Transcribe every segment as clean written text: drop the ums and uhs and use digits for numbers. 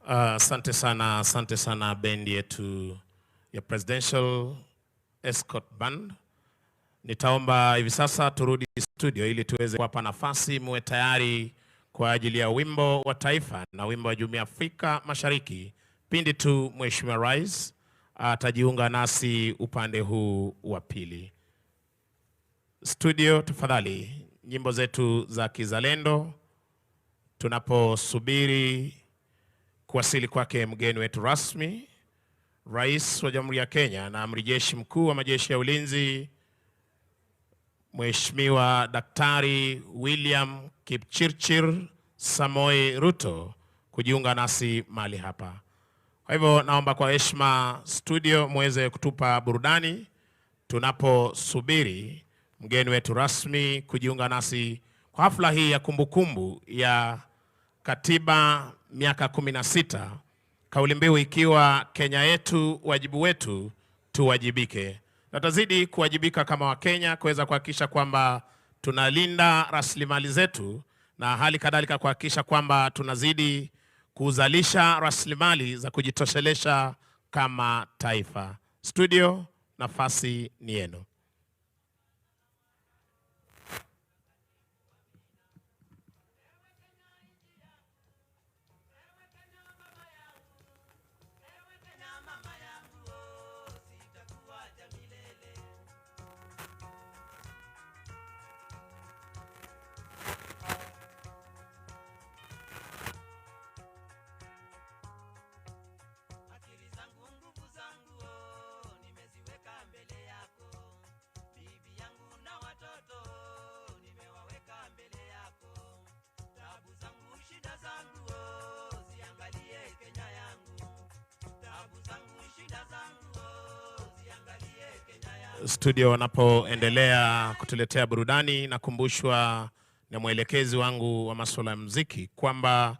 Asante sana bendi yetu ya Presidential Escort Band. Nitaomba hivi sasa turudi studio ili tuweze kuwapa nafasi muwe tayari kwa ajili ya wimbo wa taifa na wimbo wa Jumuiya ya Afrika Mashariki. Pindi tu Mheshimiwa Rais atajiunga nasi upande huu wa pili. Studio tafadhali, nyimbo zetu za kizalendo tunaposubiri kuwasili kwake mgeni wetu rasmi, Rais wa Jamhuri ya Kenya na Amiri Jeshi Mkuu wa Majeshi ya Ulinzi, Mheshimiwa Daktari William Kipchirchir Samoei Ruto kujiunga nasi mahali hapa. Kwa hivyo naomba kwa heshima studio muweze kutupa burudani tunaposubiri mgeni wetu rasmi kujiunga nasi kwa hafla hii ya kumbukumbu ya Katiba miaka 16, kauli mbiu ikiwa Kenya yetu wajibu wetu tuwajibike. Na tutazidi kuwajibika kama Wakenya kuweza kuhakikisha kwamba tunalinda rasilimali zetu na hali kadhalika kuhakikisha kwamba tunazidi kuzalisha rasilimali za kujitoshelesha kama taifa. Studio, nafasi ni yenu. Studio wanapoendelea kutuletea burudani, nakumbushwa na mwelekezi wangu wa masuala ya muziki kwamba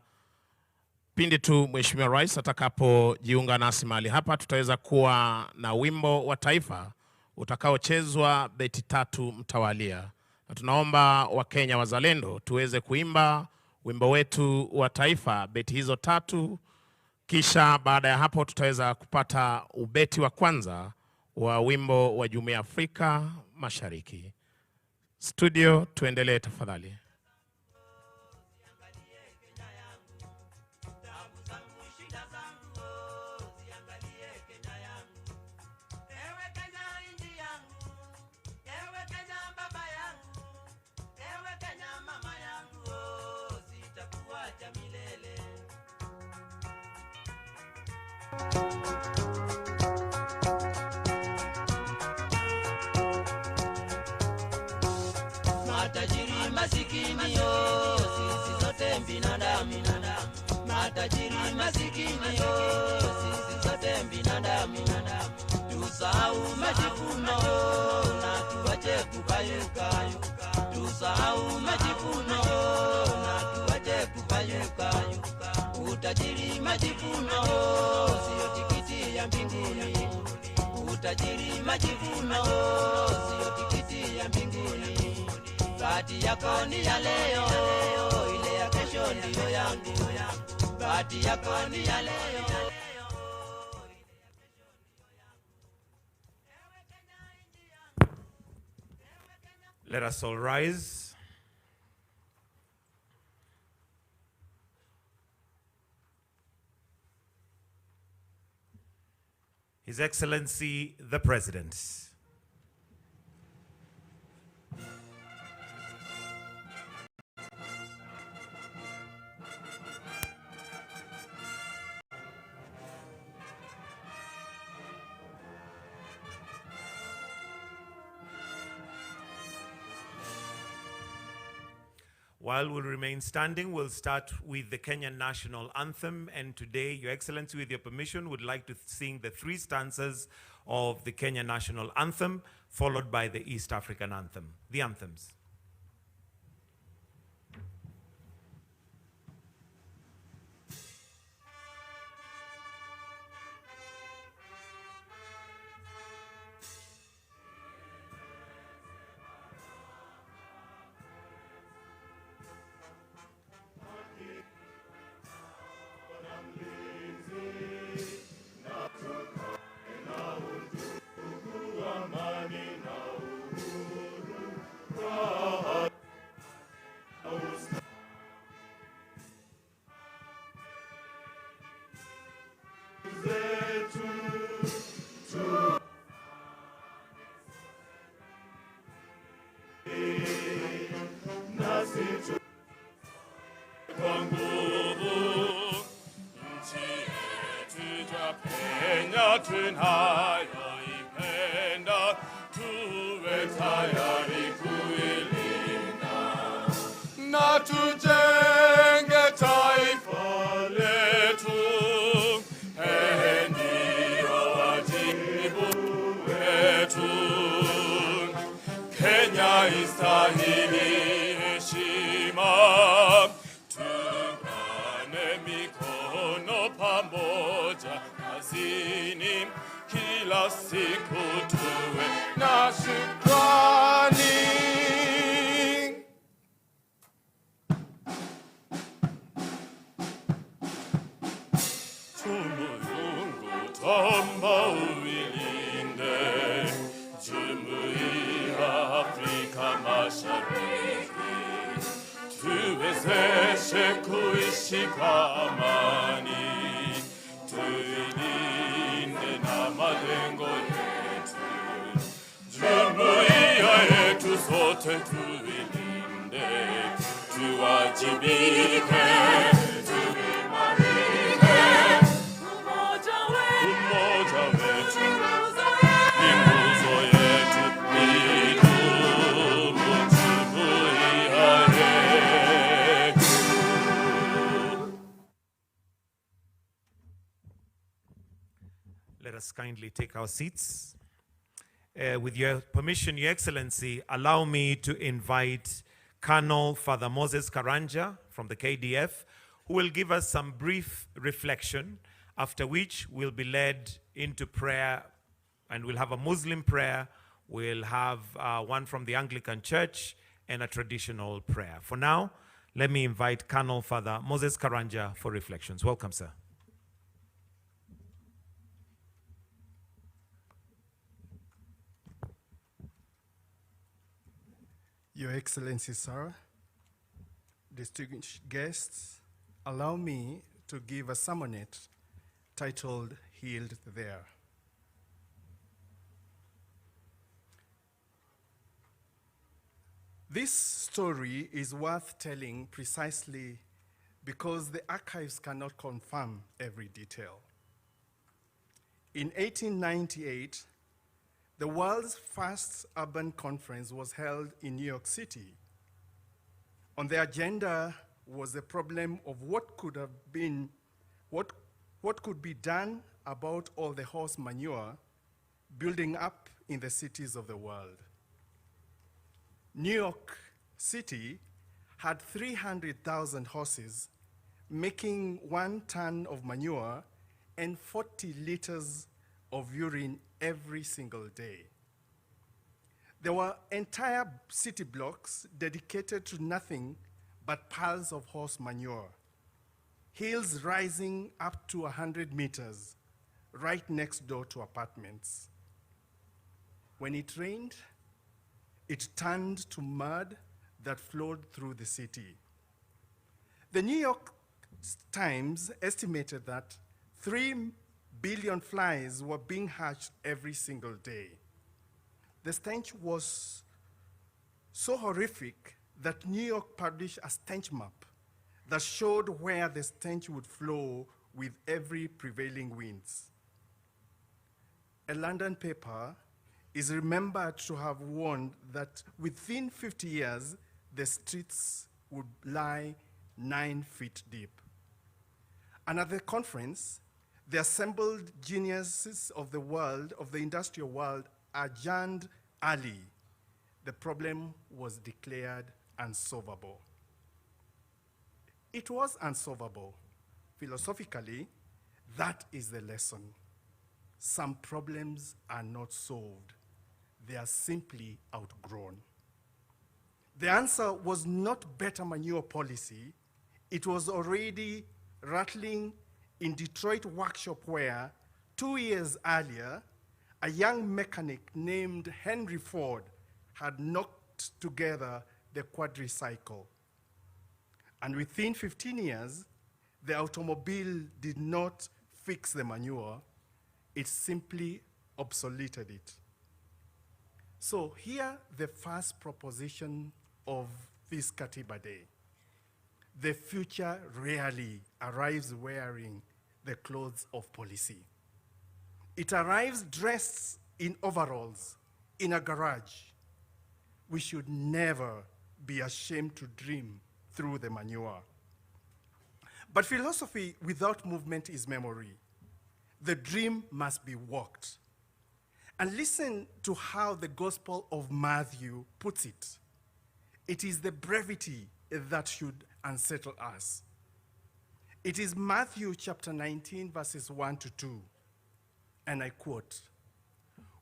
pindi tu Mheshimiwa Rais atakapojiunga nasi mahali hapa tutaweza kuwa na wimbo wa taifa utakaochezwa beti 3 mtawalia. Na tunaomba Wakenya wazalendo tuweze kuimba wimbo wetu wa taifa beti hizo 3, kisha baada ya hapo tutaweza kupata ubeti wa kwanza wa wimbo wa Jumuiya ya Afrika Mashariki. Studio, tuendelee tafadhali. Matajiri masikini yo, sisi sote binadamu. Matajiri masikini yo, sisi sote binadamu. Tusahau majivuno na tuache kupayuka. Tusahau majivuno na tuache kupayuka. Utajiri majivuno sio tikiti ya mbinguni. Utajiri majivuno sio tikiti ya mbinguni. Bahati yako ni ya leo, ile ya kesho ndiyo yangu. Bahati yako ni ya leo. Let us all rise. His Excellency the President. While we'll remain standing, we'll start with the Kenyan national anthem. And today, Your Excellency, with your permission, would like to sing the 3 stanzas of the Kenyan national anthem, followed by the East African anthem. The anthems. Kenya tunayoipenda, tuwe tayari kuilinda na tujenge taifa letu. Ndio wajibu wetu. Kenya istahili heshima, tuungane mikono pamoja kazini, kila siku tuwe na shukrani. Mungu tamba uilinde Jumuiya Afrika Mashariki, tuwezeshe kuishi kwa amani, tuilinde na malengo yetu. Jumuiya yetu sote tuilinde, tuwajibike, tuimarike. Umoja wetu ni nguzo yetu, idumu jumuiya yetu. Let us kindly take our seats. With your permission, Your Excellency, allow me to invite Colonel Father Moses Karanja from the KDF, who will give us some brief reflection, after which we'll be led into prayer, and we'll have a Muslim prayer, we'll have one from the Anglican Church, and a traditional prayer. For now, let me invite Colonel Father Moses Karanja for reflections. Welcome, sir. Your Excellency, sir, distinguished guests, allow me to give a sermonette titled Healed There. This story is worth telling precisely because the archives cannot confirm every detail. In 1898, the world's first urban conference was held in New York City. On the agenda was the problem of what could be done about all the horse manure building up in the cities of the world. New York City had 300,000 horses, making 1 ton of manure and 40 liters of urine every single day. There were entire city blocks dedicated to nothing but piles of horse manure, hills rising up to 100 meters, right next door to apartments. When it rained, it turned to mud that flowed through the city. The New York Times estimated that 3 billion flies were being hatched every single day. The stench was so horrific that New York published a stench map that showed where the stench would flow with every prevailing winds. A London paper is remembered to have warned that within 50 years, the streets would lie 9 feet deep. And at the conference, the assembled geniuses of the world, of the industrial world, adjourned early. The problem was declared unsolvable. It was unsolvable. Philosophically, that is the lesson. Some problems are not solved. They are simply outgrown. The answer was not better manure policy. It was already rattling in Detroit workshop where 2 years earlier, a young mechanic named Henry Ford had knocked together the quadricycle. And within 15 years, the automobile did not fix the manure, it simply obsoleted it. So here, the first proposition of this Katiba Day. The future rarely arrives wearing the clothes of policy. It arrives dressed in overalls in a garage. We should never be ashamed to dream through the manure. But philosophy without movement is memory. The dream must be walked. And listen to how the Gospel of Matthew puts it. It is the brevity that should unsettle us. It is Matthew chapter 19, verses 1 to 2. And I quote,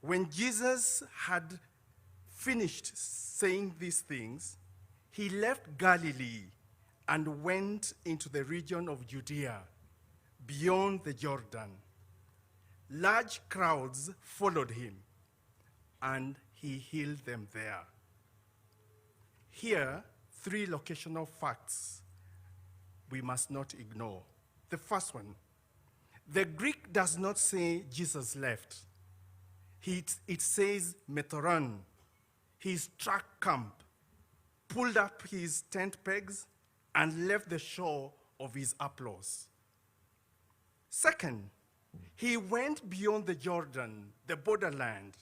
"When Jesus had finished saying these things, he left Galilee and went into the region of Judea, beyond the Jordan. Large crowds followed him, and he healed them there." Here, 3 locational facts we must not ignore. The first one, the Greek does not say Jesus left. It says metoron. He struck camp, pulled up his tent pegs, and left the shore of his applause. Second, he went beyond the Jordan, the borderland,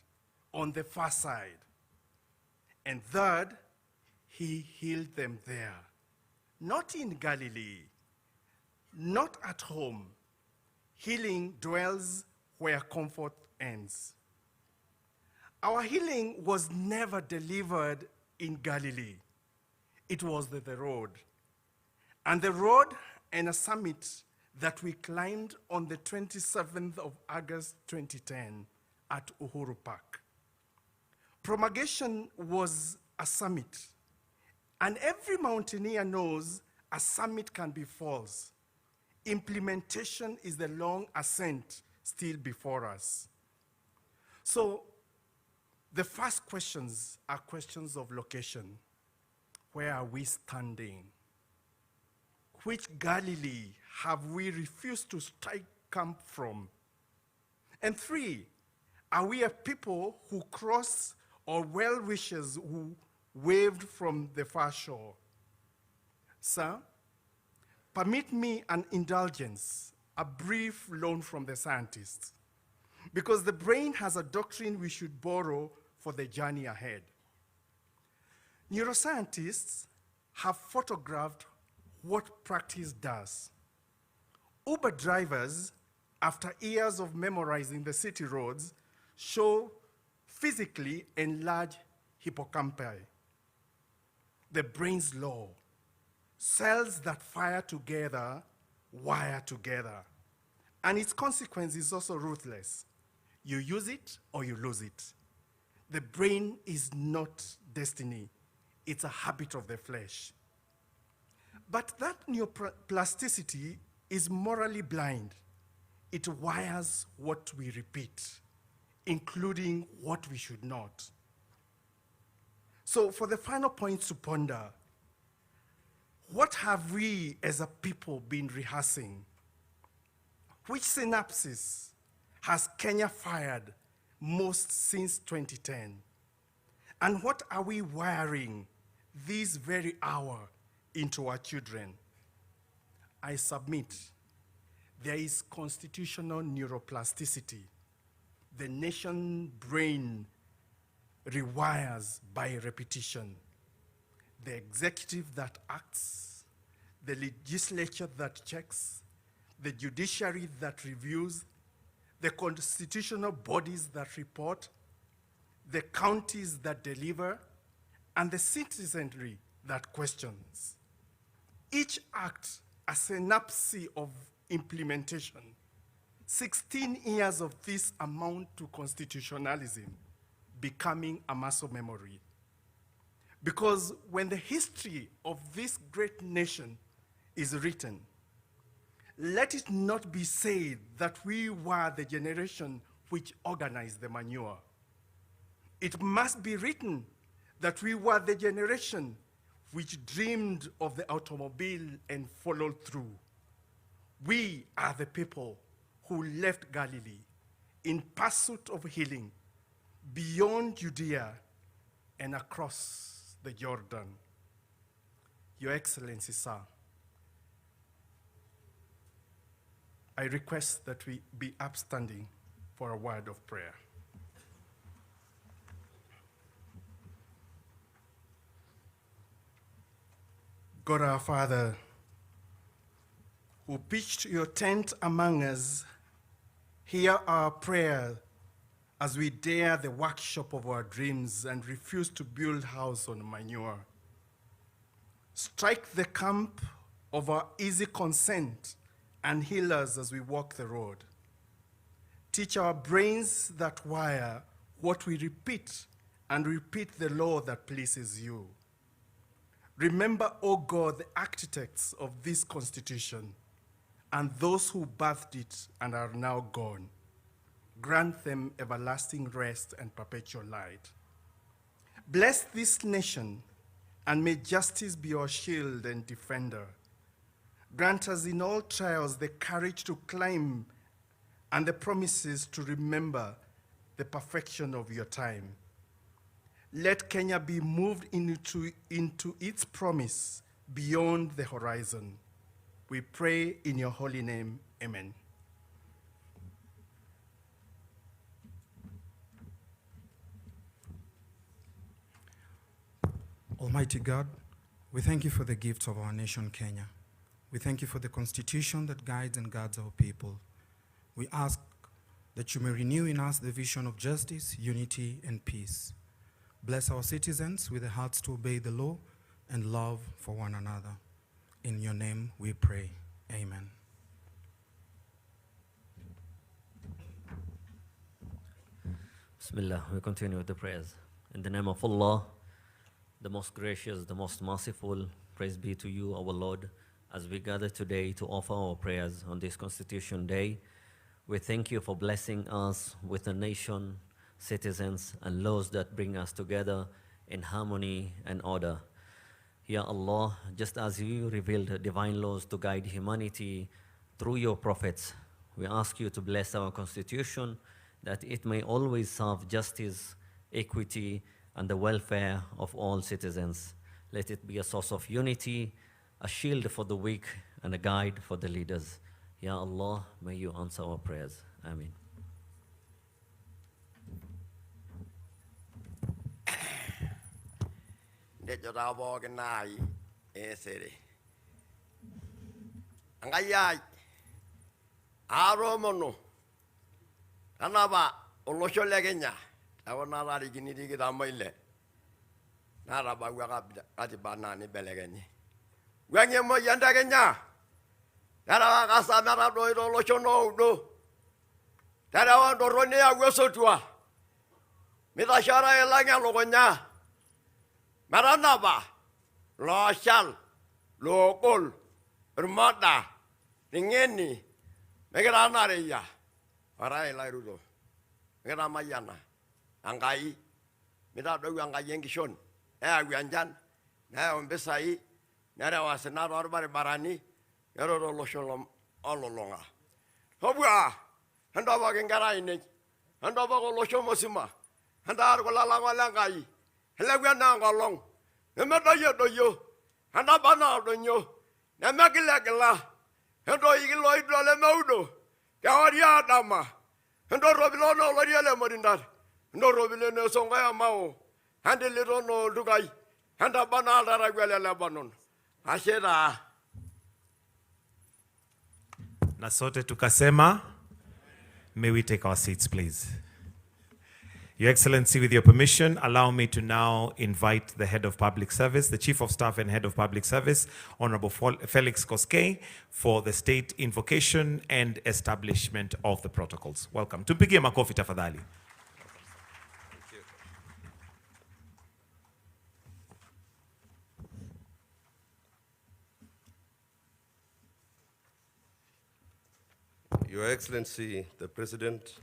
on the far side. And third, he healed them there. Not in Galilee, not at home. Healing dwells where comfort ends. Our healing was never delivered in Galilee. It was the road. And the road and a summit that we climbed on the 27th of August 2010 at Uhuru Park. Promulgation was a summit. And every mountaineer knows a summit can be false. Implementation is the long ascent still before us. So the first questions are questions of location. Where are we standing? Which Galilee have we refused to strike camp from? And 3, are we a people who cross or well-wishers who waved from the far shore? Sir, permit me an indulgence, a brief loan from the scientists, because the brain has a doctrine we should borrow for the journey ahead. Neuroscientists have photographed what practice does. Uber drivers, after years of memorizing the city roads, show physically enlarged hippocampi. The brain's law. Cells that fire together, wire together. And its consequence is also ruthless. You use it or you lose it. The brain is not destiny. It's a habit of the flesh. But that neuroplasticity is morally blind. It wires what we repeat, including what we should not. So for the final point to ponder, what have we as a people been rehearsing? Which synapses has Kenya fired most since 2010? And what are we wiring this very hour into our children? I submit there is constitutional neuroplasticity. The nation brain rewires by repetition. The executive that acts, the legislature that checks, the judiciary that reviews, the constitutional bodies that report, the counties that deliver, and the citizenry that questions. Each act a synapse of implementation. 16 years of this amount to constitutionalism becoming a muscle memory. Because when the history of this great nation is written, let it not be said that we were the generation which organized the manure. It must be written that we were the generation which dreamed of the automobile and followed through. We are the people who left Galilee in pursuit of healing beyond Judea and across the Jordan. Your Excellency, sir, I request that we be upstanding for a word of prayer. God our Father, who pitched your tent among us, hear our prayer as we dare the workshop of our dreams and refuse to build house on manure. Strike the camp of our easy consent and heal us as we walk the road. Teach our brains that wire what we repeat and repeat the law that pleases you. Remember, O God, the architects of this Constitution and those who birthed it and are now gone. Grant them everlasting rest and perpetual light. Bless this nation, and may justice be our shield and defender. Grant us in all trials the courage to climb and the promises to remember the perfection of your time. Let Kenya be moved into its promise beyond the horizon. We pray in your holy name, amen. Almighty God, we thank you for the gifts of our nation, Kenya. We thank you for the constitution that guides and guards our people. We ask that you may renew in us the vision of justice, unity, and peace. Bless our citizens with the hearts to obey the law and love for one another. In your name we pray. Amen. Bismillah, we continue with the prayers. In the name of Allah, the most gracious, the most merciful, praise be to you, our Lord, as we gather today to offer our prayers on this Constitution Day. We thank you for blessing us with a nation, citizens, and laws that bring us together in harmony and order. Ya Allah, just as you revealed divine laws to guide humanity through your prophets, we ask you to bless our Constitution, that it may always serve justice, equity, and the welfare of all citizens. Let it be a source of unity, a shield for the weak, and a guide for the leaders. Ya Allah, may you answer our prayers. Amen. Kanaba olosho le Kenya awona rari ginidi gida moile na raba gwa Katiba na ni belegenye gwenye mo yanda Kenya dara ka samara do olosho no do dara wa do roni agwesotua mita shara elanya logonya maranaba lo shal lo kol rmada ngeni megara na reya raila Ruto ngena mayana angai mita do angai engishon agwanjan na ombesai na wasena ro barani ero lo sholom ololonga hobwa handa ba ngara ine handa ba lo shomosima handa ar ko lala wala ngai helagwa na ngolong emedo yo handa ba na do nyo na magilagla hando igilo idole maudo Kawaria dama, and Robilo no Loriale Morindar, no Robilo Songa Mao, and a little no Dugai, and a banana Raguela Lebanon. Ashera Nasote tukasema, may we take our seats, please. Your Excellency, with your permission, allow me to now invite the Head of Public Service, the Chief of Staff and Head of Public Service, Honorable Felix Koskei, for the state invocation and establishment of the protocols. Welcome. Tumpigie makofi tafadhali. Your Excellency, the President,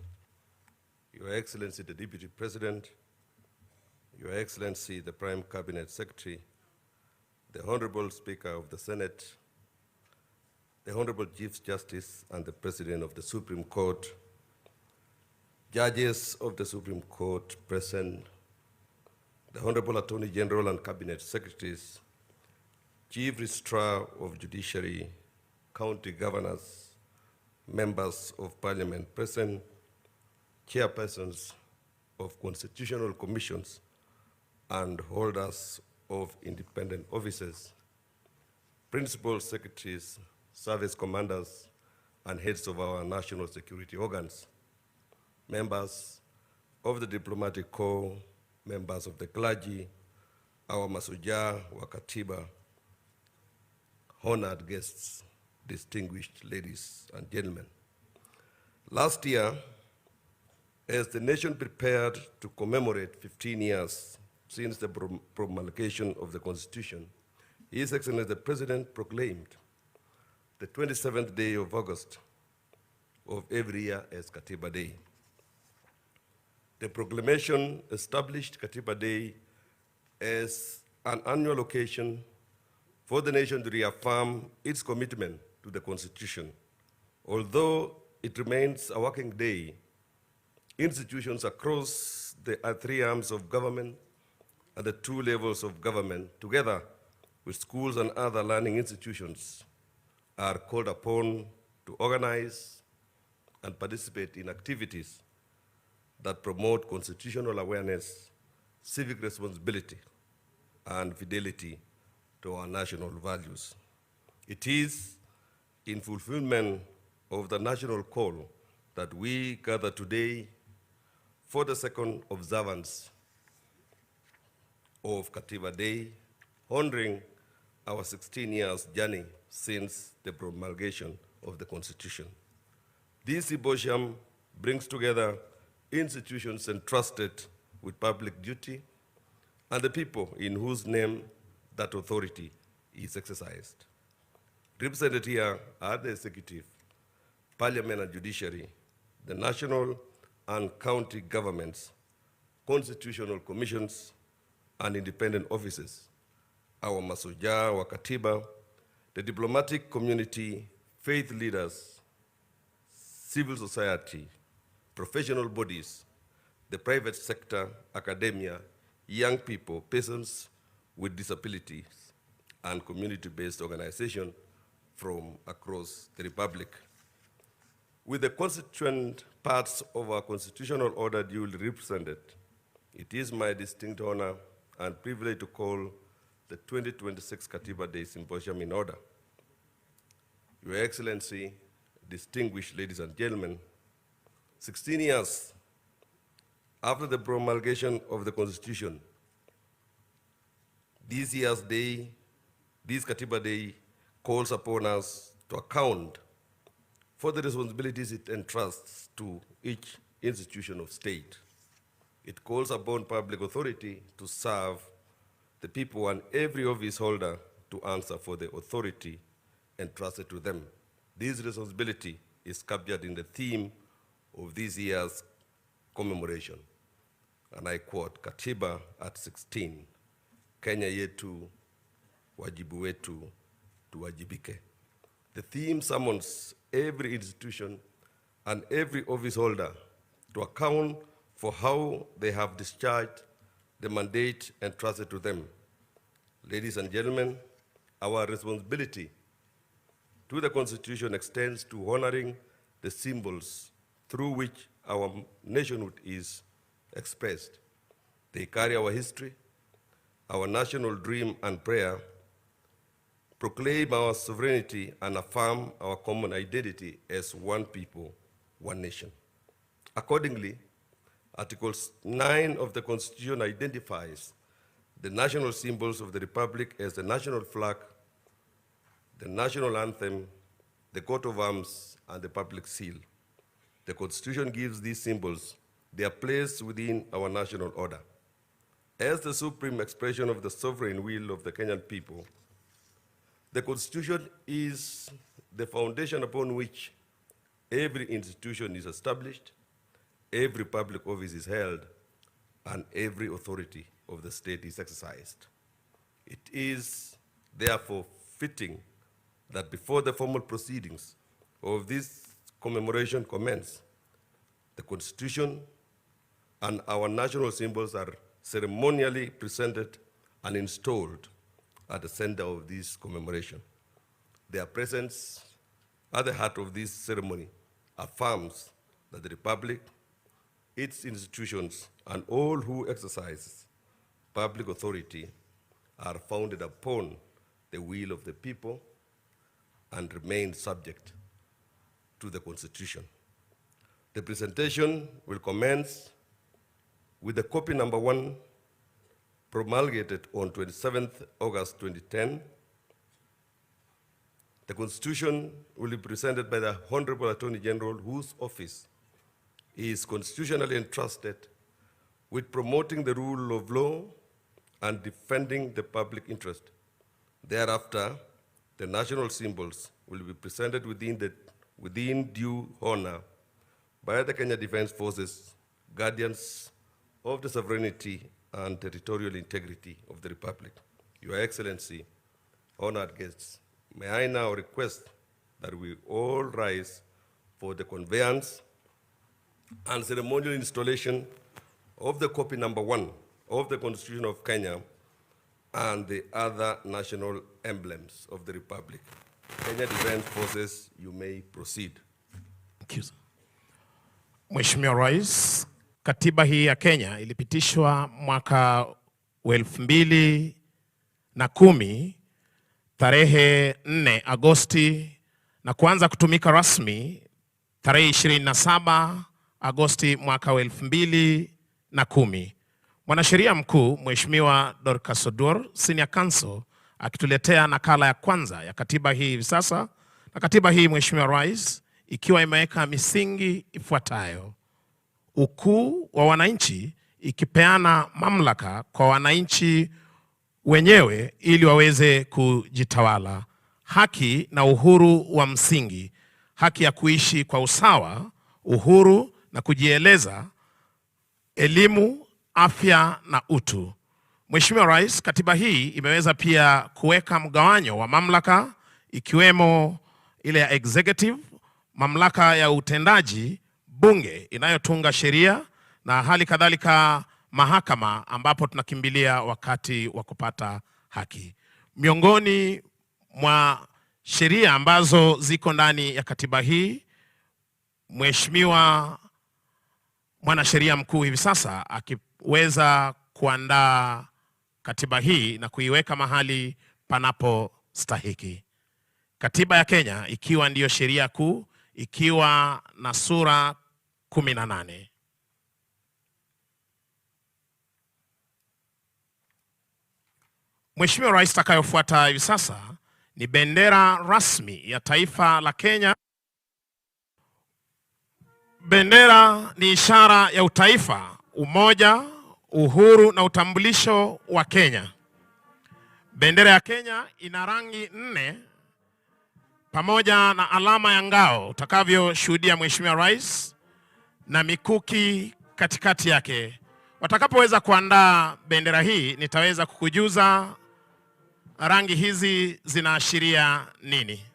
Your Excellency, the Deputy President, Your Excellency, the Prime Cabinet Secretary, the Honorable Speaker of the Senate, the Honorable Chief Justice and the President of the Supreme Court, judges of the Supreme Court present, the Honorable Attorney General and Cabinet Secretaries, Chief Registrar of Judiciary, County Governors, Members of Parliament present, chairpersons of constitutional commissions and holders of independent offices, principal secretaries, service commanders, and heads of our national security organs, members of the diplomatic corps, members of the clergy, our masuja wa Katiba, honored guests, distinguished ladies and gentlemen. Last year, as the nation prepared to commemorate 15 years since the promulgation of the Constitution, His Excellency the President proclaimed the 27th day of August of every year as Katiba Day. The proclamation established Katiba Day as an annual occasion for the nation to reaffirm its commitment to the Constitution. Although it remains a working day, institutions across the three arms of government and the two levels of government, together with schools and other learning institutions, are called upon to organize and participate in activities that promote constitutional awareness, civic responsibility, and fidelity to our national values. It is in fulfillment of the national call that we gather today for the second observance of Katiba Day, honoring our 16 years journey since the promulgation of the Constitution. This symposium brings together institutions entrusted with public duty and the people in whose name that authority is exercised. Represented here are the executive, parliament and judiciary, the national and county governments, constitutional commissions, and independent offices, our masuja wa Katiba, the diplomatic community, faith leaders, civil society, professional bodies, the private sector, academia, young people, persons with disabilities, and community-based organizations from across the Republic. With the constituent parts of our constitutional order duly represented, it is my distinct honor and privilege to call the 2026 Katiba Day Symposium in order. Your Excellency, distinguished ladies and gentlemen, 16 years after the promulgation of the Constitution, this Katiba Day calls upon us to account for the responsibilities it entrusts to each institution of state. It calls upon public authority to serve the people and every office holder to answer for the authority entrusted to them. This responsibility is captured in the theme of this year's commemoration. And I quote, Katiba at 16, Kenya yetu, wajibu wetu, tuwajibike. The theme summons every institution and every office holder to account for how they have discharged the mandate entrusted to them. Ladies and gentlemen, our responsibility to the Constitution extends to honoring the symbols through which our nationhood is expressed. They carry our history, our national dream and prayer, proclaim our sovereignty, and affirm our common identity as one people, one nation. Accordingly, Article 9 of the Constitution identifies the national symbols of the Republic as the national flag, the national anthem, the coat of arms, and the public seal. The Constitution gives these symbols their place within our national order. As the supreme expression of the sovereign will of the Kenyan people, the Constitution is the foundation upon which every institution is established, every public office is held, and every authority of the state is exercised. It is therefore fitting that before the formal proceedings of this commemoration commence, the Constitution and our national symbols are ceremonially presented and installed at the center of this commemoration. Their presence at the heart of this ceremony affirms that the Republic its institutions, and all who exercise public authority are founded upon the will of the people and remain subject to the Constitution. The presentation will commence with the copy number 1 promulgated on 27th August 2010. The Constitution will be presented by the Honorable Attorney General, whose office is constitutionally entrusted with promoting the rule of law and defending the public interest. Thereafter, the national symbols will be presented within due honor by the Kenya Defense Forces, guardians of the sovereignty and territorial integrity of the Republic. Your Excellency, honored guests, may I now request that we all rise for the conveyance and ceremonial installation of the copy number 1 of the Constitution of Kenya and the other national emblems of the Republic. Kenya Defense Forces, you may proceed. Thank you. Mheshimiwa Rais, katiba hii ya Kenya ilipitishwa mwaka 2010 tarehe 4 Agosti na kuanza kutumika rasmi tarehe 27 Agosti mwaka 2010. Mwanasheria mkuu Mheshimiwa Dorcas Oduor, Senior Counsel, akituletea nakala ya kwanza ya katiba hii hivi sasa. Na katiba hii Mheshimiwa Rais ikiwa imeweka misingi ifuatayo: ukuu wa wananchi, ikipeana mamlaka kwa wananchi wenyewe ili waweze kujitawala; haki na uhuru wa msingi, haki ya kuishi kwa usawa, uhuru na kujieleza, elimu, afya na utu. Mheshimiwa Rais, katiba hii imeweza pia kuweka mgawanyo wa mamlaka, ikiwemo ile ya executive, mamlaka ya utendaji, bunge inayotunga sheria, na hali kadhalika mahakama ambapo tunakimbilia wakati wa kupata haki. Miongoni mwa sheria ambazo ziko ndani ya katiba hii, Mheshimiwa mwanasheria mkuu hivi sasa akiweza kuandaa katiba hii na kuiweka mahali panapostahiki. Katiba ya Kenya ikiwa ndiyo sheria kuu, ikiwa na sura 18. Mheshimiwa Rais, takayofuata hivi sasa ni bendera rasmi ya taifa la Kenya. Bendera ni ishara ya utaifa, umoja, uhuru na utambulisho wa Kenya. Bendera ya Kenya ina rangi 4 pamoja na alama ya ngao utakavyoshuhudia Mheshimiwa Rais, na mikuki katikati yake. Watakapoweza kuandaa bendera hii, nitaweza kukujuza rangi hizi zinaashiria nini.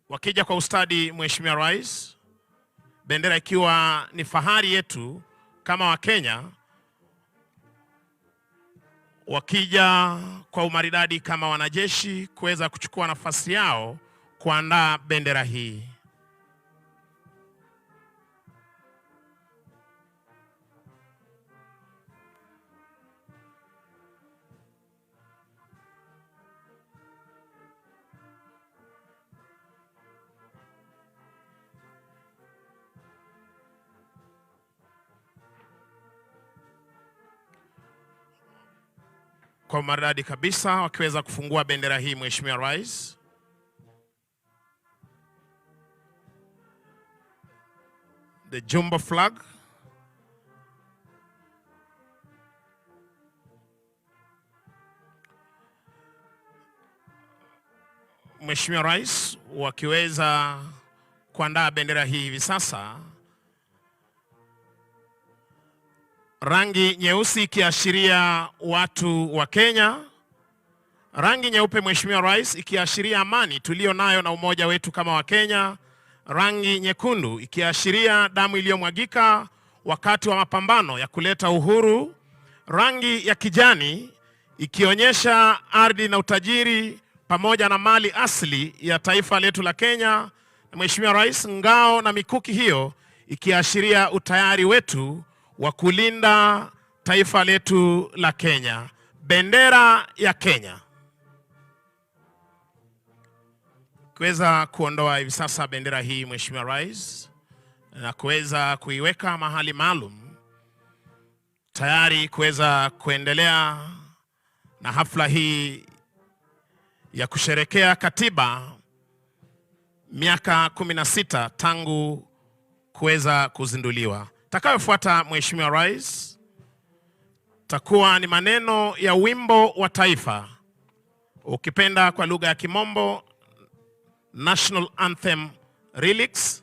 Wakija kwa ustadi Mheshimiwa Rais, bendera ikiwa ni fahari yetu kama Wakenya, wakija kwa umaridadi kama wanajeshi kuweza kuchukua nafasi yao kuandaa bendera hii. Kwa maridadi kabisa wakiweza kufungua bendera hii Mheshimiwa Rais. The jumbo flag. Mheshimiwa Rais wakiweza kuandaa bendera hii hivi sasa, rangi nyeusi ikiashiria watu wa Kenya, rangi nyeupe Mheshimiwa Rais ikiashiria amani tulio nayo na umoja wetu kama wa Kenya, rangi nyekundu ikiashiria damu iliyomwagika wakati wa mapambano ya kuleta uhuru, rangi ya kijani ikionyesha ardhi na utajiri pamoja na mali asili ya taifa letu la Kenya, na Mheshimiwa Rais ngao na mikuki hiyo ikiashiria utayari wetu wa kulinda taifa letu la Kenya. Bendera ya Kenya. Kuweza kuondoa hivi sasa bendera hii Mheshimiwa Rais na kuweza kuiweka mahali maalum tayari kuweza kuendelea na hafla hii ya kusherekea katiba miaka 16 tangu kuweza kuzinduliwa. Takayofuata Mheshimiwa Rais takuwa ni maneno ya wimbo wa taifa, ukipenda kwa lugha ya Kimombo National Anthem lyrics.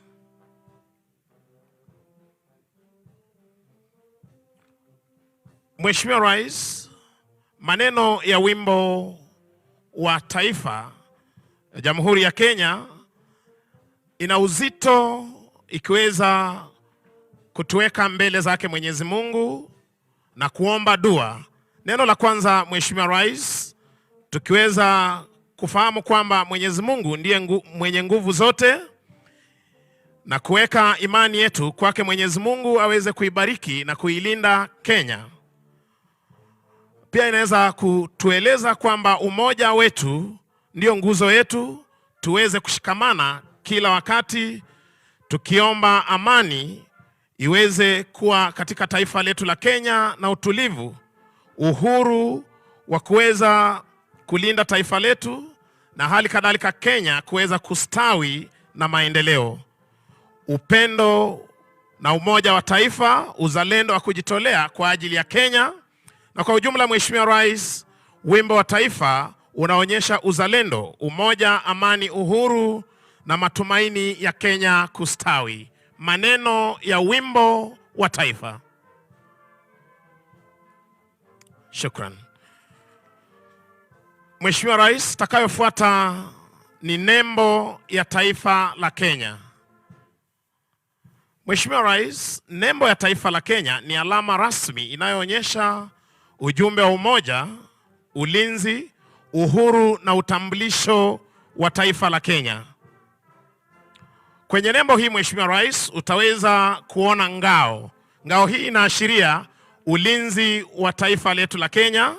Mheshimiwa Rais, maneno ya wimbo wa taifa ya Jamhuri ya Kenya ina uzito ikiweza kutuweka mbele zake Mwenyezi Mungu na kuomba dua. Neno la kwanza Mheshimiwa Rais, tukiweza kufahamu kwamba Mwenyezi Mungu ndiye mwenye nguvu zote na kuweka imani yetu kwake Mwenyezi Mungu aweze kuibariki na kuilinda Kenya. Pia inaweza kutueleza kwamba umoja wetu ndio nguzo yetu, tuweze kushikamana kila wakati tukiomba amani iweze kuwa katika taifa letu la Kenya na utulivu, uhuru wa kuweza kulinda taifa letu na hali kadhalika Kenya kuweza kustawi na maendeleo. Upendo na umoja wa taifa, uzalendo wa kujitolea kwa ajili ya Kenya. Na kwa ujumla Mheshimiwa Rais, wimbo wa taifa unaonyesha uzalendo, umoja, amani, uhuru na matumaini ya Kenya kustawi. Maneno ya wimbo wa taifa. Shukran. Mheshimiwa Rais, takayofuata ni nembo ya taifa la Kenya. Mheshimiwa Rais, nembo ya taifa la Kenya ni alama rasmi inayoonyesha ujumbe wa umoja, ulinzi, uhuru na utambulisho wa taifa la Kenya. Kwenye nembo hii Mheshimiwa Rais, utaweza kuona ngao. Ngao hii inaashiria ulinzi wa taifa letu la Kenya.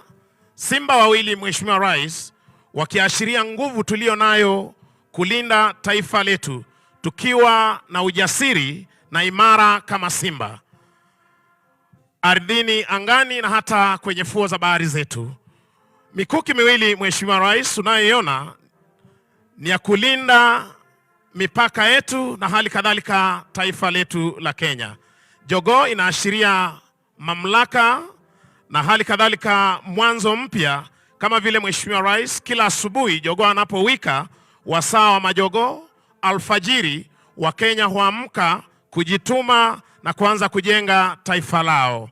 Simba wawili Mheshimiwa Rais, wakiashiria nguvu tulio nayo kulinda taifa letu, tukiwa na ujasiri na imara kama simba, ardhini, angani na hata kwenye fuo za bahari zetu. Mikuki miwili Mheshimiwa Rais unayoiona ni ya kulinda mipaka yetu na hali kadhalika taifa letu la Kenya. Jogoo inaashiria mamlaka na hali kadhalika mwanzo mpya, kama vile Mheshimiwa Rais kila asubuhi jogoo anapowika wasaa wa majogoo alfajiri, wa Kenya huamka kujituma na kuanza kujenga taifa lao.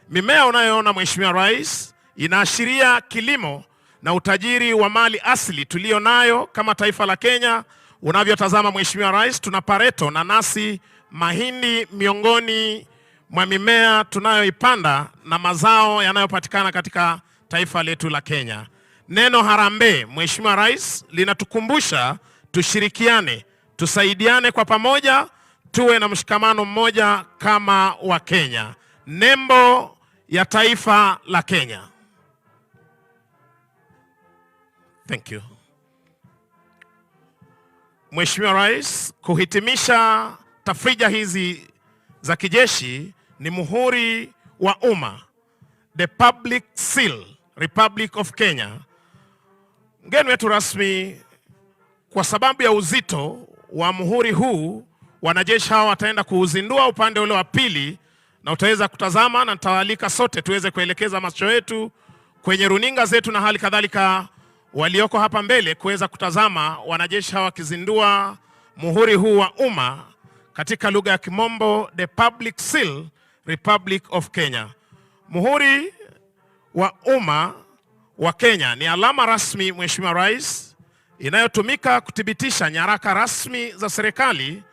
Mimea unayoona Mheshimiwa Rais inaashiria kilimo na utajiri wa mali asili tulio nayo kama taifa la Kenya. Unavyotazama Mheshimiwa Rais, tuna pareto, nanasi, mahindi miongoni mwa mimea tunayoipanda na mazao yanayopatikana katika taifa letu la Kenya. Neno harambee Mheshimiwa Rais linatukumbusha tushirikiane, tusaidiane kwa pamoja, tuwe na mshikamano mmoja kama wa Kenya. Nembo ya taifa la Kenya. Thank you. Mheshimiwa Rais, kuhitimisha tafrija hizi za kijeshi ni muhuri wa umma, the public seal, Republic of Kenya. Mgeni wetu rasmi, kwa sababu ya uzito wa muhuri huu, wanajeshi hawa wataenda kuuzindua upande ule wa pili na utaweza kutazama, na nitawaalika sote tuweze kuelekeza macho yetu kwenye runinga zetu na hali kadhalika walioko hapa mbele kuweza kutazama wanajeshi hawa wakizindua muhuri huu wa umma, katika lugha ya Kimombo the public seal, Republic of Kenya. Muhuri wa umma wa Kenya ni alama rasmi Mheshimiwa Rais inayotumika kuthibitisha nyaraka rasmi za serikali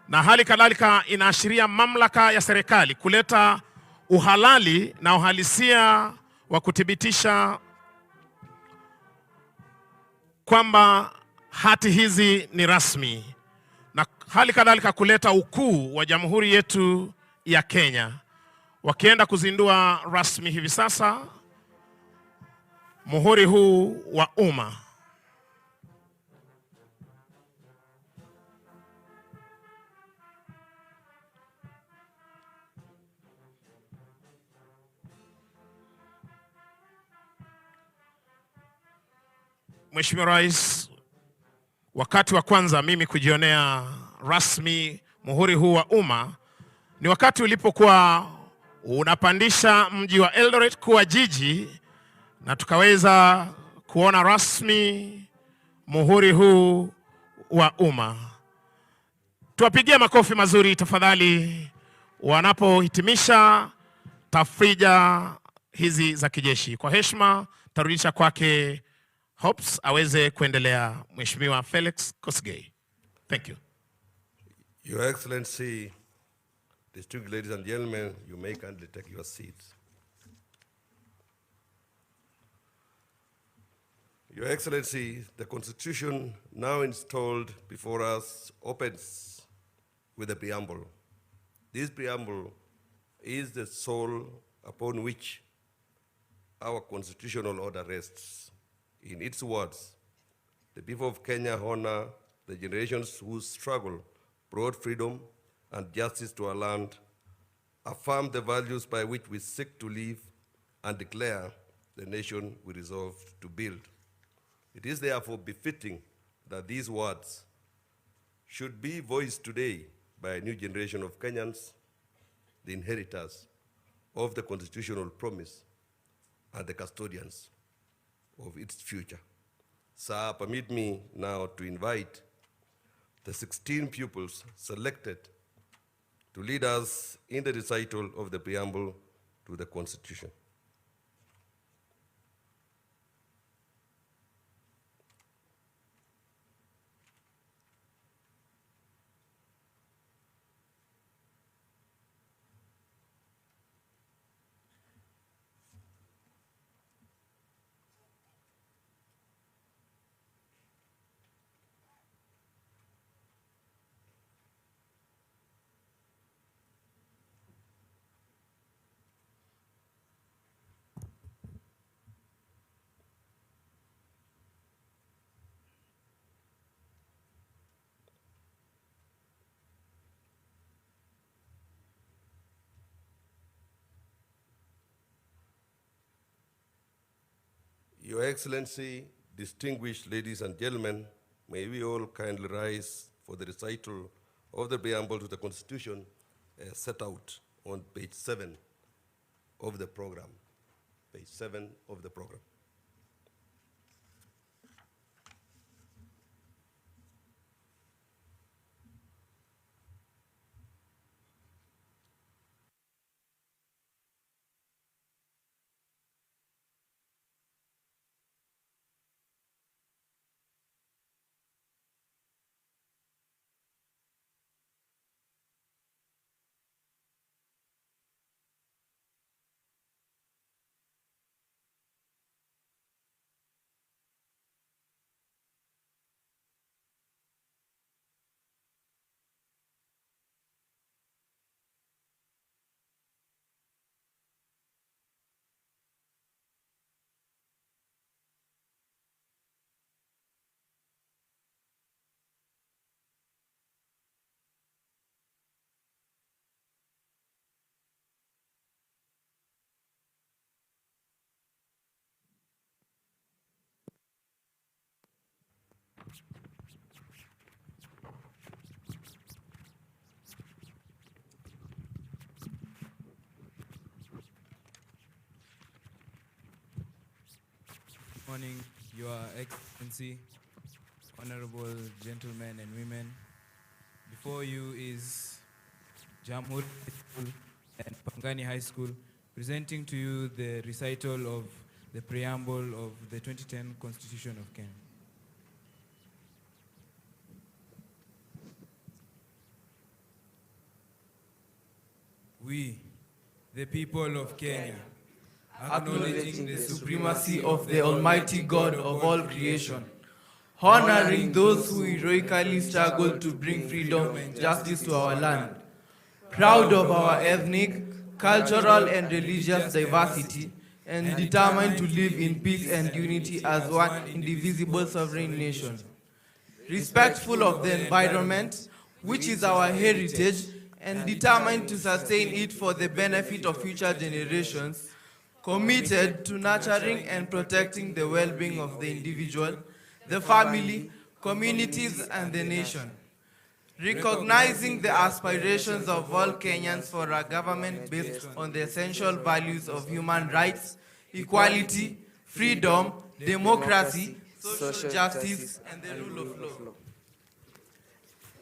na hali kadhalika inaashiria mamlaka ya serikali kuleta uhalali na uhalisia wa kuthibitisha kwamba hati hizi ni rasmi. Na hali kadhalika kuleta ukuu wa jamhuri yetu ya Kenya, wakienda kuzindua rasmi hivi sasa muhuri huu wa umma. Mheshimiwa Rais, wakati wa kwanza mimi kujionea rasmi muhuri huu wa umma ni wakati ulipokuwa unapandisha mji wa Eldoret kuwa jiji, na tukaweza kuona rasmi muhuri huu wa umma. Tuwapigie makofi mazuri tafadhali wanapohitimisha tafrija hizi za kijeshi. Kwa heshima tarudisha kwake Hopes aweze kuendelea. Mheshimiwa Felix Kosgei. Thank you. Your Excellency, distinguished ladies and gentlemen, you may kindly take your seats. Your Excellency, the Constitution now installed before us opens with a preamble. This preamble is the soul upon which our constitutional order rests. In its words, the people of Kenya honor the generations whose struggle brought freedom and justice to our land, affirm the values by which we seek to live, and declare the nation we resolve to build. It is therefore befitting that these words should be voiced today by a new generation of Kenyans, the inheritors of the constitutional promise and the custodians of its future. Sir, permit me now to invite the 16 pupils selected to lead us in the recital of the preamble to the Constitution. Your Excellency, distinguished ladies and gentlemen, may we all kindly rise for the recital of the preamble to the Constitution set out on page 7 of the program. Page 7 of the program. Morning, Your Excellency, honorable gentlemen and women. Before you is Jamhuri High School and Pangani High School, presenting to you the recital of the preamble of the 2010 Constitution of Kenya. We, the people of Kenya, acknowledging the supremacy of the Almighty God of all creation, honoring those who heroically struggled to bring freedom and justice to our land. Proud of our ethnic, cultural, and religious diversity, and determined to live in peace and unity as one indivisible sovereign nation. Respectful of the environment, which is our heritage, and determined to sustain it for the benefit of future generations, committed to nurturing and protecting the well-being of the individual, the family, communities, and the nation. Recognizing the aspirations of all Kenyans for a government based on the essential values of human rights, equality, freedom, democracy, social justice, and the rule of law.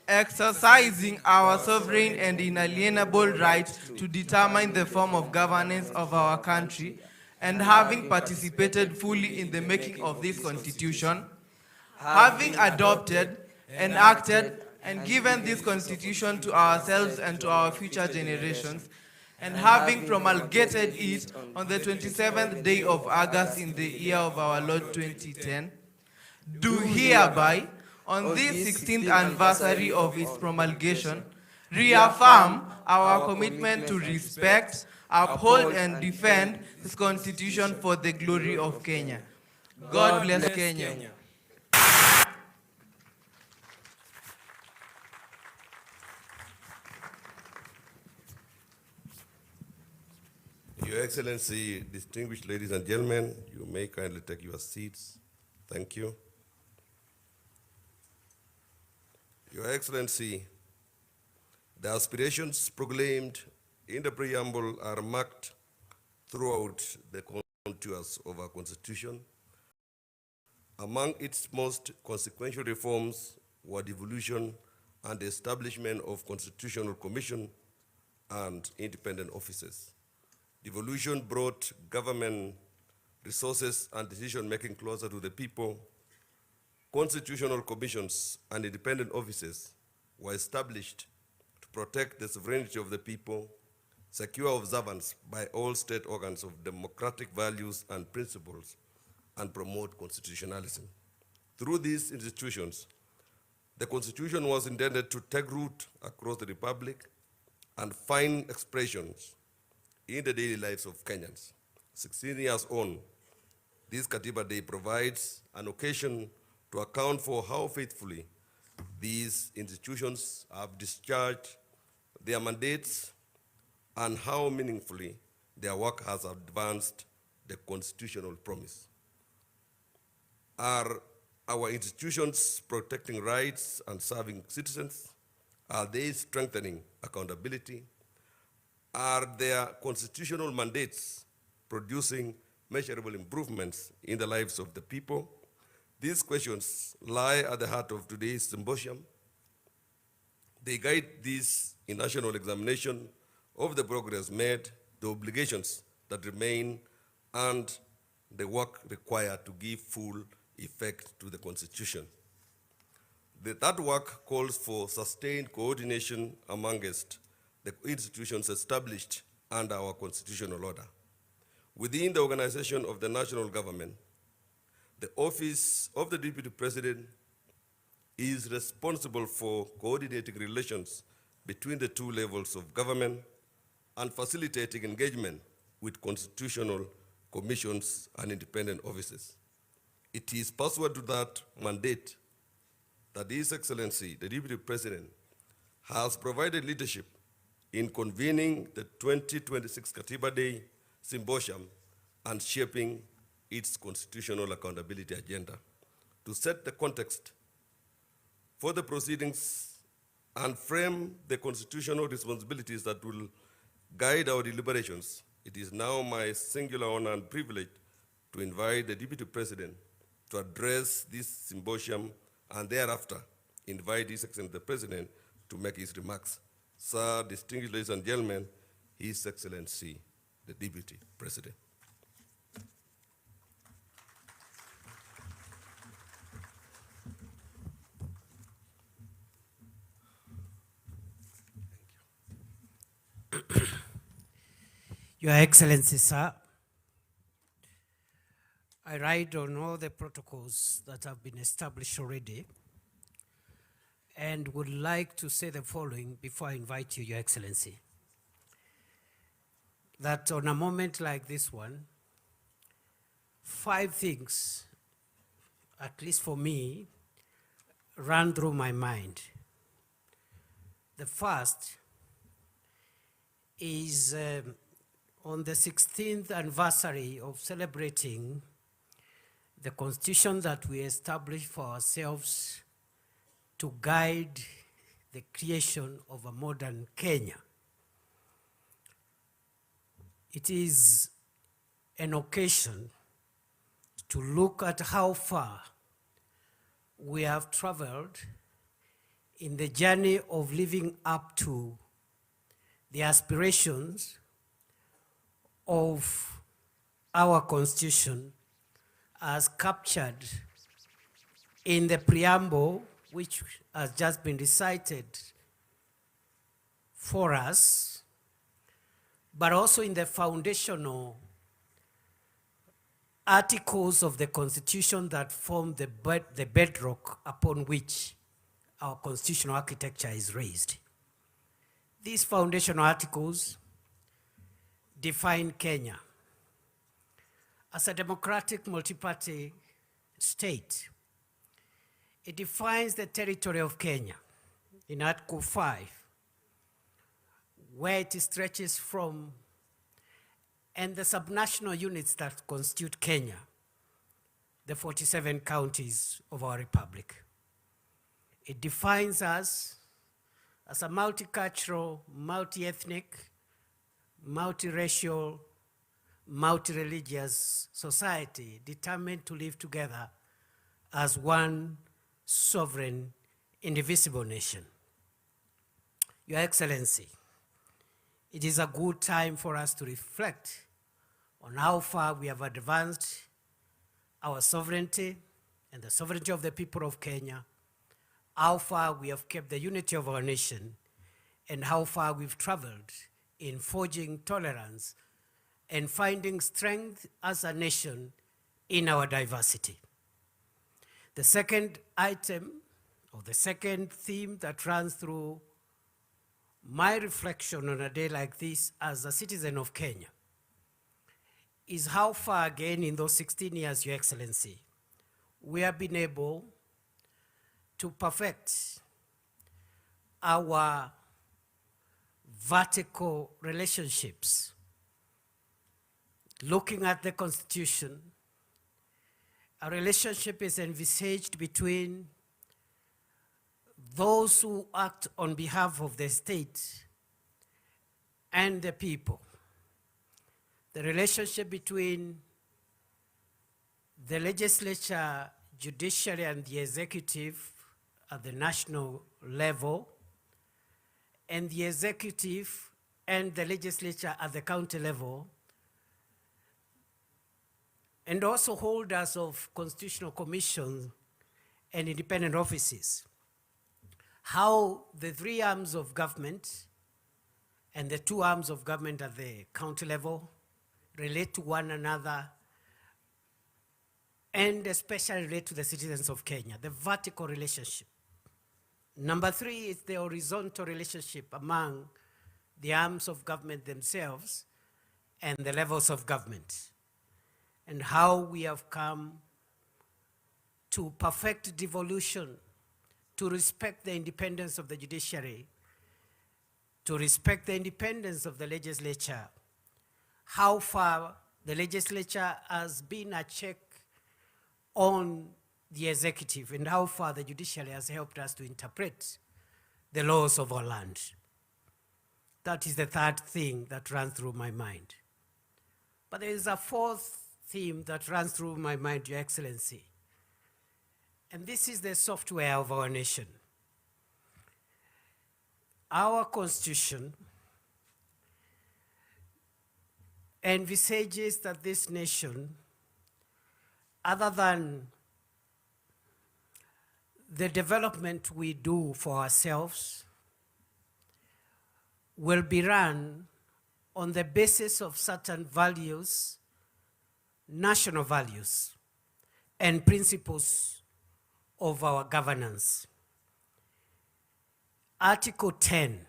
Exercising our sovereign and inalienable right to determine the form of governance of our country, and having participated fully in the making of this constitution, having adopted, enacted, and given this constitution to ourselves and to our future generations, and having promulgated it on the 27th day of August in the year of our Lord 2010, do hereby, on this 16th anniversary of its promulgation, reaffirm our commitment to respect, uphold, and defend this constitution for the glory of Kenya. God bless Kenya. Your Excellency, distinguished ladies and gentlemen, you may kindly take your seats. Thank you. Your Excellency, the aspirations proclaimed in the preamble are marked throughout the contours of our Constitution. Among its most consequential reforms were devolution and the establishment of Constitutional Commission and independent offices. Devolution brought government resources and decision-making closer to the people. Constitutional commissions and independent offices were established to protect the sovereignty of the people, secure observance by all state organs of democratic values and principles, and promote constitutionalism. Through these institutions, the Constitution was intended to take root across the Republic and find expressions in the daily lives of Kenyans. 16 years on, this Katiba Day provides an occasion to account for how faithfully these institutions have discharged their mandates and how meaningfully their work has advanced the constitutional promise. Are our institutions protecting rights and serving citizens? Are they strengthening accountability? Are their constitutional mandates producing measurable improvements in the lives of the people? These questions lie at the heart of today's symposium. They guide this national examination of the progress made, the obligations that remain, and the work required to give full effect to the Constitution. That work calls for sustained coordination amongst the institutions established under our constitutional order. Within the organization of the national government, the office of the Deputy President is responsible for coordinating relations between the two levels of government and facilitating engagement with constitutional commissions and independent offices. It is pursuant to that mandate that His Excellency, the Deputy President, has provided leadership in convening the 2026 Katiba Day Symposium and shaping its constitutional accountability agenda. To set the context for the proceedings and frame the constitutional responsibilities that will guide our deliberations, it is now my singular honor and privilege to invite the Deputy President to address this symposium and thereafter invite His Excellency the President to make his remarks. Sir, distinguished ladies and gentlemen, His Excellency the Deputy President. Your Excellency, sir, I ride on all the protocols that have been established already and would like to say the following before I invite you, Your Excellency. That on a moment like this one, 5 things, at least for me, ran through my mind. The first is on the 16th anniversary of celebrating the constitution that we established for ourselves to guide the creation of a modern Kenya. It is an occasion to look at how far we have traveled in the journey of living up to the aspirations of our Constitution as captured in the preamble, which has just been recited for us, but also in the foundational articles of the Constitution that form the bedrock upon which our constitutional architecture is raised. These foundational articles define Kenya as a democratic multi-party state. It defines the territory of Kenya in Article 5, where it stretches from, and the subnational units that constitute Kenya, the 47 counties of our republic. It defines us as a multicultural, multi-ethnic, multiracial, multi-religious society determined to live together as one sovereign, indivisible nation. Your Excellency, it is a good time for us to reflect on how far we have advanced our sovereignty and the sovereignty of the people of Kenya, how far we have kept the unity of our nation, and how far we've traveled in forging tolerance and finding strength as a nation in our diversity. The second item, or the second theme that runs through my reflection on a day like this as a citizen of Kenya is how far again in those 16 years, Your Excellency, we have been able to perfect our vertical relationships. Looking at the Constitution, a relationship is envisaged between those who act on behalf of the state and the people. The relationship between the legislature, judiciary, and the executive at the national level, and the executive and the legislature at the county level, and also holders of constitutional commissions and independent offices. How the 3 arms of government and the 2 arms of government at the county level relate to one another, and especially relate to the citizens of Kenya, the vertical relationship. Number 3 is the horizontal relationship among the arms of government themselves and the levels of government, and how we have come to perfect devolution, to respect the independence of the judiciary, to respect the independence of the legislature, how far the legislature has been a check on the executive, and how far the judiciary has helped us to interpret the laws of our land. That is the third thing that runs through my mind. But there is a fourth theme that runs through my mind, Your Excellency. And this is the software of our nation. Our Constitution envisages that this nation, other than the development we do for ourselves, will be run on the basis of certain values, national values, and principles of our governance. Article 10,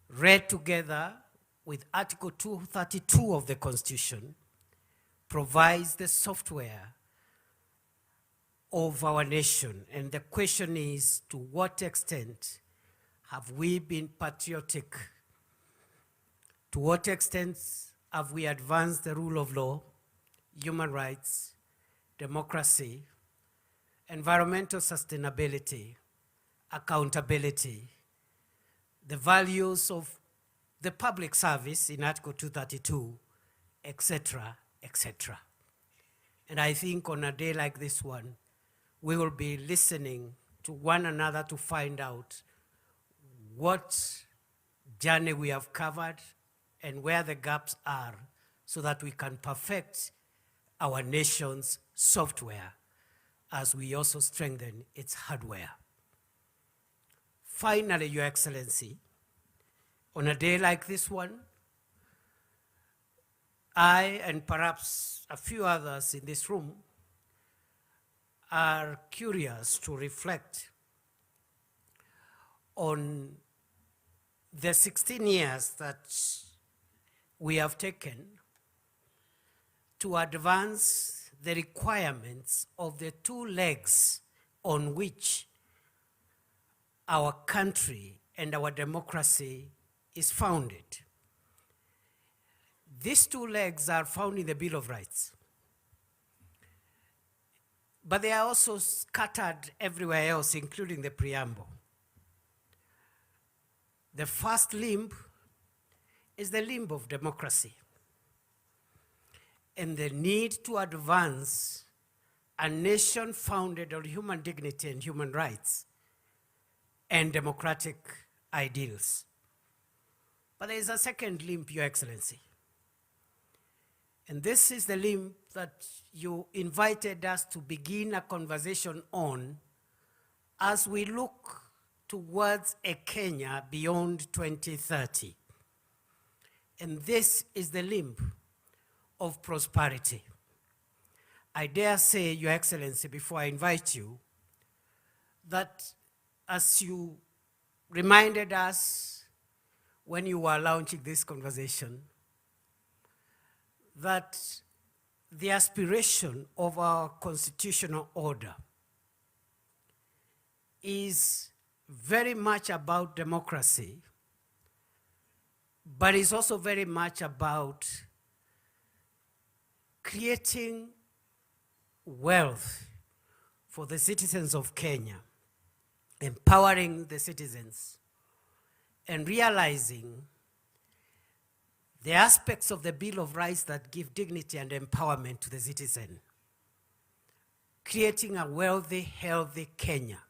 read together with Article 232 of the Constitution, provides the software of our nation. And the question is, to what extent have we been patriotic? To what extent have we advanced the rule of law, human rights, democracy, environmental sustainability, accountability, the values of the public service in Article 232, etc., etc. And I think on a day like this one, we will be listening to one another to find out what journey we have covered and where the gaps are, so that we can perfect our nation's software as we also strengthen its hardware. Finally, Your Excellency, on a day like this one, I and perhaps a few others in this room are curious to reflect on the 16 years that we have taken to advance the requirements of the two legs on which our country and our democracy is founded. These two legs are found in the Bill of Rights, but they are also scattered everywhere else, including the preamble. The first limb is the limb of democracy and the need to advance a nation founded on human dignity and human rights and democratic ideals. But there is a second limb, Your Excellency. And this is the limb that you invited us to begin a conversation on as we look towards a Kenya beyond 2030. And this is the limb of prosperity. I dare say, Your Excellency, before I invite you, that as you reminded us when you were launching this conversation, that the aspiration of our constitutional order is very much about democracy, but it's also very much about creating wealth for the citizens of Kenya, empowering the citizens, and realizing the aspects of the Bill of Rights that give dignity and empowerment to the citizen, creating a wealthy, healthy Kenya.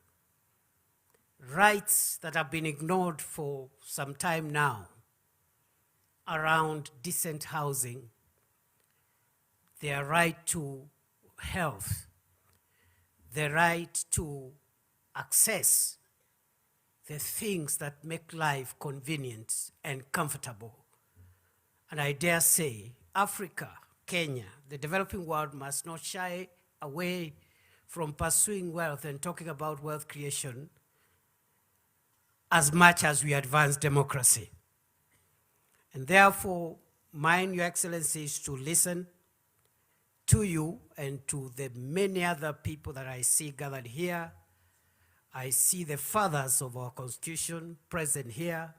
Rights that have been ignored for some time now around decent housing, their right to health, the right to access the things that make life convenient and comfortable. And I dare say, Africa, Kenya, the developing world must not shy away from pursuing wealth and talking about wealth creation as much as we advance democracy. And therefore, mine, Your Excellency, is to listen to you and to the many other people that I see gathered here. I see the fathers of our Constitution present here.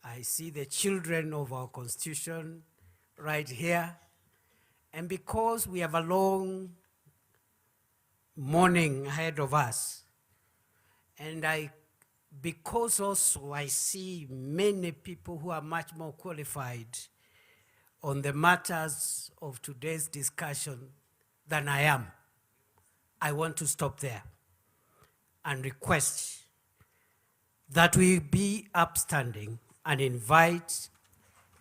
I see the children of our Constitution right here. And because we have a long morning ahead of us, and because also I see many people who are much more qualified on the matters of today's discussion than I am, I want to stop there and request that we be upstanding and invite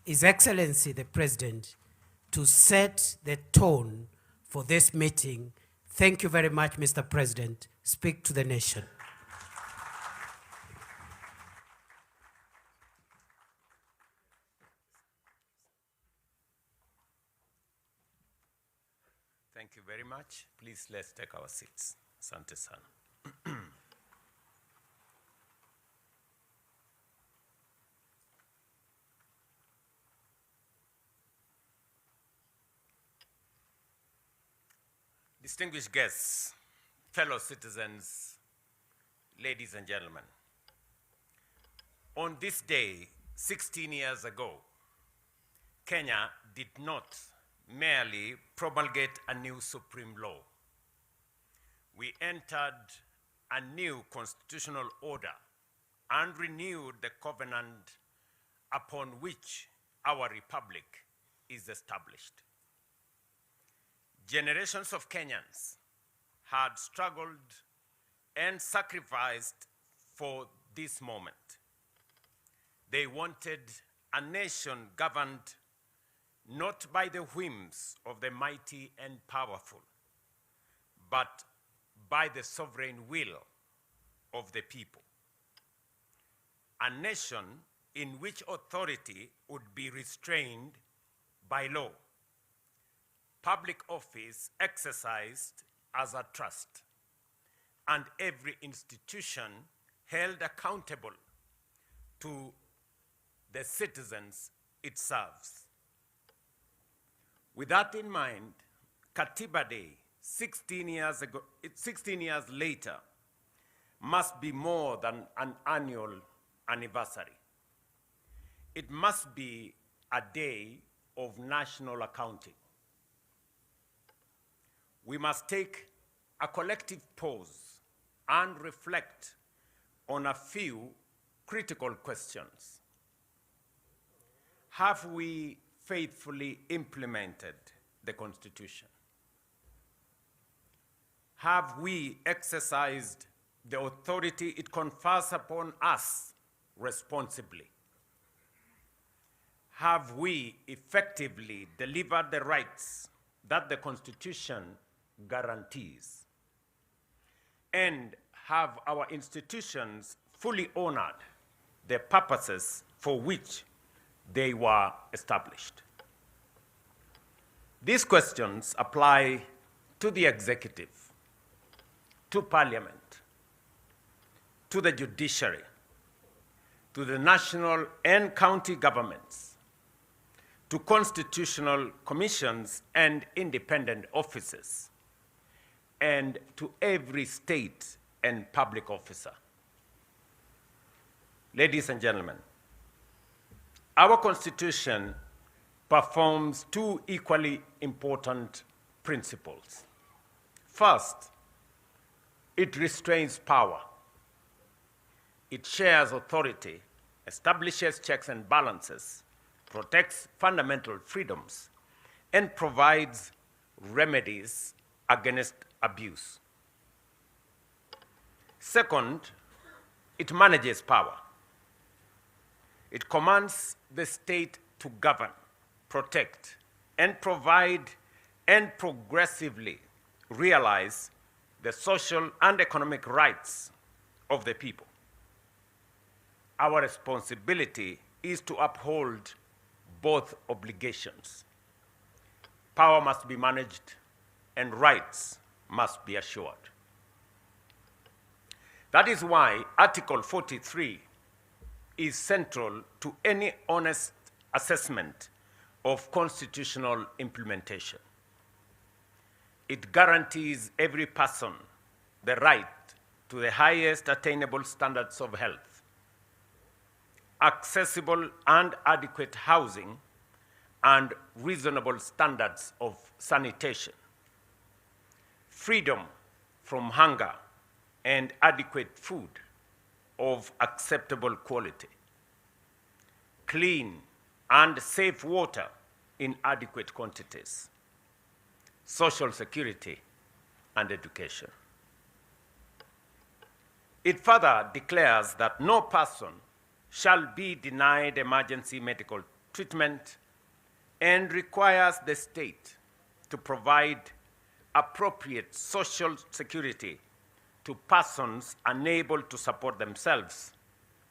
His Excellency the President to set the tone for this meeting. Thank you very much, Mr. President. Speak to the nation. Thank you very much. Please, let's take our seats. Asante sana. Distinguished guests, fellow citizens, ladies and gentlemen, on this day, 16 years ago, Kenya did not merely promulgate a new supreme law. We entered a new constitutional order and renewed the covenant upon which our republic is established. Generations of Kenyans had struggled and sacrificed for this moment. They wanted a nation governed not by the whims of the mighty and powerful, but by the sovereign will of the people. A nation in which authority would be restrained by law, public office exercised as a trust, and every institution held accountable to the citizens it serves. With that in mind, Katiba Day, 16 years later, must be more than an annual anniversary. It must be a day of national accounting. We must take a collective pause and reflect on a few critical questions. Have we faithfully implemented the Constitution? Have we exercised the authority it confers upon us responsibly? Have we effectively delivered the rights that the Constitution guarantees? And have our institutions fully honored the purposes for which they were established? These questions apply to the executive, to parliament, to the judiciary, to the national and county governments, to constitutional commissions and independent offices, and to every state and public officer. Ladies and gentlemen, our Constitution performs two equally important principles. First, it restrains power. It shares authority, establishes checks and balances, protects fundamental freedoms, and provides remedies against abuse. Second, it manages power. It commands the state to govern, protect, and provide, and progressively realize the social and economic rights of the people. Our responsibility is to uphold both obligations. Power must be managed and rights must be assured. That is why Article 43 is central to any honest assessment of constitutional implementation. It guarantees every person the right to the highest attainable standards of health, accessible and adequate housing, and reasonable standards of sanitation, freedom from hunger, and adequate food of acceptable quality, clean and safe water in adequate quantities, social security, and education. It further declares that no person shall be denied emergency medical treatment and requires the state to provide appropriate social security to persons unable to support themselves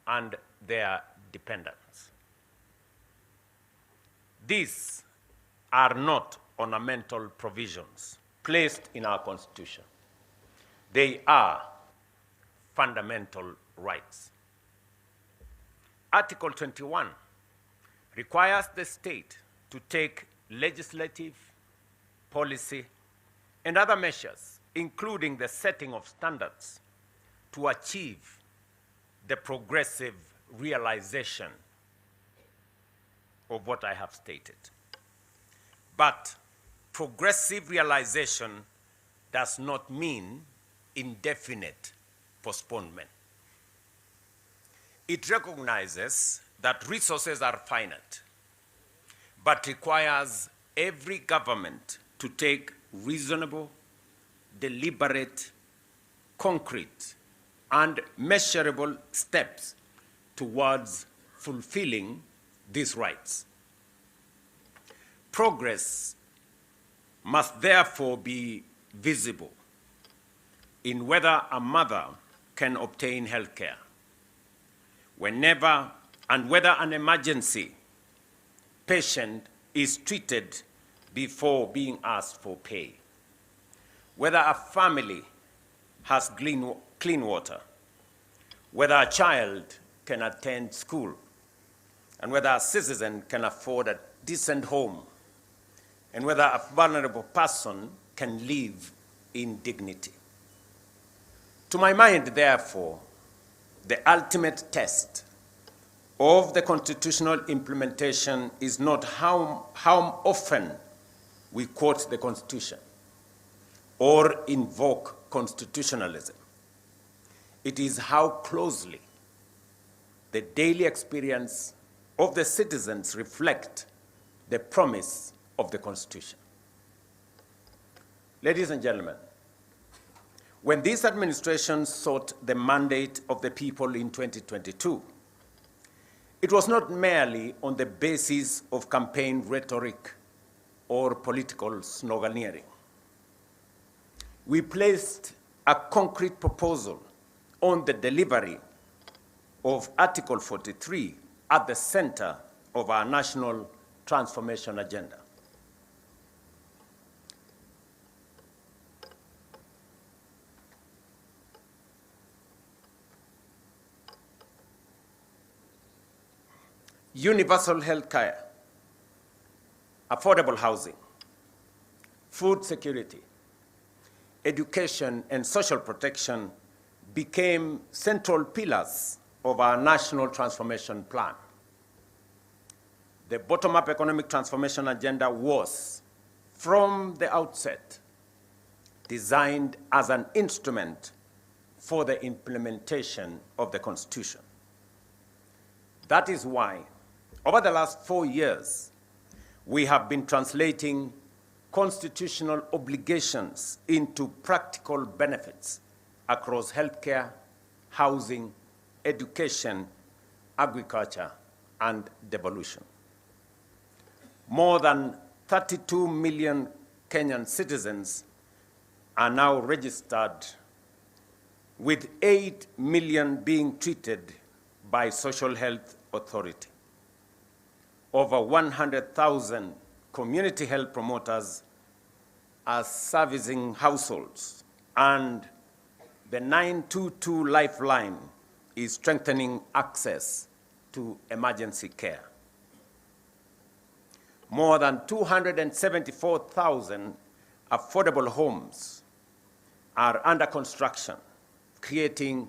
and their dependents. These are not ornamental provisions placed in our Constitution. They are fundamental rights. Article 21 requires the state to take legislative, policy, and other measures, including the setting of standards, to achieve the progressive realization of what I have stated. But progressive realization does not mean indefinite postponement. It recognizes that resources are finite, but requires every government to take reasonable, deliberate, concrete, and measurable steps towards fulfilling these rights. Progress must therefore be visible in whether a mother can obtain health care, whenever and whether an emergency patient is treated before being asked for pay, whether a family has clean water, whether a child can attend school, and whether a citizen can afford a decent home, and whether a vulnerable person can live in dignity. To my mind, therefore, the ultimate test of the constitutional implementation is not how often we quote the Constitution or invoke constitutionalism. It is how closely the daily experience of the citizens reflect the promise of the Constitution. Ladies and gentlemen, when this administration sought the mandate of the people in 2022, it was not merely on the basis of campaign rhetoric or political sloganeering. We placed a concrete proposal on the delivery of Article 43 at the center of our national transformation agenda. Universal health care, affordable housing, food security, education, and social protection became central pillars of our national transformation plan. The bottom-up economic transformation agenda was, from the outset, designed as an instrument for the implementation of the Constitution. That is why, over the last 4 years, we have been translating constitutional obligations into practical benefits across healthcare, housing, education, agriculture, and devolution. More than 32 million Kenyan citizens are now registered, with 8 million being treated by social health authority. Over 100,000 community health promoters are servicing households, and the 922 Lifeline is strengthening access to emergency care. More than 274,000 affordable homes are under construction, creating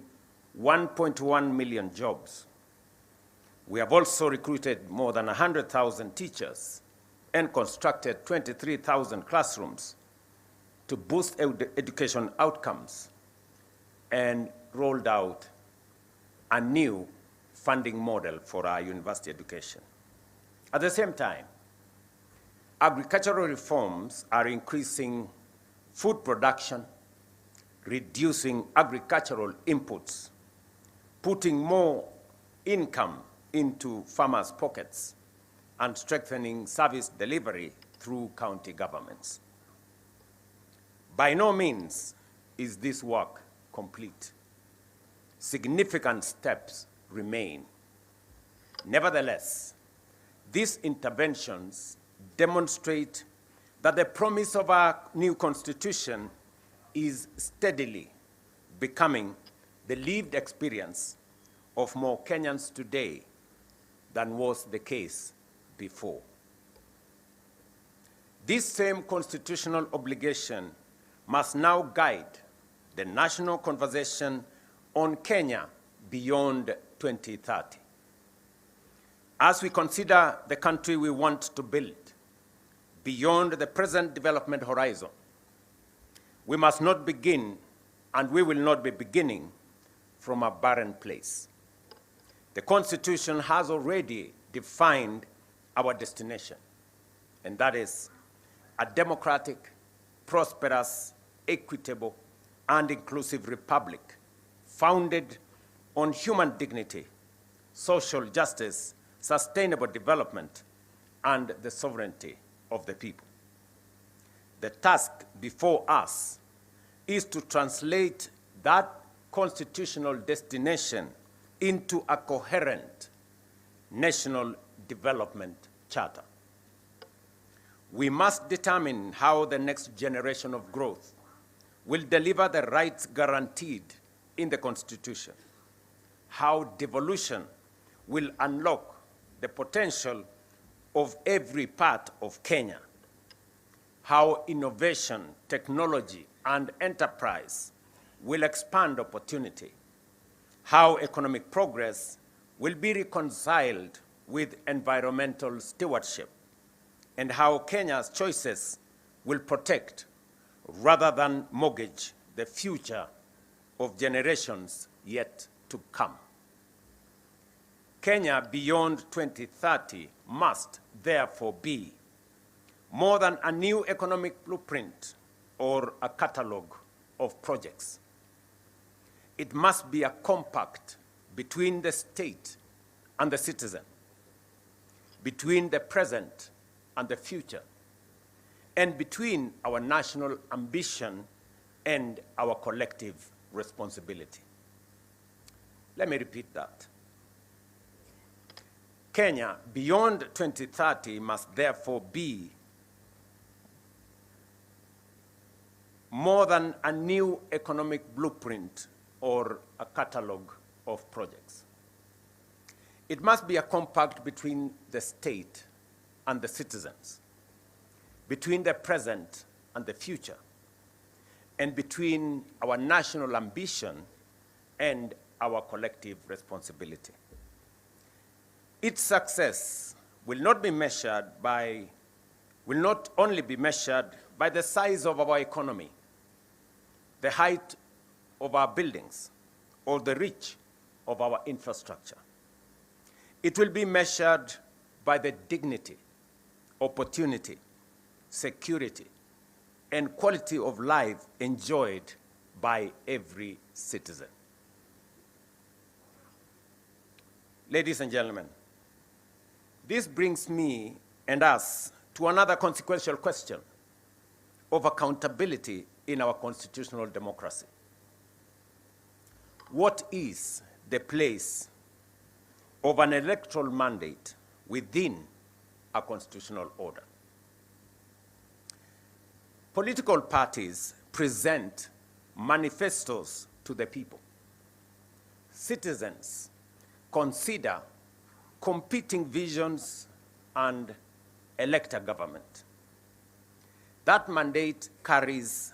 1.1 million jobs. We have also recruited more than 100,000 teachers and constructed 23,000 classrooms to boost education outcomes, and rolled out a new funding model for our university education. At the same time, agricultural reforms are increasing food production, reducing agricultural inputs, putting more income into farmers' pockets, and strengthening service delivery through county governments. By no means is this work complete. Significant steps remain. Nevertheless, these interventions demonstrate that the promise of our new constitution is steadily becoming the lived experience of more Kenyans today than was the case before. This same constitutional obligation must now guide the national conversation on Kenya beyond 2030. As we consider the country we want to build beyond the present development horizon, we must not begin, and we will not be beginning, from a barren place. The Constitution has already defined our destination, and that is a democratic, prosperous, equitable, and inclusive republic founded on human dignity, social justice, sustainable development, and the sovereignty of the people. The task before us is to translate that constitutional destination into a coherent national development charter. We must determine how the next generation of growth will deliver the rights guaranteed in the Constitution, how devolution will unlock the potential of every part of Kenya, how innovation, technology, and enterprise will expand opportunity, how economic progress will be reconciled with environmental stewardship, and how Kenya's choices will protect rather than mortgage the future of generations yet to come. Kenya beyond 2030 must therefore be more than a new economic blueprint or a catalogue of projects. It must be a compact between the state and the citizen, between the present and the future, and between our national ambition and our collective responsibility. Let me repeat that. Kenya beyond 2030 must therefore be more than a new economic blueprint or a catalogue of projects. It must be a compact between the state and the citizens, between the present and the future, and between our national ambition and our collective responsibility. Its success will not only be measured by the size of our economy, the height of our buildings, or the reach of our infrastructure. It will be measured by the dignity, opportunity, security, and quality of life enjoyed by every citizen. Ladies and gentlemen, this brings me and us to another consequential question of accountability in our constitutional democracy. What is the place of an electoral mandate within a constitutional order? Political parties present manifestos to the people. Citizens consider competing visions and elect a government. That mandate carries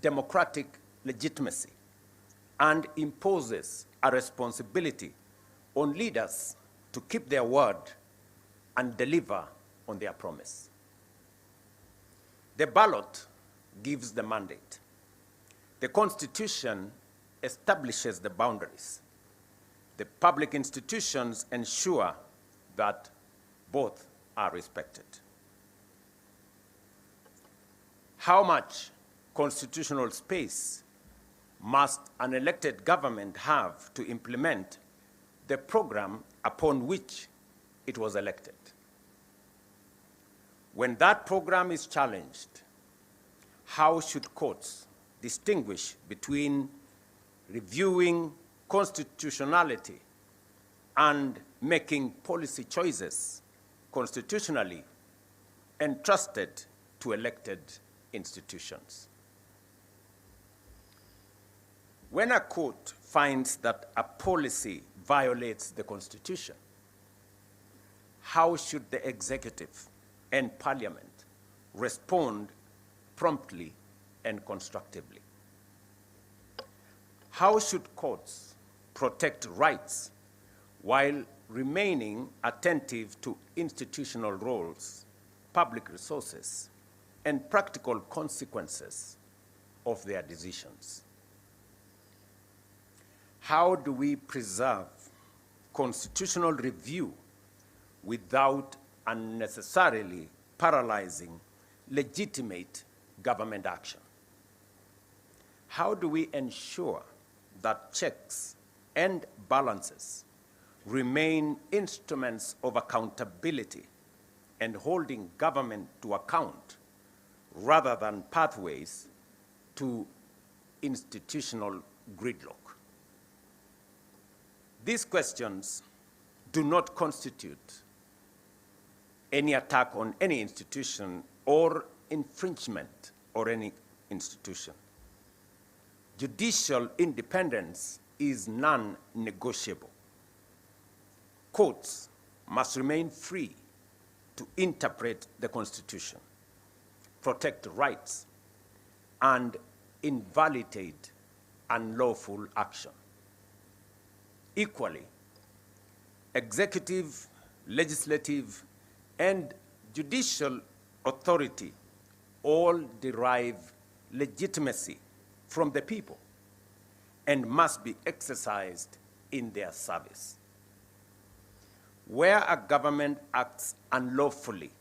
democratic legitimacy and imposes a responsibility on leaders to keep their word and deliver on their promise. The ballot gives the mandate. The Constitution establishes the boundaries. The public institutions ensure that both are respected. How much constitutional space must an elected government have to implement the program upon which it was elected? When that program is challenged, how should courts distinguish between reviewing constitutionality and making policy choices constitutionally entrusted to elected institutions. When a court finds that a policy violates the Constitution, how should the executive and parliament respond promptly and constructively? How should courts protect rights while remaining attentive to institutional roles, public resources, and practical consequences of their decisions? How do we preserve constitutional review without unnecessarily paralyzing legitimate government action? How do we ensure that checks and balances remain instruments of accountability and holding government to account rather than pathways to institutional gridlock? These questions do not constitute any attack on any institution or infringement on any institution. Judicial independence is non-negotiable. Courts must remain free to interpret the Constitution, protect rights, and invalidate unlawful action. Equally, executive, legislative, and judicial authority all derive legitimacy from the people and must be exercised in their service. Where a government acts unlawfully,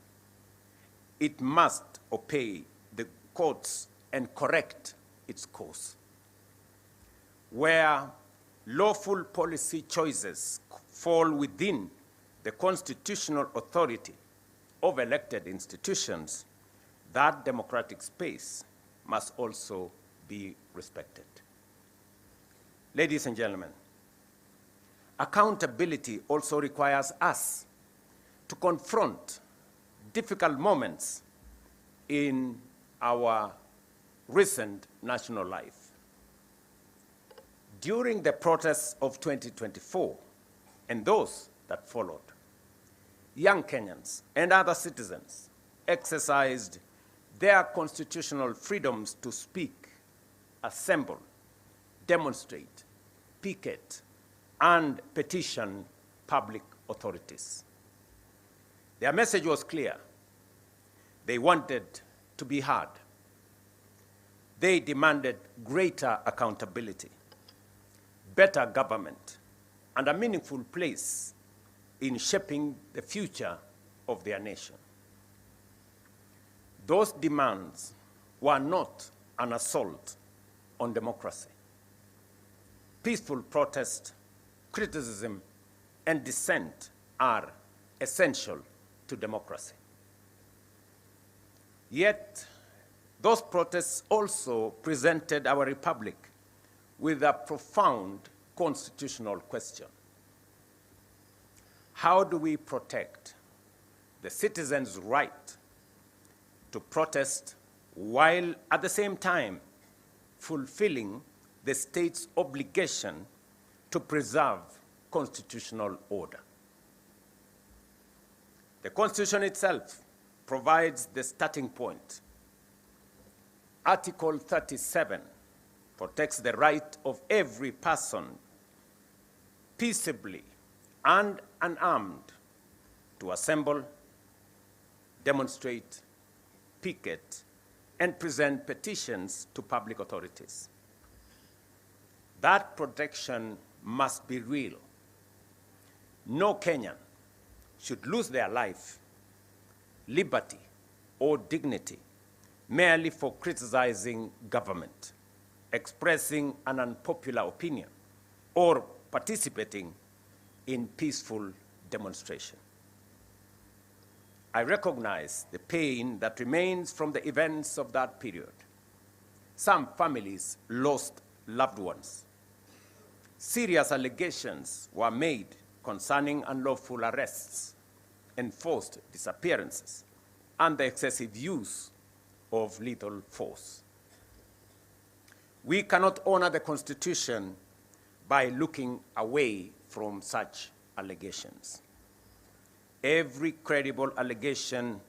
it must obey the courts and correct its course. Where lawful policy choices fall within the constitutional authority of elected institutions, that democratic space must also be respected. Ladies and gentlemen, accountability also requires us to confront difficult moments in our recent national life. During the protests of 2024 and those that followed, young Kenyans and other citizens exercised their constitutional freedoms to speak, assemble, demonstrate, picket, and petition public authorities. Their message was clear. They wanted to be heard. They demanded greater accountability, better government, and a meaningful place in shaping the future of their nation. Those demands were not an assault on democracy. Peaceful protest, criticism, and dissent are essential to democracy. Yet, those protests also presented our republic with a profound constitutional question. How do we protect the citizens' right to protest while at the same time fulfilling the state's obligation to preserve constitutional order? The Constitution itself provides the starting point. Article 37 protects the right of every person peaceably and unarmed to assemble, demonstrate, picket, and present petitions to public authorities. That protection must be real. No Kenyan should lose their life, liberty, or dignity merely for criticizing government, expressing an unpopular opinion, or participating in peaceful demonstration. I recognize the pain that remains from the events of that period. Some families lost loved ones. Serious allegations were made concerning unlawful arrests, enforced disappearances, and the excessive use of lethal force. We cannot honor the Constitution by looking away from such allegations. Every credible allegation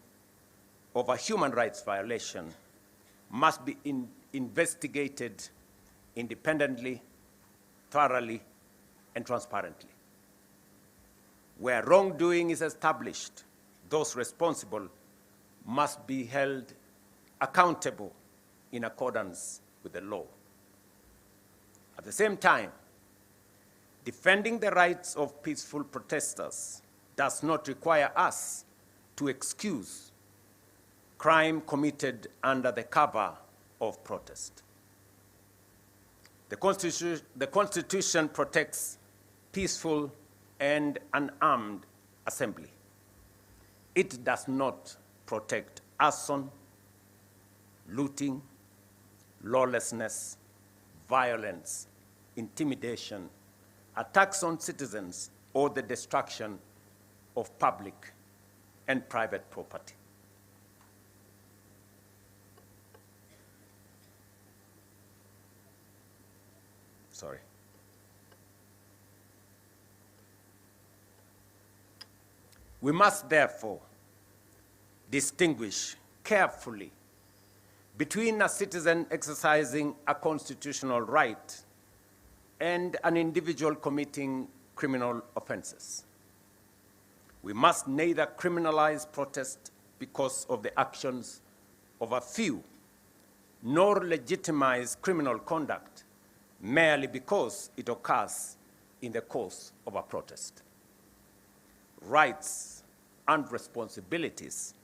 of a human rights violation must be investigated independently, thoroughly, and transparently. Where wrongdoing is established, those responsible must be held accountable in accordance with the law. At the same time, defending the rights of peaceful protesters does not require us to excuse crime committed under the cover of protest. The Constitution protects peaceful and unarmed assembly. It does not protect arson, looting, lawlessness, violence, intimidation, attacks on citizens, or the destruction of public and private property. Sorry. We must therefore distinguish carefully between a citizen exercising a constitutional right and an individual committing criminal offenses. We must neither criminalize protest because of the actions of a few, nor legitimize criminal conduct merely because it occurs in the course of a protest. Rights and responsibilities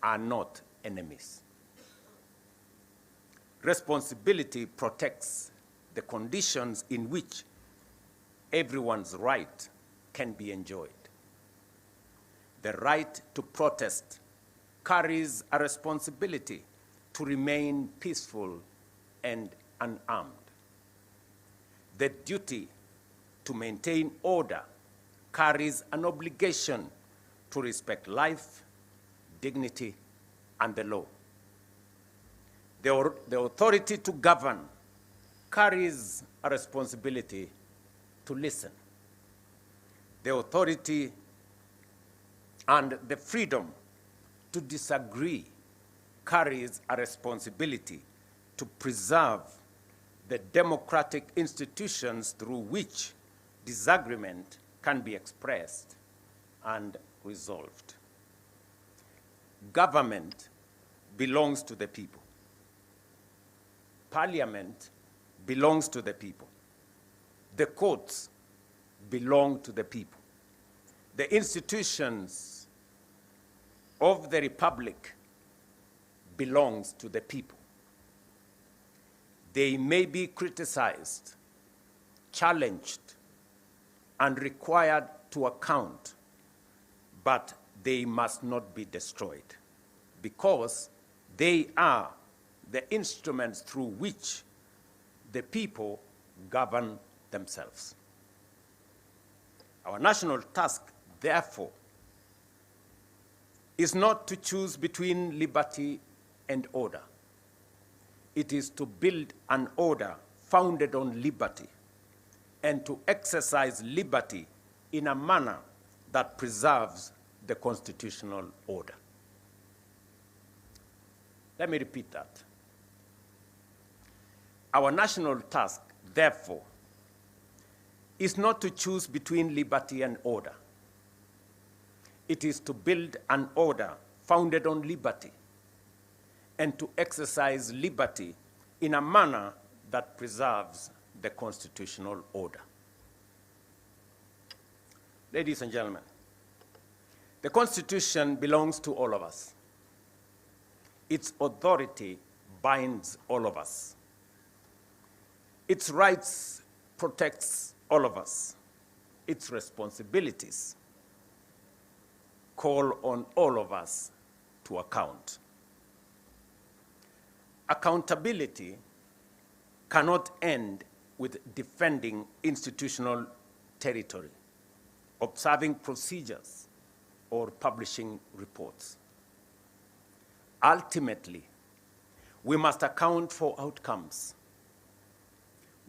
are not enemies. Responsibility protects the conditions in which everyone's right can be enjoyed. The right to protest carries a responsibility to remain peaceful and unarmed. The duty to maintain order carries an obligation to respect life, dignity, and the law. The authority to govern carries a responsibility to listen. The authority and the freedom to disagree carries a responsibility to preserve the democratic institutions through which disagreement can be expressed and resolved. Government belongs to the people. Parliament belongs to the people. The courts belong to the people. The institutions of the republic belongs to the people. They may be criticized, challenged, and required to account, but they must not be destroyed because they are the instruments through which the people govern themselves. Our national task, therefore, is not to choose between liberty and order. It is to build an order founded on liberty and to exercise liberty in a manner that preserves the constitutional order. Let me repeat that. Our national task, therefore, is not to choose between liberty and order. It is to build an order founded on liberty and to exercise liberty in a manner that preserves the constitutional order. Ladies and gentlemen, the Constitution belongs to all of us. Its authority binds all of us. Its rights protects all of us. Its responsibilities call on all of us to account. Accountability cannot end with defending institutional territory, observing procedures, or publishing reports. Ultimately, we must account for outcomes,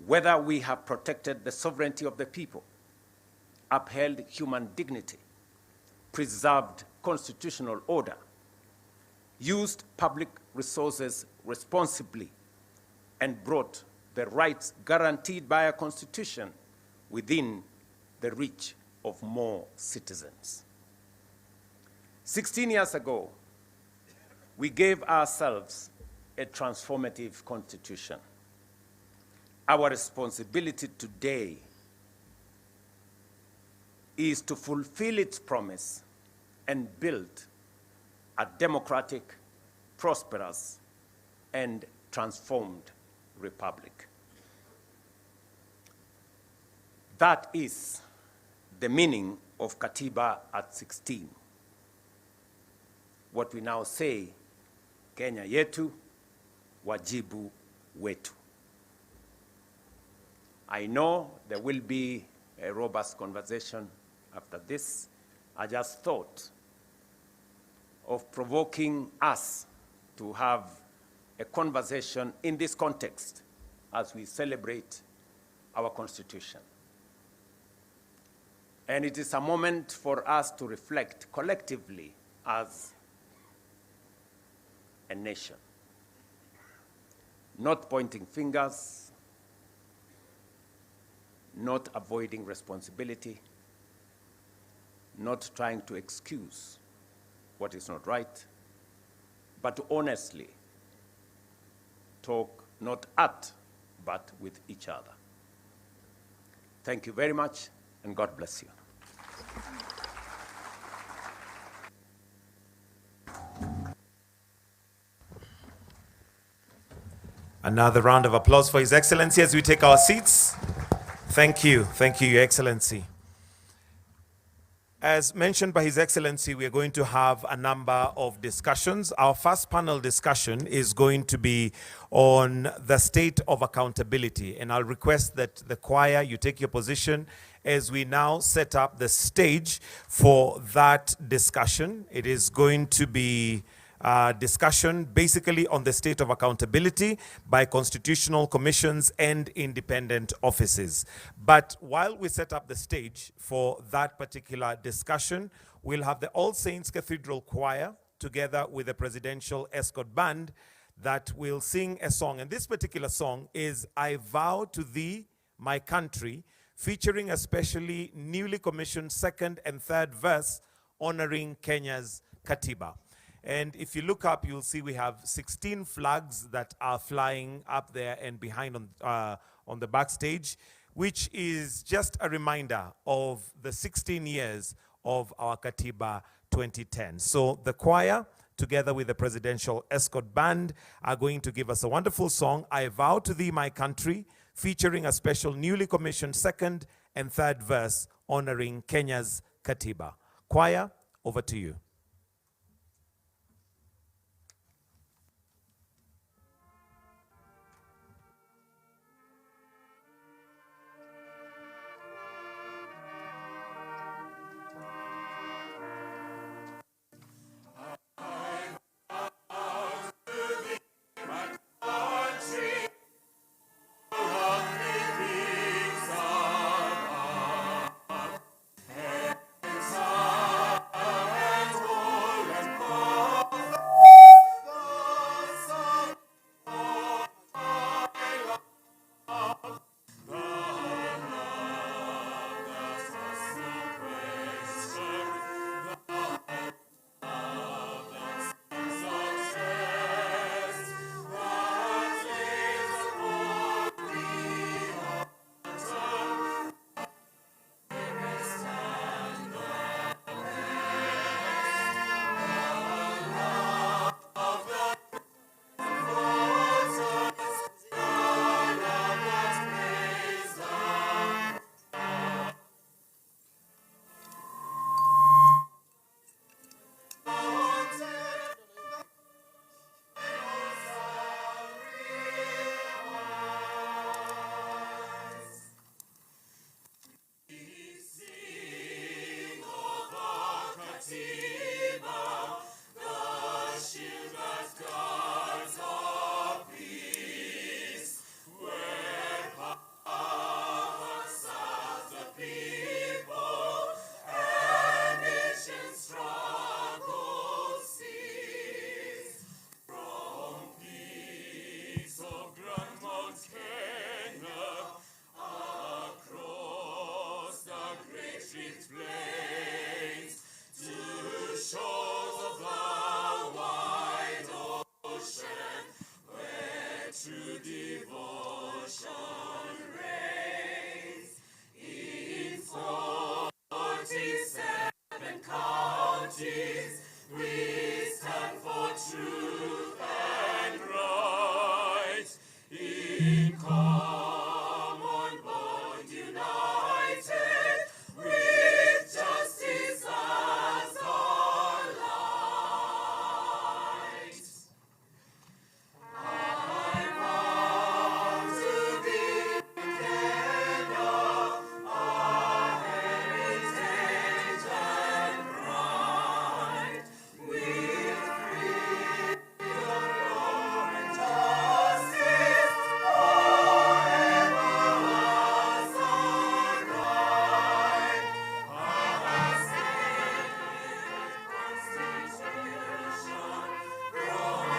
whether we have protected the sovereignty of the people, upheld human dignity, preserved constitutional order, used public resources responsibly, and brought the rights guaranteed by our Constitution within the reach of more citizens. 16 years ago, we gave ourselves a transformative constitution. Our responsibility today is to fulfill its promise and build a democratic, prosperous, and transformed republic. That is the meaning of Katiba at 16. What we now say, Kenya yetu, wajibu wetu. I know there will be a robust conversation after this. I just thought of provoking us to have a conversation in this context as we celebrate our Constitution. And it is a moment for us to reflect collectively as a nation, not pointing fingers, not avoiding responsibility, not trying to excuse what is not right, but to honestly talk not at, but with each other. Thank you very much, and God bless you. Another round of applause for His Excellency as we take our seats. Thank you, Your Excellency. As mentioned by His Excellency, we are going to have a number of discussions. Our first panel discussion is going to be on the state of accountability. And I'll request that the choir, you take your position as we now set up the stage for that discussion. It is going to be discussion basically on the state of accountability by constitutional commissions and independent offices. But while we set up the stage for that particular discussion, we'll have the All Saints Cathedral Choir together with the Presidential Escort Band that will sing a song. And this particular song is I Vow to Thee, My Country, featuring a specially newly commissioned second and third verse honoring Kenya's Katiba. And if you look up, you'll see we have 16 flags that are flying up there and behind on the backstage, which is just a reminder of the 16 years of our Katiba 2010. So the choir, together with the Presidential Escort Band, are going to give us a wonderful song, I Vow to Thee, My Country, featuring a special newly commissioned second and third verse honoring Kenya's Katiba. Choir, over to you. And in common bond united, with justice as our light. I vow to give Kenya our heritage and pride, with freedom, law, and justice forever as our right. Our sacred Constitution protects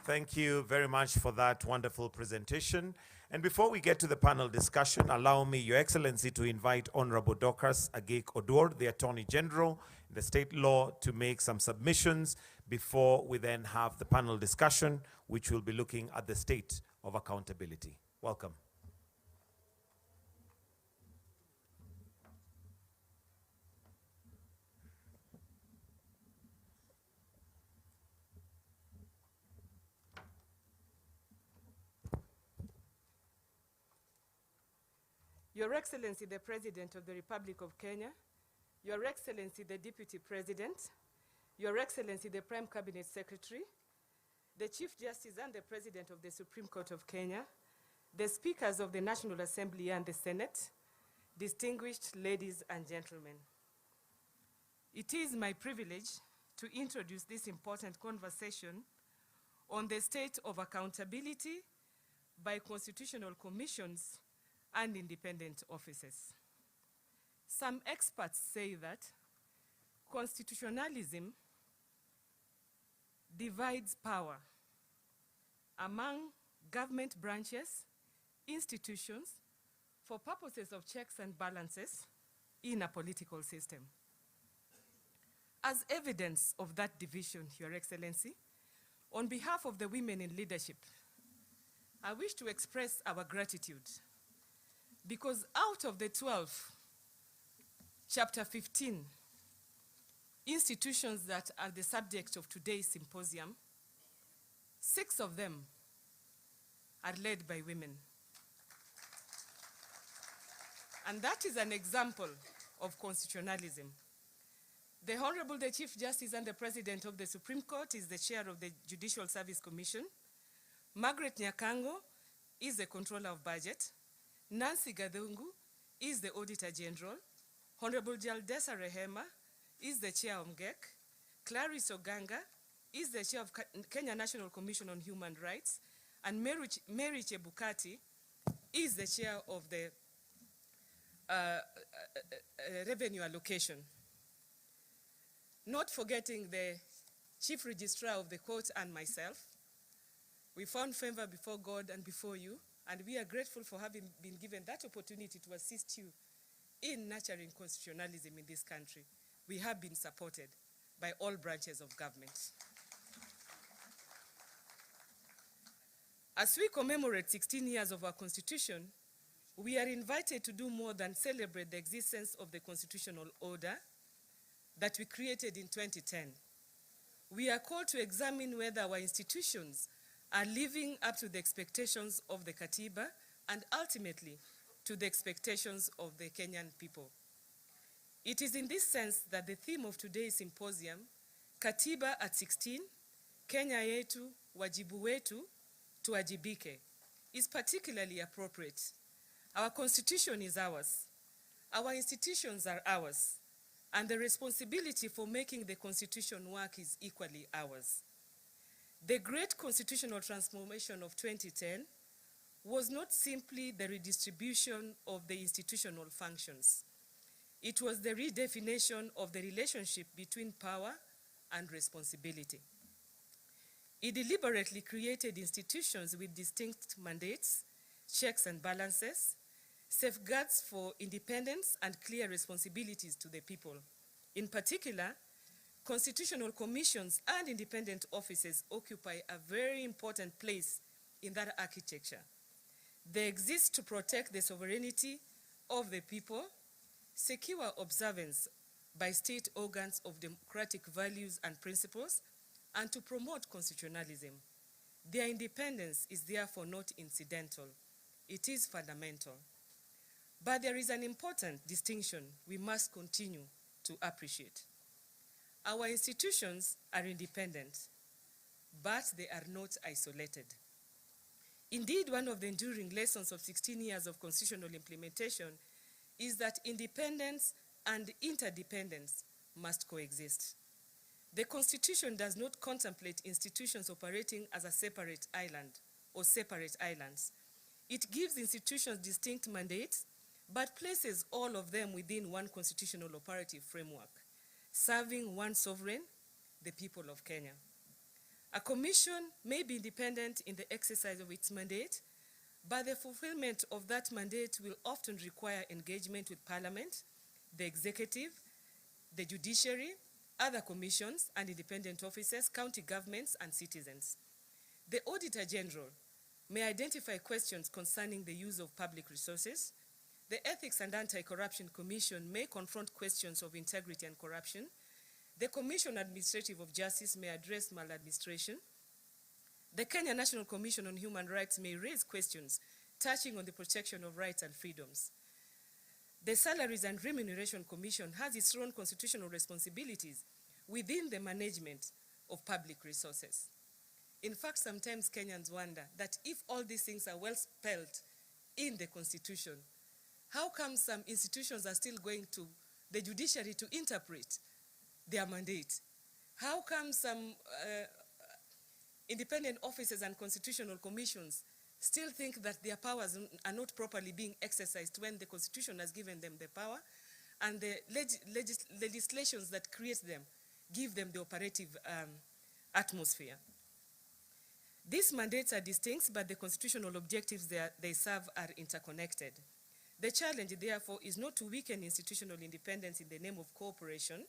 Thank you very much for that wonderful presentation. And before we get to the panel discussion, allow me, Your Excellency, to invite Honorable Dorcas Agek-Oduor, the Attorney General in the state law, to make some submissions before we then have the panel discussion, which will be looking at the state of accountability. Welcome. Your Excellency, the President of the Republic of Kenya, Your Excellency, the Deputy President, Your Excellency, the Prime Cabinet Secretary, the Chief Justice and the President of the Supreme Court of Kenya, the Speakers of the National Assembly and the Senate, distinguished ladies and gentlemen. It is my privilege to introduce this important conversation on the state of accountability by constitutional commissions and independent offices. Some experts say that constitutionalism divides power among government branches, institutions, for purposes of checks and balances in a political system. As evidence of that division, Your Excellency, on behalf of the women in leadership, I wish to express our gratitude because out of the 12, chapter 15, institutions that are the subject of today's symposium, 6 of them are led by women. And that is an example of constitutionalism. The Honorable the Chief Justice and the President of the Supreme Court is the chair of the Judicial Service Commission. Margaret Nyakango is the controller of budget. Nancy Gadhungu is the Auditor General. Honorable Jaldesa Rehema is the chair of MGEC. Clarice Oganga is the chair of Kenya National Commission on Human Rights. And Mary Chebukati is the chair of the Revenue Allocation. Not forgetting the Chief Registrar of the Court and myself. We found favor before God and before you, and we are grateful for having been given that opportunity to assist you in nurturing constitutionalism in this country. We have been supported by all branches of government. As we commemorate 16 years of our Constitution, we are invited to do more than celebrate the existence of the constitutional order that we created in 2010. We are called to examine whether our institutions are living up to the expectations of the Katiba and ultimately to the expectations of the Kenyan people. It is in this sense that the theme of today's symposium, Katiba at 16, Kenya yetu, wajibu wetu, tuwajibike, is particularly appropriate. Our constitution is ours. Our institutions are ours. And the responsibility for making the constitution work is equally ours. The great constitutional transformation of 2010 was not simply the redistribution of the institutional functions. It was the redefinition of the relationship between power and responsibility. It deliberately created institutions with distinct mandates, checks and balances, safeguards for independence and clear responsibilities to the people. In particular, constitutional commissions and independent offices occupy a very important place in that architecture. They exist to protect the sovereignty of the people, secure observance by state organs of democratic values and principles, and to promote constitutionalism. Their independence is therefore not incidental. It is fundamental. But there is an important distinction we must continue to appreciate. Our institutions are independent, but they are not isolated. Indeed, one of the enduring lessons of 16 years of constitutional implementation is that independence and interdependence must coexist. The Constitution does not contemplate institutions operating as a separate island or separate islands. It gives institutions distinct mandates, but places all of them within one constitutional operative framework, serving one sovereign, the people of Kenya. A commission may be independent in the exercise of its mandate, but the fulfillment of that mandate will often require engagement with Parliament, the executive, the judiciary, other commissions and independent officers, county governments, and citizens. The Auditor General may identify questions concerning the use of public resources. The Ethics and Anti-Corruption Commission may confront questions of integrity and corruption. The Commission Administrative of Justice may address maladministration. The Kenya National Commission on Human Rights may raise questions touching on the protection of rights and freedoms. The Salaries and Remuneration Commission has its own constitutional responsibilities within the management of public resources. In fact, sometimes Kenyans wonder that if all these things are well spelled in the Constitution, how come some institutions are still going to the judiciary to interpret their mandate? How come some independent officers and constitutional commissions still think that their powers are not properly being exercised when the Constitution has given them the power and the legislations that create them give them the operative atmosphere? These mandates are distinct, but the constitutional objectives they serve are interconnected. The challenge, therefore, is not to weaken institutional independence in the name of cooperation.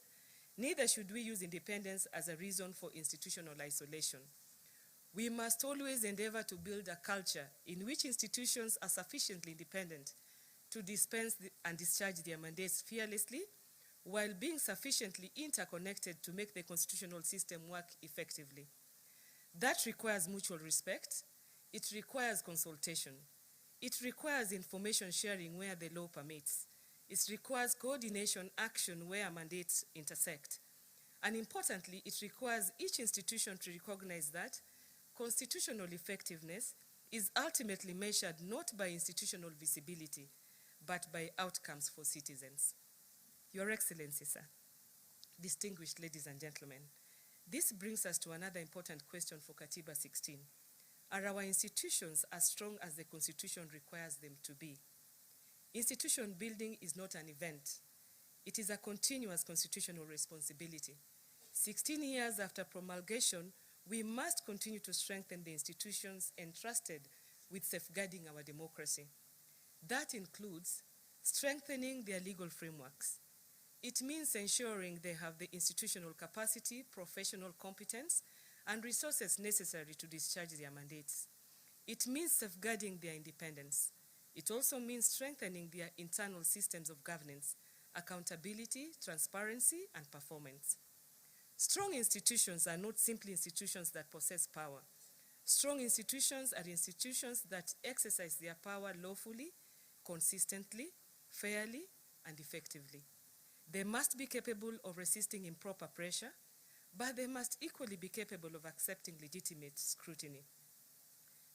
Neither should we use independence as a reason for institutional isolation. We must always endeavor to build a culture in which institutions are sufficiently independent to dispense and discharge their mandates fearlessly, while being sufficiently interconnected to make the constitutional system work effectively. That requires mutual respect. It requires consultation. It requires information sharing where the law permits. It requires coordination action where mandates intersect. And importantly, it requires each institution to recognize that constitutional effectiveness is ultimately measured not by institutional visibility, but by outcomes for citizens. Your Excellency, sir, distinguished ladies and gentlemen, this brings us to another important question for Katiba 16. Are our institutions as strong as the Constitution requires them to be? Institution building is not an event. It is a continuous constitutional responsibility. 16 years after promulgation, we must continue to strengthen the institutions entrusted with safeguarding our democracy. That includes strengthening their legal frameworks. It means ensuring they have the institutional capacity, professional competence, and resources necessary to discharge their mandates. It means safeguarding their independence. It also means strengthening their internal systems of governance, accountability, transparency, and performance. Strong institutions are not simply institutions that possess power. Strong institutions are institutions that exercise their power lawfully, consistently, fairly, and effectively. They must be capable of resisting improper pressure, but they must equally be capable of accepting legitimate scrutiny.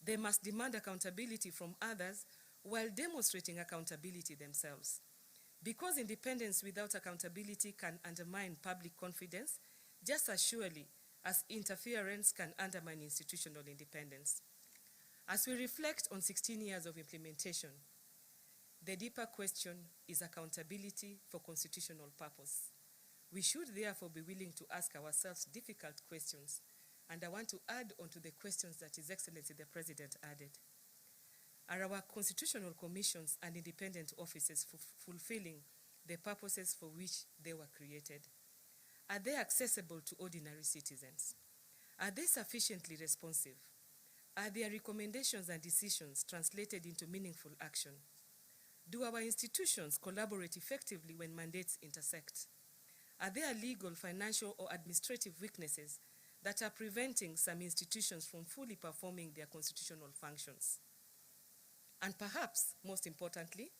They must demand accountability from others while demonstrating accountability themselves. Because independence without accountability can undermine public confidence, just as surely as interference can undermine institutional independence. As we reflect on 16 years of implementation, the deeper question is accountability for constitutional purpose. We should therefore be willing to ask ourselves difficult questions, and I want to add on to the questions that His Excellency the President added. Are our constitutional commissions and independent offices fulfilling the purposes for which they were created? Are they accessible to ordinary citizens? Are they sufficiently responsive? Are their recommendations and decisions translated into meaningful action? Do our institutions collaborate effectively when mandates intersect? Are there legal, financial, or administrative weaknesses that are preventing some institutions from fully performing their constitutional functions? And perhaps, most importantly,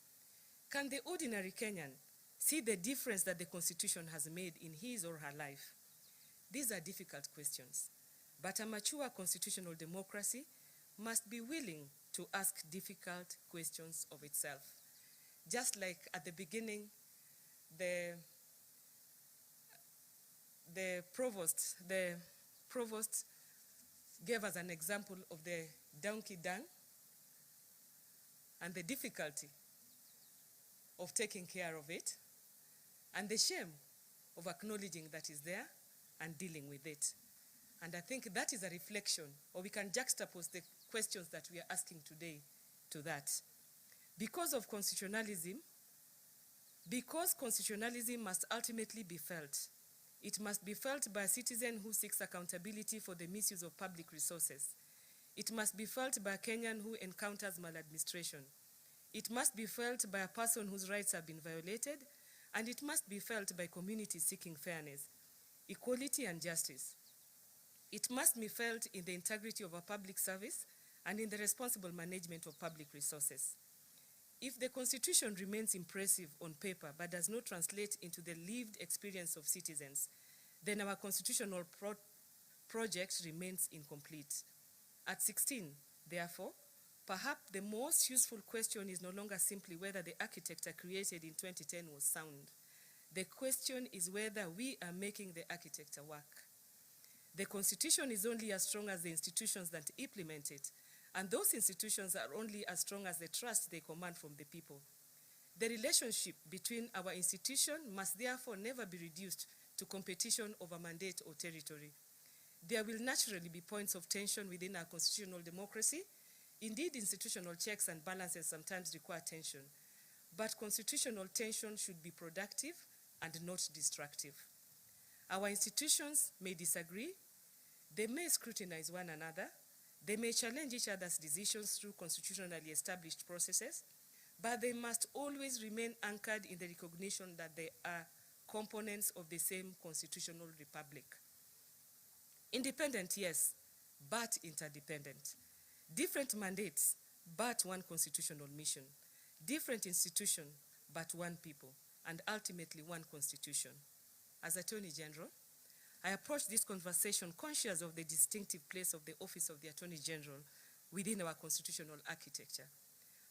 can the ordinary Kenyan see the difference that the Constitution has made in his or her life? These are difficult questions, but a mature constitutional democracy must be willing to ask difficult questions of itself. Just like at the beginning, the provost gave us an example of the donkey dung and the difficulty of taking care of it and the shame of acknowledging that is there and dealing with it. And I think that is a reflection, or we can juxtapose the questions that we are asking today to that. Because constitutionalism must ultimately be felt. It must be felt by a citizen who seeks accountability for the misuse of public resources. It must be felt by a Kenyan who encounters maladministration. It must be felt by a person whose rights have been violated, and it must be felt by communities seeking fairness, equality, and justice. It must be felt in the integrity of a public service and in the responsible management of public resources. If the Constitution remains impressive on paper but does not translate into the lived experience of citizens, then our constitutional project remains incomplete. At 16, therefore, perhaps the most useful question is no longer simply whether the architecture created in 2010 was sound. The question is whether we are making the architecture work. The Constitution is only as strong as the institutions that implement it, and those institutions are only as strong as the trust they command from the people. The relationship between our institution must therefore never be reduced to competition over mandate or territory. There will naturally be points of tension within our constitutional democracy. Indeed, institutional checks and balances sometimes require tension, but constitutional tension should be productive and not destructive. Our institutions may disagree, they may scrutinize one another, they may challenge each other's decisions through constitutionally established processes, but they must always remain anchored in the recognition that they are components of the same constitutional republic. Independent, yes, but interdependent. Different mandates, but one constitutional mission. Different institution, but one people, and ultimately one constitution. As Attorney General, I approach this conversation conscious of the distinctive place of the Office of the Attorney General within our constitutional architecture.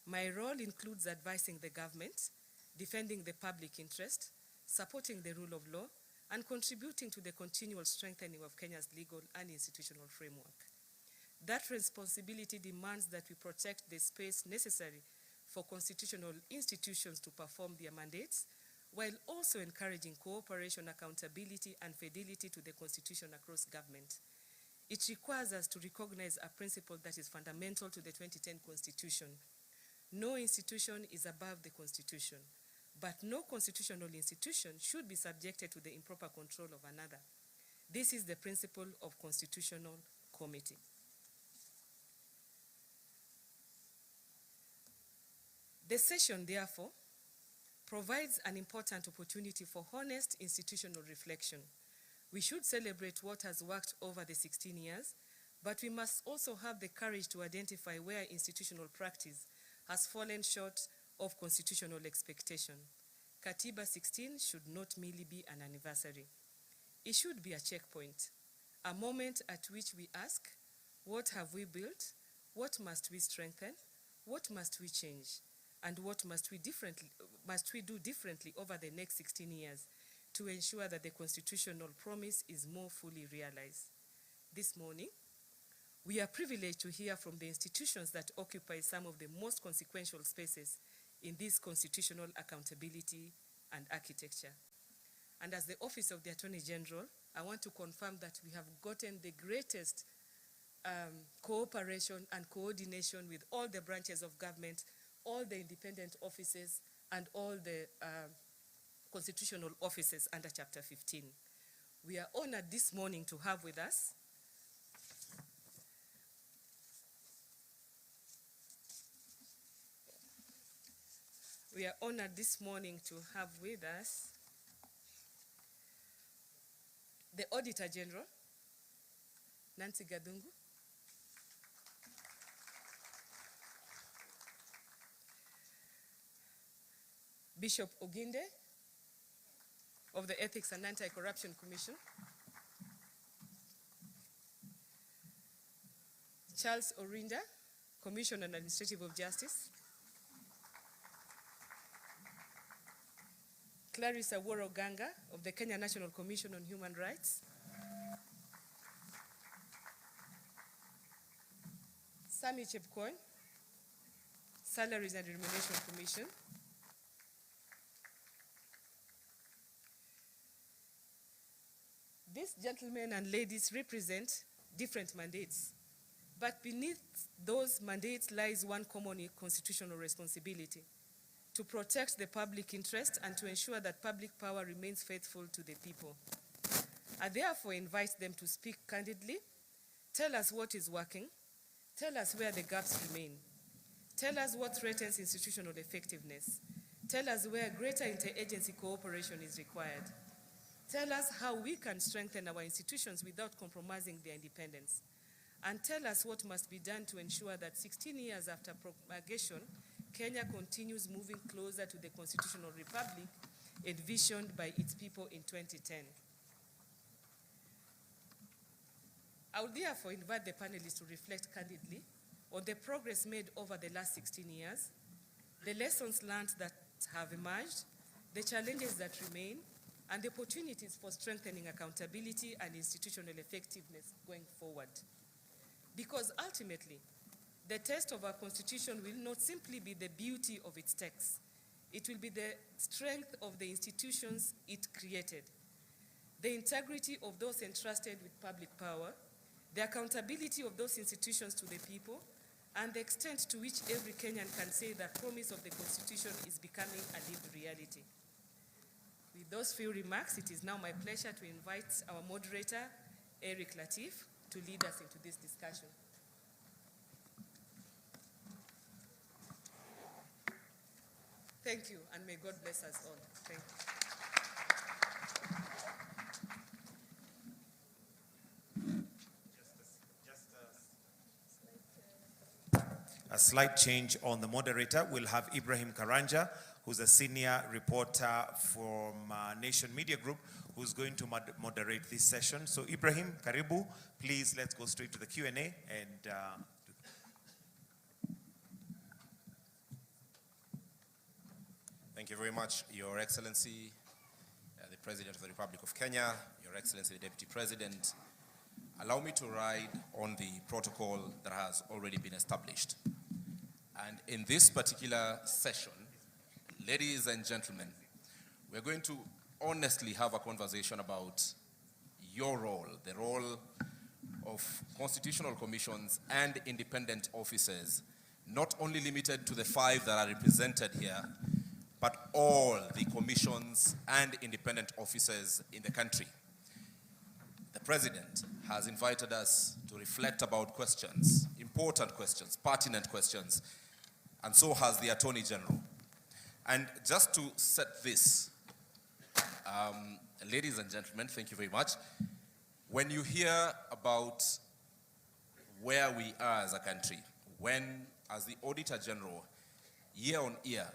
My role includes advising the government, defending the public interest, supporting the rule of law, and contributing to the continual strengthening of Kenya's legal and institutional framework. That responsibility demands that we protect the space necessary for constitutional institutions to perform their mandates, while also encouraging cooperation, accountability, and fidelity to the Constitution across government. It requires us to recognize a principle that is fundamental to the 2010 Constitution. No institution is above the Constitution, but no constitutional institution should be subjected to the improper control of another. This is the principle of constitutional comity. The session, therefore, provides an important opportunity for honest institutional reflection. We should celebrate what has worked over the 16 years, but we must also have the courage to identify where institutional practice has fallen short of constitutional expectation. Katiba 16 should not merely be an anniversary. It should be a checkpoint, a moment at which we ask, what have we built? What must we strengthen? What must we change? And what must we do differently over the next 16 years to ensure that the constitutional promise is more fully realized? This morning, We are privileged to hear from the institutions that occupy some of the most consequential spaces in this constitutional accountability and architecture. And as the Office of the Attorney General, I want to confirm that we have gotten the greatest cooperation and coordination with all the branches of government, all the independent offices, and all the constitutional offices under Chapter 15. We are honored this morning to have with us the Auditor General, Nancy Gadungu, Bishop Oginde of the Ethics and Anti-Corruption Commission, Charles Orinda, Commissioner on Administrative of Justice, Clarissa Woro Ganga of the Kenya National Commission on Human Rights, Sami Chepkoin, Salaries and Remuneration Commission, these gentlemen and ladies represent different mandates, but beneath those mandates lies one common constitutional responsibility: to protect the public interest and to ensure that public power remains faithful to the people. I therefore invite them to speak candidly, tell us what is working, tell us where the gaps remain, tell us what threatens institutional effectiveness, tell us where greater interagency cooperation is required, tell us how we can strengthen our institutions without compromising their independence, and tell us what must be done to ensure that 16 years after promulgation, Kenya continues moving closer to the constitutional republic envisioned by its people in 2010. I would therefore invite the panelists to reflect candidly on the progress made over the last 16 years, the lessons learned that have emerged, the challenges that remain, and the opportunities for strengthening accountability and institutional effectiveness going forward. Because ultimately, the test of our Constitution will not simply be the beauty of its text. It will be the strength of the institutions it created, the integrity of those entrusted with public power, the accountability of those institutions to the people, and the extent to which every Kenyan can say the promise of the Constitution is becoming a lived reality. With those few remarks, it is now my pleasure to invite our moderator, Eric Latif, to lead us into this discussion. Thank you, and may God bless us all. Thank you. A slight change on the moderator. We'll have Ibrahim Karanja, who's a senior reporter from Nation Media Group, who's going to moderate this session. So Ibrahim, karibu. Please, let's go straight to the Q&A. And Thank you very much, Your Excellency, the President of the Republic of Kenya, Your Excellency, the Deputy President. Allow me to ride on the protocol that has already been established. And in this particular session, ladies and gentlemen, we're going to honestly have a conversation about your role, the role of constitutional commissions and independent officers, not only limited to the 5 that are represented here, but all the commissions and independent officers in the country. The President has invited us to reflect about questions, important questions, pertinent questions, and so has the Attorney General. And just to set this, ladies and gentlemen, thank you very much. When you hear about where we are as a country, when, as the Auditor General, year on year,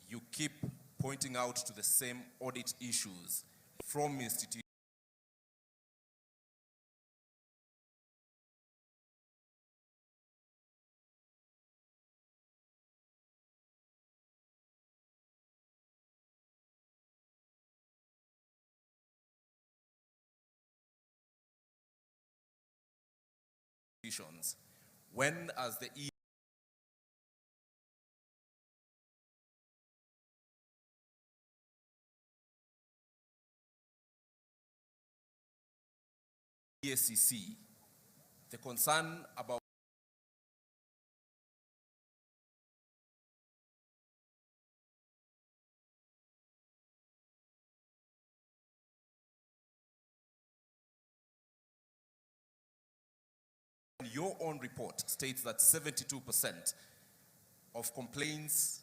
you keep pointing out to the same audit issues from institutions When, as the EACC, the concern about your own report states that 72% of complaints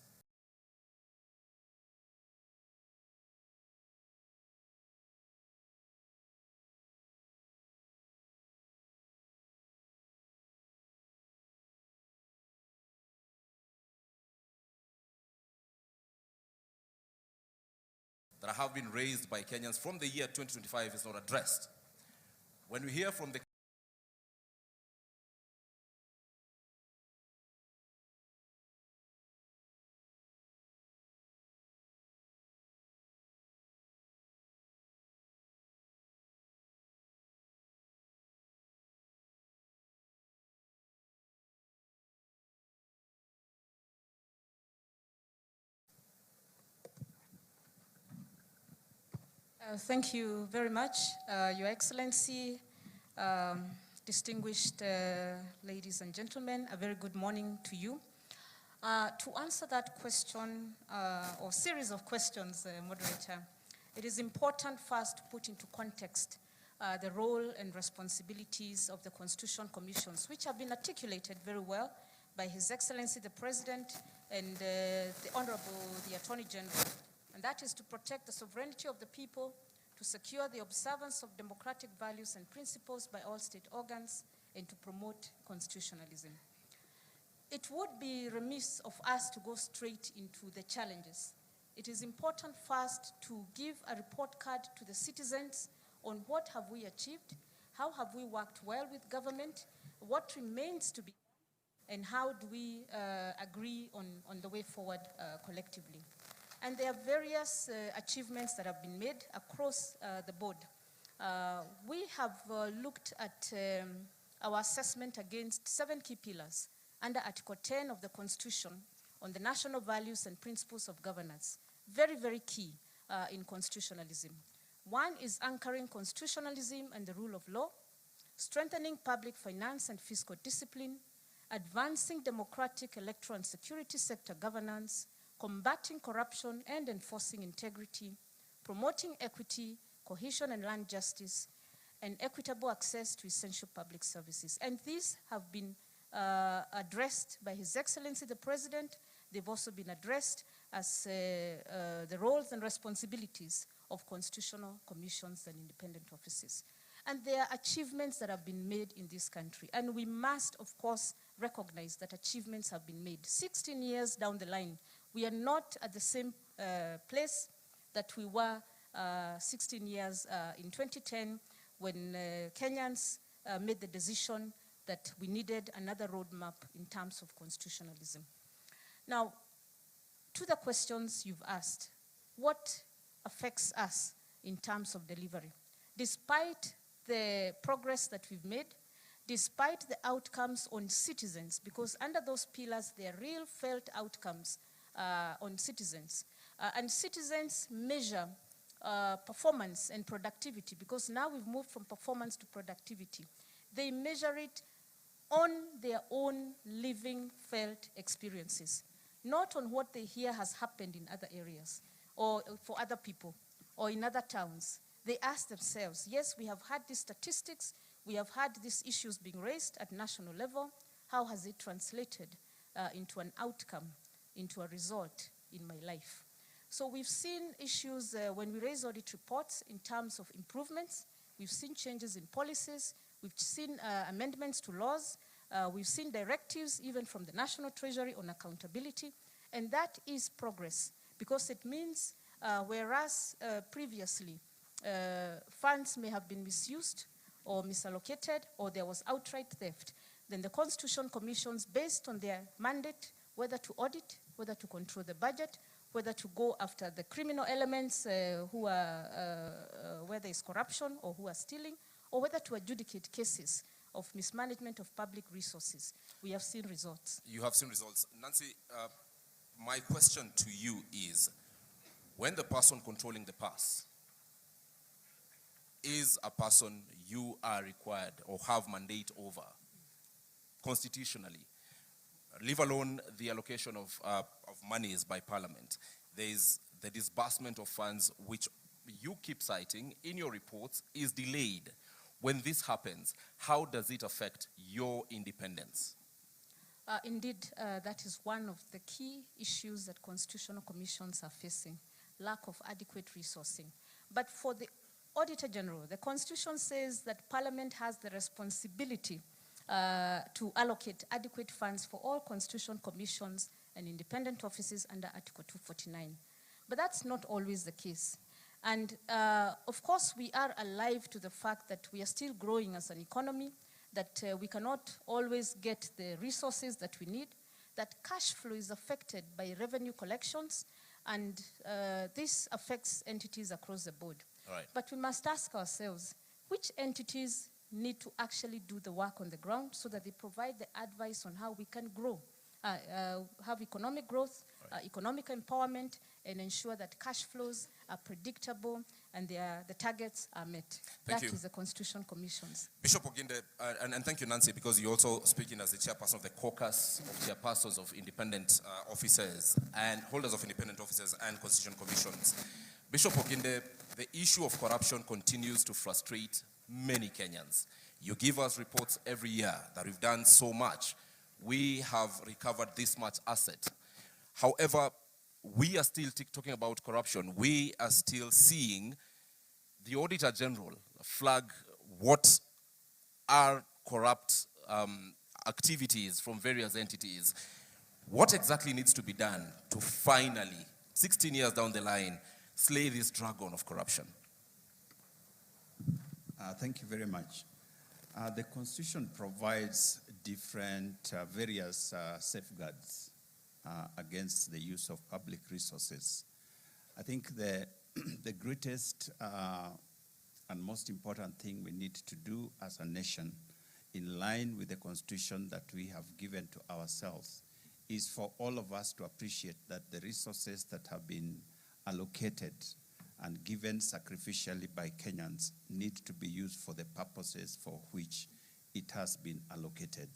that have been raised by Kenyans from the year 2025 is not addressed. When we hear from the Thank you very much, Your Excellency, distinguished ladies and gentlemen, a very good morning to you. To answer that question, or series of questions, moderator, it is important first to put into context the role and responsibilities of the Constitutional Commissions, which have been articulated very well by His Excellency the President and the Honorable the Attorney General. And that is to protect the sovereignty of the people, to secure the observance of democratic values and principles by all state organs, and to promote constitutionalism. It would be remiss of us to go straight into the challenges. It is important first to give a report card to the citizens on what have we achieved, how have we worked well with government, what remains to be done, and how do we agree on the way forward collectively. And there are various achievements that have been made across the board. We have looked at our assessment against 7 key pillars under Article 10 of the Constitution on the national values and principles of governance. Very, very key in constitutionalism. One is anchoring constitutionalism and the rule of law, strengthening public finance and fiscal discipline, advancing democratic electoral and security sector governance, combating corruption and enforcing integrity, promoting equity, cohesion and land justice, and equitable access to essential public services. And these have been addressed by His Excellency the President. They've also been addressed as the roles and responsibilities of constitutional commissions and independent offices. And there are achievements that have been made in this country. And we must, of course, recognize that achievements have been made. 16 years down the line, we are not at the same place that we were 16 years in 2010 when Kenyans made the decision that we needed another roadmap in terms of constitutionalism. Now, to the questions you've asked, what affects us in terms of delivery? Despite the progress that we've made, despite the outcomes on citizens, because under those pillars, there are real felt outcomes on citizens. And citizens measure performance and productivity, because now we've moved from performance to productivity. They measure it on their own living, felt experiences, not on what they hear has happened in other areas, or for other people, or in other towns. They ask themselves, yes, we have had these statistics, we have had these issues being raised at national level. How has it translated into an outcome, into a result in my life? So we've seen issues when we raise audit reports in terms of improvements. We've seen changes in policies. We've seen amendments to laws. We've seen directives even from the National Treasury on accountability. And that is progress, because it means whereas previously funds may have been misused or misallocated, or there was outright theft, then the Constitution Commissions, based on their mandate, whether to audit, whether to control the budget, whether to go after the criminal elements who are, where there is corruption or who are stealing, or whether to adjudicate cases of mismanagement of public resources. We have seen results. You have seen results. Nancy, my question to you is, when the person controlling the purse is a person you are required or have mandate over constitutionally, leave alone the allocation of monies by parliament, there is the disbursement of funds which you keep citing in your reports is delayed. When this happens, how does it affect your independence? Indeed, that is one of the key issues that constitutional commissions are facing, lack of adequate resourcing. But for the Auditor General, the Constitution says that Parliament has the responsibility to allocate adequate funds for all constitutional commissions and independent offices under Article 249. But that's not always the case. And of course, we are alive to the fact that we are still growing as an economy, that we cannot always get the resources that we need, that cash flow is affected by revenue collections, and this affects entities across the board. Right. But we must ask ourselves, which entities need to actually do the work on the ground so that they provide the advice on how we can grow, have economic growth, economic empowerment, and ensure that cash flows are predictable and the targets are met. Thank That you. is the Constitutional Commissions. Bishop Oginde, and thank you, Nancy, because you're also speaking as the chairperson of the caucus of chairpersons of independent officers and holders of independent officers and constitutional commissions. Bishop Oginde, the issue of corruption continues to frustrate many Kenyans. You give us reports every year that we've done so much. We have recovered this much asset. However, we are still talking about corruption. We are still seeing the Auditor General flag what are corrupt activities from various entities. What exactly needs to be done to finally, 16 years down the line, slay this dragon of corruption? Thank you very much. The Constitution provides different various safeguards against the use of public resources. I think the greatest and most important thing we need to do as a nation, in line with the Constitution that we have given to ourselves, is for all of us to appreciate that the resources that have been allocated and given sacrificially by Kenyans need to be used for the purposes for which it has been allocated.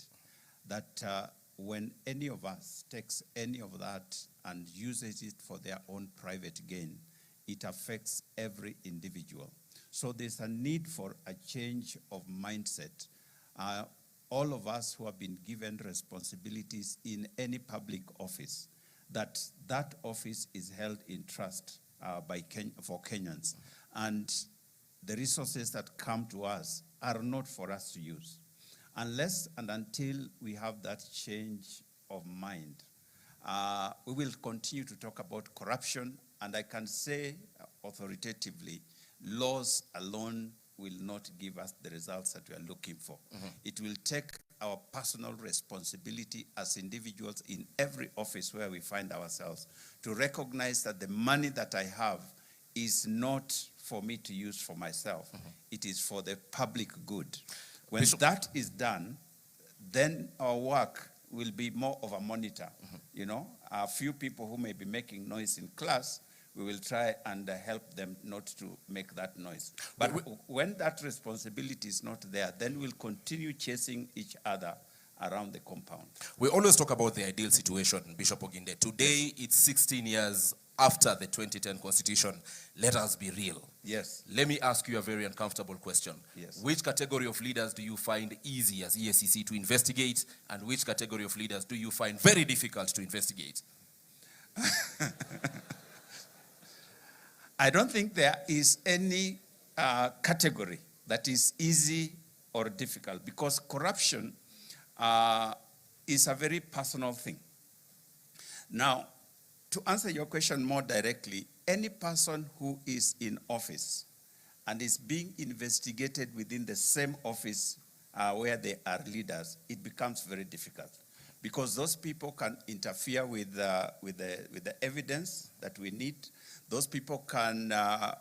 That when any of us takes any of that and uses it for their own private gain, it affects every individual. So there's a need for a change of mindset. All of us who have been given responsibilities in any public office, that office is held in trust for Kenyans. And the resources that come to us are not for us to use. Unless and until we have that change of mind, we will continue to talk about corruption. And I can say authoritatively, laws alone will not give us the results that we are looking for. It will take our personal responsibility as individuals in every office where we find ourselves to recognize that the money that I have is not for me to use for myself. It is for the public good. When that is done, then our work will be more of a monitor. You know, a few people who may be making noise in class, we will try and help them not to make that noise. But when that responsibility is not there, then we'll continue chasing each other around the compound. We always talk about the ideal situation, Bishop Oginde. Today, it's 16 years after the 2010 Constitution. Let us be real. Yes. Let me ask you a very uncomfortable question. Yes. Which category of leaders do you find easy as EACC to investigate, and which category of leaders do you find very difficult to investigate? I don't think there is any category that is easy or difficult, because corruption is a very personal thing. Now, to answer your question more directly, any person who is in office and is being investigated within the same office where they are leaders, it becomes very difficult, because those people can interfere with the evidence that we need. Those people can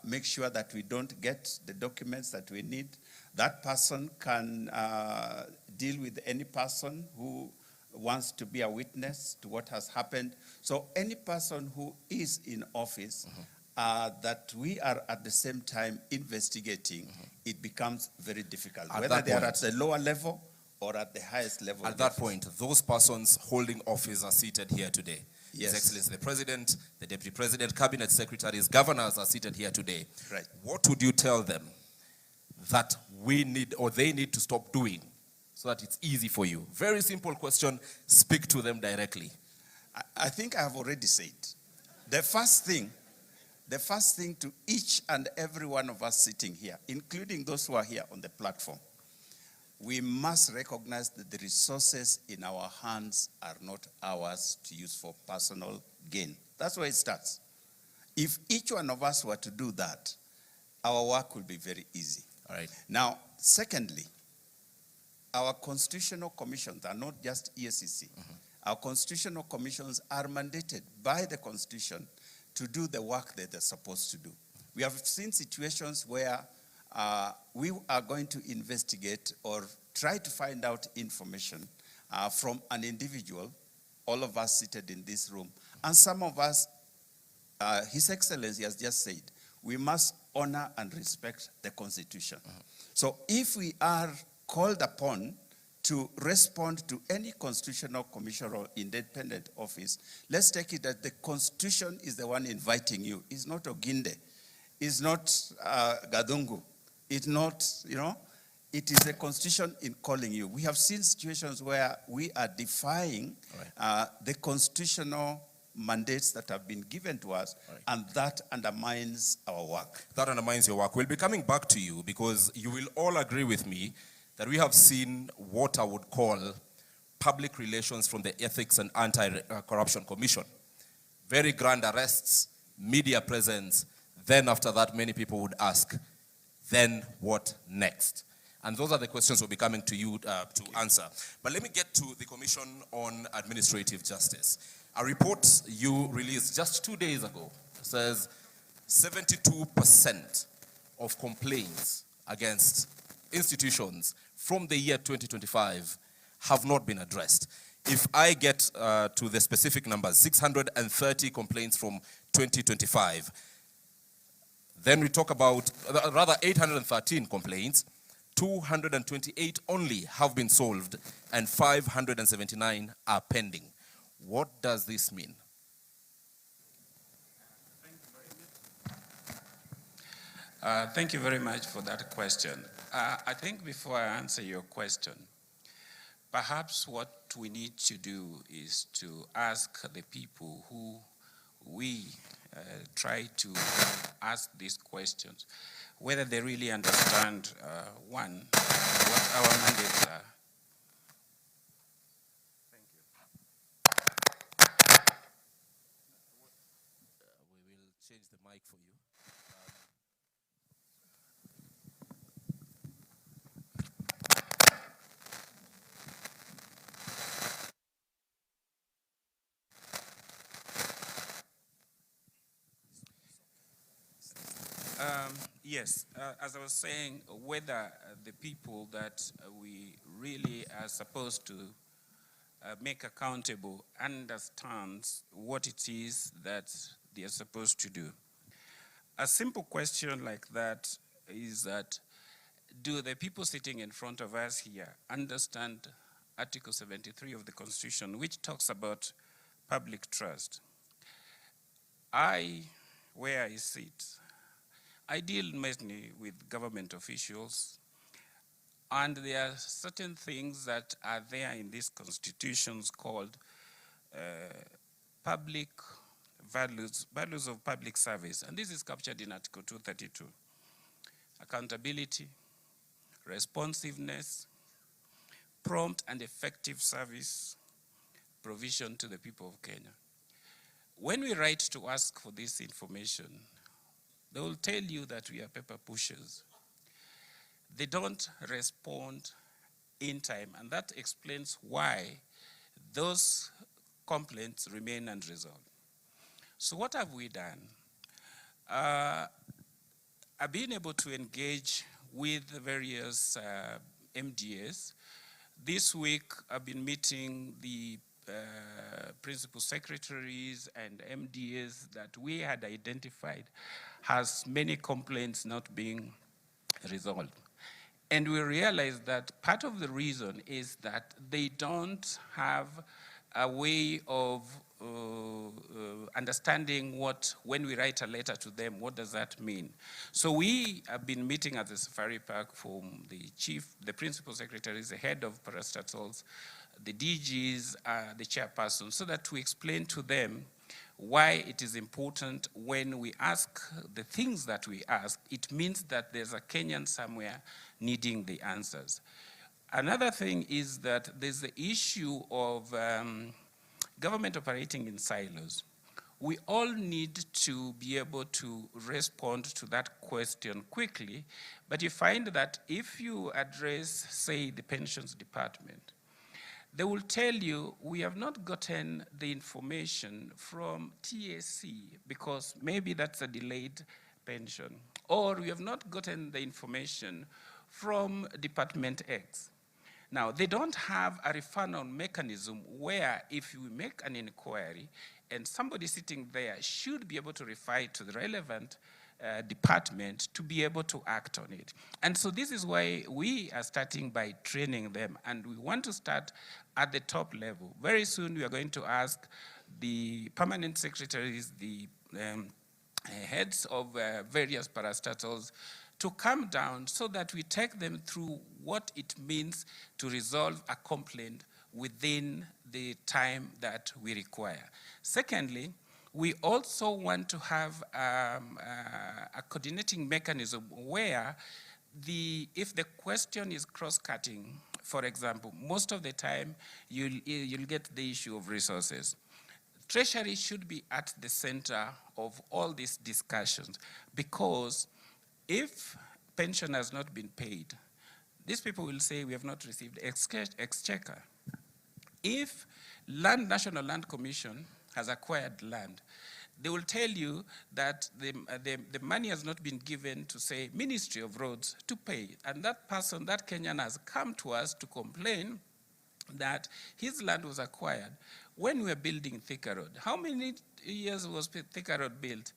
make sure that we don't get the documents that we need. That person can deal with any person who wants to be a witness to what has happened. So any person who is in office that we are at the same time investigating, it becomes very difficult, whether they are at the lower level or at the highest level. At that point, those persons holding office are seated here today. Yes. His Excellency the President, the Deputy President, Cabinet Secretaries, Governors are seated here today. Right. What would you tell them that we need or they need to stop doing so that it's easy for you? Very simple question. Speak to them directly. I think I have already said. The first thing to each and every one of us sitting here, including those who are here on the platform, we must recognize that the resources in our hands are not ours to use for personal gain. That's where it starts. If each one of us were to do that, our work will be very easy. All right. Now, secondly, our constitutional commissions are not just EACC. Our constitutional commissions are mandated by the Constitution to do the work that they're supposed to do. We have seen situations where we are going to investigate or try to find out information from an individual, all of us seated in this room, and some of us, His Excellency has just said, we must honor and respect the Constitution. So if we are called upon to respond to any constitutional commission or independent office, let's take it that the Constitution is the one inviting you. It's not Oginde. It's not Gadungu. It's not, it is the Constitution in calling you. We have seen situations where we are defying the constitutional mandates that have been given to us, and that undermines our work. That undermines your work. We'll be coming back to you because you will all agree with me that we have seen what I would call public relations from the Ethics and Anti-Corruption Commission. Very grand arrests, media presence. Then after that, many people would ask, then what next? And those are the questions we'll be coming to you to answer. But let me get to the Commission on Administrative Justice. A report you released just 2 days ago says 72% of complaints against institutions from the year 2025 have not been addressed. If I get to the specific numbers, 630 complaints from 2025, then we talk about, rather 813 complaints, 228 only have been solved, and 579 are pending. What does this mean? Thank you very much for that question. I think before I answer your question, perhaps what we need to do is to ask the people who we try to ask these questions, whether they really understand, one, what our mandates are. We will change the mic for you. Yes, as I was saying, whether the people that we really are supposed to make accountable understands what it is that they are supposed to do. A simple question like that is that, do the people sitting in front of us here understand Article 73 of the Constitution, which talks about public trust? Where I sit, I deal mainly with government officials, and there are certain things that are there in these constitutions called public values of public service, and this is captured in Article 232. Accountability, responsiveness, prompt and effective service, provision to the people of Kenya. When we write to ask for this information, they will tell you that we are paper pushers. They don't respond in time, and that explains why those complaints remain unresolved. So what have we done? I've been able to engage with the various MDAs. This week, I've been meeting the principal secretaries and MDAs that we had identified has many complaints not being resolved. And we realized that part of the reason is that they don't have a way of understanding what, when we write a letter to them, what does that mean? So we have been meeting at the Safari Park from the chief, the principal secretaries, the head of parastatals, the DGs, the chairperson, so that we explain to them why it is important when we ask the things that we ask, it means that there's a Kenyan somewhere needing the answers. Another thing is that there's the issue of government operating in silos. We all need to be able to respond to that question quickly, but you find that if you address, say, the pensions department, they will tell you, we have not gotten the information from TAC because maybe that's a delayed pension, or we have not gotten the information from Department X. Now, they don't have a referral mechanism where if you make an inquiry and somebody sitting there should be able to refer to the relevant department to be able to act on it. And so this is why we are starting by training them, and we want to start at the top level. Very soon we are going to ask the permanent secretaries, the heads of various parastatals to come down so that we take them through what it means to resolve a complaint within the time that we require. Secondly, we also want to have a coordinating mechanism where if the question is cross-cutting, for example, most of the time you'll get the issue of resources. Treasury should be at the center of all these discussions, because if pension has not been paid, these people will say we have not received exchequer. If National Land Commission has acquired land, they will tell you that the money has not been given to, say, Ministry of Roads to pay. And that person, that Kenyan, has come to us to complain that his land was acquired when we were building Thika Road. How many years was Thika Road built?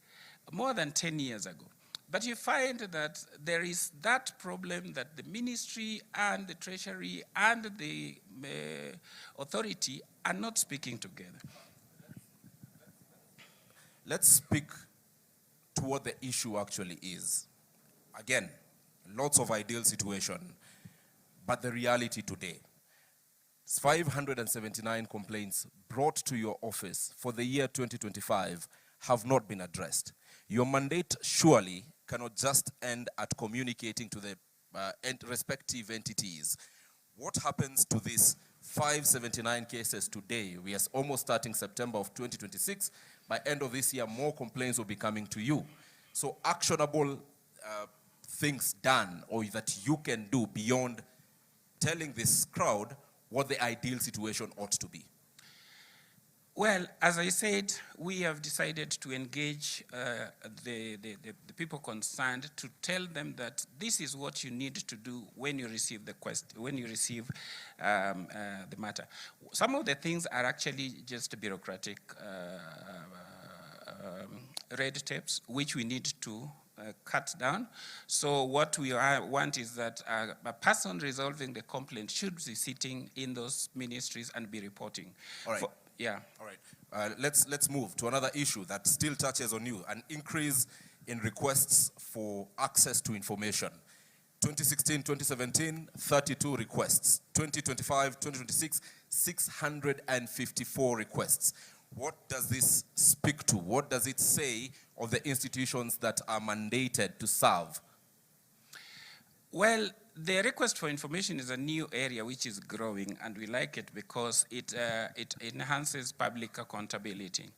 More than 10 years ago. But you find that there is that problem that the ministry and the treasury and the authority are not speaking together. Let's speak to what the issue actually is. Again, lots of ideal situation, but the reality today. 579 complaints brought to your office for the year 2025 have not been addressed. Your mandate surely cannot just end at communicating to the respective entities. What happens to these 579 cases today? We are almost starting September of 2026. By end of this year, more complaints will be coming to you. So actionable things done or that you can do beyond telling this crowd what the ideal situation ought to be. Well, as I said, we have decided to engage the people concerned to tell them that this is what you need to do when you receive the the matter. Some of the things are actually just bureaucratic red tapes, which we need to cut down. So what we want is that a person resolving the complaint should be sitting in those ministries and be reporting. All right. Yeah. All right. Let's move to another issue that still touches on you, an increase in requests for access to information. 2016, 2017, 32 requests. 2025, 2026, 654 requests. What does this speak to? What does it say of the institutions that are mandated to serve? Well, the request for information is a new area which is growing, and we like it because it enhances public accountability.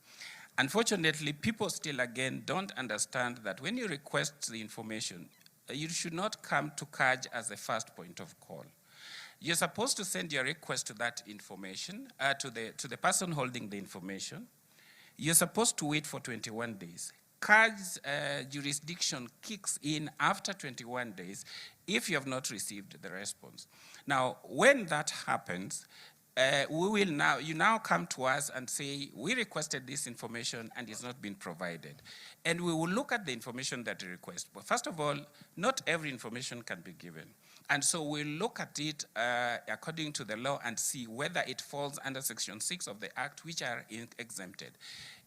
Unfortunately, people still, again, don't understand that when you request the information, you should not come to CAJ as the first point of call. You're supposed to send your request to that information, to the person holding the information. You're supposed to wait for 21 days. CAJ's jurisdiction kicks in after 21 days if you have not received the response. Now, when that happens, you now come to us and say, we requested this information and it's not been provided. And we will look at the information that you request. But first of all, not every information can be given. And so we'll look at it according to the law and see whether it falls under Section 6 of the Act, which are exempted.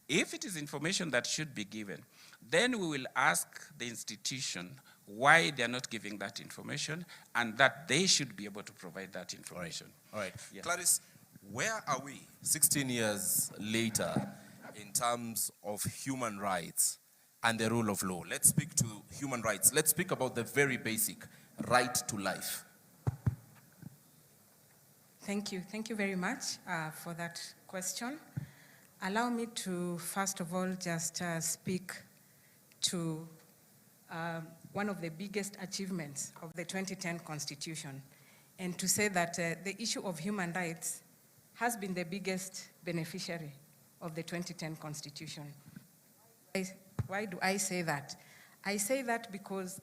If it is information that should be given, then we will ask the institution why they're not giving that information and that they should be able to provide that information. All right. Yes. Clarice, where are we 16 years later in terms of human rights and the rule of law? Let's speak to human rights. Let's speak about the very basic right to life. Thank you. Thank you very much for that question. Allow me to, first of all, just speak to one of the biggest achievements of the 2010 Constitution, and to say that the issue of human rights has been the biggest beneficiary of the 2010 Constitution. Why do I say that? I say that because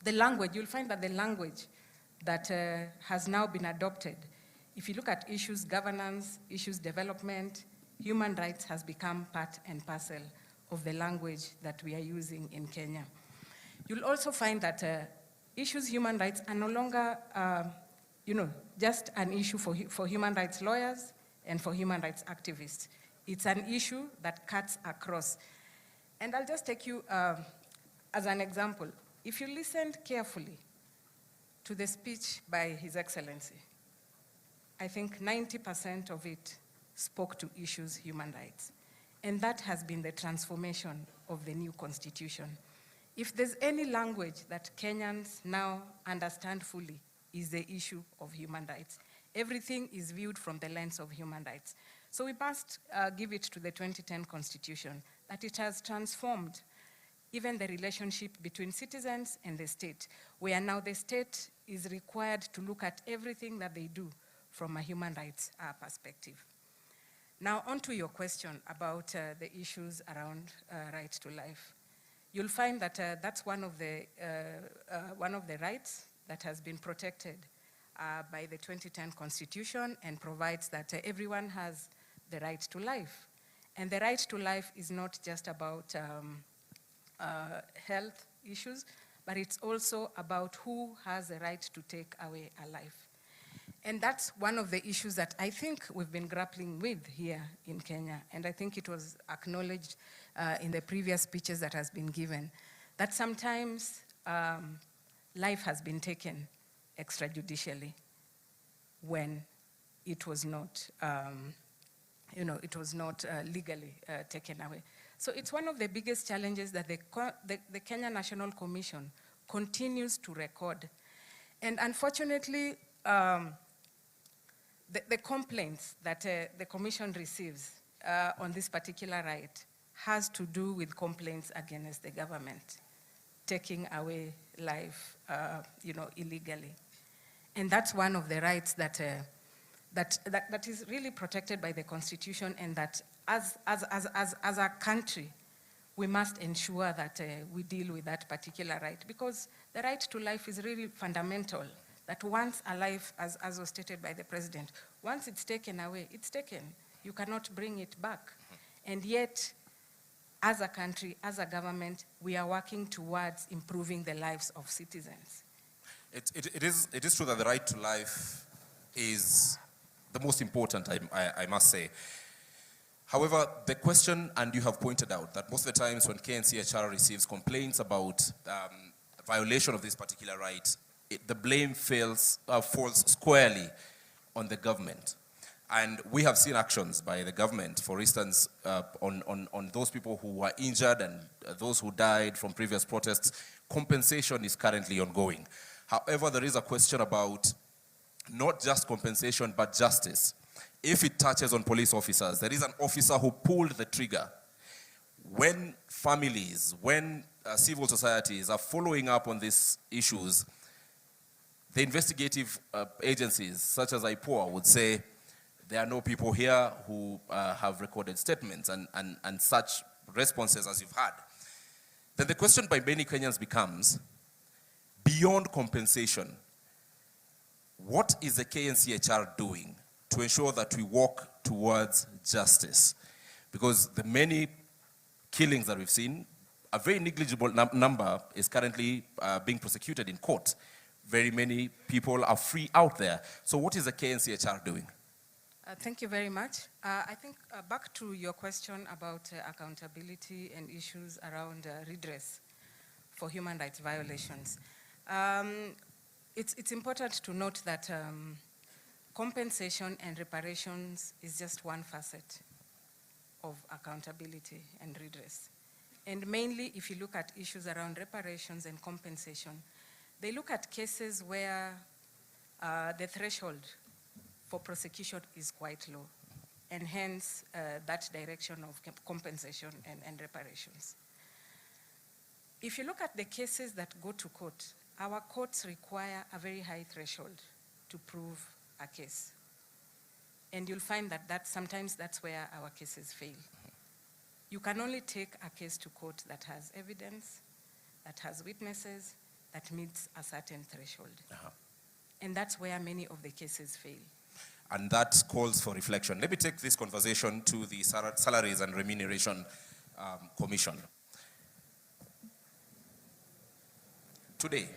the language, you'll find that the language that has now been adopted, if you look at issues governance, issues development, human rights has become part and parcel of the language that we are using in Kenya. You'll also find that issues human rights are no longer, just an issue for human rights lawyers and for human rights activists. It's an issue that cuts across. And I'll just take you as an example. If you listened carefully to the speech by His Excellency, I think 90% of it spoke to issues human rights. And that has been the transformation of the new constitution. If there's any language that Kenyans now understand fully, is the issue of human rights. Everything is viewed from the lens of human rights. So we must give it to the 2010 Constitution that it has transformed even the relationship between citizens and the state, where now the state is required to look at everything that they do from a human rights perspective. Now, on to your question about the issues around right to life. You'll find that that's one of the rights that has been protected by the 2010 Constitution and provides that everyone has the right to life. And the right to life is not just about health issues, but it's also about who has the right to take away a life. And that's one of the issues that I think we've been grappling with here in Kenya. And I think it was acknowledged in the previous speeches that has been given, that sometimes life has been taken extrajudicially when it was not, legally taken away. So it's one of the biggest challenges that the Kenya National Commission continues to record. And unfortunately, the complaints that the Commission receives on this particular right has to do with complaints against the government, taking away life, illegally. And that's one of the rights that is really protected by the Constitution, and that as a country, we must ensure that we deal with that particular right, because the right to life is really fundamental. That once a life, as was stated by the president, once it's taken away, it's taken. You cannot bring it back. And yet, as a country, as a government, we are working towards improving the lives of citizens. It is true that the right to life is the most important, I must say. However, the question, and you have pointed out, that most of the times when KNCHR receives complaints about violation of this particular right, the blame falls squarely on the government. And we have seen actions by the government, for instance, on those people who were injured and those who died from previous protests. Compensation is currently ongoing. However, there is a question about not just compensation, but justice. If it touches on police officers, there is an officer who pulled the trigger. When families, when civil societies are following up on these issues, the investigative agencies, such as IPOA, would say there are no people here who have recorded statements, and such responses as you've had, then the question by many Kenyans becomes, beyond compensation, what is the KNCHR doing to ensure that we walk towards justice? Because the many killings that we've seen, a very negligible number is currently being prosecuted in court. Very many people are free out there. So what is the KNCHR doing? Thank you very much. I think back to your question about accountability and issues around redress for human rights violations. It's important to note that compensation and reparations is just one facet of accountability and redress. And mainly, if you look at issues around reparations and compensation, they look at cases where the threshold for prosecution is quite low, and hence that direction of compensation and reparations. If you look at the cases that go to court, our courts require a very high threshold to prove a case. And you'll find that sometimes that's where our cases fail. You can only take a case to court that has evidence, that has witnesses, that meets a certain threshold. And that's where many of the cases fail. And that calls for reflection. Let me take this conversation to the Salaries and Remuneration Commission. Today,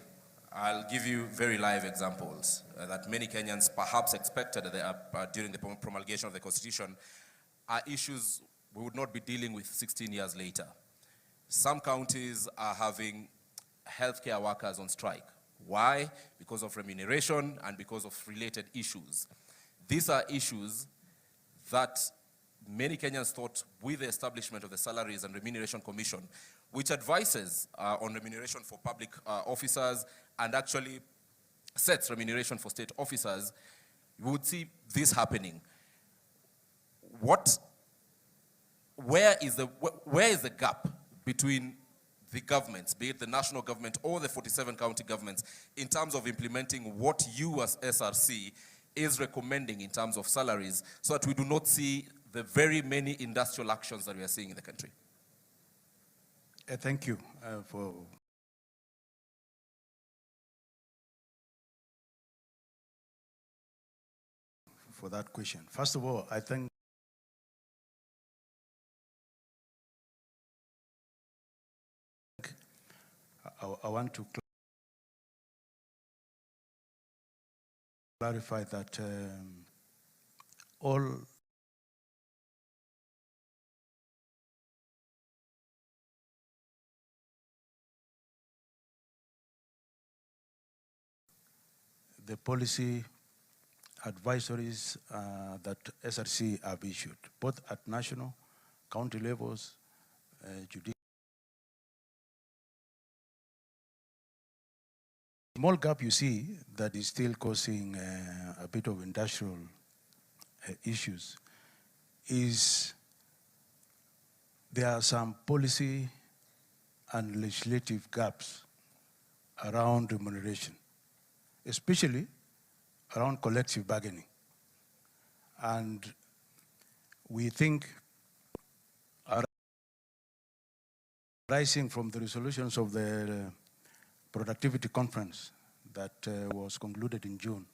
I'll give you very live examples that many Kenyans perhaps expected during the promulgation of the Constitution are issues we would not be dealing with 16 years later. Some counties are having healthcare workers on strike. Why? Because of remuneration and because of related issues. These are issues that many Kenyans thought with the establishment of the Salaries and Remuneration Commission, which advises on remuneration for public officers and actually sets remuneration for state officers, you would see this happening. Where is the gap between the governments, be it the national government or the 47 county governments, in terms of implementing what you as SRC is recommending in terms of salaries, so that we do not see the very many industrial actions that we are seeing in the country? Thank you for that question. First of all, I think I want to clarify that all the policy advisories that SRC have issued, both at national, county levels, judicial. Small gap you see that is still causing a bit of industrial issues is there are some policy and legislative gaps around remuneration, especially around collective bargaining. And we think arising from the resolutions of the productivity conference that was concluded in June.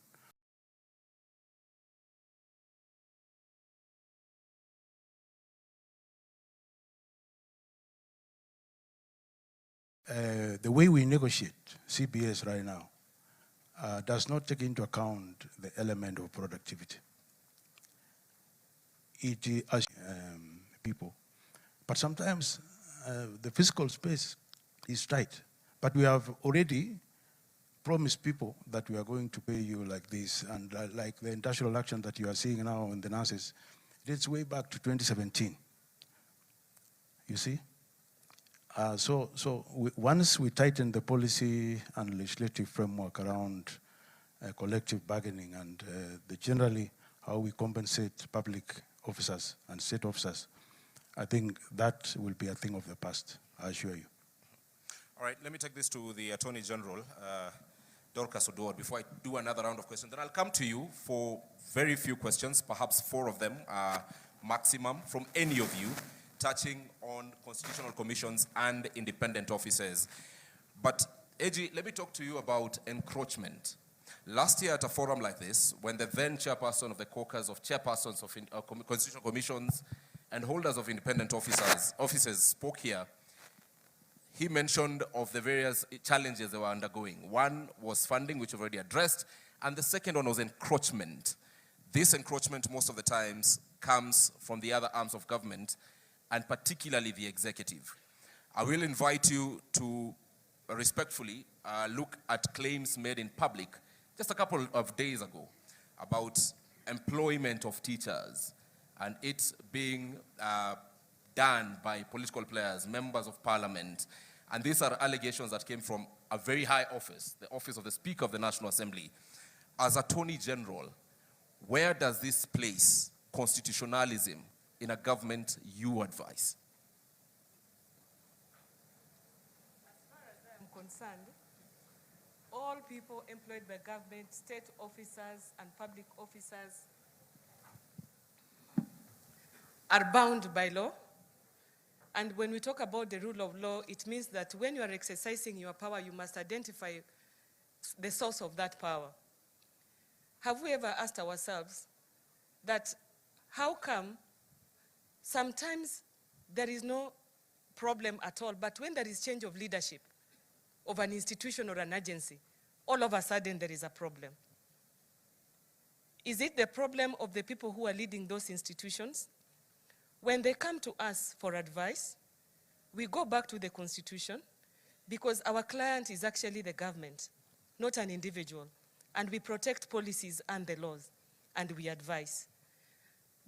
The way we negotiate CBS right now does not take into account the element of productivity. It is people, but sometimes the physical space is tight. But we have already promised people that we are going to pay you like this, and like the industrial action that you are seeing now in the nurses, it dates way back to 2017. You see? Once we tighten the policy and legislative framework around collective bargaining and generally how we compensate public officers and state officers, I think that will be a thing of the past, I assure you. All right, let me take this to the Attorney General, Dorcas Oduor, before I do another round of questions. Then I'll come to you for very few questions, perhaps 4 of them maximum from any of you. touching on constitutional commissions and independent offices. But AG, let me talk to you about encroachment. Last year at a forum like this, when the then chairperson of the caucus of chairpersons of constitutional commissions and holders of independent offices spoke here, he mentioned of the various challenges they were undergoing. One was funding, which we've already addressed, and the second one was encroachment. This encroachment most of the times comes from the other arms of government, and particularly the executive. I will invite you to respectfully look at claims made in public just a couple of days ago about employment of teachers and it being done by political players, members of parliament. And these are allegations that came from a very high office, the office of the Speaker of the National Assembly. As Attorney General, where does this place constitutionalism in a government you advise? As far as I'm concerned, all people employed by government, state officers and public officers are bound by law. And when we talk about the rule of law, it means that when you are exercising your power, you must identify the source of that power. Have we ever asked ourselves that how come sometimes there is no problem at all, but when there is change of leadership of an institution or an agency, all of a sudden there is a problem? Is it the problem of the people who are leading those institutions? When they come to us for advice, we go back to the Constitution because our client is actually the government, not an individual. And we protect policies and the laws, and we advise.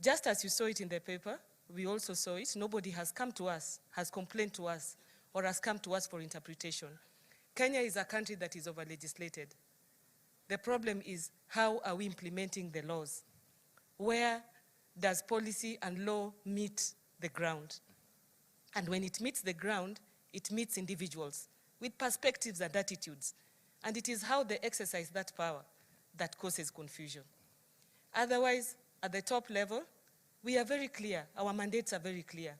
Just as you saw it in the paper, we also saw it. Nobody has come to us, has complained to us, or has come to us for interpretation. Kenya is a country that is over-legislated. The problem is, how are we implementing the laws? Where does policy and law meet the ground? And when it meets the ground, it meets individuals with perspectives and attitudes. And it is how they exercise that power that causes confusion. Otherwise, at the top level, we are very clear. Our mandates are very clear.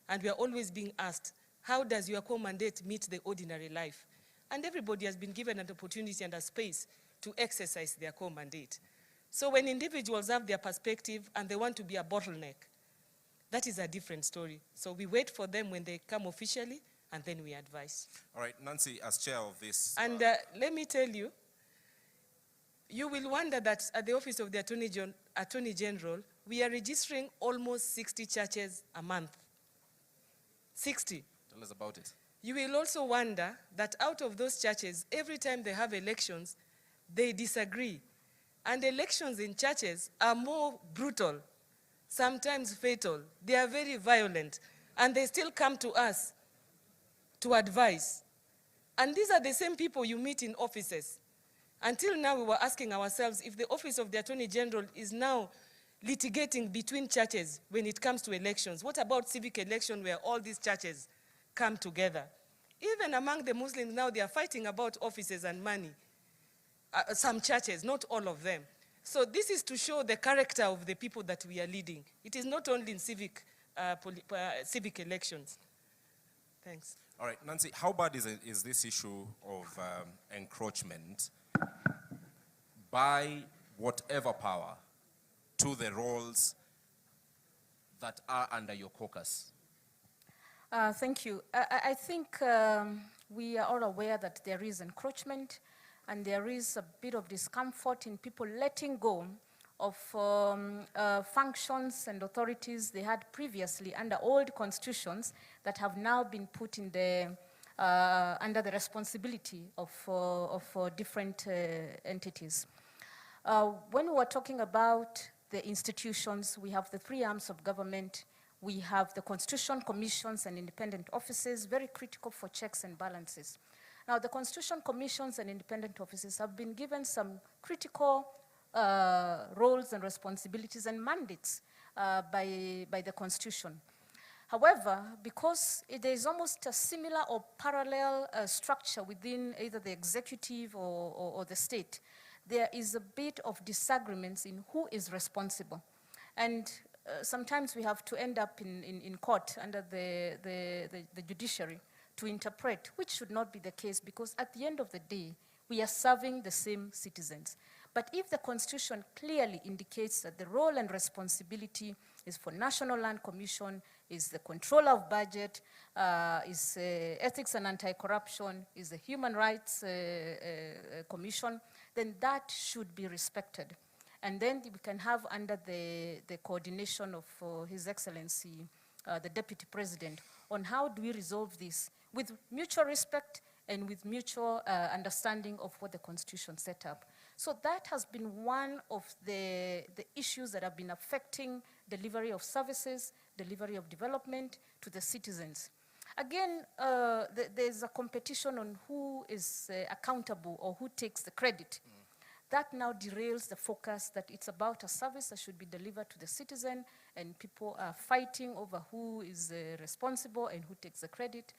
And we are always being asked, how does your core mandate meet the ordinary life? And everybody has been given an opportunity and a space to exercise their core mandate. So when individuals have their perspective and they want to be a bottleneck, that is a different story. So we wait for them when they come officially, and then we advise. All right, Nancy, as chair of this... And let me tell you, you will wonder that at the Office of the Attorney General, we are registering almost 60 churches a month. 60. Tell us about it. You will also wonder that out of those churches, every time they have elections, they disagree. And elections in churches are more brutal, sometimes fatal. They are very violent, and they still come to us to advise. And these are the same people you meet in offices. Until now, we were asking ourselves if the Office of the Attorney General is now litigating between churches when it comes to elections. What about civic election where all these churches come together? Even among the Muslims now, they are fighting about offices and money. Some churches, not all of them. So this is to show the character of the people that we are leading. It is not only in civic elections. Thanks. All right, Nancy, how bad is this issue of encroachment by whatever power to the roles that are under your caucus? Thank you. I think we are all aware that there is encroachment and there is a bit of discomfort in people letting go of functions and authorities they had previously under old constitutions that have now been put in the, under the responsibility of different entities. When we were talking about the institutions, we have the three arms of government. We have the constitution commissions and independent offices, very critical for checks and balances. Now, the constitution commissions and independent offices have been given some critical roles and responsibilities and mandates by the constitution. However, because there is almost a similar or parallel structure within either the executive or the state, there is a bit of disagreements in who is responsible. And sometimes we have to end up in court under the judiciary to interpret, which should not be the case, because at the end of the day, we are serving the same citizens. But if the Constitution clearly indicates that the role and responsibility is for National Land Commission, is the control of budget, is ethics and anti-corruption, is the Human Rights Commission, then that should be respected. And then we can have under the coordination of His Excellency, the Deputy President, on how do we resolve this with mutual respect and with mutual understanding of what the Constitution set up. So that has been one of the issues that have been affecting delivery of services, delivery of development to the citizens. Again, there's a competition on who is accountable or who takes the credit. That now derails the focus that it's about a service that should be delivered to the citizen, and people are fighting over who is responsible and who takes the credit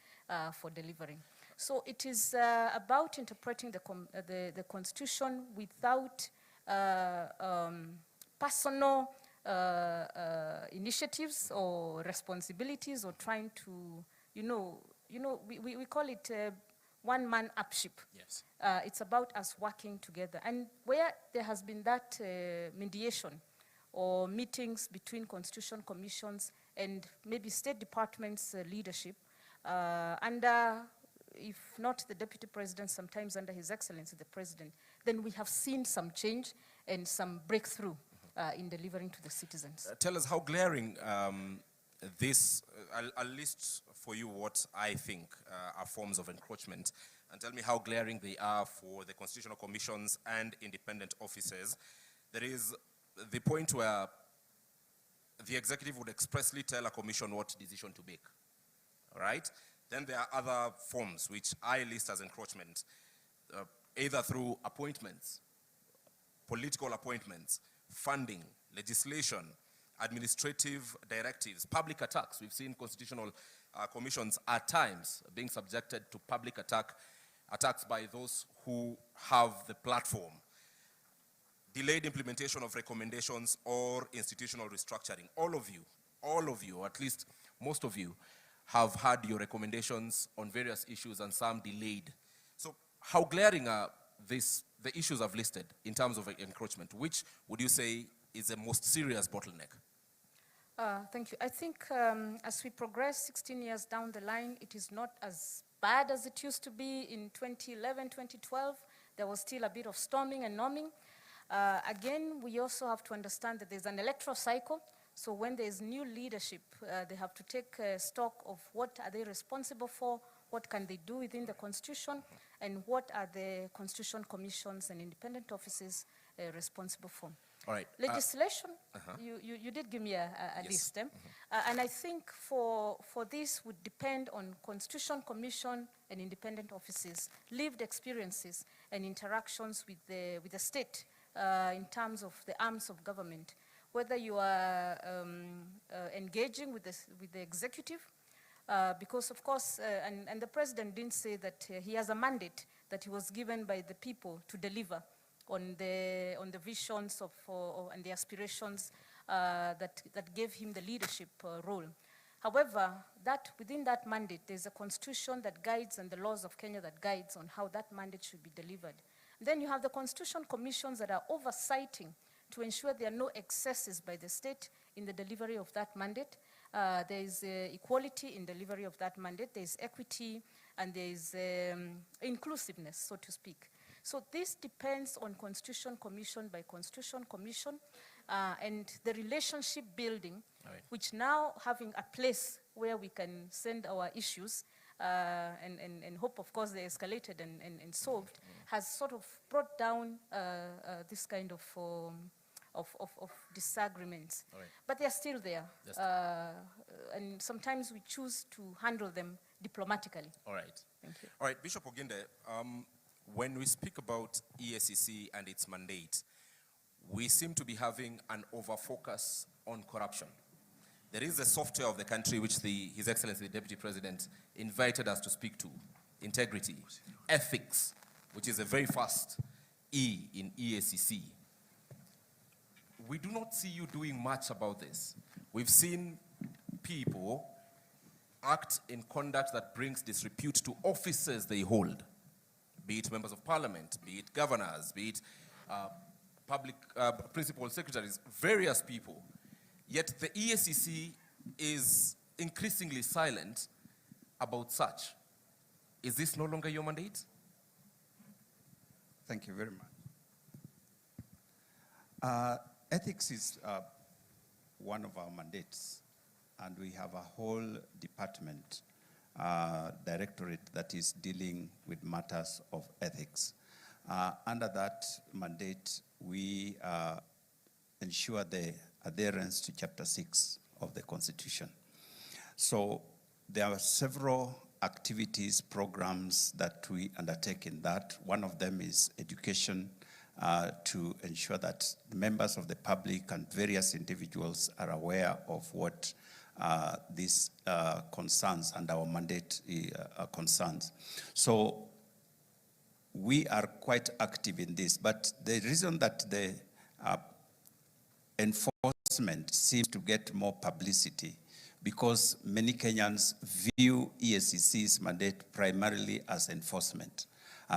for delivering. So it is about interpreting the Constitution without personal initiatives or responsibilities, or trying to, we call it one-man upship. Yes. It's about us working together. And where there has been that mediation or meetings between constitution commissions and maybe State Department's leadership, under, if not the Deputy President, sometimes under His Excellency the President, then we have seen some change and some breakthrough in delivering to the citizens. Tell us how glaring this, I'll list for you what I think are forms of encroachment, and tell me how glaring they are for the constitutional commissions and independent offices. There is the point where the executive would expressly tell a commission what decision to make, all right? Then there are other forms which I list as encroachment, either through appointments, political appointments, funding, legislation, administrative directives, public attacks. We've seen constitutional commissions at times being subjected to public attacks by those who have the platform. Delayed implementation of recommendations or institutional restructuring. All of you, or at least most of you, have had your recommendations on various issues and some delayed. So how glaring are the issues I've listed in terms of encroachment? Which would you say is the most serious bottleneck? Thank you. I think as we progress 16 years down the line, it is not as bad as it used to be in 2011, 2012. There was still a bit of storming and norming. Again, we also have to understand that there's an electoral cycle. So when there's new leadership, they have to take stock of what are they responsible for, what can they do within the Constitution, and what are the Constitution commissions and independent offices responsible for. All right. Legislation, you did give me a yes. list. And I think for this would depend on Constitution Commission and independent offices, lived experiences and interactions with the state in terms of the arms of government. Whether you are engaging with the executive, because of course, and the president didn't say that he has a mandate that he was given by the people to deliver on the visions of and the aspirations that gave him the leadership role. However, within that mandate, there's a constitution that guides and the laws of Kenya that guides on how that mandate should be delivered. Then you have the constitution commissions that are oversighting to ensure there are no excesses by the state in the delivery of that mandate. There is equality in delivery of that mandate. There is equity and there is inclusiveness, so to speak. So this depends on Constitution Commission by Constitution Commission and the relationship building, which now having a place where we can send our issues and hope, of course, they're escalated and solved, has sort of brought down this kind of disagreements. But they're still there. And sometimes we choose to handle them diplomatically. All right. Thank you. All right, Bishop Oginde, when we speak about EACC and its mandate, we seem to be having an over-focus on corruption. There is a software of the country which His Excellency, the Deputy President, invited us to speak to. Integrity, ethics, which is a very fast E in EACC. We do not see you doing much about this. we've seen people act in conduct that brings disrepute to offices they hold, be it members of parliament, be it governors, be it public principal secretaries, various people. Yet the EACC is increasingly silent about such. Is this no longer your mandate? Thank you very much. Ethics is one of our mandates, and we have a whole department, directorate that is dealing with matters of ethics. Under that mandate, we ensure the adherence to Chapter 6 of the Constitution. So there are several activities, programs that we undertake in that. One of them is education, to ensure that members of the public and various individuals are aware of what these concerns and our mandate concerns. So we are quite active in this, but the reason that the enforcement seems to get more publicity because many Kenyans view EACC's mandate primarily as enforcement.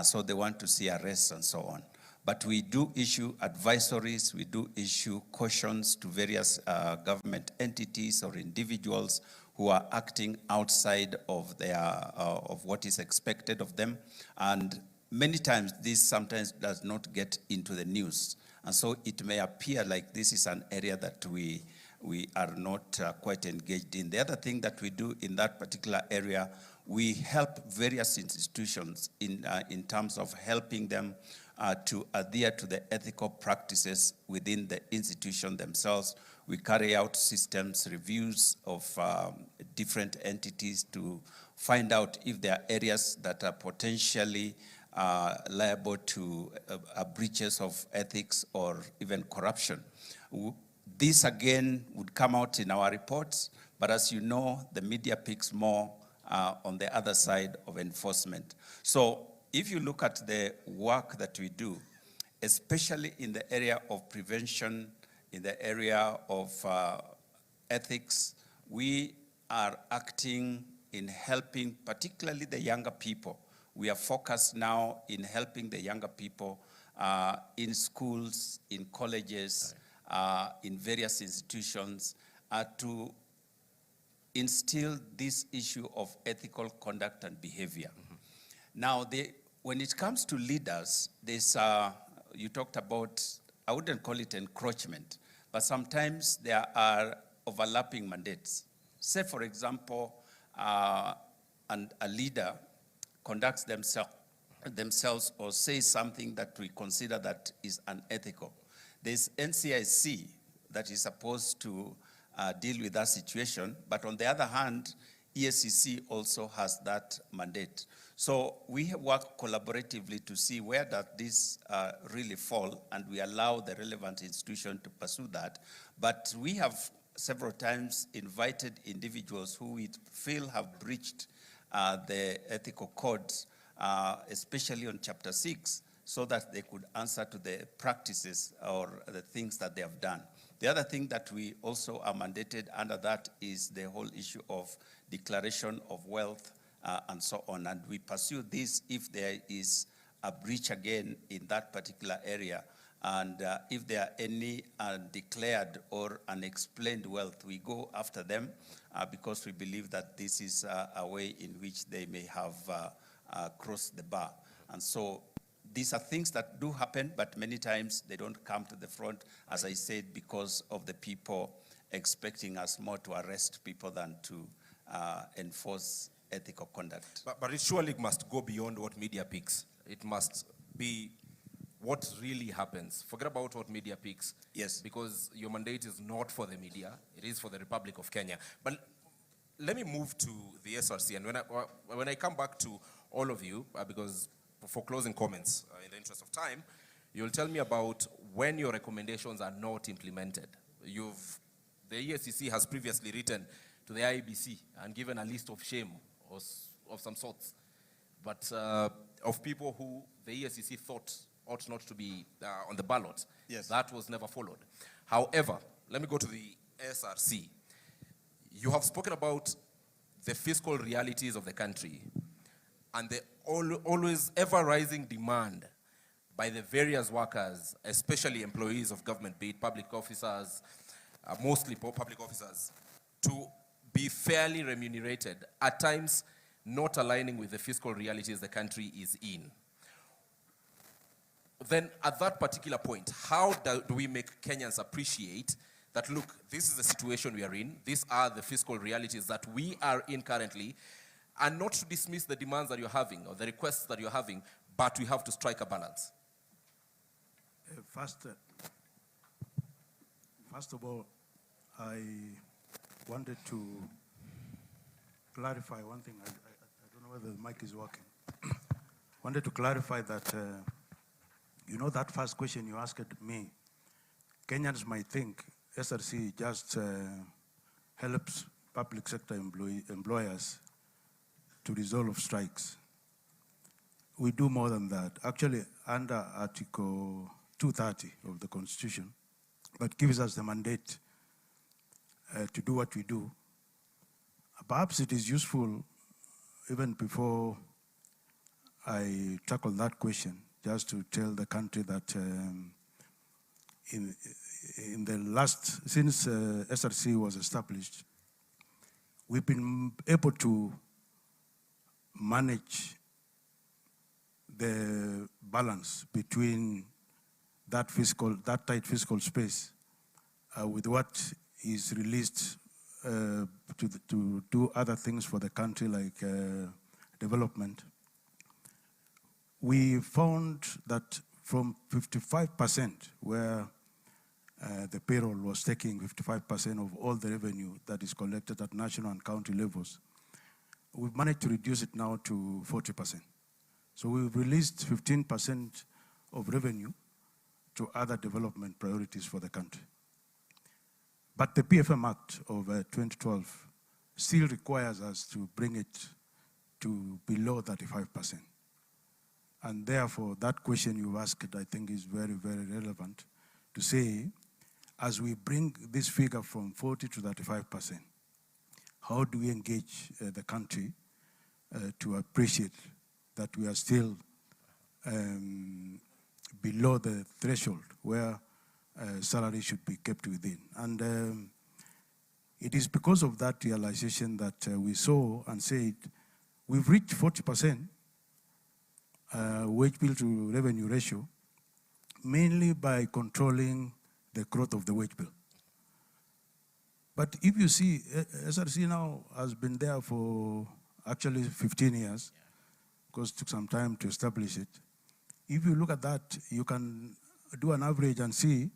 So they want to see arrests and so on. But we do issue advisories, we do issue cautions to various government entities or individuals who are acting outside of their of what is expected of them. And many times this sometimes does not get into the news. And so it may appear like this is an area that we are not quite engaged in. The other thing that we do in that particular area, we help various institutions in terms of helping them to adhere to the ethical practices within the institution themselves. We carry out systems reviews of different entities to find out if there are areas that are potentially liable to breaches of ethics or even corruption. This again would come out in our reports, but as you know, the media picks more on the other side of enforcement. So if you look at the work that we do, especially in the area of prevention, in the area of ethics, we are acting in helping particularly the younger people. We are focused now in helping the younger people in schools, in colleges, in various institutions to instill this issue of ethical conduct and behavior. Now, when it comes to leaders, there's, you talked about, I wouldn't call it encroachment, but sometimes there are overlapping mandates. Say, for example, and a leader conducts themselves or says something that we consider that is unethical. There's NCIC that is supposed to deal with that situation, but on the other hand, EACC also has that mandate. So we work collaboratively to see where does this really fall, and we allow the relevant institution to pursue that. But we have several times invited individuals who we feel have breached the ethical codes, especially on Chapter 6, so that they could answer to the practices or the things that they have done. The other thing that we also are mandated under that is the whole issue of declaration of wealth and so on. And we pursue this if there is a breach again in that particular area. And if there are any undeclared or unexplained wealth, we go after them because we believe that this is a way in which they may have crossed the bar. And so these are things that do happen, but many times they don't come to the front, as I said, because of the people expecting us more to arrest people than to enforce ethical conduct. But it surely must go beyond what media picks. It must be what really happens. Forget about what media picks. Yes. Because your mandate is not for the media. It is for the Republic of Kenya. But let me move to the SRC. And when I come back to all of you, because for closing comments, in the interest of time, you'll tell me about when your recommendations are not implemented. The EACC has previously written to the IEBC and given a list of shame of some sorts, but of people who the EACC thought ought not to be on the ballot. Yes. That was never followed. However, let me go to the SRC. You have spoken about the fiscal realities of the country and the always ever-rising demand by the various workers, especially employees of government, be it public officers, mostly public officers, to be fairly remunerated, at times not aligning with the fiscal realities the country is in. Then at that particular point, how do we make Kenyans appreciate that, look, this is the situation we are in, these are the fiscal realities that we are in currently, and not to dismiss the demands that you're having or the requests that you're having, but we have to strike a balance? First of all, I wanted to clarify one thing. I don't know whether the mic is working. Wanted to clarify that, you know, that first question you asked me, Kenyans might think SRC just helps public sector employers to resolve strikes. We do more than that. Actually, under Article 230 of the Constitution, that gives us the mandate to do what we do. Perhaps it is useful, even before I tackle that question, just to tell the country that in the last, since SRC was established, we've been able to manage the balance between that tight fiscal space with what is released to do other things for the country, like development. We found that from 55%, where the payroll was taking 55% of all the revenue that is collected at national and county levels, we've managed to reduce it now to 40%. So we've released 15% of revenue to other development priorities for the country. But the PFM Act of 2012 still requires us to bring it to below 35%. And therefore, that question you asked, I think, is very, very relevant to say, as we bring this figure from 40 to 35%, how do we engage the country to appreciate that we are still below the threshold where salary should be kept within? And it is because of that realization that we saw and said, we've reached 40% wage bill to revenue ratio, mainly by controlling the growth of the wage bill. But if you see, SRC now has been there for actually 15 years, because it took some time to establish it. If you look at that, you can do an average and see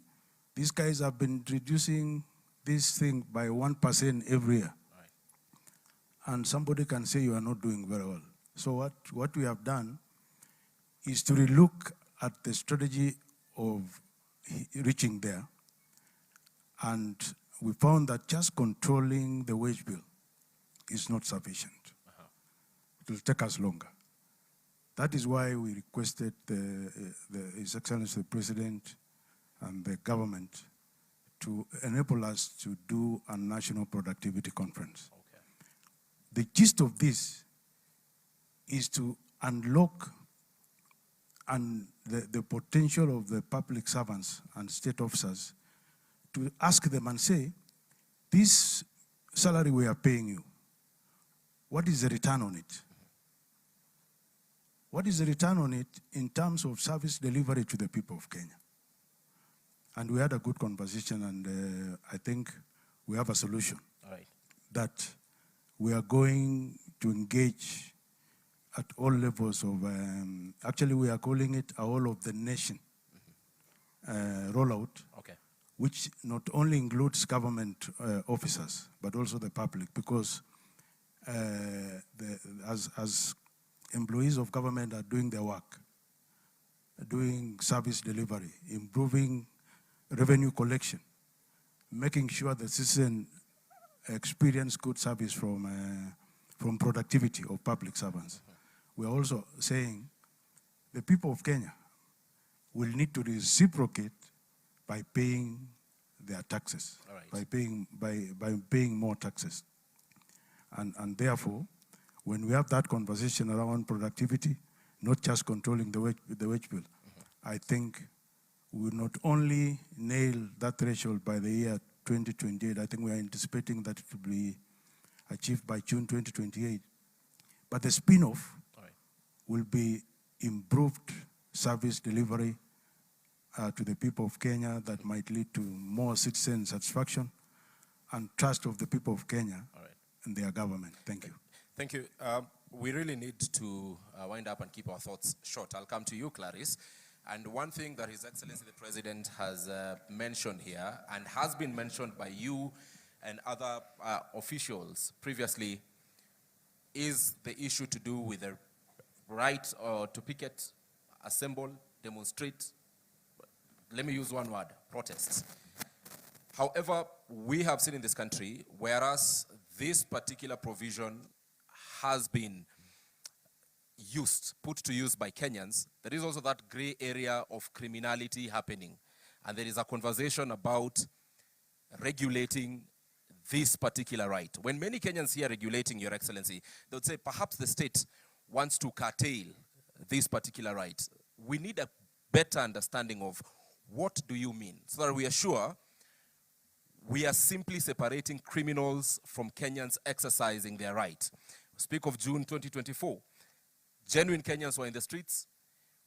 these guys have been reducing this thing by 1% every year. Right. And somebody can say you are not doing very well. So what we have done is to relook at the strategy of reaching there. And we found that just controlling the wage bill is not sufficient. It will take us longer. That is why we requested His Excellency the President and the government to enable us to do a national productivity conference. Okay. The gist of this is to unlock the potential of the public servants and state officers, to ask them and say, this salary we are paying you, what is the return on it? What is the return on it in terms of service delivery to the people of Kenya? And we had a good conversation, and I think we have a solution. All right. That we are going to engage at all levels of, actually we are calling it a whole of the nation rollout, okay, which not only includes government officers, but also the public, because as employees of government are doing their work, doing service delivery, improving revenue collection, making sure the citizen experience good service from productivity of public servants. We're also saying the people of Kenya will need to reciprocate by paying their taxes, All right. by paying more taxes. And therefore, when we have that conversation around productivity, not just controlling the wage bill, I think we will not only nail that threshold by the year 2028, I think we are anticipating that it will be achieved by June 2028. But the spin-off will be improved service delivery to the people of Kenya that might lead to more citizen satisfaction and trust of the people of Kenya and their government. Thank you. Thank you. We really need to wind up and keep our thoughts short. I'll come to you, Clarice. And one thing that His Excellency the President has mentioned here, and has been mentioned by you and other officials previously, is the issue to do with the right to picket, assemble, demonstrate. Let me use one word: protests. However, we have seen in this country, whereas this particular provision has been put to use by Kenyans, there is also that gray area of criminality happening. And there is a conversation about regulating this particular right. When many Kenyans hear regulating, Your Excellency, they would say perhaps the state wants to curtail this particular right. We need a better understanding of what do you mean, so that we are sure we are simply separating criminals from Kenyans exercising their right. Speak of June 2024. Genuine Kenyans were in the streets.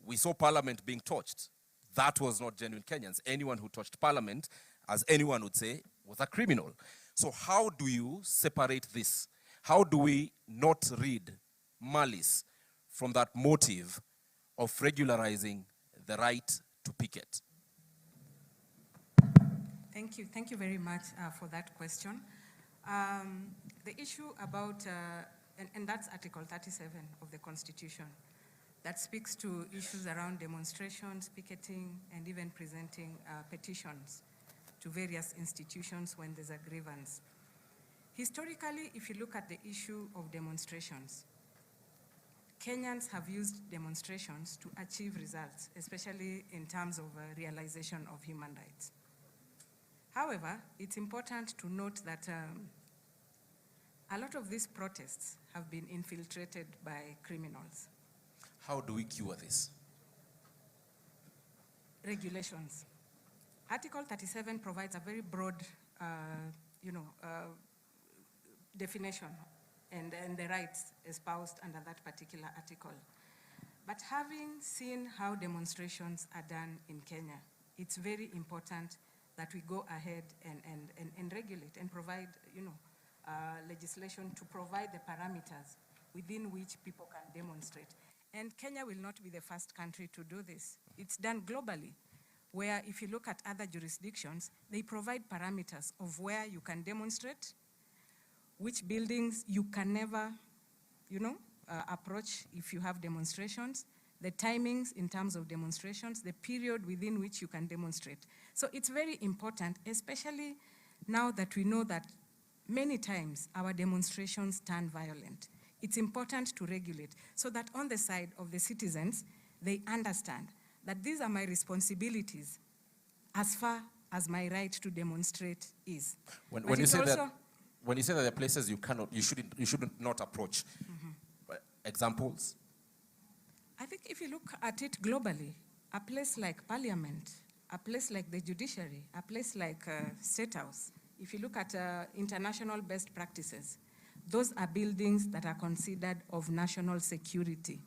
We saw Parliament being torched. That was not genuine Kenyans. Anyone who touched Parliament, as anyone would say, was a criminal. So how do you separate this? How do we not read malice from that motive of regularizing the right to picket? Thank you very much for that question. The issue about, and that's Article 37 of the Constitution, that speaks to issues around demonstrations, picketing, and even presenting petitions to various institutions when there's a grievance. Historically, if you look at the issue of demonstrations, Kenyans have used demonstrations to achieve results, especially in terms of realization of human rights. However, it's important to note that a lot of these protests have been infiltrated by criminals. How do we cure this? Regulations. Article 37 provides a very broad, definition and the rights espoused under that particular article. But having seen how demonstrations are done in Kenya, it's very important that we go ahead and regulate and provide, legislation to provide the parameters within which people can demonstrate. And Kenya will not be the first country to do this. It's done globally, where if you look at other jurisdictions, they provide parameters of where you can demonstrate, which buildings you can never, approach if you have demonstrations, the timings in terms of demonstrations, the period within which you can demonstrate. So it's very important, especially now that we know that many times our demonstrations turn violent. It's important to regulate so that on the side of the citizens, they understand that these are my responsibilities as far as my right to demonstrate is. When you say that there are places you shouldn't not approach, examples? I think if you look at it globally, a place like Parliament, a place like the judiciary, a place like State House, if you look at international best practices, those are buildings that are considered of national security,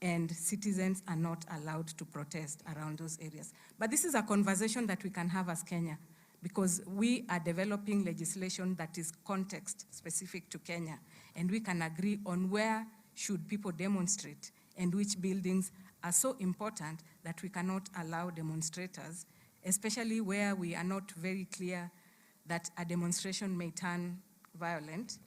and citizens are not allowed to protest around those areas. But this is a conversation that we can have as Kenya, because we are developing legislation that is context specific to Kenya, and we can agree on where should people demonstrate and which buildings are so important that we cannot allow demonstrators, especially where we are not very clear that a demonstration may turn violent.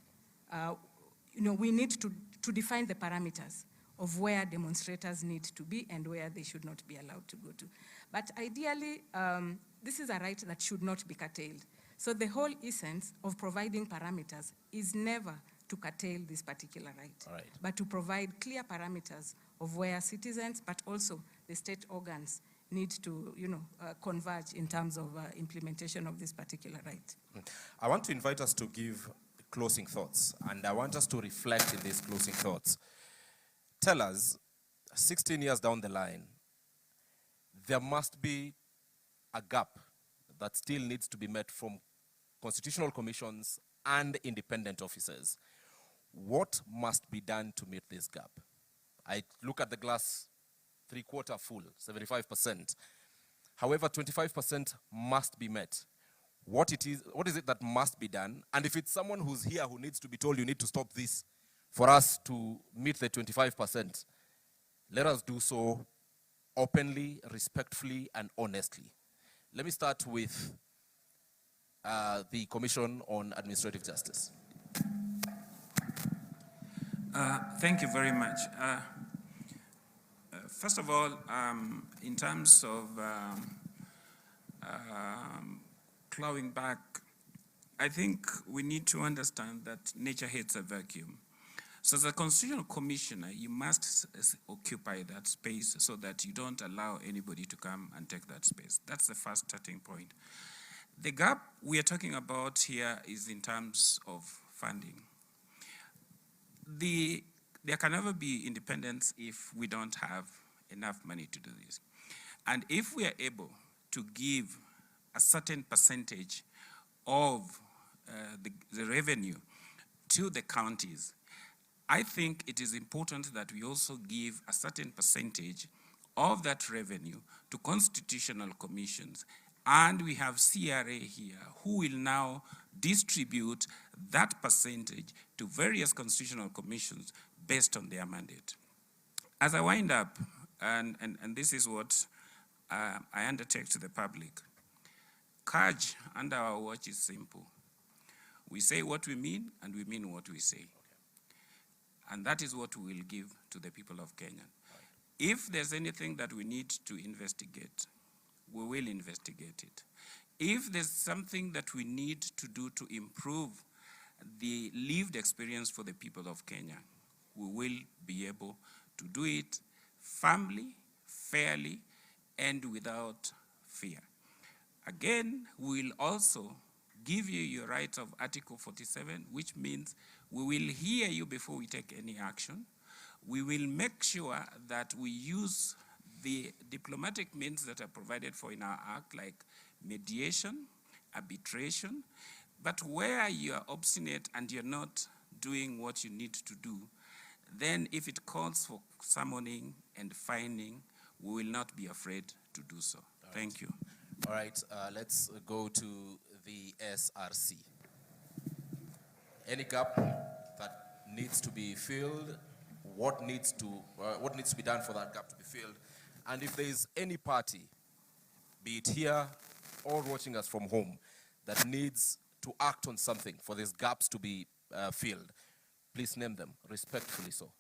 We need to define the parameters of where demonstrators need to be and where they should not be allowed to go to. But ideally, this is a right that should not be curtailed. So the whole essence of providing parameters is never to curtail this particular right, but to provide clear parameters of where citizens, but also the state organs need to, converge in terms of implementation of this particular right. I want to invite us to give closing thoughts, and I want us to reflect in these closing thoughts. Tell us, 16 years down the line, there must be a gap that still needs to be met from constitutional commissions and independent officers. What must be done to meet this gap? I look at the glass 3/4 full, 75%. However, 25% must be met. What is it that must be done? And if it's someone who's here who needs to be told you need to stop this for us to meet the 25%, let us do so openly, respectfully, and honestly. Let me start with the Commission on Administrative Justice. Thank you very much. First of all, in terms of clawing back, I think we need to understand that nature hates a vacuum. So as a constitutional commissioner, you must occupy that space so that you don't allow anybody to come and take that space. That's the first starting point. The gap we are talking about here is in terms of funding. There can never be independence if we don't have enough money to do this. And if we are able to give a certain percentage of the revenue to the counties, I think it is important that we also give a certain percentage of that revenue to constitutional commissions. And we have CRA here who will now distribute that percentage to various constitutional commissions based on their mandate. As I wind up, and this is what I undertake to the public, CAJ under our watch is simple. We say what we mean, and we mean what we say. And that is what we will give to the people of Kenya. If there's anything that we need to investigate, we will investigate it. If there's something that we need to do to improve the lived experience for the people of Kenya, we will be able to do it firmly, fairly, and without fear. Again, we will also give you your right of Article 47, which means we will hear you before we take any action. We will make sure that we use the diplomatic means that are provided for in our act, like mediation, arbitration. But where you are obstinate and you're not doing what you need to do, then if it calls for summoning and fining, we will not be afraid to do so. Thank you. All right, let's go to the SRC. Any gap that needs to be filled, what needs to be done for that gap to be filled, and if there is any party, be it here or watching us from home, that needs to act on something for these gaps to be filled, please name them, respectfully so.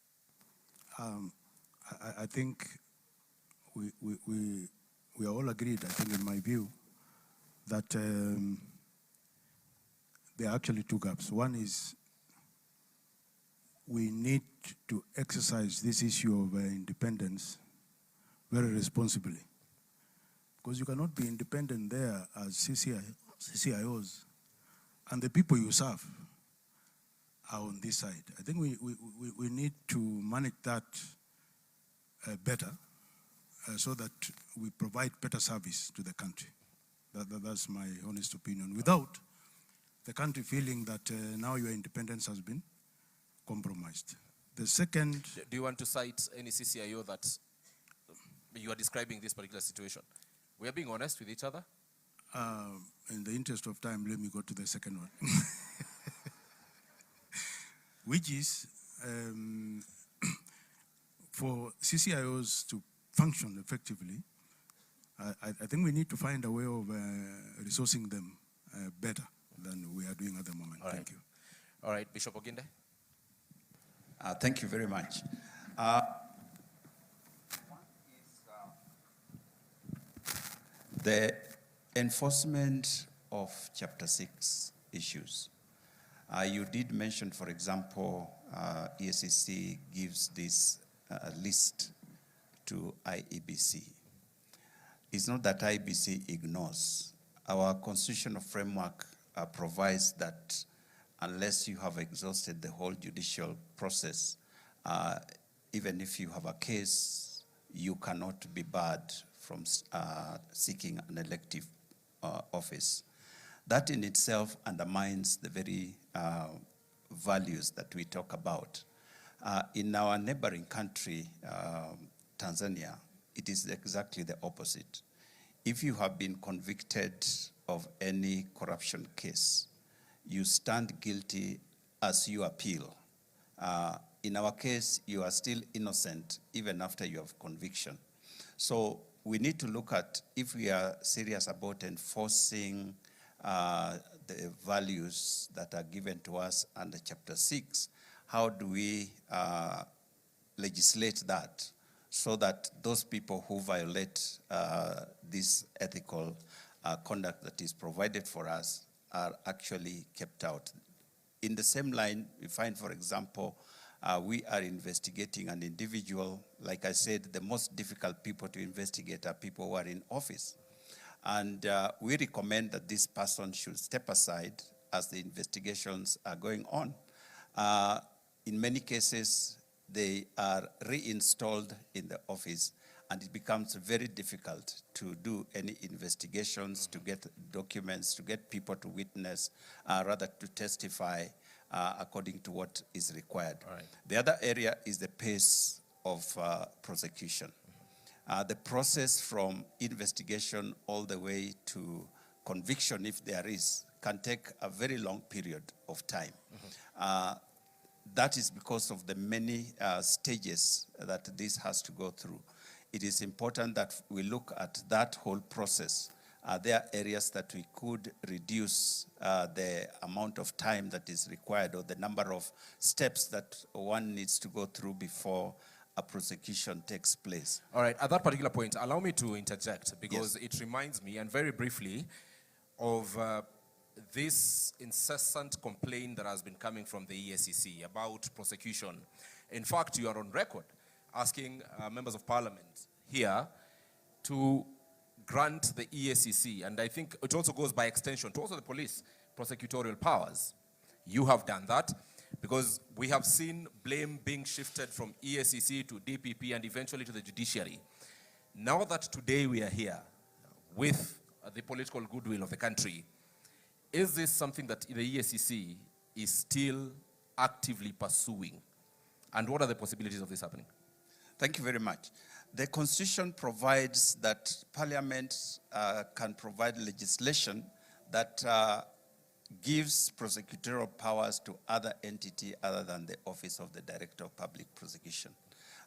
I think we are all agreed, I think in my view, that there are actually two gaps. One is we need to exercise this issue of independence very responsibly. Because you cannot be independent there as CCIOs and the people you serve are on this side. I think we need to manage that better so that we provide better service to the country. That's my honest opinion. Without the country feeling that now your independence has been compromised. The second... Do you want to cite any CCIO that you are describing this particular situation? We are being honest with each other. In the interest of time, let me go to the second one. Which is for CCIOs to function effectively, I think we need to find a way of resourcing them better than we are doing at the moment. All right. Thank you. All right, Bishop Oginde. Thank you very much. The enforcement of Chapter 6 issues. You did mention, for example, EACC gives this list to IEBC. It's not that IBC ignores. Our constitutional framework provides that unless you have exhausted the whole judicial process, even if you have a case, you cannot be barred from seeking an elective office. That in itself undermines the very values that we talk about. In our neighboring country, Tanzania, it is exactly the opposite. If you have been convicted of any corruption case, you stand guilty as you appeal. In our case, you are still innocent even after you have conviction. So we need to look at, if we are serious about enforcing the values that are given to us under Chapter 6, how do we legislate that so that those people who violate this ethical conduct that is provided for us are actually kept out? In the same line, we find, for example, we are investigating an individual. Like I said, the most difficult people to investigate are people who are in office. And we recommend that this person should step aside as the investigations are going on. In many cases, they are reinstalled in the office, and it becomes very difficult to do any investigations, to get documents, to get people to witness, rather to testify according to what is required. Right. The other area is the pace of prosecution. The process from investigation all the way to conviction, if there is, can take a very long period of time. That is because of the many stages that this has to go through. It is important that we look at that whole process. There are areas that we could reduce the amount of time that is required, or the number of steps that one needs to go through before a prosecution takes place. All right, at that particular point, allow me to interject, because it reminds me, and very briefly, of this incessant complaint that has been coming from the EACC about prosecution. In fact, you are on record asking members of parliament here to grant the EACC, and I think it also goes by extension to also the police, prosecutorial powers. You have done that, because we have seen blame being shifted from EACC to DPP and eventually to the judiciary. Now that today we are here with the political goodwill of the country, is this something that the EACC is still actively pursuing? And what are the possibilities of this happening? Thank you very much. The Constitution provides that Parliament can provide legislation that gives prosecutorial powers to other entity other than the Office of the Director of Public Prosecution.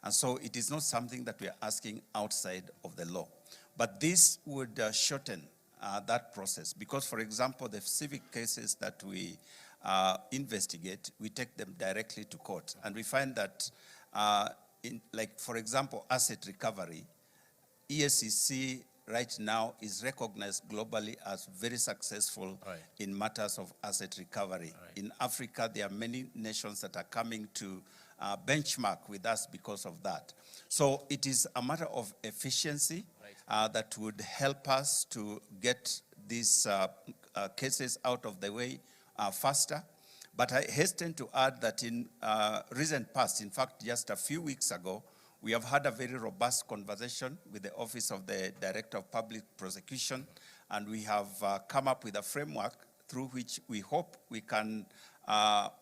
And so it is not something that we are asking outside of the law. But this would shorten that process, because, for example, the civic cases that we investigate, we take them directly to court. And we find that, like, for example, asset recovery, EACC right now is recognized globally as very successful in matters of asset recovery. In Africa, there are many nations that are coming to benchmark with us because of that. So it is a matter of efficiency that would help us to get these cases out of the way faster. But I hasten to add that in recent past, in fact, just a few weeks ago, we have had a very robust conversation with the Office of the Director of Public Prosecution, and we have come up with a framework through which we hope we can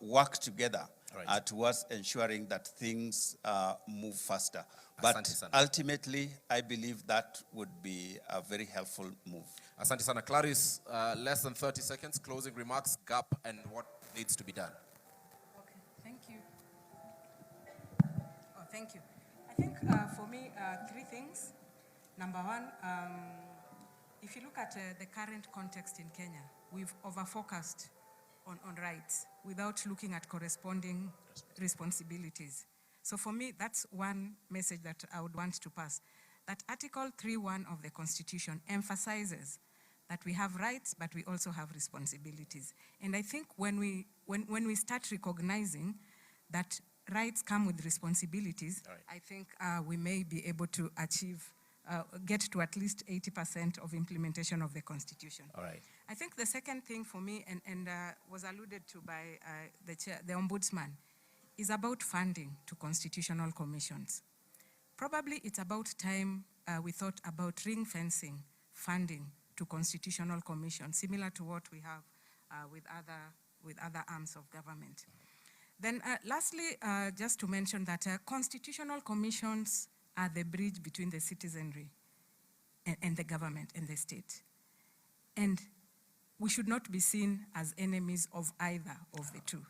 work together towards ensuring that things move faster. But ultimately, I believe that would be a very helpful move. Asante sana. Clarice, less than 30 seconds, closing remarks, gap, and what needs to be done. Okay, thank you. Oh, thank you. I think for me, three things. Number one, if you look at the current context in Kenya, we've over-focused on rights without looking at corresponding responsibilities. So for me, that's one message that I would want to pass. That Article 3.1 of the Constitution emphasizes that we have rights, but we also have responsibilities. And I think when we start recognizing that rights come with responsibilities, I think we may be able to achieve get to at least 80% of implementation of the Constitution. All right. I think the second thing for me, and was alluded to by the Ombudsman, is about funding to constitutional commissions. Probably it's about time we thought about ring fencing funding to constitutional commissions, similar to what we have with other arms of government. Then lastly, just to mention that constitutional commissions are the bridge between the citizenry and the government and the state. And we should not be seen as enemies of either of the two.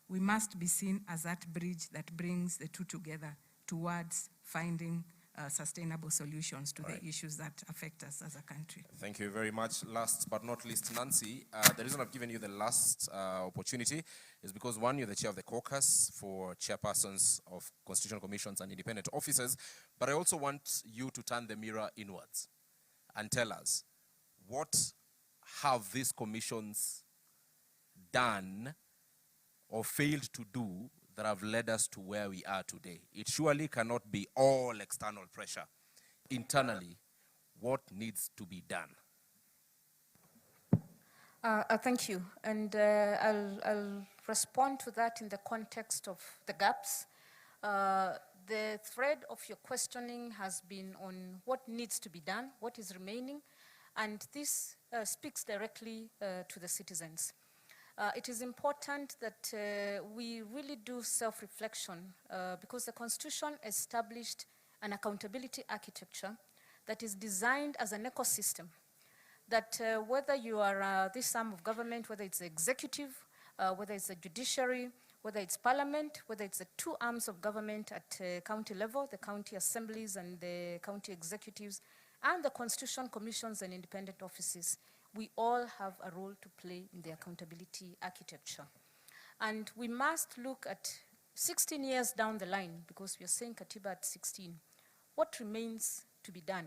We must be seen as that bridge that brings the two together towards finding sustainable solutions to the issues that affect us as a country. Thank you very much. Last but not least, Nancy, the reason I've given you the last opportunity is because, one, you're the chair of the caucus for chairpersons of constitutional commissions and independent officers, but I also want you to turn the mirror inwards and tell us, what have these commissions done or failed to do that have led us to where we are today? It surely cannot be all external pressure. Internally, what needs to be done? Thank you. And I'll respond to that in the context of the gaps. The thread of your questioning has been on what needs to be done, what is remaining, and this speaks directly to the citizens. It is important that we really do self-reflection because the Constitution established an accountability architecture that is designed as an ecosystem, that whether you are this arm of government, whether it's the executive, whether it's the judiciary, whether it's parliament, whether it's the two arms of government at county level, the county assemblies and the county executives, and the constitution commissions and independent offices, we all have a role to play in the accountability architecture. And we must look at 16 years down the line, because we are saying Katiba at 16, what remains to be done?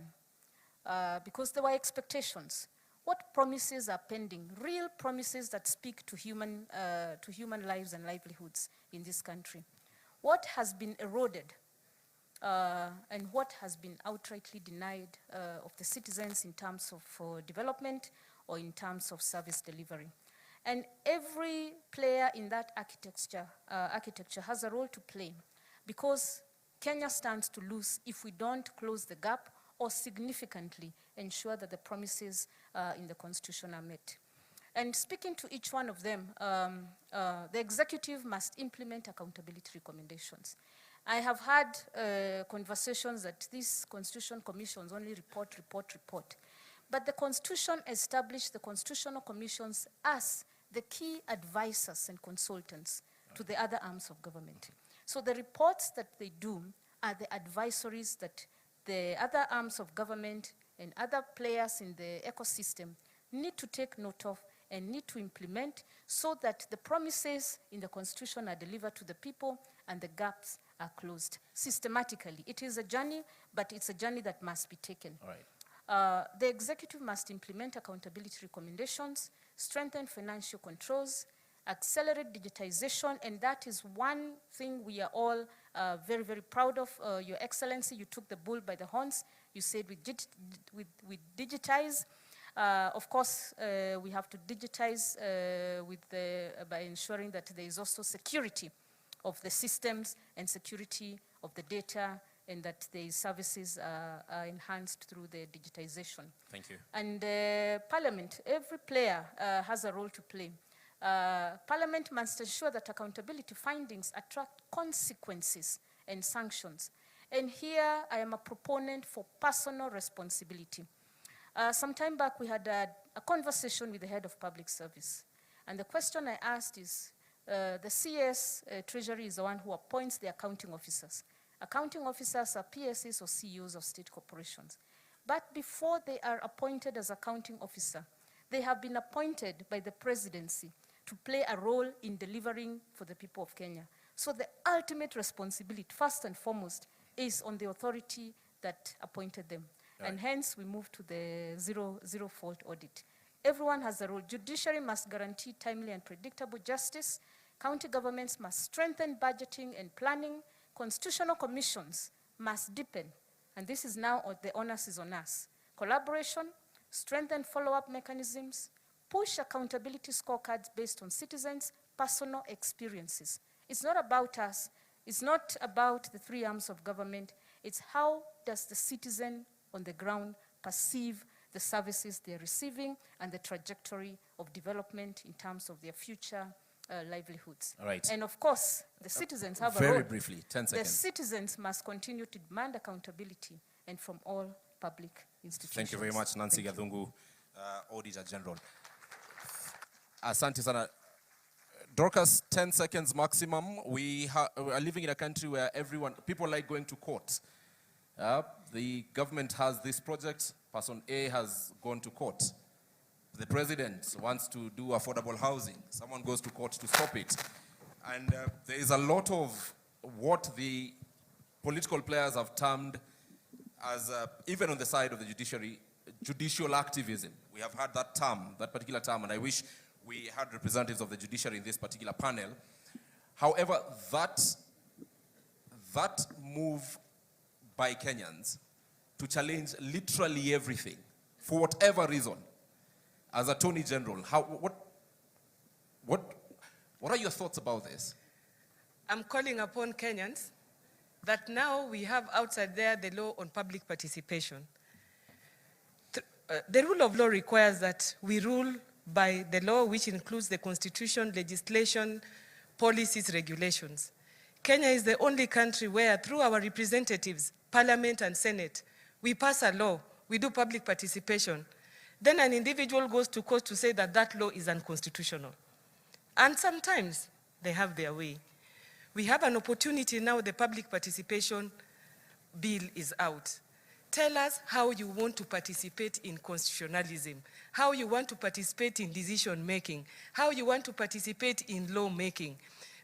Because there were expectations. What promises are pending? Real promises that speak to human lives and livelihoods in this country. What has been eroded and what has been outrightly denied of the citizens in terms of development or in terms of service delivery. And every player in that architecture has a role to play, because Kenya stands to lose if we don't close the gap or significantly ensure that the promises in the Constitution are met. And speaking to each one of them, the executive must implement accountability recommendations. I have had conversations that these constitution commissions only report. But the Constitution established the constitutional commissions as the key advisors and consultants to the other arms of government. So the reports that they do are the advisories that the other arms of government and other players in the ecosystem need to take note of and need to implement, so that the promises in the Constitution are delivered to the people and the gaps are closed systematically. It is a journey, but it's a journey that must be taken. All right. The executive must implement accountability recommendations, strengthen financial controls, accelerate digitization, and that is one thing we are all very, very proud of. Your Excellency, you took the bull by the horns. You said we digitize. Of course, we have to digitize by ensuring that there is also security of the systems and security of the data, and that the services are enhanced through the digitization. Thank you. And Parliament, every player has a role to play. Parliament must ensure that accountability findings attract consequences and sanctions. And here I am a proponent for personal responsibility. Some time back we had a conversation with the head of public service. And the question I asked is, the CS Treasury is the one who appoints the accounting officers. Accounting officers are PSs or CEOs of state corporations. But before they are appointed as accounting officer, they have been appointed by the presidency to play a role in delivering for the people of Kenya. So the ultimate responsibility, first and foremost, is on the authority that appointed them. Right. And hence we move to the zero fault audit. Everyone has a role. Judiciary must guarantee timely and predictable justice. County governments must strengthen budgeting and planning. Constitutional commissions must deepen And this is now, the onus is on us. Collaboration, strengthen follow-up mechanisms, push accountability scorecards based on citizens' personal experiences. It's not about us. It's not about the three arms of government. It's how does the citizen on the ground perceive the services they're receiving and the trajectory of development in terms of their future livelihoods. All right. And of course, the citizens have a very role. briefly, 10 The seconds. citizens must continue to demand accountability and from all public institutions. Thank you very much, Nancy Thank you. Gathungu, Auditor General. Asante sana. Dorcas, 10 seconds maximum. We are living in a country where people like going to court. The government has this project, person A has gone to court. The president wants to do affordable housing. Someone goes to court to stop it. And there is a lot of what the political players have termed as, even on the side of the judiciary, judicial activism. We have had that term, that particular term, and I wish we had representatives of the judiciary in this particular panel. However, that move by Kenyans to challenge literally everything, for whatever reason, as Attorney General, what are your thoughts about this? I'm calling upon Kenyans that now we have outside there the law on public participation. The rule of law requires that we rule by the law, which includes the constitution, legislation, policies, regulations. Kenya is the only country where, through our representatives, parliament and senate, we pass a law, we do public participation. Then an individual goes to court to say that that law is unconstitutional. And sometimes they have their way. We have an opportunity now, the public participation bill is out. Tell us how you want to participate in constitutionalism, how you want to participate in decision-making, how you want to participate in law-making,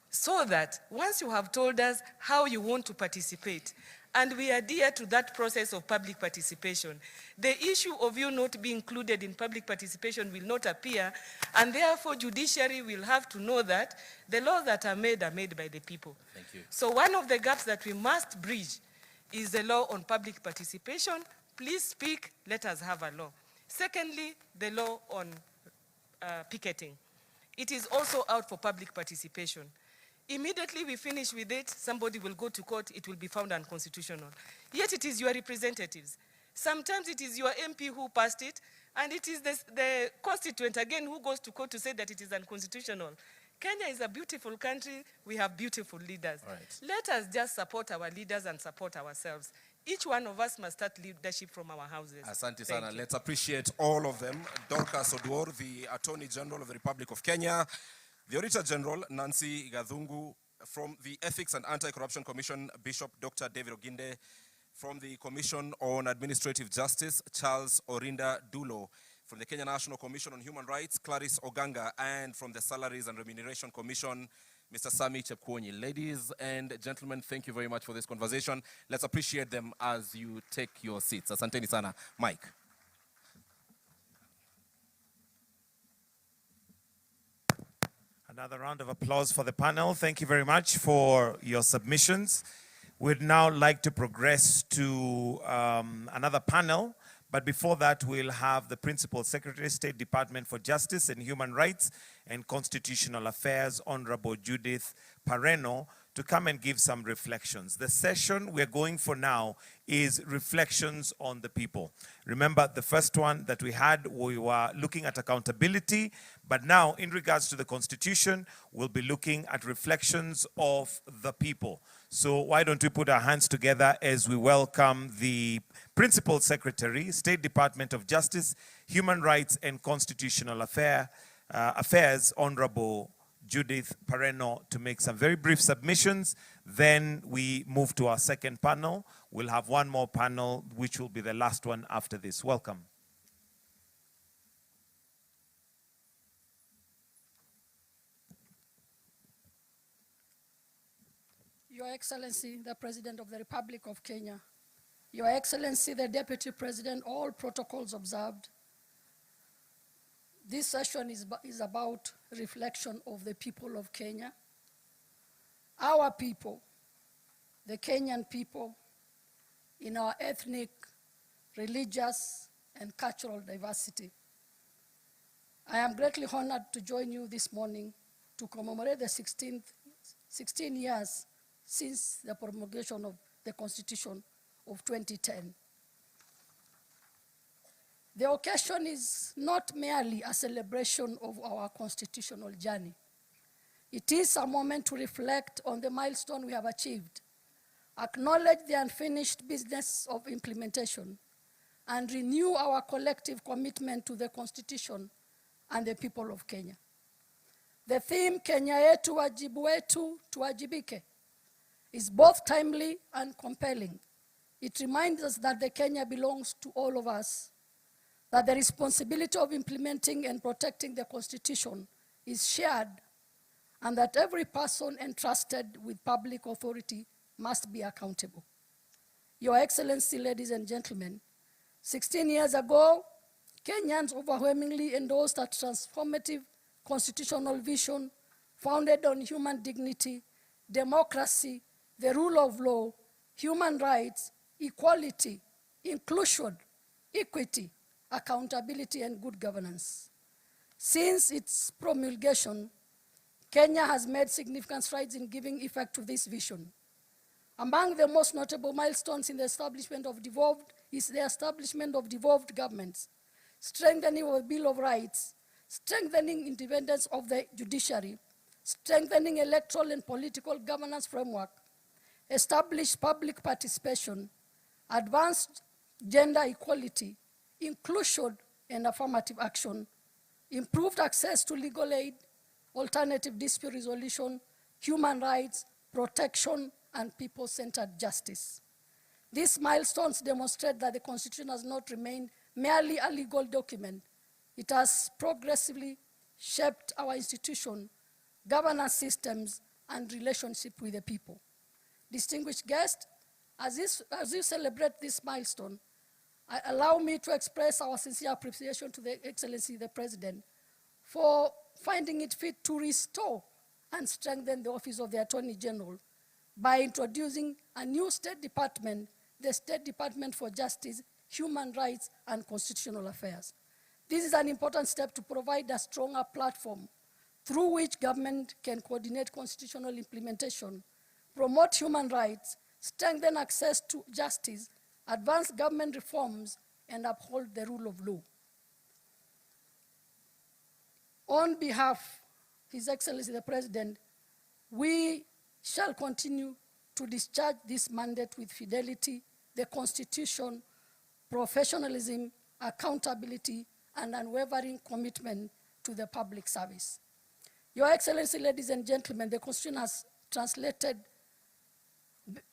so that once you have told us how you want to participate, and we adhere to that process of public participation, the issue of you not being included in public participation will not appear, and therefore judiciary will have to know that the laws that are made by the people. Thank you. So one of the gaps that we must bridge is the law on public participation. Please speak, let us have a law. Secondly, the law on picketing. It is also out for public participation. Immediately we finish with it, somebody will go to court, it will be found unconstitutional. Yet it is your representatives. Sometimes it is your MP who passed it, and it is the constituent again who goes to court to say that it is unconstitutional. Kenya is a beautiful country, we have beautiful leaders. Right. Let us just support our leaders and support ourselves. Each one of us must start leadership from our houses. Asante sana. Let's appreciate all of them. Dorcas Oduor, the Attorney General of the Republic of Kenya, the Auditor General, Nancy Gathungu, from the Ethics and Anti-Corruption Commission, Bishop Dr. David Oginde, from the Commission on Administrative Justice, Charles Orinda Dulo, from the Kenya National Commission on Human Rights, Clarice Oganga, and from the Salaries and Remuneration Commission, Mr. Sami Chepkwonyi. Ladies and gentlemen, thank you very much for this conversation. Let's appreciate them as you take your seats. Asanteni sana. Mike. Another round of applause for the panel. Thank you very much for your submissions. We'd now like to progress to another panel. But before that, we'll have the Principal Secretary, State Department for Justice and Human Rights and Constitutional Affairs, Honorable Judith Pareno, to come and give some reflections. The session we're going for now is reflections on the people. Remember, the first one that we had, we were looking at accountability, but now in regards to the Constitution, we'll be looking at reflections of the people. So why don't we put our hands together as we welcome the Principal Secretary, State Department of Justice, Human Rights and Constitutional Affairs, Honorable Judith Pareno, to make some very brief submissions. Then we move to our second panel. We'll have one more panel, which will be the last one after this. Welcome. Your Excellency, the President of the Republic of Kenya, Your Excellency, the Deputy President, all protocols observed. This session is about reflection of the people of Kenya. Our people, the Kenyan people, in our ethnic, religious, and cultural diversity. I am greatly honored to join you this morning to commemorate the 16 years since the promulgation of the Constitution of 2010. The occasion is not merely a celebration of our constitutional journey. It is a moment to reflect on the milestone we have achieved, acknowledge the unfinished business of implementation, and renew our collective commitment to the Constitution and the people of Kenya. The theme, Kenya yetu wajibu wetu tuwajibike, is both timely and compelling. It reminds us that the Kenya belongs to all of us, that the responsibility of implementing and protecting the Constitution is shared, and that every person entrusted with public authority must be accountable. Your Excellency, ladies and gentlemen, 16 years ago, Kenyans overwhelmingly endorsed a transformative constitutional vision founded on human dignity, democracy, the rule of law, human rights, equality, inclusion, equity, accountability, and good governance. Since its promulgation, Kenya has made significant strides in giving effect to this vision. Among the most notable milestones in the establishment of devolved governments, strengthening of the Bill of Rights, strengthening independence of the judiciary, strengthening electoral and political governance framework, established public participation, advanced gender equality, inclusion and affirmative action, improved access to legal aid, alternative dispute resolution, human rights, protection, and people-centered justice. These milestones demonstrate that the Constitution has not remained merely a legal document. It has progressively shaped our institution, governance systems, and relationship with the people. Distinguished guests, as you celebrate this milestone, allow me to express our sincere appreciation to the Excellency, the President, for finding it fit to restore and strengthen the Office of the Attorney General by introducing a new State Department, the State Department for Justice, Human Rights, and Constitutional Affairs. This is an important step to provide a stronger platform through which government can coordinate constitutional implementation, promote human rights, strengthen access to justice, advance government reforms, and uphold the rule of law. On behalf of His Excellency the President, we shall continue to discharge this mandate with fidelity, the Constitution, professionalism, accountability, and unwavering commitment to the public service. Your Excellency, ladies and gentlemen, the Constitution has translated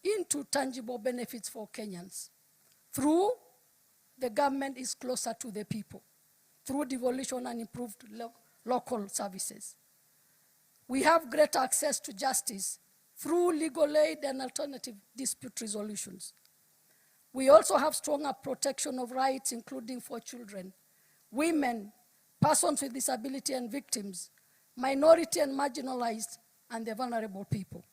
into tangible benefits for Kenyans. Through the government is closer to the people, through devolution and improved local services. We have greater access to justice through legal aid and alternative dispute resolutions. We also have stronger protection of rights, including for children, women, persons with disability and victims, minority and marginalized, and the vulnerable people.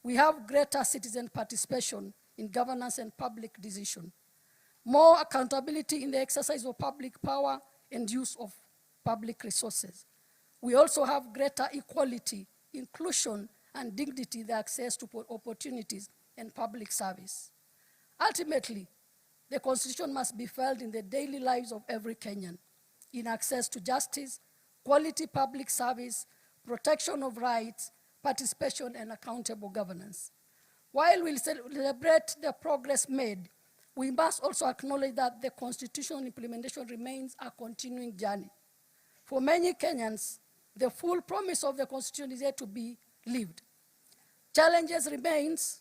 We have greater citizen participation in governance and public decision, more accountability in the exercise of public power and use of public resources. We also have greater equality, inclusion, and dignity, the access to opportunities and public service. Ultimately, the Constitution must be felt in the daily lives of every Kenyan, in access to justice, quality public service, protection of rights, participation, and accountable governance. While we celebrate the progress made, we must also acknowledge that the constitutional implementation remains a continuing journey. For many Kenyans, the full promise of the Constitution is yet to be lived. Challenges remains.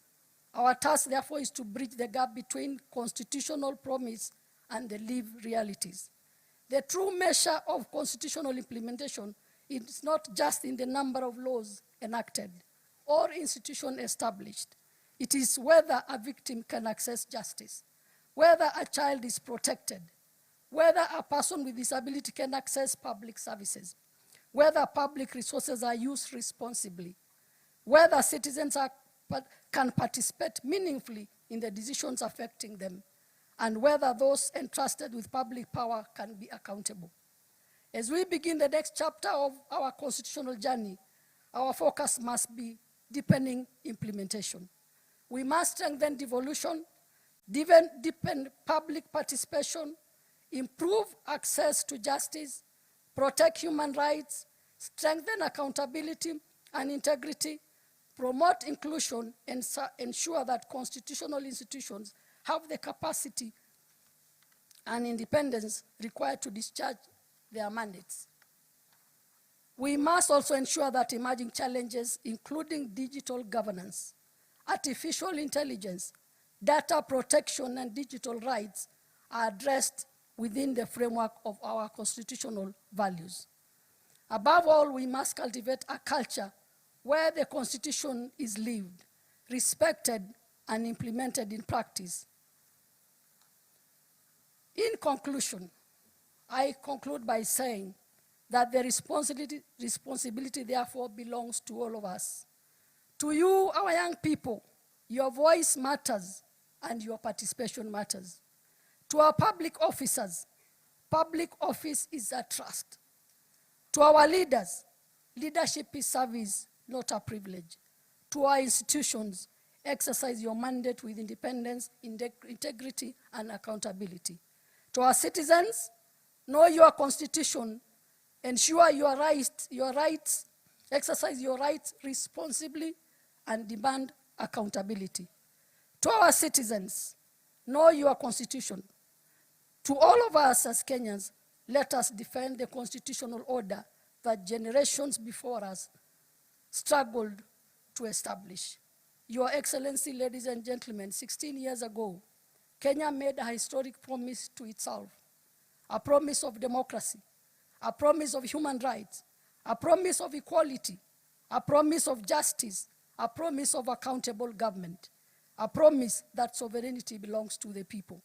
Our task, therefore, is to bridge the gap between constitutional promise and the lived realities. The true measure of constitutional implementation is not just in the number of laws enacted or institutions established. It is whether a victim can access justice, whether a child is protected, whether a person with disability can access public services, whether public resources are used responsibly, whether citizens are can participate meaningfully in the decisions affecting them, and whether those entrusted with public power can be accountable. As we begin the next chapter of our constitutional journey, our focus must be deepening implementation. We must strengthen devolution, deepen public participation, improve access to justice, protect human rights, strengthen accountability and integrity, promote inclusion, and ensure that constitutional institutions have the capacity and independence required to discharge their mandates. We must also ensure that emerging challenges, including digital governance, artificial intelligence, data protection, and digital rights, are addressed within the framework of our constitutional values. Above all, we must cultivate a culture where the Constitution is lived, respected, and implemented in practice. In conclusion, I conclude by saying that the responsibility therefore belongs to all of us. To you, our young people, your voice matters and your participation matters. To our public officers, public office is a trust. To our leaders, leadership is service, not a privilege. To our institutions, exercise your mandate with independence, integrity, and accountability. To our citizens, know your constitution, ensure your rights, exercise your rights responsibly, and demand accountability. To our citizens, know your constitution. To all of us as Kenyans, let us defend the constitutional order that generations before us struggled to establish. Your Excellency, ladies and gentlemen, 16 years ago, Kenya made a historic promise to itself, a promise of democracy, a promise of human rights, a promise of equality, a promise of justice, a promise of accountable government, a promise that sovereignty belongs to the people.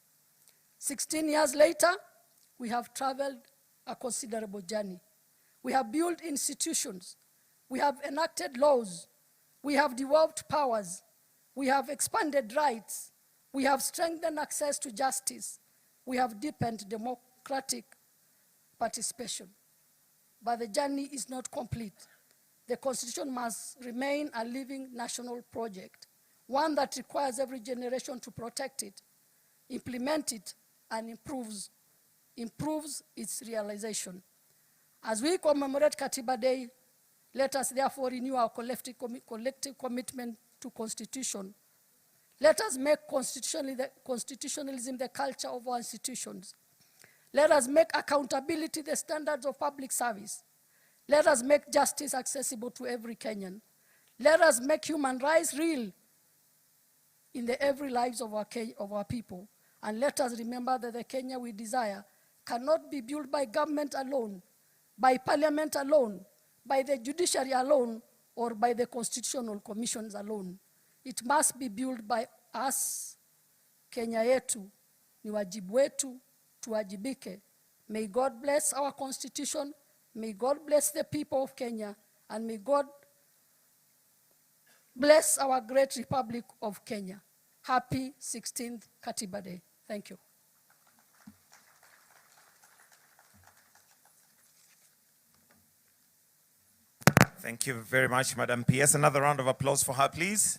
16 years later, we have traveled a considerable journey. We have built institutions, we have enacted laws, we have devolved powers, we have expanded rights, we have strengthened access to justice, we have deepened democratic participation. But the journey is not complete. The Constitution must remain a living national project, one that requires every generation to protect it, implement it, and improves its realization. As we commemorate Katiba Day, let us therefore renew our collective commitment to Constitution. Let us make constitutionalism the culture of our institutions. Let us make accountability the standards of public service. Let us make justice accessible to every Kenyan. Let us make human rights real in the every lives of our people. And let us remember that the Kenya we desire cannot be built by government alone, by parliament alone, by the judiciary alone, or by the constitutional commissions alone. It must be built by us. Kenya yetu ni wajibu wetu, tuwajibike. May God bless our constitution, may God bless the people of Kenya, and may God bless our great Republic of Kenya. Happy 16th Katiba Day. Thank you. Thank you very much, Madam PS. Another round of applause for her, please.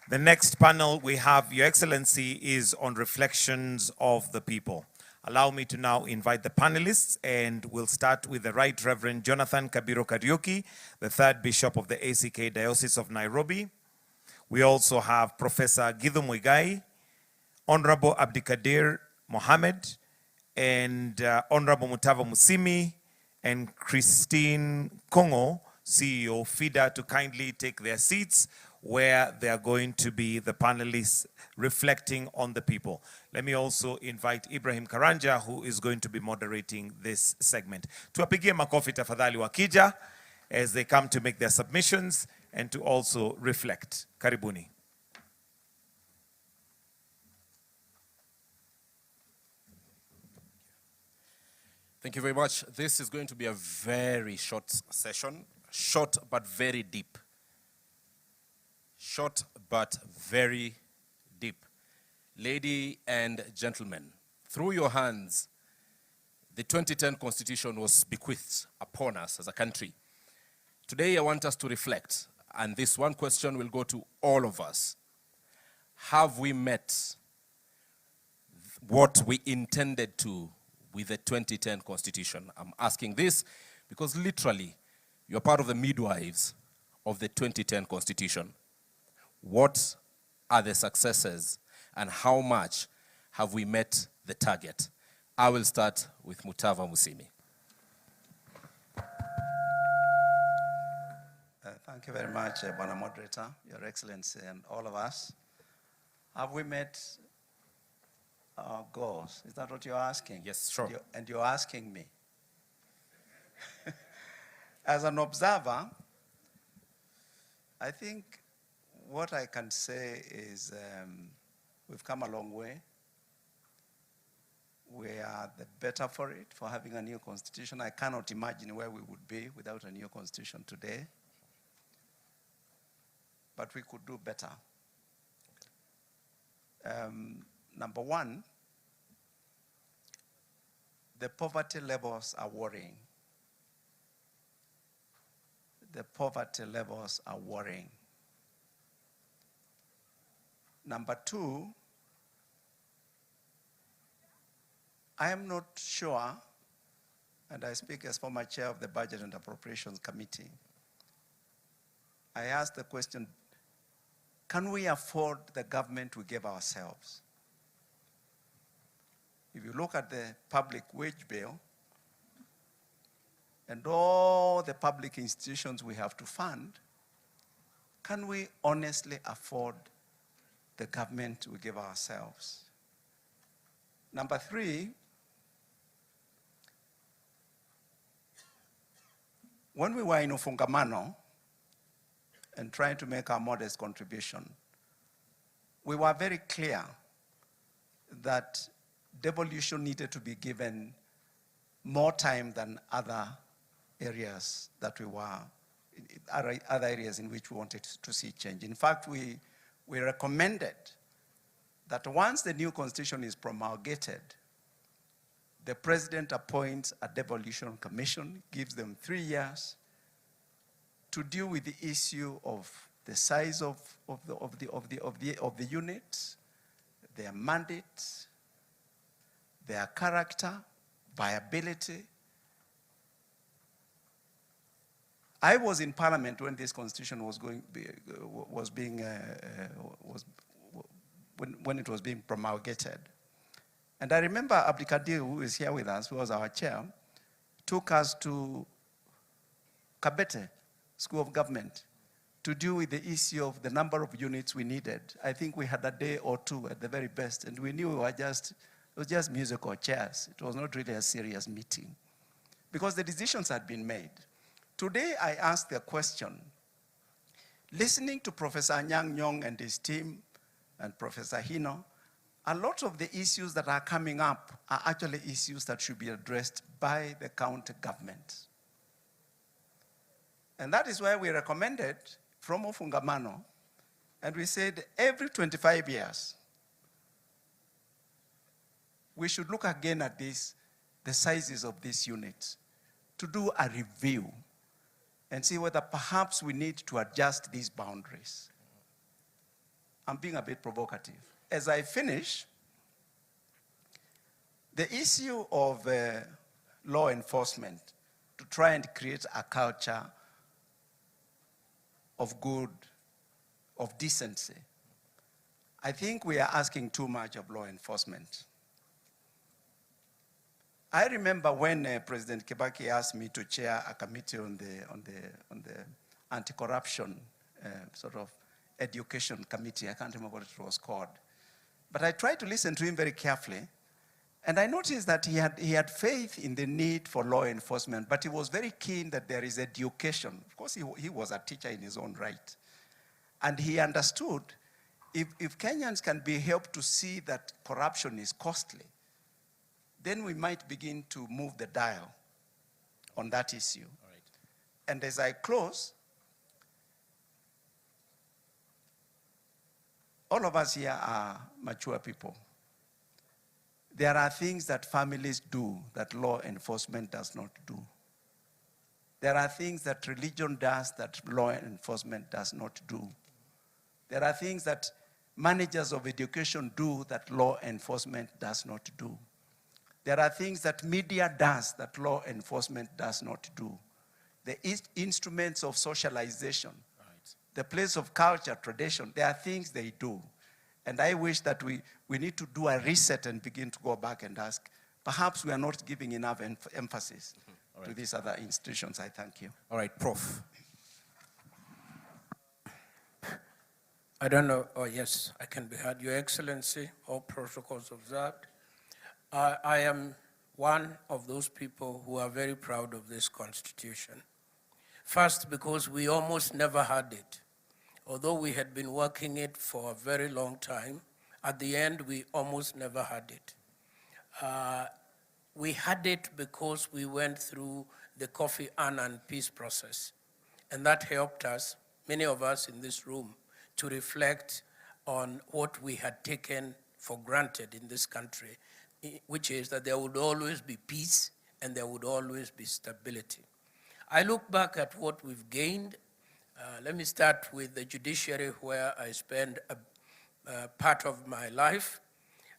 The next panel we have, Your Excellency, is on reflections of the people. Allow me to now invite the panelists, and we'll start with the Right Reverend Jonathan Kabiro Kariuki, the third Bishop of the ACK Diocese of Nairobi. We also have Professor Githu Muigai, Honorable Abdikadir Mohammed, and Honorable Mutava Musimi, and Christine Kongo, CEO FIDA, to kindly take their seats where they are going to be the panelists reflecting on the people. Let me also invite Ibrahim Karanja, who is going to be moderating this segment. Tuwapigie makofi tafadhali wakija as they come to make their submissions and to also reflect. Karibuni. Thank you very much. This is going to be a very short session, short but very deep. Short but very deep. Ladies and gentlemen, through your hands, the 2010 Constitution was bequeathed upon us as a country. Today, I want us to reflect, and this one question will go to all of us. Have we met what we intended to with the 2010 Constitution? I'm asking this because literally, you're part of the midwives of the 2010 Constitution. What are the successes and how much have we met the target? I will start with Mutava Musimi. Thank you very much, Bwana Moderator, Your Excellency, and all of us. Have we met our goals? Is that what you're asking? Yes, sure. And you're asking me. As an observer, I think what I can say is we've come a long way. We are the better for it, for having a new constitution. I cannot imagine where we would be without a new constitution today. But we could do better. Number one, the poverty levels are worrying. The poverty levels are worrying. Number two, I am not sure, and I speak as former chair of the Budget and Appropriations Committee, I asked the question, can we afford the government we give ourselves? If you look at the public wage bill and all the public institutions we have to fund, can we honestly afford the government we give ourselves? Number three, when we were in Ufungamano and trying to make our modest contribution, we were very clear that devolution needed to be given more time than other areas that we were, other areas in which we wanted to see change. In fact, we recommended that once the new constitution is promulgated, the president appoints a devolution commission, gives them 3 years to deal with the issue of the size of the units, their mandate, their character, viability. I was in Parliament when this constitution was when it was being promulgated. And I remember Abdikadir, who is here with us, who was our chair, took us to Kabete School of Government to deal with the issue of the number of units we needed. I think we had a day or two at the very best, and we knew it was just musical chairs. It was not really a serious meeting because the decisions had been made. Today, I asked the question, listening to Professor Anyang' Nyong'o and his team and Professor Hino, a lot of the issues that are coming up are actually issues that should be addressed by the county government. And that is why we recommended from Ufungamano, and we said every 25 years, we should look again at this, the sizes of these units, to do a review and see whether perhaps we need to adjust these boundaries. I'm being a bit provocative. As I finish, the issue of law enforcement, to try and create a culture of good, of decency. I think we are asking too much of law enforcement. I remember when President Kibaki asked me to chair a committee on the anti-corruption sort of education committee. I can't remember what it was called. But I tried to listen to him very carefully, and I noticed that he had faith in the need for law enforcement, but he was very keen that there is education. Of course, he was a teacher in his own right. And he understood if Kenyans can be helped to see that corruption is costly, then we might begin to move the dial on that issue. All right. And as I close, all of us here are mature people. There are things that families do that law enforcement does not do. There are things that religion does that law enforcement does not do. There are things that managers of education do that law enforcement does not do. There are things that media does that law enforcement does not do. The instruments of socialization, the place of culture, tradition, there are things they do. And I wish that we need to do a reset and begin to go back and ask, perhaps we are not giving enough emphasis to these other institutions. I thank you. All right, Prof. I don't know, oh yes, I can be heard. Your Excellency, all protocols observed. I am one of those people who are very proud of this Constitution. First, because we almost never had it. Although we had been working it for a very long time, at the end, we almost never had it. We had it because we went through the Kofi Annan peace process. And that helped us, many of us in this room, to reflect on what we had taken for granted in this country, which is that there would always be peace and there would always be stability. I look back at what we've gained. Let me start with the judiciary, where I spend a part of my life.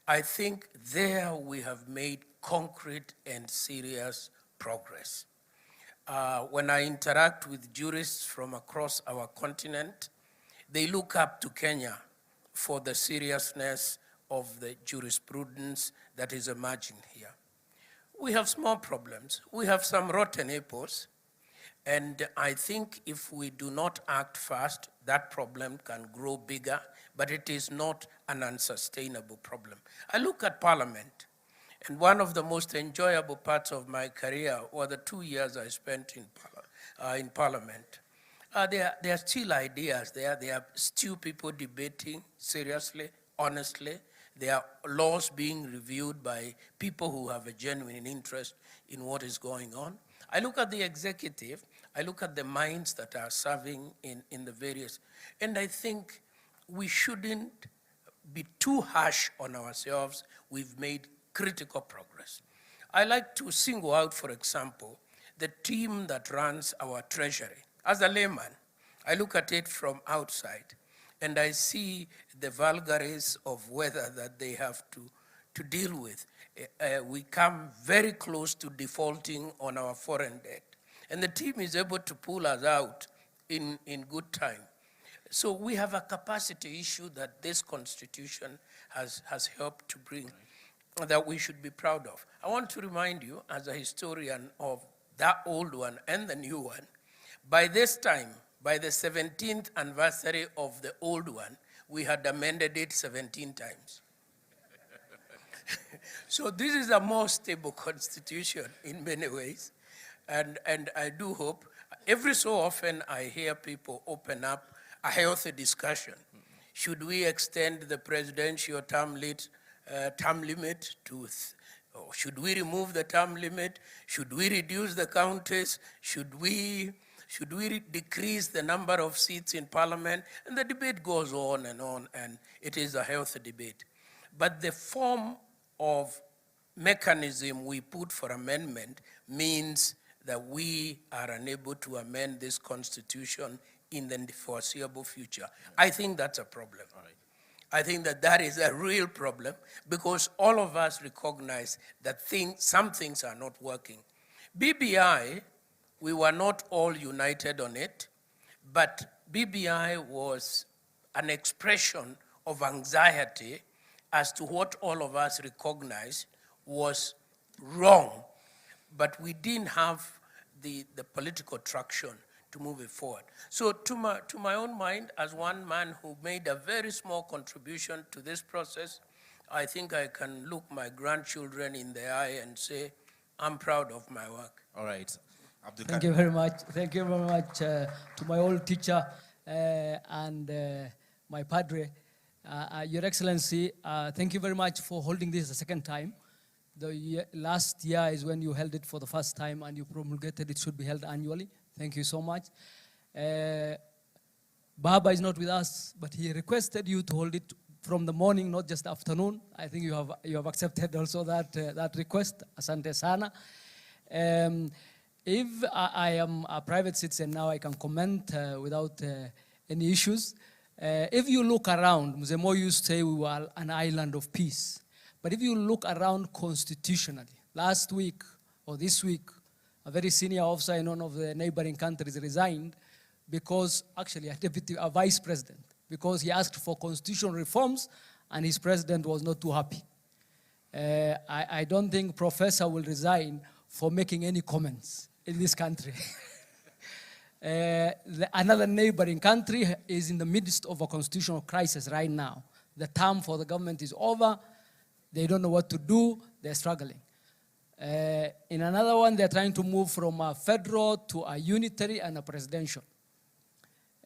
I think there we have made concrete and serious progress. When I interact with jurists from across our continent, they look up to Kenya for the seriousness of the jurisprudence that is emerging here. We have small problems. We have some rotten apples. And I think if we do not act fast, that problem can grow bigger, but it is not an unsustainable problem. I look at Parliament, and one of the most enjoyable parts of my career were the 2 years I spent in Parliament. There are still ideas there. There are still people debating seriously, honestly. There are laws being reviewed by people who have a genuine interest in what is going on. I look at the executive, I look at the minds that are serving in the various, and I think we shouldn't be too harsh on ourselves. We've made critical progress. I like to single out, for example, the team that runs our treasury. As a layman, I look at it from outside, and I see the vagaries of weather that they have to deal with. We come very close to defaulting on our foreign debt. And the team is able to pull us out in good time. So we have a capacity issue that this Constitution has helped to bring that we should be proud of. I want to remind you, as a historian of that old one and the new one, by this time, by the 17th anniversary of the old one, we had amended it 17 times. So this is a more stable Constitution in many ways. And I do hope, every so often I hear people open up a healthy discussion. Should we extend the presidential term limit to, or should we remove the term limit? Should we reduce the counties? Should we decrease the number of seats in parliament? And the debate goes on, and it is a healthy debate. But the form of mechanism we put for amendment means that we are unable to amend this Constitution in the foreseeable future. I think that's a problem. I think that is a real problem, because all of us recognize that some things are not working. BBI, we were not all united on it, but BBI was an expression of anxiety as to what all of us recognize was wrong, but we didn't have the political traction to move it forward. So to my own mind, as one man who made a very small contribution to this process, I think I can look my grandchildren in the eye and say, I'm proud of my work. All right. Thank you very much. Thank you very much to my old teacher and my padre. Your Excellency, thank you very much for holding this a second time. Last year is when you held it for the first time, and you promulgated it should be held annually. Thank you so much. Baba is not with us, but he requested you to hold it from the morning, not just afternoon. I think you have accepted also that request. Asante sana. If I am a private citizen now, I can comment without any issues. If you look around, Mzee Moi used to say we were an island of peace. But if you look around constitutionally, last week or this week, a very senior officer in one of the neighboring countries resigned because actually a vice president, because he asked for constitutional reforms and his president was not too happy. I don't think professor will resign for making any comments in this country. Another neighboring country is in the midst of a constitutional crisis right now. The term for the government is over. They don't know what to do. They're struggling. In another one, they're trying to move from a federal to a unitary and a presidential.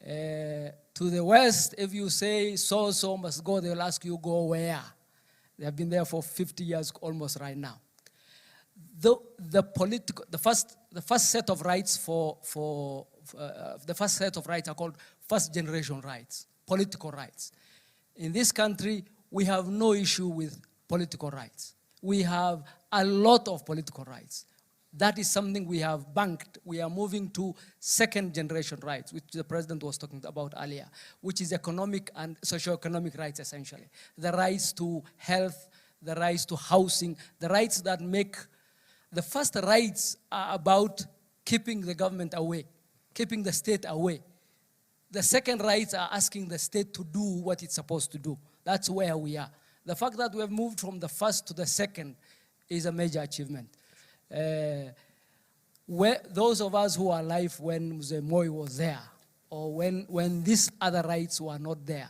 To the West, if you say so-so must go, they'll ask you go where? They have been there for 50 years almost right now. The first set of rights the first set of rights are called first generation rights, political rights. In this country, we have no issue with political rights. We have a lot of political rights. That is something we have banked. We are moving to second generation rights, which the president was talking about earlier, which is economic and socio-economic rights essentially. The rights to health, the rights to housing, the rights that make, the first rights are about keeping the government away, keeping the state away. The second rights are asking the state to do what it's supposed to do. That's where we are. The fact that we have moved from the first to the second is a major achievement. Those of us who are alive when Mzee Moi was there, or when these other rights were not there,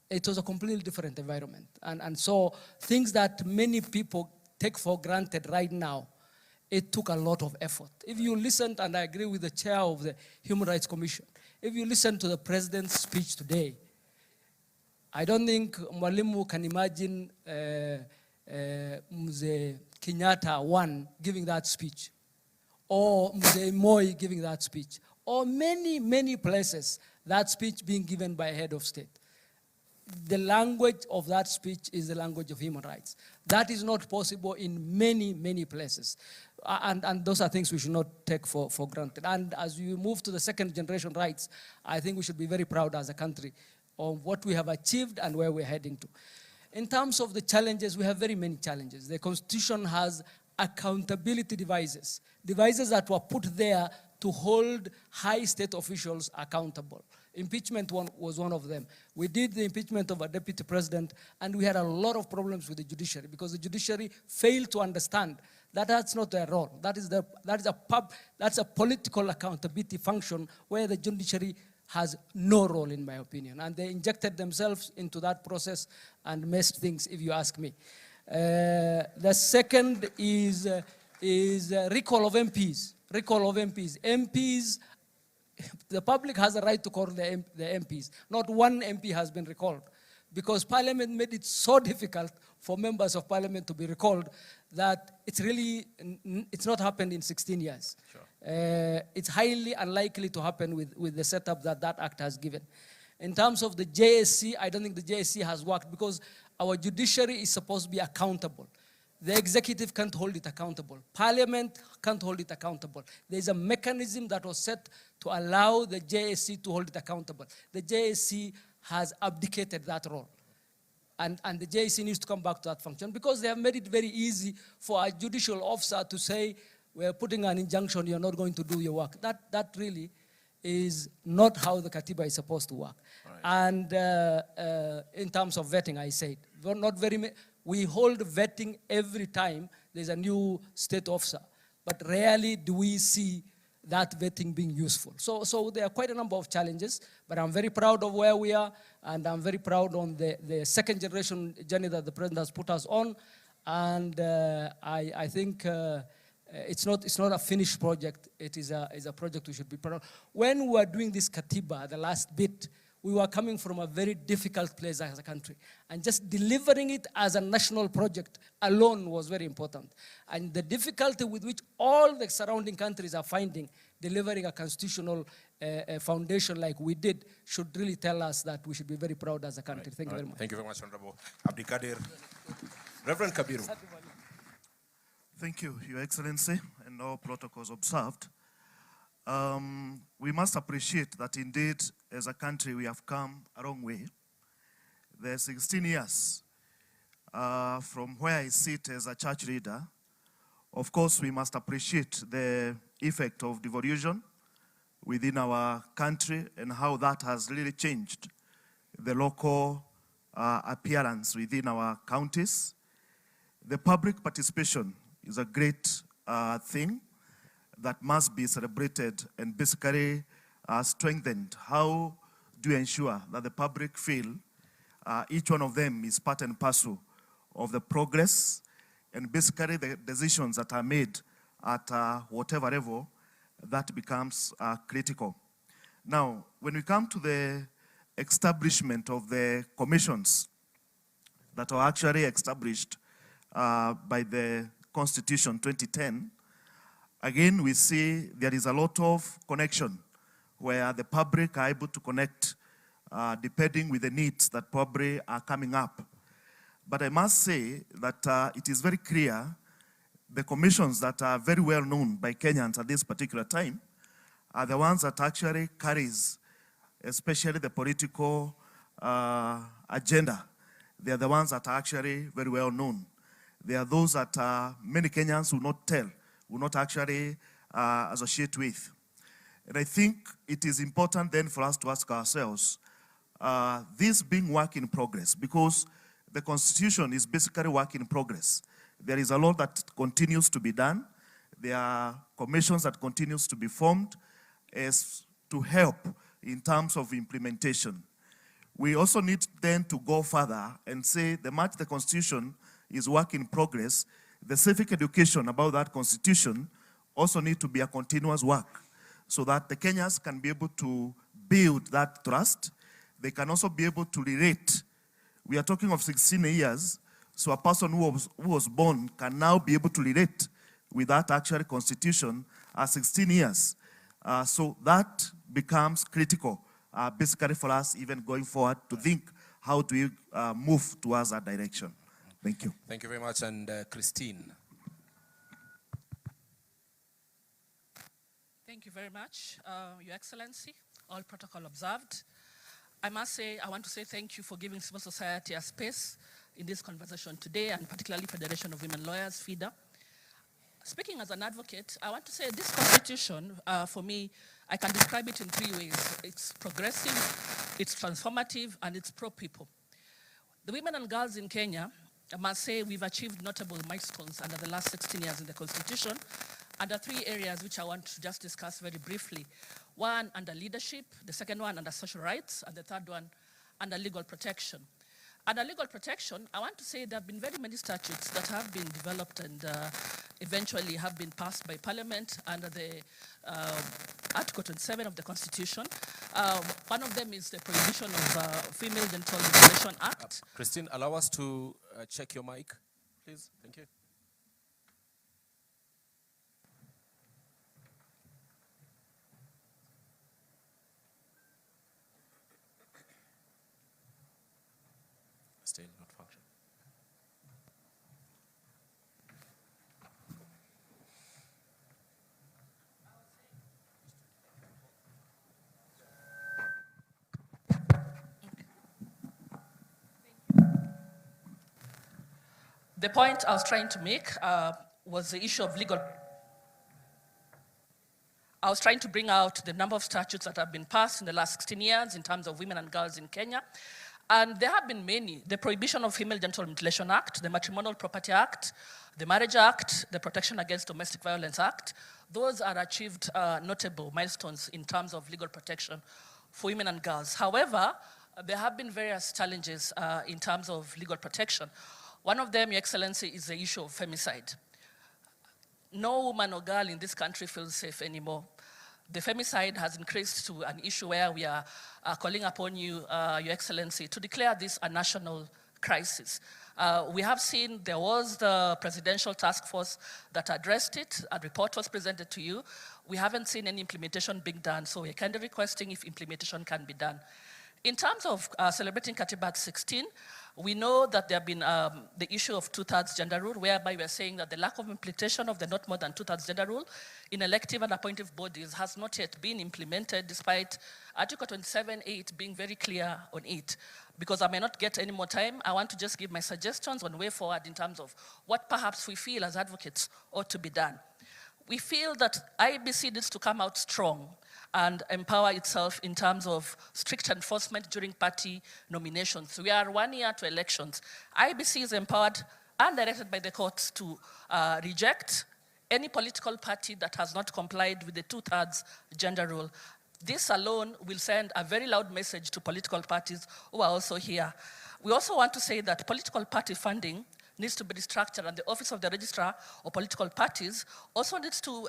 it was a completely different environment. And so things that many people take for granted right now, it took a lot of effort. If you listened, and I agree with the chair of the Human Rights Commission, if you listen to the president's speech today, I don't think Mwalimu can imagine Mzee Kenyatta one giving that speech, or Mzee Moi giving that speech, or many, many places that speech being given by a head of state. The language of that speech is the language of human rights. That is not possible in many, many places. And those are things we should not take for granted. And as we move to the second generation rights, I think we should be very proud as a country of what we have achieved and where we're heading to. In terms of the challenges, we have very many challenges. The Constitution has accountability devices that were put there to hold high state officials accountable. Impeachment was one of them. We did the impeachment of a deputy president, and we had a lot of problems with the judiciary because the judiciary failed to understand that that's not their role. That's a political accountability function where the judiciary has no role, in my opinion. And they injected themselves into that process and messed things, if you ask me. The second is recall of MPs. Recall of MPs. MPs, the public has a right to call the MPs. Not one MP has been recalled because Parliament made it so difficult for members of Parliament to be recalled that it's not happened in 16 years. Sure. It's highly unlikely to happen with the setup that act has given. In terms of the JSC, I don't think the JSC has worked because our judiciary is supposed to be accountable. The executive can't hold it accountable. Parliament can't hold it accountable. There's a mechanism that was set to allow the JSC to hold it accountable. The JSC has abdicated that role. And the JSC needs to come back to that function because they have made it very easy for a judicial officer to say, we're putting an injunction, you're not going to do your work. That really is not how the Katiba is supposed to work. Right. And in terms of vetting, I said, we hold vetting every time there's a new state officer, but rarely do we see that vetting being useful. So there are quite a number of challenges, but I'm very proud of where we are, and I'm very proud on the second generation journey that the president has put us on, and I think it's not a finished project. It is a project we should be proud of. When we were doing this Katiba, the last bit, we were coming from a very difficult place as a country. And just delivering it as a national project alone was very important. And the difficulty with which all the surrounding countries are finding delivering a constitutional foundation like we did should really tell us that we should be very proud as a country. Thank you very much. Thank you very much, Honorable Abdikadir. Reverend Kabiru. Thank you, Your Excellency, and all protocols observed. We must appreciate that indeed, as a country, we have come a long way. The 16 years from where I sit as a church leader, of course, we must appreciate the effect of devolution within our country and how that has really changed the local appearance within our counties. The public participation is a great thing that must be celebrated and basically strengthened. How do you ensure that the public feel each one of them is part and parcel of the progress and basically the decisions that are made at whatever level, that becomes critical. Now, when we come to the establishment of the commissions that are actually established by the Constitution 2010, again, we see there is a lot of connection where the public are able to connect depending with the needs that probably are coming up. But I must say that it is very clear the commissions that are very well known by Kenyans at this particular time are the ones that actually carries, especially the political agenda. They are the ones that are actually very well known. They are those that many Kenyans will not tell, will not actually associate with. And I think it is important then for us to ask ourselves, this being work in progress, because the Constitution is basically work in progress. There is a lot that continues to be done. There are commissions that continues to be formed as to help in terms of implementation. We also need then to go further and say the much the Constitution is work in progress, the civic education about that Constitution also need to be a continuous work so that the Kenyans can be able to build that trust. They can also be able to relate. We are talking of 16 years, so a person who was born can now be able to relate with that actual Constitution 16 years. So that becomes critical, basically for us even going forward to think how do we move towards that direction. Thank you. Thank you very much. And Christine. Thank you very much, Your Excellency, all protocol observed. I must say, I want to say thank you for giving civil society a space in this conversation today, and particularly Federation of Women Lawyers, FIDA. Speaking as an advocate, I want to say this constitution, for me, I can describe it in 3 ways. It's progressive, it's transformative, and it's pro-people. The women and girls in Kenya, I must say we've achieved notable milestones under the last 16 years in the constitution, under 3 areas which I want to just discuss very briefly. One under leadership, the second one under social rights, and the third one under legal protection. Under legal protection, I want to say there have been very many statutes that have been developed and eventually have been passed by Parliament under the Article 27 of the Constitution. One of them is the prohibition of Female Genital Mutilation Act. Christine, allow us to check your mic, please. Thank you. Still not functioning. The point I was trying to make was the issue of legal. I was trying to bring out the number of statutes that have been passed in the last 16 years in terms of women and girls in Kenya. And there have been many: the Prohibition of Female Genital Mutilation Act, the Matrimonial Property Act, the Marriage Act, the Protection Against Domestic Violence Act. Those are achieved notable milestones in terms of legal protection for women and girls. However, there have been various challenges in terms of legal protection. One of them, Your Excellency, is the issue of femicide. No woman or girl in this country feels safe anymore. the femicide has increased to an issue where we are calling upon you, Your Excellency, to declare this a national crisis. We have seen there was the presidential task force that addressed it. A report was presented to you. We haven't seen any implementation being done, so we're kind of requesting if implementation can be done. In terms of celebrating Katiba at 16, we know that there have been the issue of two-thirds gender rule, whereby we're saying that the lack of implementation of the not more than two-thirds gender rule in elective and appointive bodies has not yet been implemented, despite Article 27.8 being very clear on it. Because I may not get any more time, I want to just give my suggestions on way forward in terms of what perhaps we feel as advocates ought to be done. We feel that IEBC needs to come out strong and empower itself in terms of strict enforcement during party nominations. We are 1 year to elections. IEBC is empowered and directed by the courts to reject any political party that has not complied with the two-thirds gender rule. This alone will send a very loud message to political parties who are also here. We also want to say that political party funding needs to be restructured, and the Office of the Registrar of Political Parties also needs to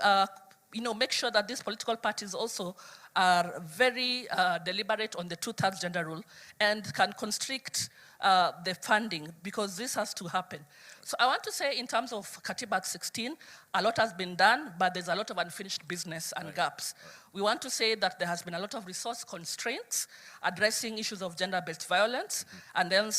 make sure that these political parties also are very deliberate on the two-thirds gender rule and can constrict the funding, because this has to happen. So I want to say, in terms of Katiba 16, a lot has been done, but there's a lot of unfinished business and gaps. We want to say that there has been a lot of resource constraints addressing issues of gender-based violence, and then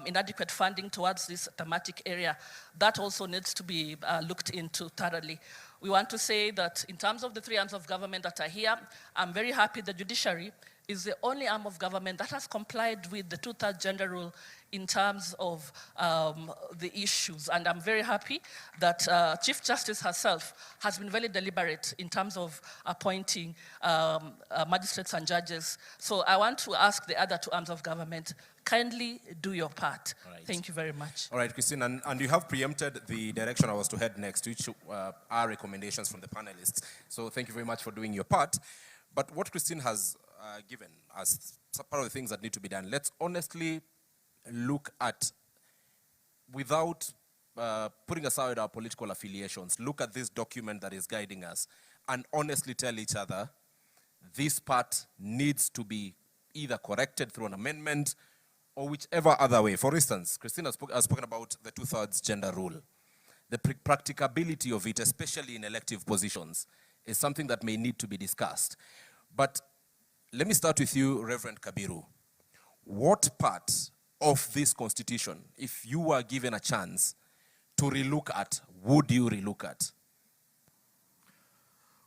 inadequate funding towards this thematic area. That also needs to be looked into thoroughly. We want to say that in terms of the three arms of government that are here, I'm very happy the judiciary is the only arm of government that has complied with the two-thirds gender rule in terms of the issues. And I'm very happy that Chief Justice herself has been very deliberate in terms of appointing magistrates and judges. So I want to ask the other two arms of government, kindly do your part. Right. Thank you very much. All right, Christine, and you have preempted the direction I was to head next, which are recommendations from the panelists. So thank you very much for doing your part. But what Christine has given as part of the things that need to be done, let's honestly look at, without putting aside our political affiliations, look at this document that is guiding us and honestly tell each other this part needs to be either corrected through an amendment or whichever other way. For instance, Christine has spoken about the two-thirds gender rule. The practicability of it, especially in elective positions, is something that may need to be discussed. But let me start with you, Reverend Kabiru. What part of this constitution, if you were given a chance to relook at, would you relook at?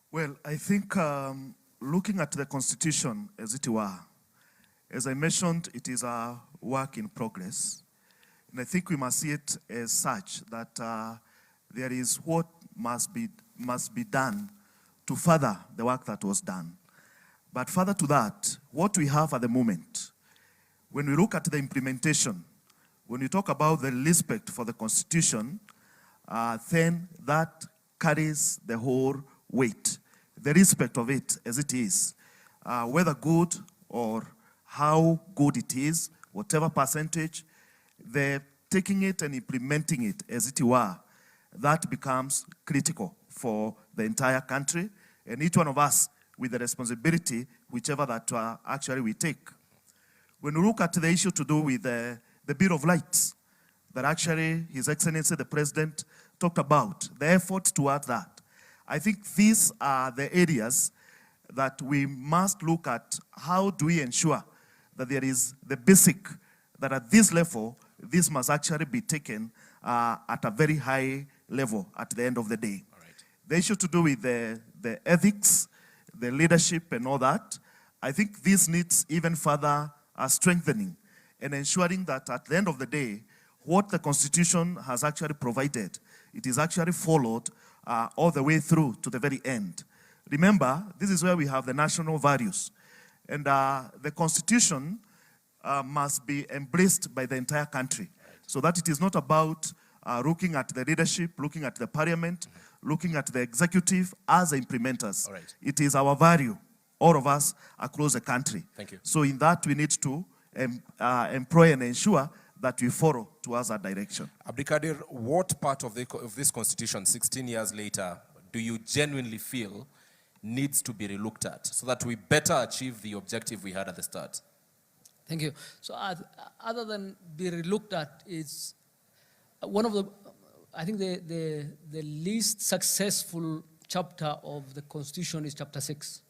Well, I think looking at the constitution as it were, as I mentioned, it is a work in progress. And I think we must see it as such, that there is what must be done to further the work that was done. But further to that, what we have at the moment, when we look at the implementation, when we talk about the respect for the Constitution, then that carries the whole weight. The respect of it as it is, whether good or how good it is, whatever percentage, the taking it and implementing it as it were, that becomes critical for the entire country, and each one of us with the responsibility, whichever that actually we take. When we look at the issue to do with the Bill of Rights, that actually His Excellency the President talked about, the effort towards that, I think these are the areas that we must look at. How do we ensure that there is the basic, that at this level, this must actually be taken at a very high level at the end of the day. Right. The issue to do with the ethics, the leadership and all that, I think this needs even further strengthening and ensuring that at the end of the day, what the Constitution has actually provided, it is actually followed all the way through to the very end. Remember, this is where we have the national values. And the Constitution must be embraced by the entire country, so that it is not about looking at the leadership, looking at the parliament, looking at the executive as the implementers. All right. It is our value, all of us across the country. Thank you. So in that, we need to employ and ensure that we follow towards that direction. Abdikadir, what part of this constitution, 16 years later, do you genuinely feel needs to be relooked at so that we better achieve the objective we had at the start? Thank you. So other than be relooked at, it's one of the, I think the least successful chapter of the Constitution is chapter 6.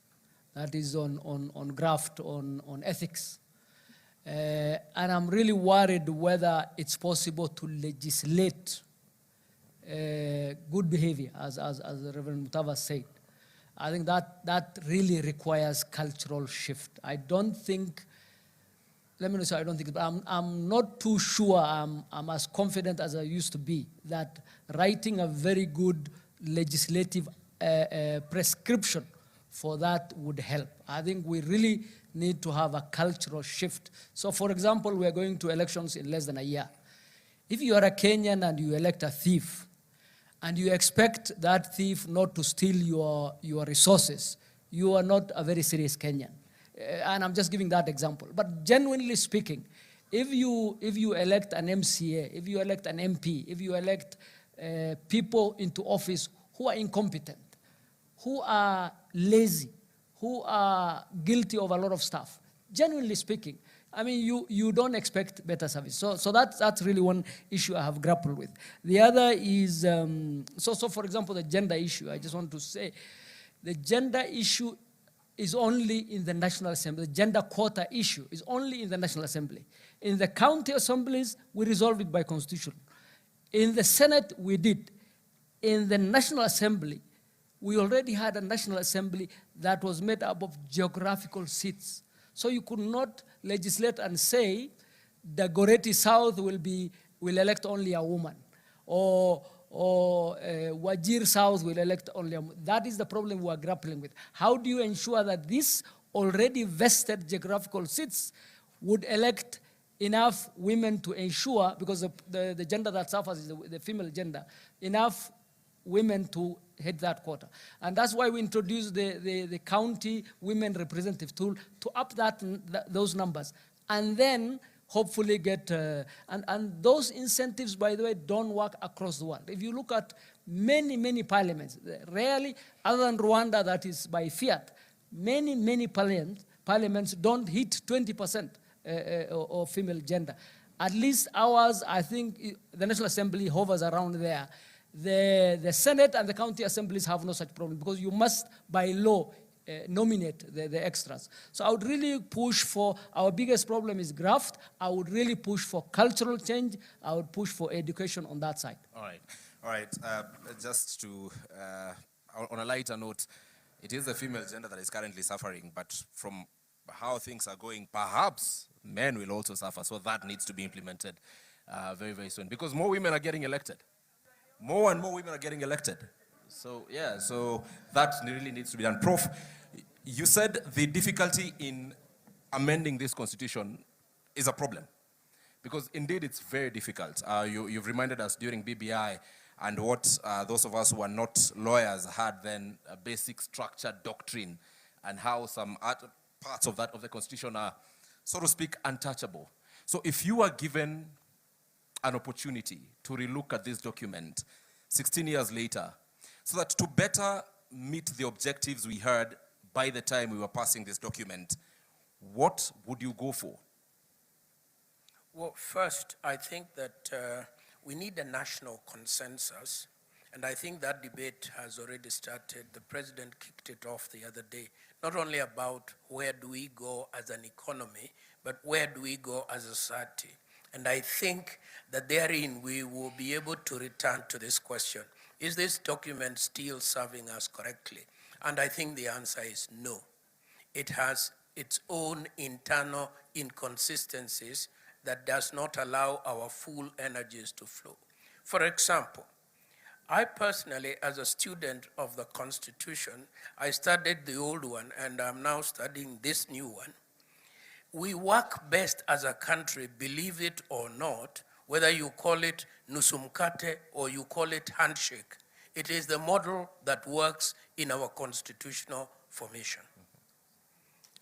That is on graft, on ethics. And I'm really worried whether it's possible to legislate good behavior, as Reverend Mutava said. I think that really requires cultural shift. I don't think, let me not say I don't think, but I'm not too sure I'm as confident as I used to be that writing a very good legislative prescription for that would help. I think we really need to have a cultural shift. So for example, we are going to elections in less than a year. If you are a Kenyan and you elect a thief, and you expect that thief not to steal your resources, you are not a very serious Kenyan. And I'm just giving that example. But genuinely speaking, if you elect an MCA, if you elect an MP, if you elect people into office who are incompetent, who are lazy, who are guilty of a lot of stuff, genuinely speaking, I mean, you don't expect better service. So that's really one issue I have grappled with. The other is, so for example, the gender issue, I just want to say, the gender issue is only in the National Assembly. The gender quota issue is only in the National Assembly. In the county assemblies, we resolve it by constitution. In the Senate, we did. In the National Assembly, we already had a National Assembly that was made up of geographical seats. So you could not legislate and say the Goreti South will elect only a woman, or Wajir South will elect only a woman. That is the problem we are grappling with. How do you ensure that these already vested geographical seats would elect enough women to ensure, because the gender that suffers is the female gender, enough women to hit that quota. And that's why we introduced the county women representative tool to up those numbers. And then hopefully get, and those incentives, by the way, don't work across the world. If you look at many parliaments, rarely, other than Rwanda that is by fiat, many parliaments don't hit 20% of female gender. At least ours, I think the National Assembly hovers around there. The Senate and the county assemblies have no such problem because you must, by law, nominate the extras. So I would really push for, our biggest problem is graft. I would really push for cultural change. I would push for education on that side. All right. Just to, on a lighter note, it is the female gender that is currently suffering, but from how things are going, perhaps men will also suffer. So that needs to be implemented very soon because more women are getting elected. More and more women are getting elected. So, yeah, so that really needs to be done. Prof, you said the difficulty in amending this constitution is a problem. Because indeed it's very difficult. You've reminded us during BBI and what those of us who are not lawyers had then a basic structured doctrine and how some parts of the constitution are, so to speak, untouchable. So if you are given an opportunity to relook at this document 16 years later, so that to better meet the objectives we heard by the time we were passing this document, what would you go for? Well, first, I think that we need a national consensus, and I think that debate has already started. The president kicked it off the other day, not only about where do we go as an economy, but where do we go as a society. And I think that therein we will be able to return to this question. Is this document still serving us correctly? And I think the answer is no. It has its own internal inconsistencies that does not allow our full energies to flow. For example, I personally, as a student of the Constitution, I studied the old one and I'm now studying this new one. We work best as a country, believe it or not, whether you call it nusumkate or you call it handshake. It is the model that works in our constitutional formation.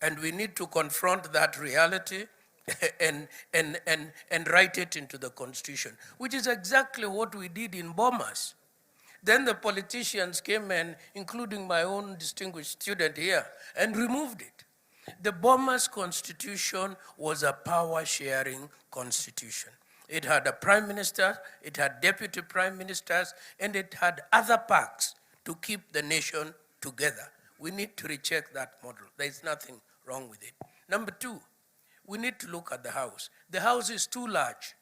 And we need to confront that reality and write it into the Constitution, which is exactly what we did in Bomas. Then the politicians came in, including my own distinguished student here, and removed it. The Bomas Constitution was a power-sharing constitution. It had a prime minister, it had deputy prime ministers, and it had other perks to keep the nation together. We need to recheck that model. There is nothing wrong with it. Number two, we need to look at the house. The house is too large.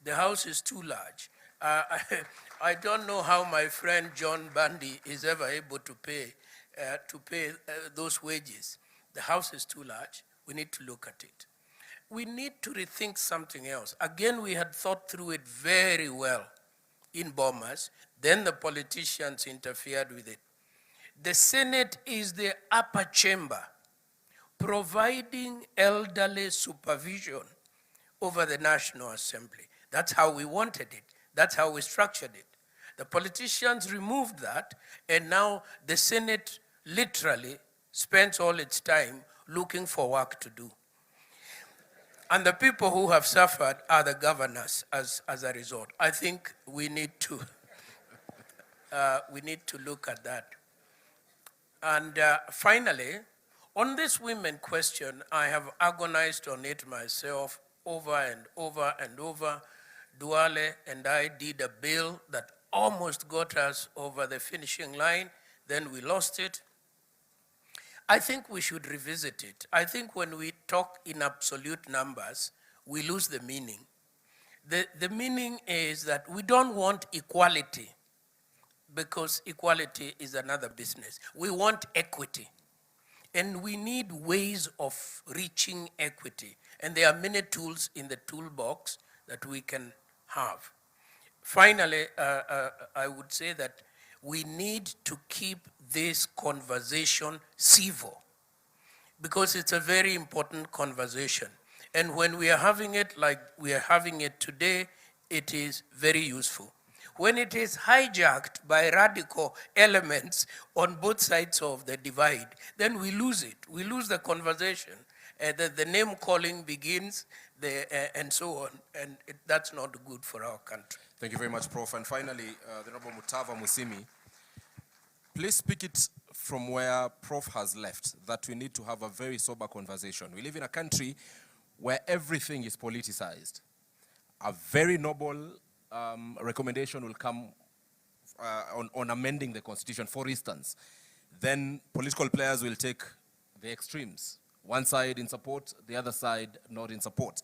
The house is too large. I don't know how my friend John Bundy is ever able to pay those wages. The house is too large. We need to look at it. We need to rethink something else. Again, we had thought through it very well in Bomas. Then the politicians interfered with it. The Senate is the upper chamber, providing elderly supervision over the National Assembly. That's how we wanted it. That's how we structured it. The politicians removed that, and now the Senate literally spends all its time looking for work to do. And the people who have suffered are the governors as a result. I think we need to look at that. And finally, on this women question, I have agonized on it myself over and over and over. Duale and I did a bill that almost got us over the finishing line. Then we lost it. I think we should revisit it. I think when we talk in absolute numbers, we lose the meaning. The meaning is that we don't want equality, because equality is another business. We want equity. And we need ways of reaching equity. And there are many tools in the toolbox that we can have. Finally, I would say that we need to keep this conversation civil, because it's a very important conversation. And when we are having it like we are having it today, it is very useful. When it is hijacked by radical elements on both sides of the divide, then we lose it. We lose the conversation. The name calling begins, and so on. And that's not good for our country. Thank you very much, Prof. And finally, the Honorable Mutava Musimi, please speak it from where Prof has left, that we need to have a very sober conversation. We live in a country where everything is politicized. A very noble recommendation will come on amending the Constitution, for instance. Then political players will take the extremes. One side in support, the other side not in support.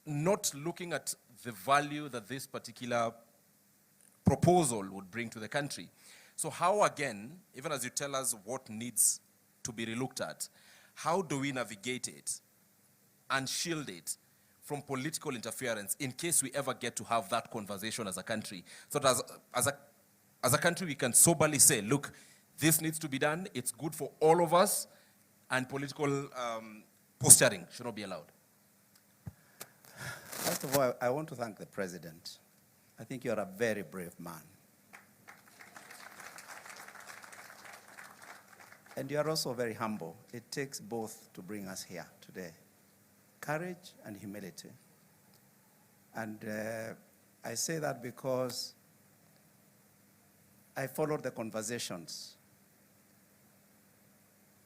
Not looking at the value that this particular proposal would bring to the country. So how, again, even as you tell us what needs to be relooked at, how do we navigate it and shield it from political interference in case we ever get to have that conversation as a country? So that as a country, we can soberly say, look, this needs to be done, it's good for all of us, and political posturing should not be allowed. First of all, I want to thank the President. I think you're a very brave man. And you are also very humble. It takes both to bring us here today. Courage and humility. And I say that because I followed the conversations.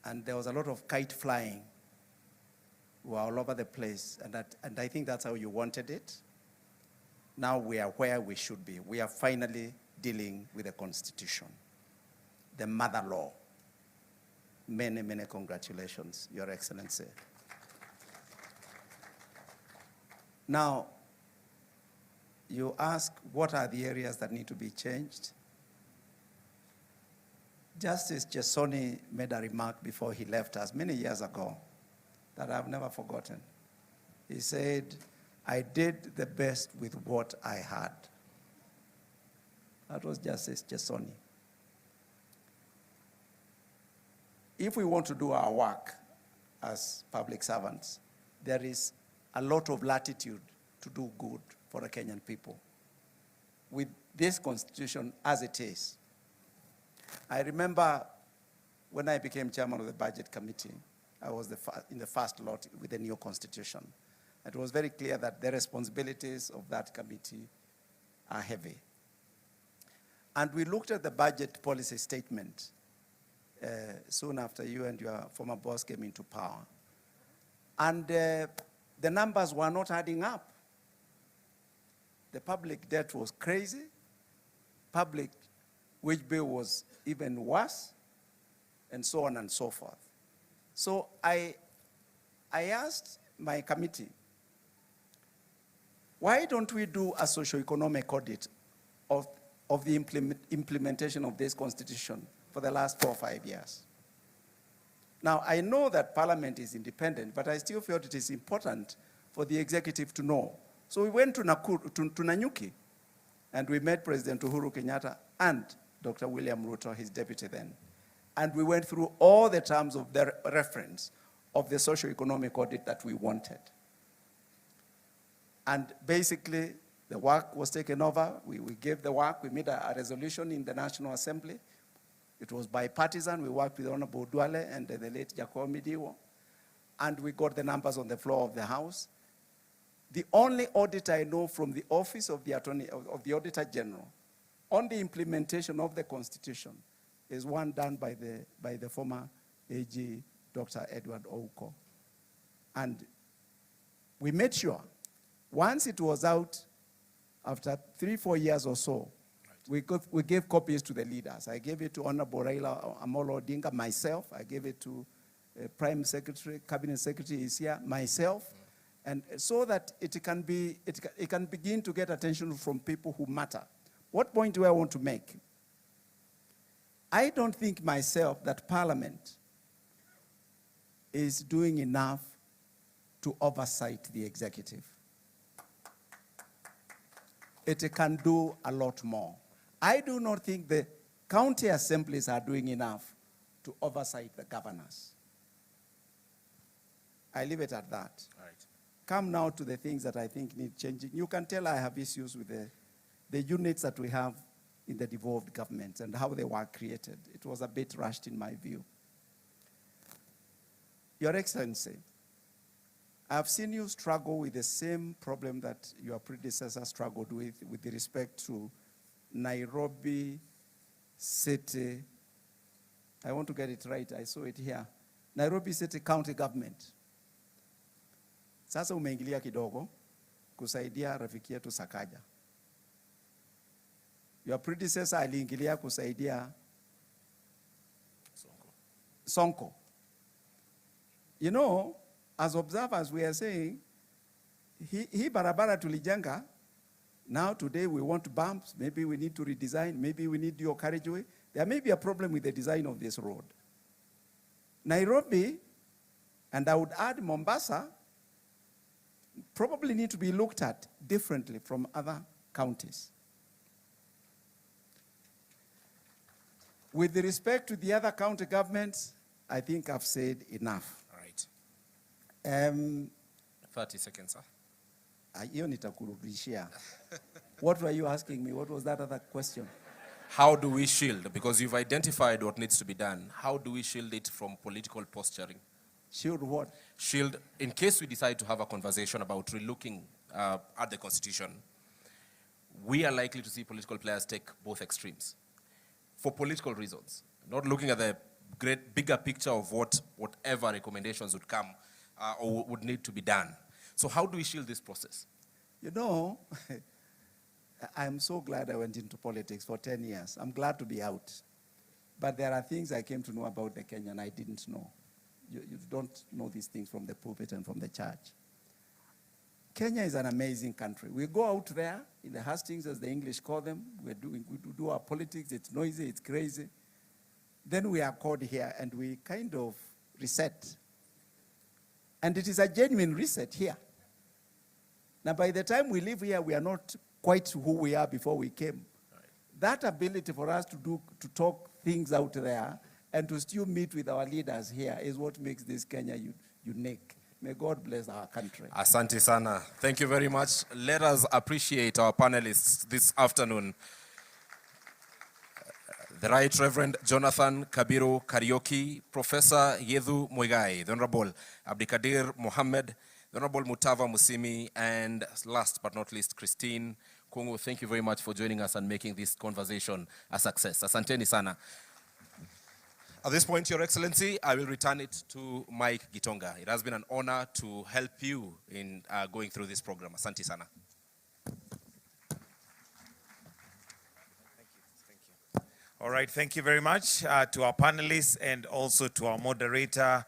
And there was a lot of kite flying. We were all over the place. And I think that's how you wanted it. Now we are where we should be. We are finally dealing with the Constitution, the mother law. Many, many congratulations, Your Excellency. Now, you ask what are the areas that need to be changed? Justice Chesoni made a remark before he left us many years ago that I've never forgotten. He said, I did the best with what I had. That was Justice Chesoni. If we want to do our work as public servants, there is a lot of latitude to do good for the Kenyan people. With this constitution as it is, I remember when I became chairman of the budget committee, I was in the first lot with the new constitution. It was very clear that the responsibilities of that committee are heavy. And we looked at the budget policy statement soon after you and your former boss came into power. And the numbers were not adding up. The public debt was crazy. Public wage bill was even worse, and so on and so forth. So I asked my committee, why don't we do a socio-economic audit of the implementation of this constitution for the last 4 or 5 years? Now, I know that Parliament is independent, but I still felt it is important for the executive to know. So we went to Nanyuki, and we met President Uhuru Kenyatta and Dr. William Ruto, his deputy then. And we went through all the terms of the reference of the socio-economic audit that we wanted. And basically, the work was taken over. We gave the work. We made a resolution in the National Assembly. It was bipartisan. We worked with Honorable Duale and the late Jacob Midiwo. And we got the numbers on the floor of the House. The only audit I know from the Office of the Auditor General on the implementation of the Constitution is one done by the former AG, Dr. Edward Ouko. And we made sure, once it was out, after 3-4 years or so, we gave copies to the leaders. I gave it to Honorable Raila Amolo Odinga, myself. I gave it to Prime Secretary, Cabinet Secretary is here, myself. And so that it can begin to get attention from people who matter. What point do I want to make? I don't think myself that Parliament is doing enough to oversight the executive. It can do a lot more. I do not think the county assemblies are doing enough to oversight the governors. I leave it at that. All right. Come now to the things that I think need changing. You can tell I have issues with the units that we have in the devolved governments and how they were created. It was a bit rushed in my view. Your Excellency, I've seen you struggle with the same problem that your predecessor struggled with respect to Nairobi City. I want to get it right, I saw it here. Nairobi City County Government. Sasa umeingilia kidogo kusaidia rafiki yetu Sakaja. Your predecessor aliingilia kusaidia Sonko. You know, as observers we are saying, he barabara tulijenga, now today we want bumps, maybe we need to redesign, maybe we need your carriageway. There may be a problem with the design of this road. Nairobi, and I would add Mombasa, probably need to be looked at differently from other counties. With respect to the other county governments, I think I've said enough. All right. 30 seconds, sir. Hiyo nitakurudishia. What were you asking me? What was that other question? How do we shield? Because you've identified what needs to be done. How do we shield it from political posturing? Shield what? Shield, in case we decide to have a conversation about relooking at the Constitution, we are likely to see political players take both extremes for political reasons, not looking at the bigger picture of whatever recommendations would come or would need to be done. So how do we shield this process? You know, I'm so glad I went into politics for 10 years. I'm glad to be out. But there are things I came to know about the Kenyan I didn't know. You don't know these things from the pulpit and from the church. Kenya is an amazing country. We go out there in the hustings, as the English call them. We do our politics. It's noisy. It's crazy. Then we are called here, and we kind of reset. And it is a genuine reset here. Now, by the time we live here, we are not quite who we are before we came. Right. That ability for us to talk things out there and to still meet with our leaders here is what makes this Kenya unique. May God bless our country. Asante sana. Thank you very much. Let us appreciate our panelists this afternoon. The Right Reverend Jonathan Kabiru Karaoke, Professor Yedhu Muigai, the Honorable Abdikadir Mohammed, the Honorable Mutava Musimi, and last but not least, Christine Kongo, thank you very much for joining us and making this conversation a success. Asanteni sana. At this point, Your Excellency, I will return it to Mike Gitonga. It has been an honor to help you in going through this program. Asante sana. All right, thank you very much to our panelists and also to our moderator,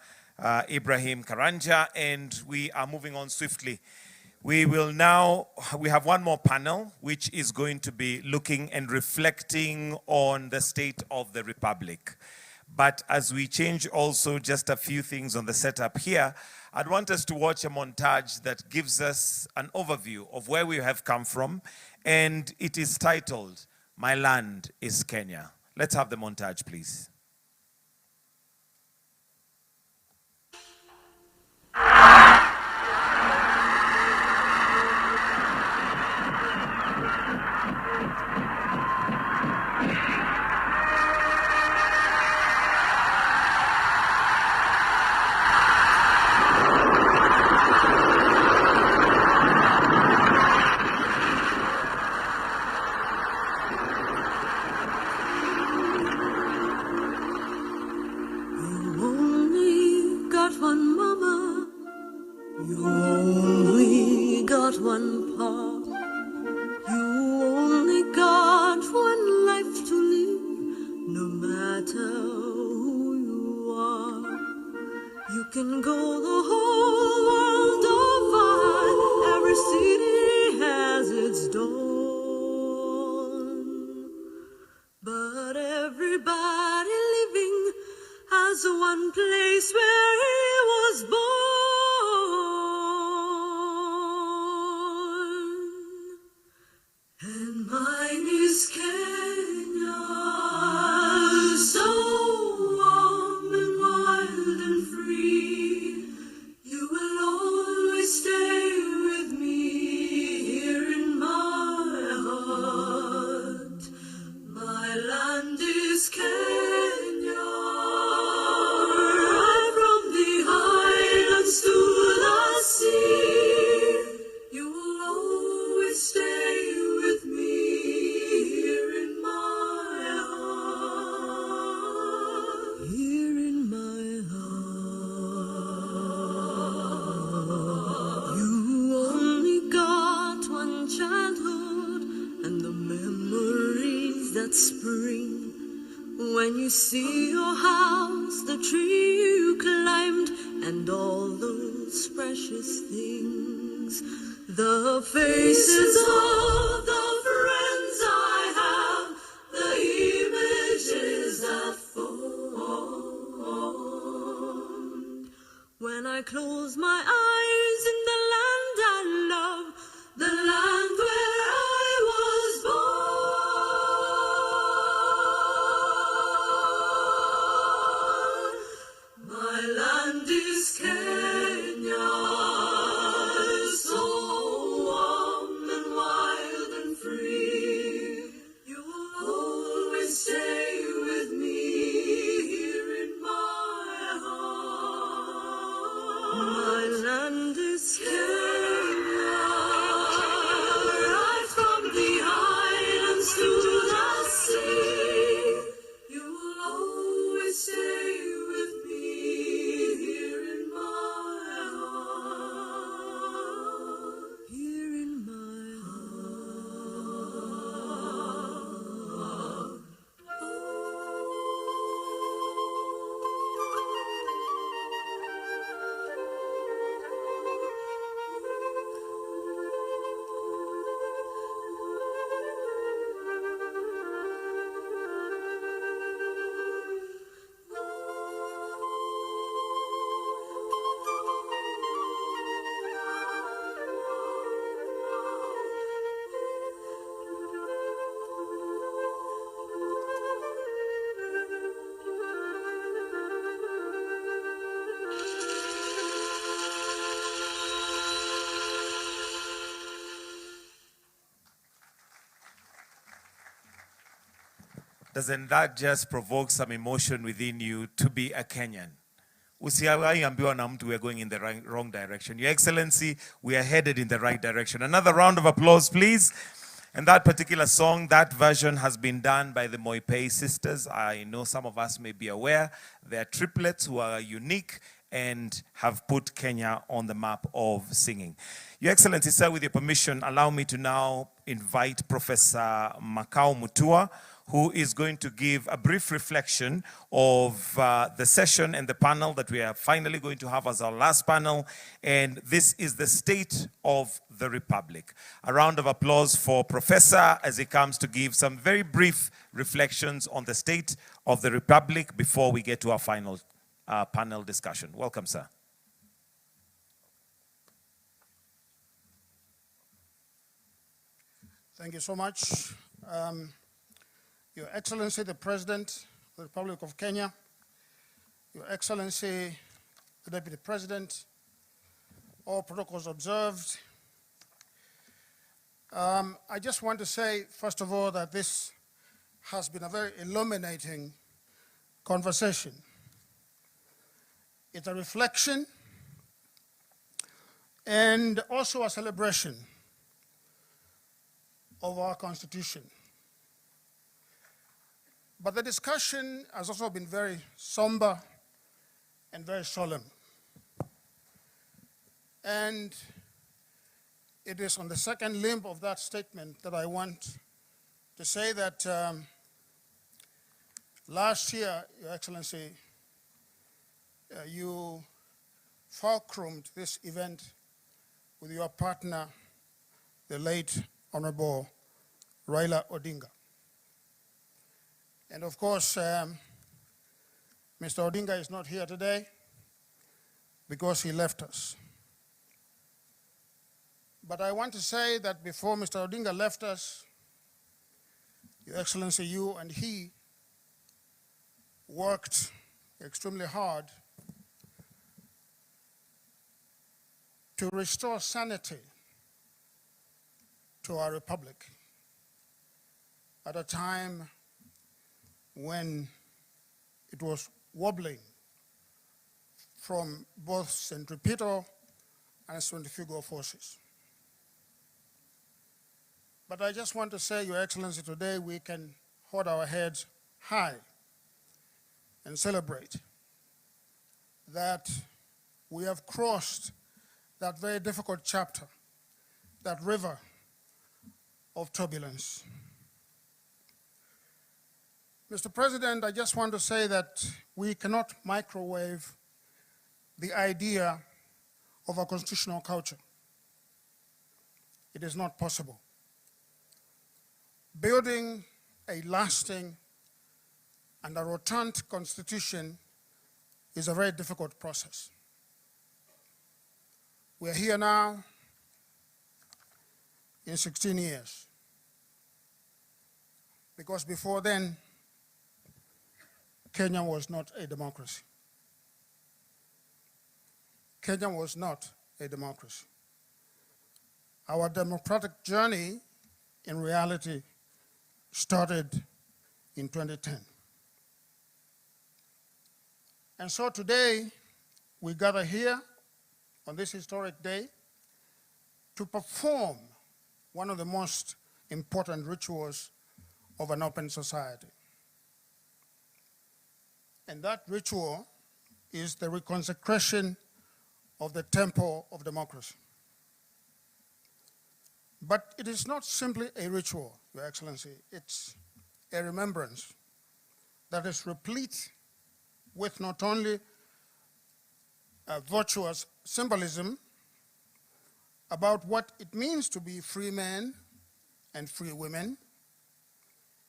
Ibrahim Karanja, and we are moving on swiftly. We have one more panel, which is going to be looking and reflecting on the state of the Republic. But as we change also just a few things on the setup here, I'd want us to watch a montage that gives us an overview of where we have come from, and it is titled, My Land is Kenya. Let's have the montage, please. Doesn't that just provoke some emotion within you to be a Kenyan? Usiwahi ambiwa na mtu we are going in the wrong direction. Your Excellency, we are headed in the right direction. Another round of applause, please. And that particular song, that version has been done by the Moipei sisters. I know some of us may be aware. They are triplets who are unique and have put Kenya on the map of singing. Your Excellency, sir, with your permission, allow me to now invite Professor Makau Mutua, who is going to give a brief reflection of the session and the panel that we are finally going to have as our last panel. And this is the State of the Republic. A round of applause for Professor as he comes to give some very brief reflections on the State of the Republic before we get to our final panel discussion. Welcome, sir. Thank you so much. Your Excellency, the President of the Republic of Kenya, Your Excellency, the Deputy President, all protocols observed. I just want to say, first of all, that this has been a very illuminating conversation. It's a reflection and also a celebration of our Constitution. But the discussion has also been very somber and very solemn. And it is on the second limb of that statement that I want to say that last year, Your Excellency, you fulcrumed this event with your partner, the late Honorable Raila Odinga. And of course, Mr. Odinga is not here today because he left us. But I want to say that before Mr. Odinga left us, Your Excellency, you and he worked extremely hard to restore sanity to our republic at a time when it was wobbling from both centripetal and centrifugal forces. But I just want to say, Your Excellency, today we can hold our heads high and celebrate that we have crossed that very difficult chapter, that river of turbulence. Mr. President, I just want to say that we cannot microwave the idea of a constitutional culture. It is not possible. Building a lasting and a rotund constitution is a very difficult process. We're here now in 16 years, because before then, Kenya was not a democracy. Kenya was not a democracy. Our democratic journey, in reality, started in 2010. And so today, we gather here on this historic day to perform one of the most important rituals of an open society. And that ritual is the reconsecration of the temple of democracy. But it is not simply a ritual, Your Excellency. It's a remembrance that is replete with not only virtuous symbolism about what it means to be free men and free women.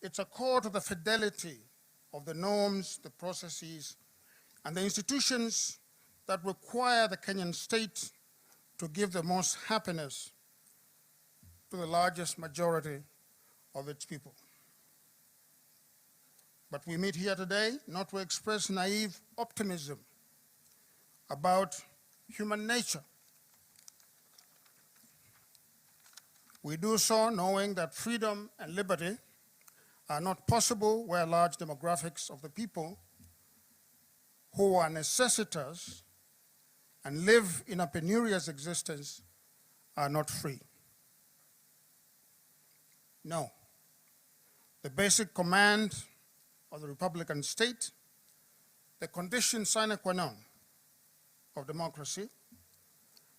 It's a call to the fidelity of the norms, the processes, and the institutions that require the Kenyan state to give the most happiness to the largest majority of its people. But we meet here today not to express naive optimism about human nature. We do so knowing that freedom and liberty are not possible where large demographics of the people who are necessitous and live in a penurious existence are not free. No. The basic command of the Republican state, the condition sine qua non of democracy,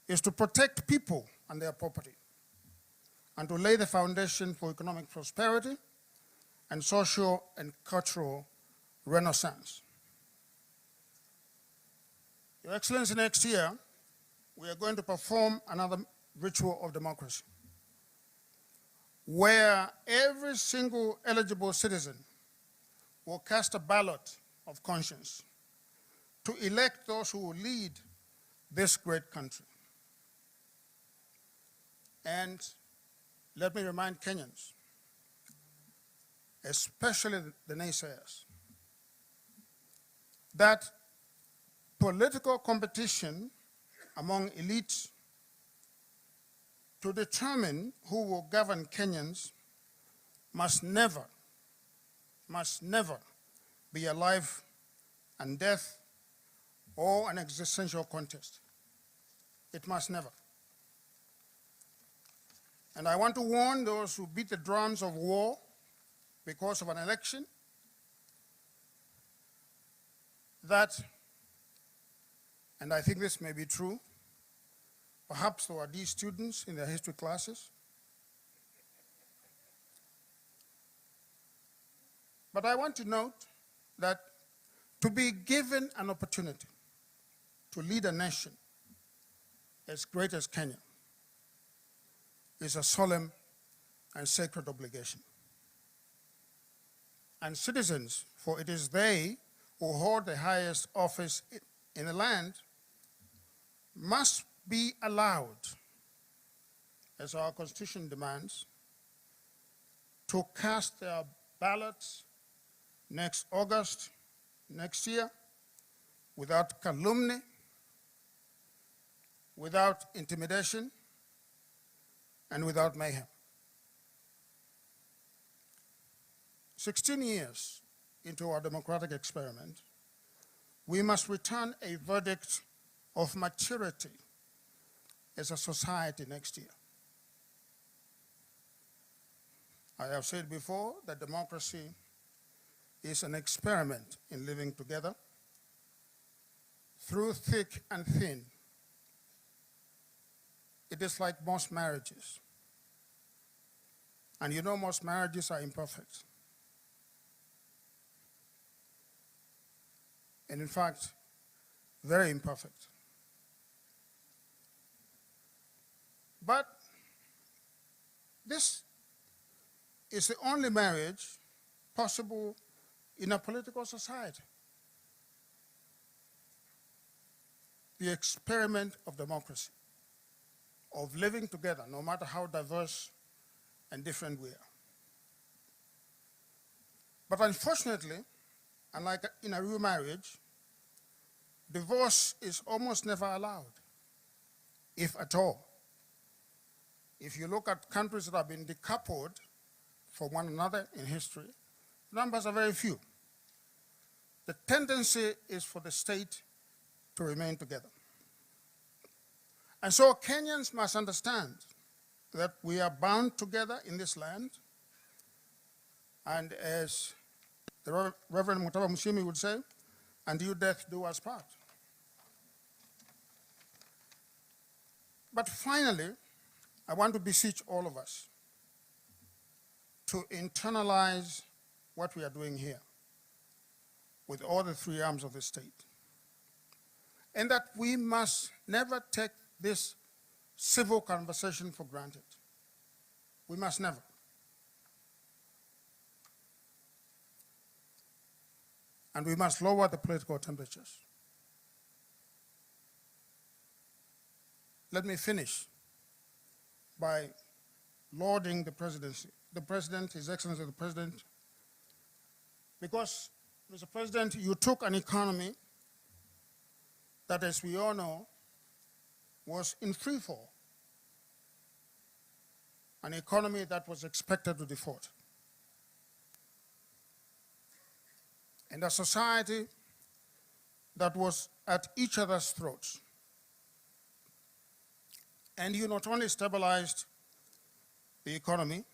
is to protect people and their property and to lay the foundation for economic prosperity and social and cultural renaissance. Your Excellency, next year, we are going to perform another ritual of democracy, where every single eligible citizen will cast a ballot of conscience to elect those who will lead this great country. And let me remind Kenyans, especially the naysayers, that political competition among elites to determine who will govern Kenyans must never be a life and death or an existential contest. It must never. And I want to warn those who beat the drums of war because of an election that, and I think this may be true, perhaps there are these students in their history classes, but I want to note that to be given an opportunity to lead a nation as great as Kenya is a solemn and sacred obligation. And citizens, for it is they who hold the highest office in the land, must be allowed, as our Constitution demands, to cast their ballots next August, next year, without calumny, without intimidation, and without mayhem. 16 years into our democratic experiment, we must return a verdict of maturity as a society next year. I have said before that democracy is an experiment in living together through thick and thin. It is like most marriages. And you know most marriages are imperfect. And in fact, very imperfect. But this is the only marriage possible in a political society. The experiment of democracy, of living together, no matter how diverse and different we are. But unfortunately, unlike in a real marriage, divorce is almost never allowed, if at all. If you look at countries that have been decoupled from one another in history, the numbers are very few. The tendency is for the state to remain together. And so Kenyans must understand that we are bound together in this land, and as the Reverend Mutahi would say, until death do us part. But finally, I want to beseech all of us to internalize what we are doing here with all the three arms of the state, and that we must never take this civil conversation for granted. We must never. And we must lower the political temperatures. Let me finish by lauding the presidency, the President, His Excellency the President, because, Mr. President, you took an economy that, as we all know, was in free fall, an economy that was expected to default, and a society that was at each other's throats. And you not only stabilized the economy,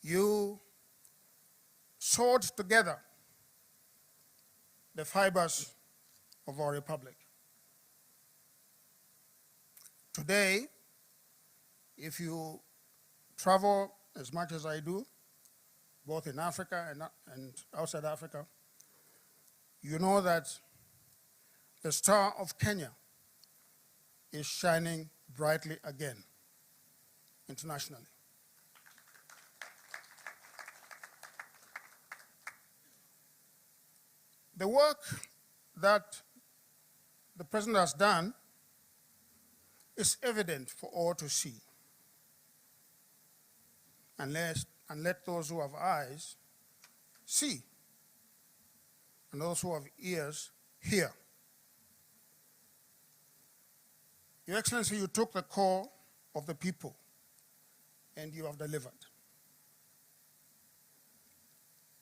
you sewed together the fibers of our republic. Today, if you travel as much as I do, both in Africa and outside Africa, you know that the star of Kenya is shining brightly again internationally. The work that the president has done is evident for all to see. And let those who have eyes see, and those who have ears hear. Your Excellency, you took the call of the people and you have delivered.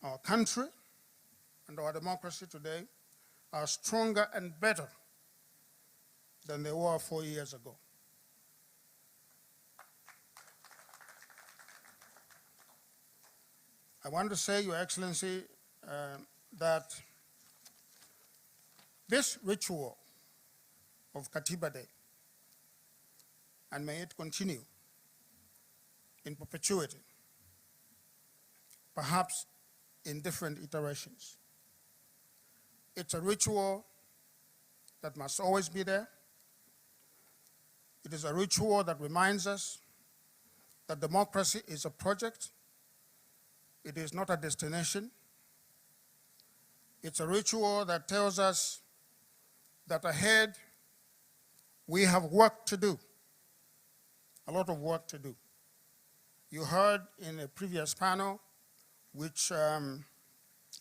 Our country and our democracy today are stronger and better than they were 4 years ago. I want to say, Your Excellency, that this ritual of Katiba Day, and may it continue in perpetuity, perhaps in different iterations. It's a ritual that must always be there. It is a ritual that reminds us that democracy is a project. It is not a destination. It's a ritual that tells us that ahead we have work to do, a lot of work to do. You heard in a previous panel, which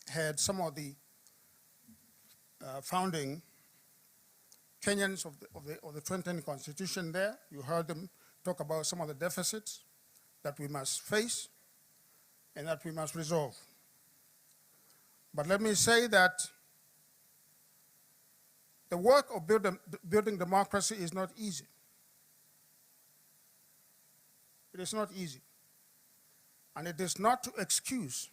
had some of the founding Kenyans of the 2010 Constitution there. You heard them talk about some of the deficits that we must face and that we must resolve. But let me say that the work of building democracy is not easy. It is not easy. And it is not to excuse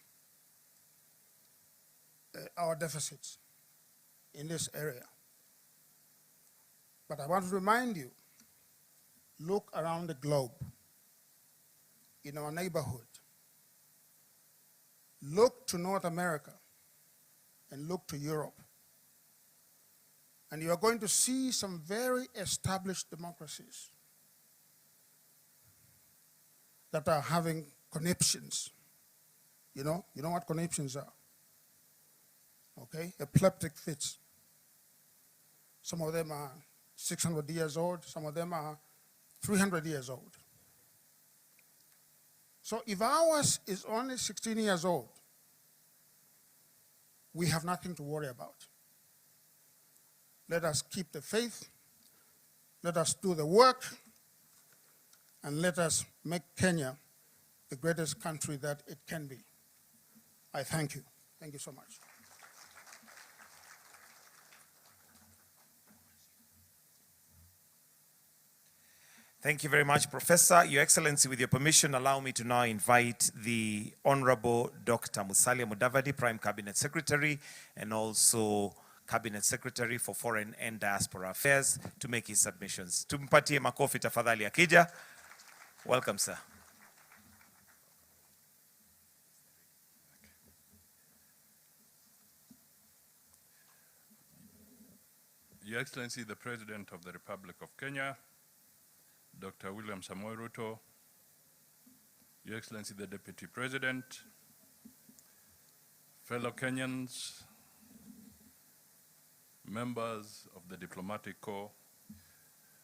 our deficits in this area. But I want to remind you, look around the globe, in our neighborhood. Look to North America and look to Europe. And you are going to see some very established democracies that are having conniptions. You know what conniptions are? Okay, epileptic fits. Some of them are 600 years old, some of them are 300 years old. So if ours is only 16 years old, we have nothing to worry about. Let us keep the faith, let us do the work, and let us make Kenya the greatest country that it can be. I thank you. Thank you so much. Thank you very much, Professor. Your Excellency, with your permission, allow me to now invite the Honorable Dr. Musalia Mudavadi, Prime Cabinet Secretary, and also Cabinet Secretary for Foreign and Diaspora Affairs, to make his submissions. Tumpatie makofi tafadhali akija. Welcome, sir. Your Excellency, the President of the Republic of Kenya, Dr. William Samoei Ruto, Your Excellency, the Deputy President, fellow Kenyans, members of the Diplomatic Corps.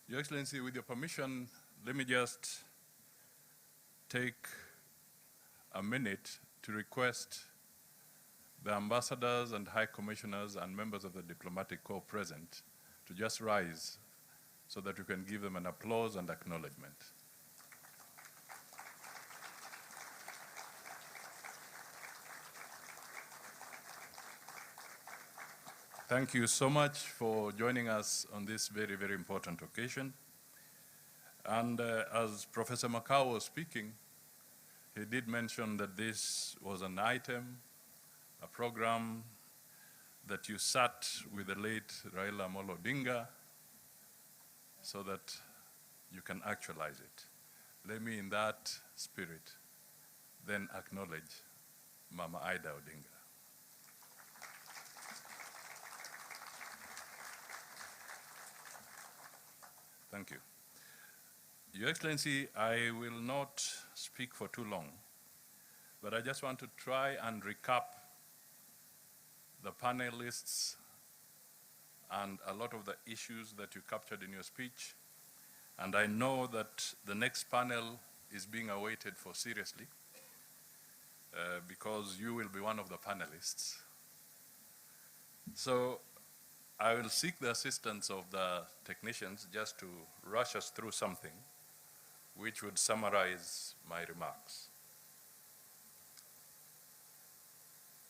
Your Excellency, with your permission, let me just take a minute to request the ambassadors and high commissioners and members of the Diplomatic Corps present to just rise so that we can give them an applause and acknowledgement. Thank you so much for joining us on this very, very important occasion. And as Professor Makau was speaking, He did mention that this was an item, a program that you sat with the late Raila Odinga so that you can actualize it. Let me, in that spirit, then acknowledge Mama Ida Odinga. Thank you. Your Excellency, I will not speak for too long, but I just want to try and recap the panelists and a lot of the issues that you captured in your speech. And I know that the next panel is being awaited for seriously because you will be one of the panelists. So I will seek the assistance of the technicians just to rush us through something which would summarize my remarks.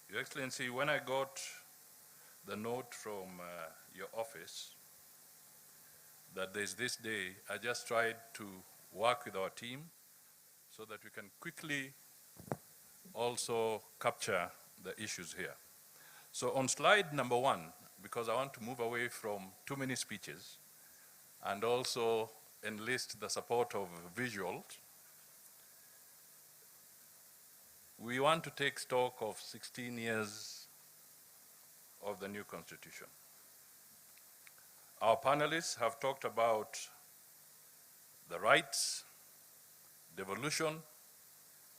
Your Excellency, when I got the note from your office that there's this day, I just tried to work with our team so that we can quickly also capture the issues here. So on slide number 1, because I want to move away from too many speeches and also enlist the support of visuals, we want to take stock of 16 years of the new constitution. Our panelists have talked about the rights, devolution,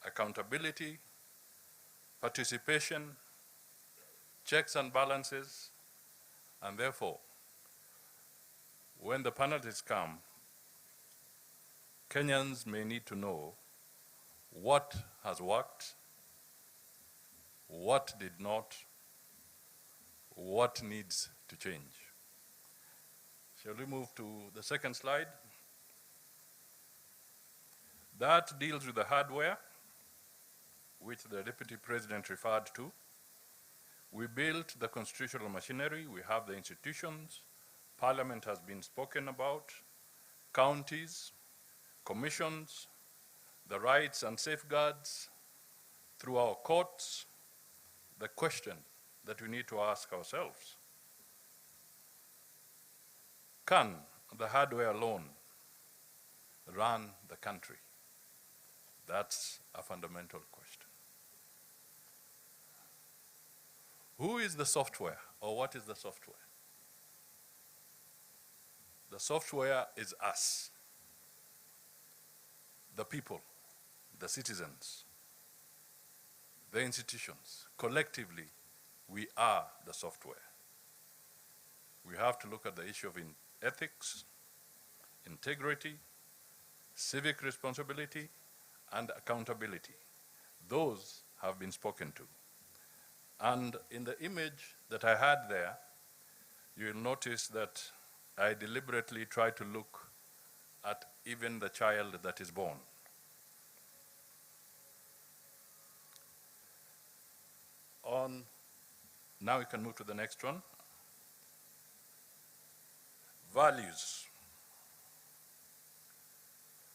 accountability, participation, checks and balances, and therefore, when the panelists come, Kenyans may need to know what has worked, what did not, what needs to change. Shall we move to the second slide? That deals with the hardware, which the Deputy President referred to. We built the constitutional machinery, we have the institutions, Parliament has been spoken about, counties, commissions, the rights and safeguards through our courts. The question that we need to ask ourselves: can the hardware alone run the country? That's a fundamental question. Who is the software, or what is the software? The software is us, the people, the citizens, the institutions. Collectively, we are the software. We have to look at the issue of ethics, integrity, civic responsibility, and accountability. Those have been spoken to. And in the image that I had there, you'll notice that I deliberately try to look at even the child that is born. Now we can move to the next one. Values.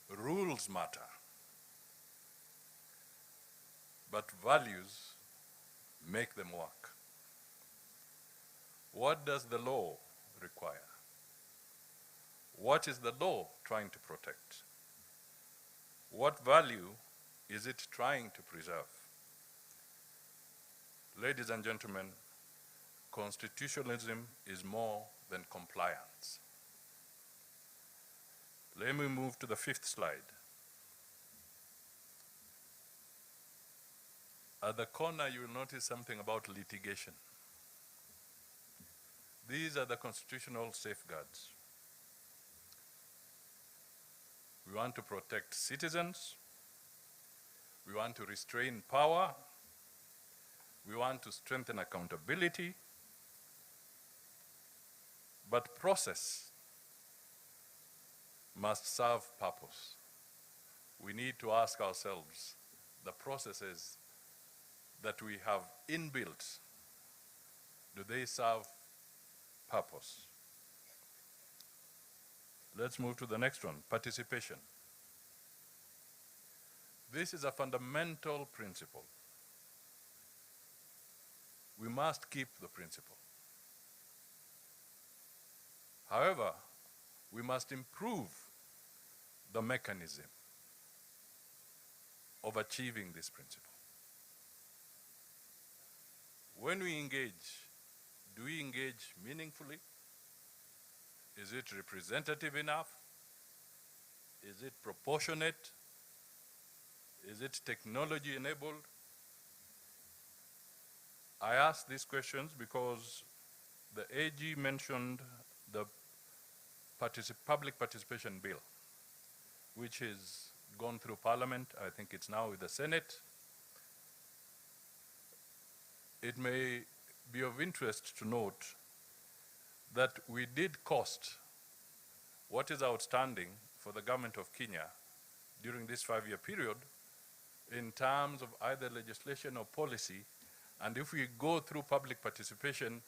Rules matter, but values make them work. What does the law require? What is the law trying to protect? What value is it trying to preserve? Ladies and gentlemen, constitutionalism is more than compliance. Let me move to the 5th slide. At the corner, you will notice something about litigation. These are the constitutional safeguards. We want to protect citizens. We want to restrain power. We want to strengthen accountability. But process must serve purpose. We need to ask ourselves, the processes that we have inbuilt, do they serve purpose? Let's move to the next one, participation. This is a fundamental principle. We must keep the principle. However, we must improve the mechanism of achieving this principle. When we engage, do we engage meaningfully? Is it representative enough? Is it proportionate? Is it technology enabled? I ask these questions because the AG mentioned the public participation bill, which has gone through Parliament. I think it's now with the Senate. It may be of interest to note that we did cost what is outstanding for the government of Kenya during this 5-year period in terms of either legislation or policy. And if we go through public participation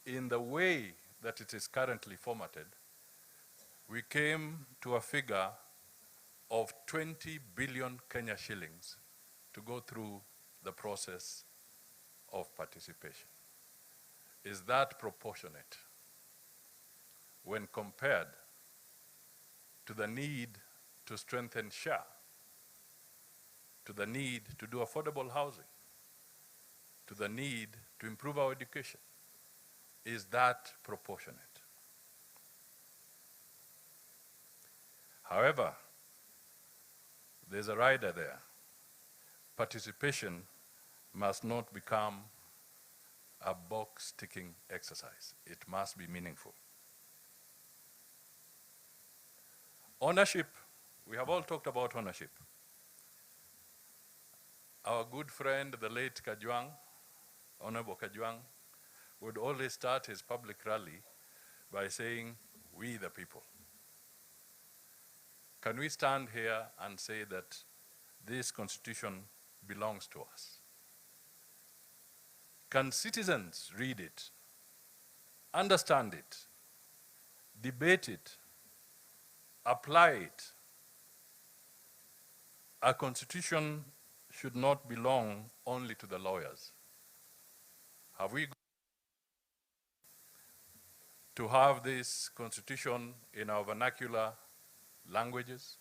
in the way that it is currently formatted, we came to a figure of 20 billion Kenya shillings to go through the process of participation. Is that proportionate when compared to the need to strengthen SHA, to the need to do affordable housing, to the need to improve our education? Is that proportionate? However, there's a rider there. Participation must not become a box-ticking exercise. It must be meaningful. Ownership, we have all talked about ownership. Our good friend, the late Kajwang, Honorable Kajwang, would always start his public rally by saying, "We the people." Can we stand here and say that this constitution belongs to us? Can citizens read it, understand it, debate it, apply it? A constitution should not belong only to the lawyers. Have we to have this constitution in our vernacular languages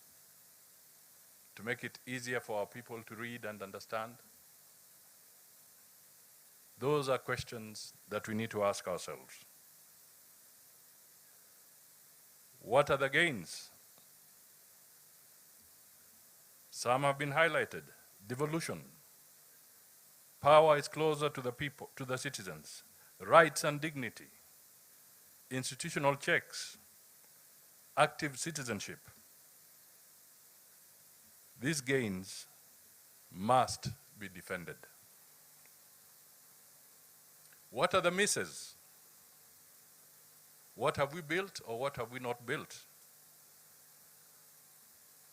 to make it easier for our people to read and understand? Those are questions that we need to ask ourselves. What are the gains? Some have been highlighted. Devolution. Power is closer to the people, to the citizens. Rights and dignity. Institutional checks. Active citizenship. These gains must be defended. What are the misses? What have we built or what have we not built?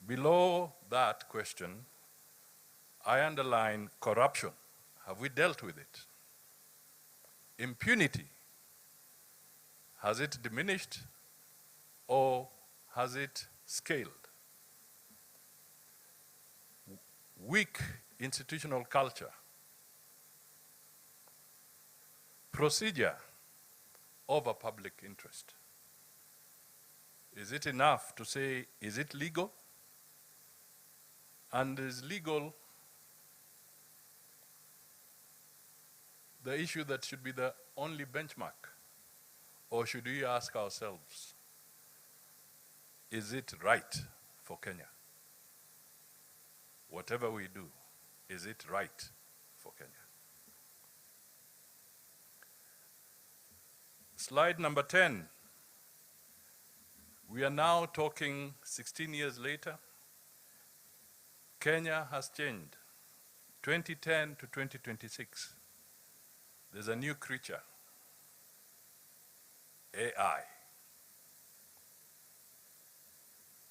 Below that question, I underline corruption. Have we dealt with it? Impunity. Has it diminished or has it scaled? Weak institutional culture. Procedure over public interest. Is it enough to say, is it legal? And is legal the issue that should be the only benchmark? Or should we ask ourselves, is it right for Kenya? Whatever we do, is it right for Kenya? Slide number 10. We are now talking 16 years later. Kenya has changed. 2010 to 2026. There's a new creature, AI.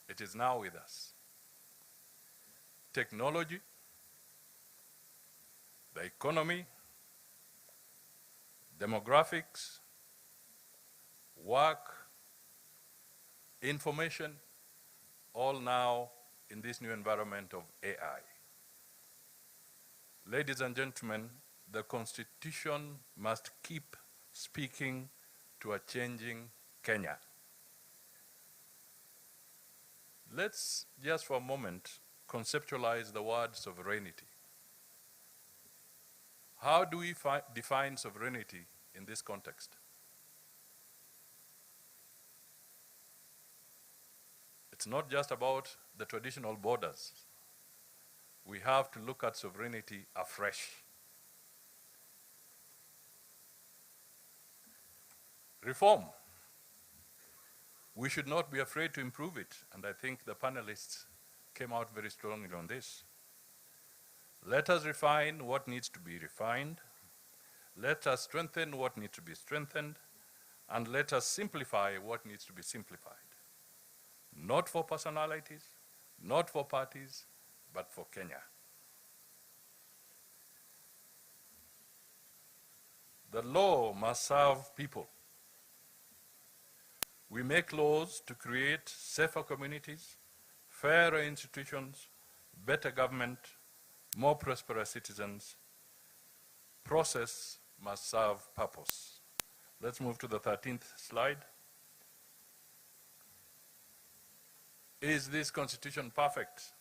It is now with us. Technology, the economy, demographics, work, information, all now in this new environment of AI. Ladies and gentlemen, the Constitution must keep speaking to a changing Kenya. Let's just for a moment conceptualize the word sovereignty. How do we define sovereignty in this context? It's not just about the traditional borders. We have to look at sovereignty afresh. Reform. We should not be afraid to improve it, and I think the panelists came out very strongly on this. Let us refine what needs to be refined. Let us strengthen what needs to be strengthened, and let us simplify what needs to be simplified. Not for personalities, not for parties, but for Kenya. The law must serve people. We make laws to create safer communities, fairer institutions, better government, more prosperous citizens. Process must serve purpose. Let's move to the 13th slide. Is this constitution perfect?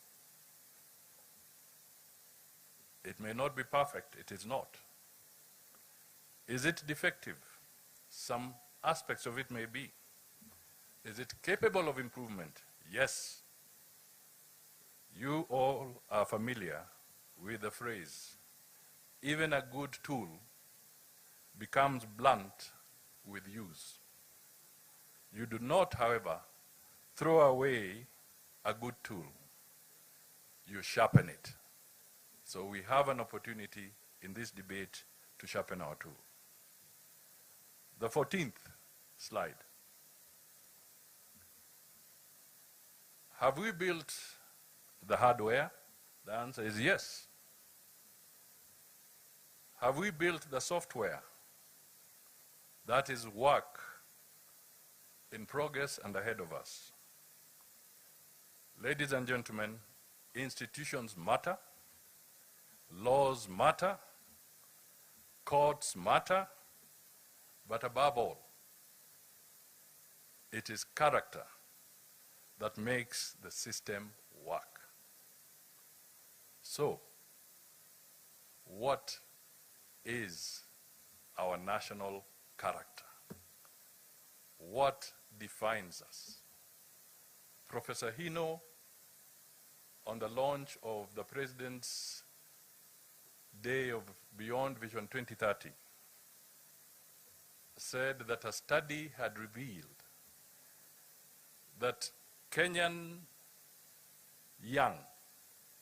It may not be perfect, it is not. Is it defective? Some aspects of it may be. Is it capable of improvement? Yes. You all are familiar with the phrase, even a good tool becomes blunt with use. You do not, however, throw away a good tool. You sharpen it. So we have an opportunity in this debate to sharpen our tool. The 14th slide. Have we built the hardware? The answer is yes. Have we built the software? That is work in progress and ahead of us. Ladies and gentlemen, institutions matter, laws matter, courts matter, but above all, it is character that makes the system work. So, what is our national character? What defines us? Professor Hino, on the launch of the President's Day of Beyond Vision 2030, said that a study had revealed that Kenyan young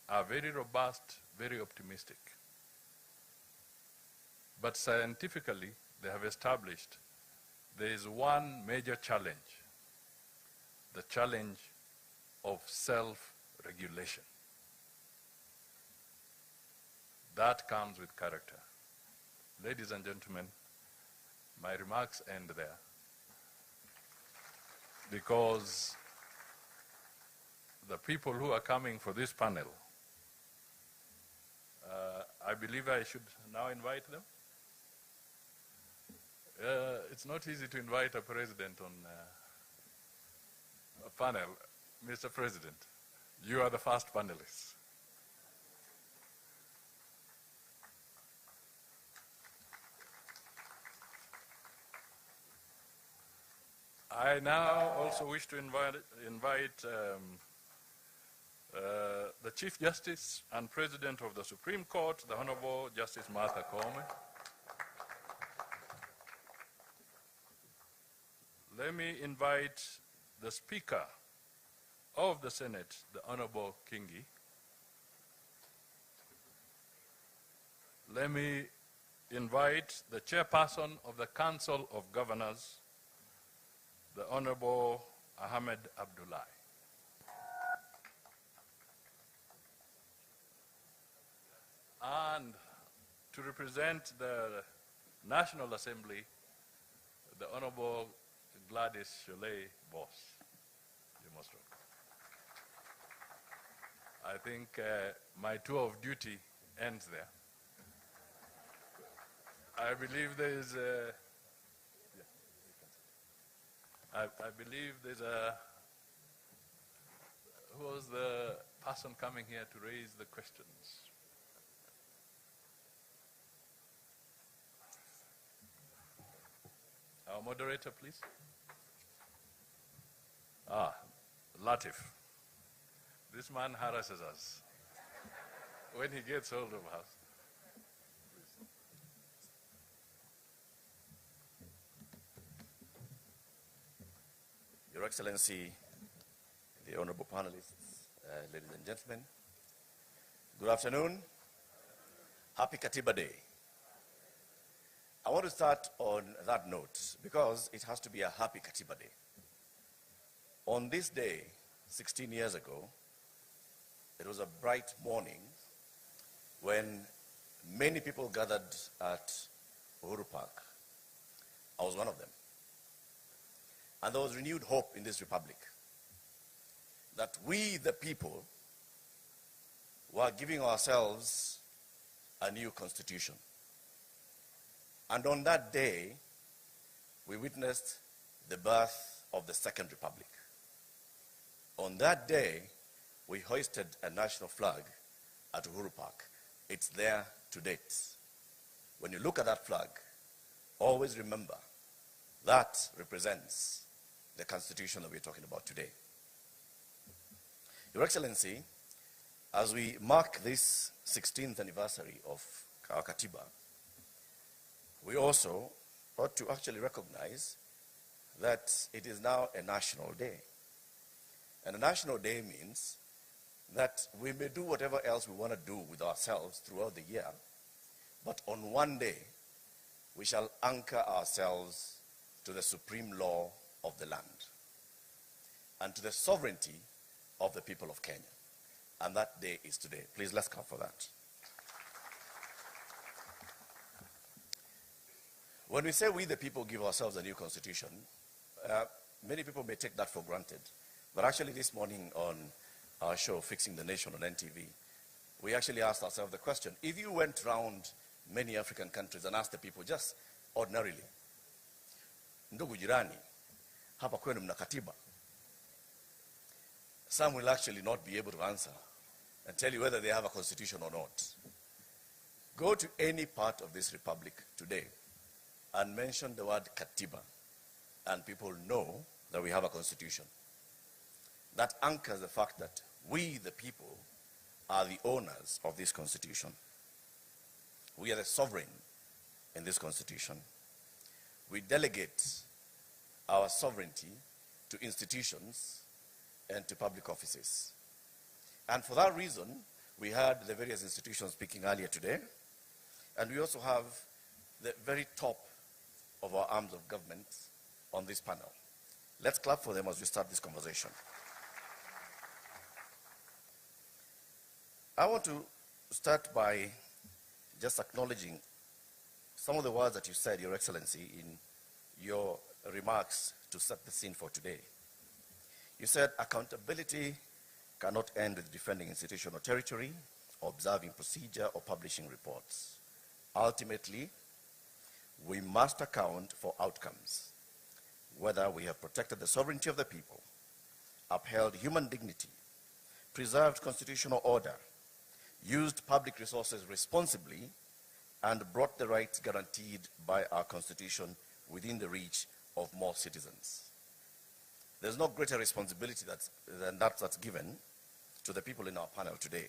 are very robust, very optimistic. But scientifically, they have established there is one major challenge, the challenge of self-regulation. That comes with character. Ladies and gentlemen, my remarks end there because the people who are coming for this panel, I believe I should now invite them. It's not easy to invite a president on a panel. Mr. President, you are the first panelist. I now also wish to invite the Chief Justice and President of the Supreme Court, the Honorable Justice Martha Koome. Let me invite the Speaker of the Senate, the Honorable Kindiki. Let me invite the Chairperson of the Council of Governors, the Honorable Ahmed Abdullahi. And to represent the National Assembly, the Honorable Gladys Cholet Boss. You're most welcome. I think my tour of duty ends there. I believe there is a, I believe there's a, who was the person coming here to raise the questions? Our moderator, please. Ah, Latif. This man harasses us when he gets hold of us. Your Excellency, the honorable panelists, ladies and gentlemen, good afternoon. Happy Katiba Day. I want to start on that note because it has to be a happy Katiba Day. On this day, 16 years ago, it was a bright morning when many people gathered at Uhuru Park. I was one of them. And there was renewed hope in this republic that we, the people, were giving ourselves a new constitution. And on that day, we witnessed the birth of the Second Republic. On that day, we hoisted a national flag at Uhuru Park. It's there to date. When you look at that flag, always remember that represents the constitution that we're talking about today. Your Excellency, as we mark this 16th anniversary of our Katiba, we also ought to actually recognize that it is now a national day. And a national day means that we may do whatever else we want to do with ourselves throughout the year, but on one day, we shall anchor ourselves to the supreme law of the land and to the sovereignty of the people of Kenya. And that day is today. Please, let's clap for that. When we say we the people give ourselves a new constitution, many people may take that for granted. But actually this morning on our show, Fixing the Nation on NTV, we actually asked ourselves the question, if you went around many African countries and asked the people just ordinarily, ndugu jirani, hapa kwenu mna katiba? Some will actually not be able to answer and tell you whether they have a constitution or not. Go to any part of this republic today and mention the word Katiba, and people know that we have a constitution. That anchors the fact that we, the people, are the owners of this constitution. We are the sovereign in this constitution. We delegate our sovereignty to institutions and to public offices. And for that reason, we had the various institutions speaking earlier today, and we also have the very top of our arms of government on this panel. Let's clap for them as we start this conversation. I want to start by just acknowledging some of the words that you said, Your Excellency, in your remarks to set the scene for today. You said accountability cannot end with defending institutional territory, or observing procedure, or publishing reports. Ultimately, we must account for outcomes, whether we have protected the sovereignty of the people, upheld human dignity, preserved constitutional order, used public resources responsibly, and brought the rights guaranteed by our constitution within the reach of more citizens. There's no greater responsibility than that's given to the people in our panel today.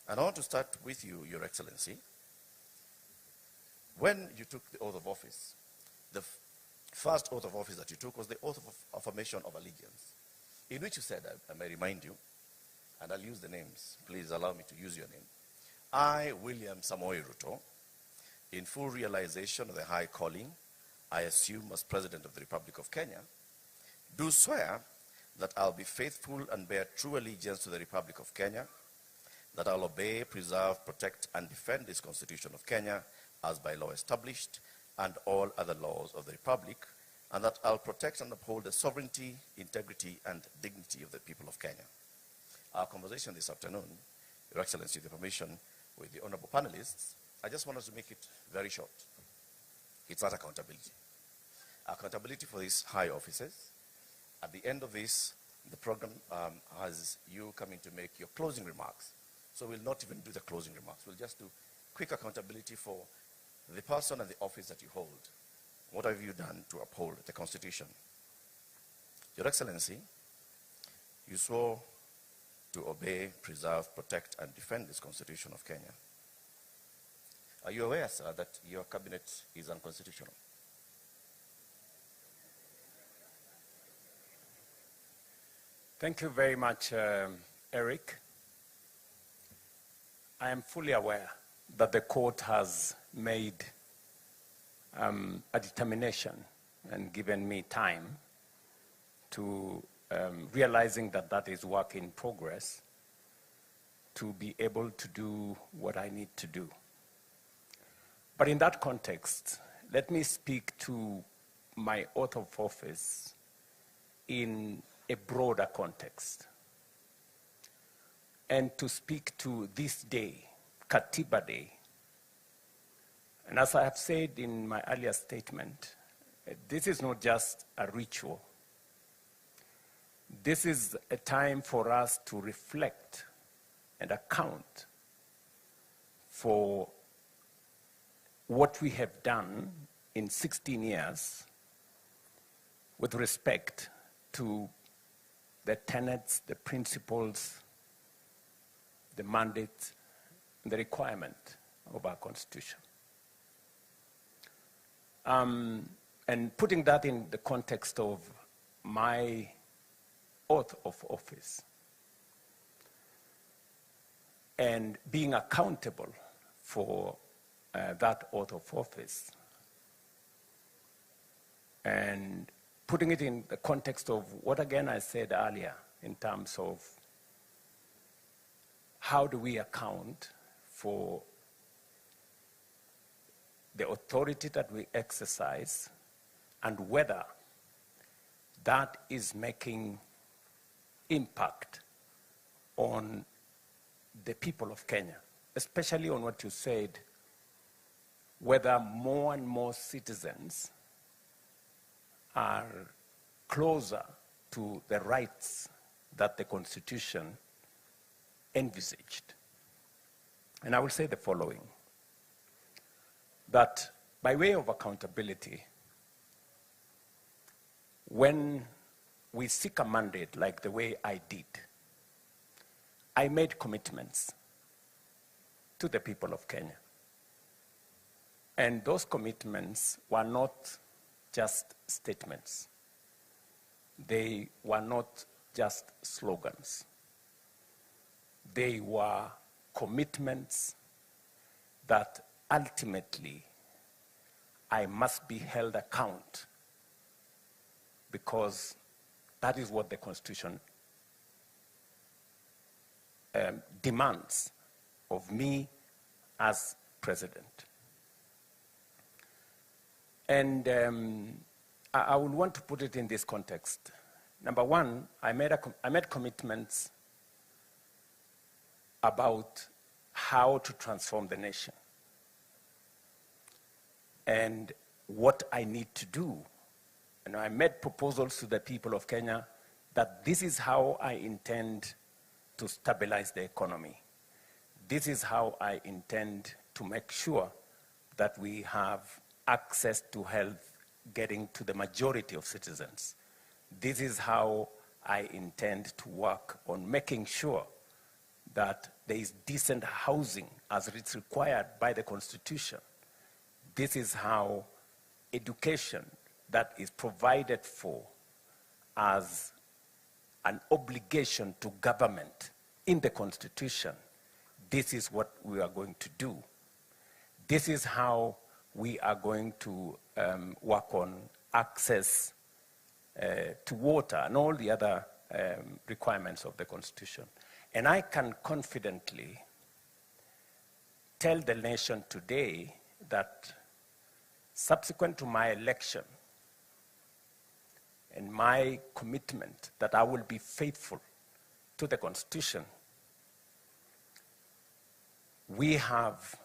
And I want to start with you, Your Excellency. When you took the oath of office, the first oath of office that you took was the oath of affirmation of allegiance, in which you said, I may remind you, and I'll use the names, please allow me to use your name. I, William Samoei Ruto, in full realization of the high calling I assume as President of the Republic of Kenya, do swear that I'll be faithful and bear true allegiance to the Republic of Kenya, that I'll obey, preserve, protect, and defend this Constitution of Kenya as by law established, and all other laws of the Republic, and that I'll protect and uphold the sovereignty, integrity, and dignity of the people of Kenya. Our conversation this afternoon, Your Excellency, with the permission with the honorable panelists, I just want us to make it very short. It's that accountability. Accountability for these high offices. At the end of this, the program has you coming to make your closing remarks. So we'll not even do the closing remarks. We'll just do quick accountability for the person and the office that you hold. What have you done to uphold the Constitution? Your Excellency, you swore to obey, preserve, protect, and defend this Constitution of Kenya. Are you aware, sir, that your cabinet is unconstitutional? Thank you very much, Eric. I am fully aware that the court has made a determination and given me time to realizing that that is work in progress to be able to do what I need to do. But in that context, let me speak to my oath of office in a broader context, and to speak to this day, Katiba Day. And as I have said in my earlier statement, this is not just a ritual. This is a time for us to reflect and account for what we have done in 16 years with respect to the tenets, the principles, the mandate, and the requirement of our Constitution. And putting that in the context of my oath of office and being accountable for that oath of office, and putting it in the context of what, again, I said earlier in terms of how do we account for the authority that we exercise and whether that is making impact on the people of Kenya, especially on what you said, whether more and more citizens are closer to the rights that the Constitution envisaged. And I will say the following, that by way of accountability, when we seek a mandate like the way I did, I made commitments to the people of Kenya. And those commitments were not just statements. They were not just slogans. They were commitments that ultimately I must be held account, because that is what the Constitution demands of me as president. And I would want to put it in this context. Number one, I made commitments about how to transform the nation and what I need to do. And I made proposals to the people of Kenya that this is how I intend to stabilize the economy. This is how I intend to make sure that we have access to health getting to the majority of citizens. This is how I intend to work on making sure that there is decent housing as it's required by the Constitution. This is how education that is provided for as an obligation to government in the Constitution, this is what we are going to do. This is how we are going to work on access to water and all the other requirements of the Constitution. And I can confidently tell the nation today that subsequent to my election and my commitment that I will be faithful to the Constitution, we have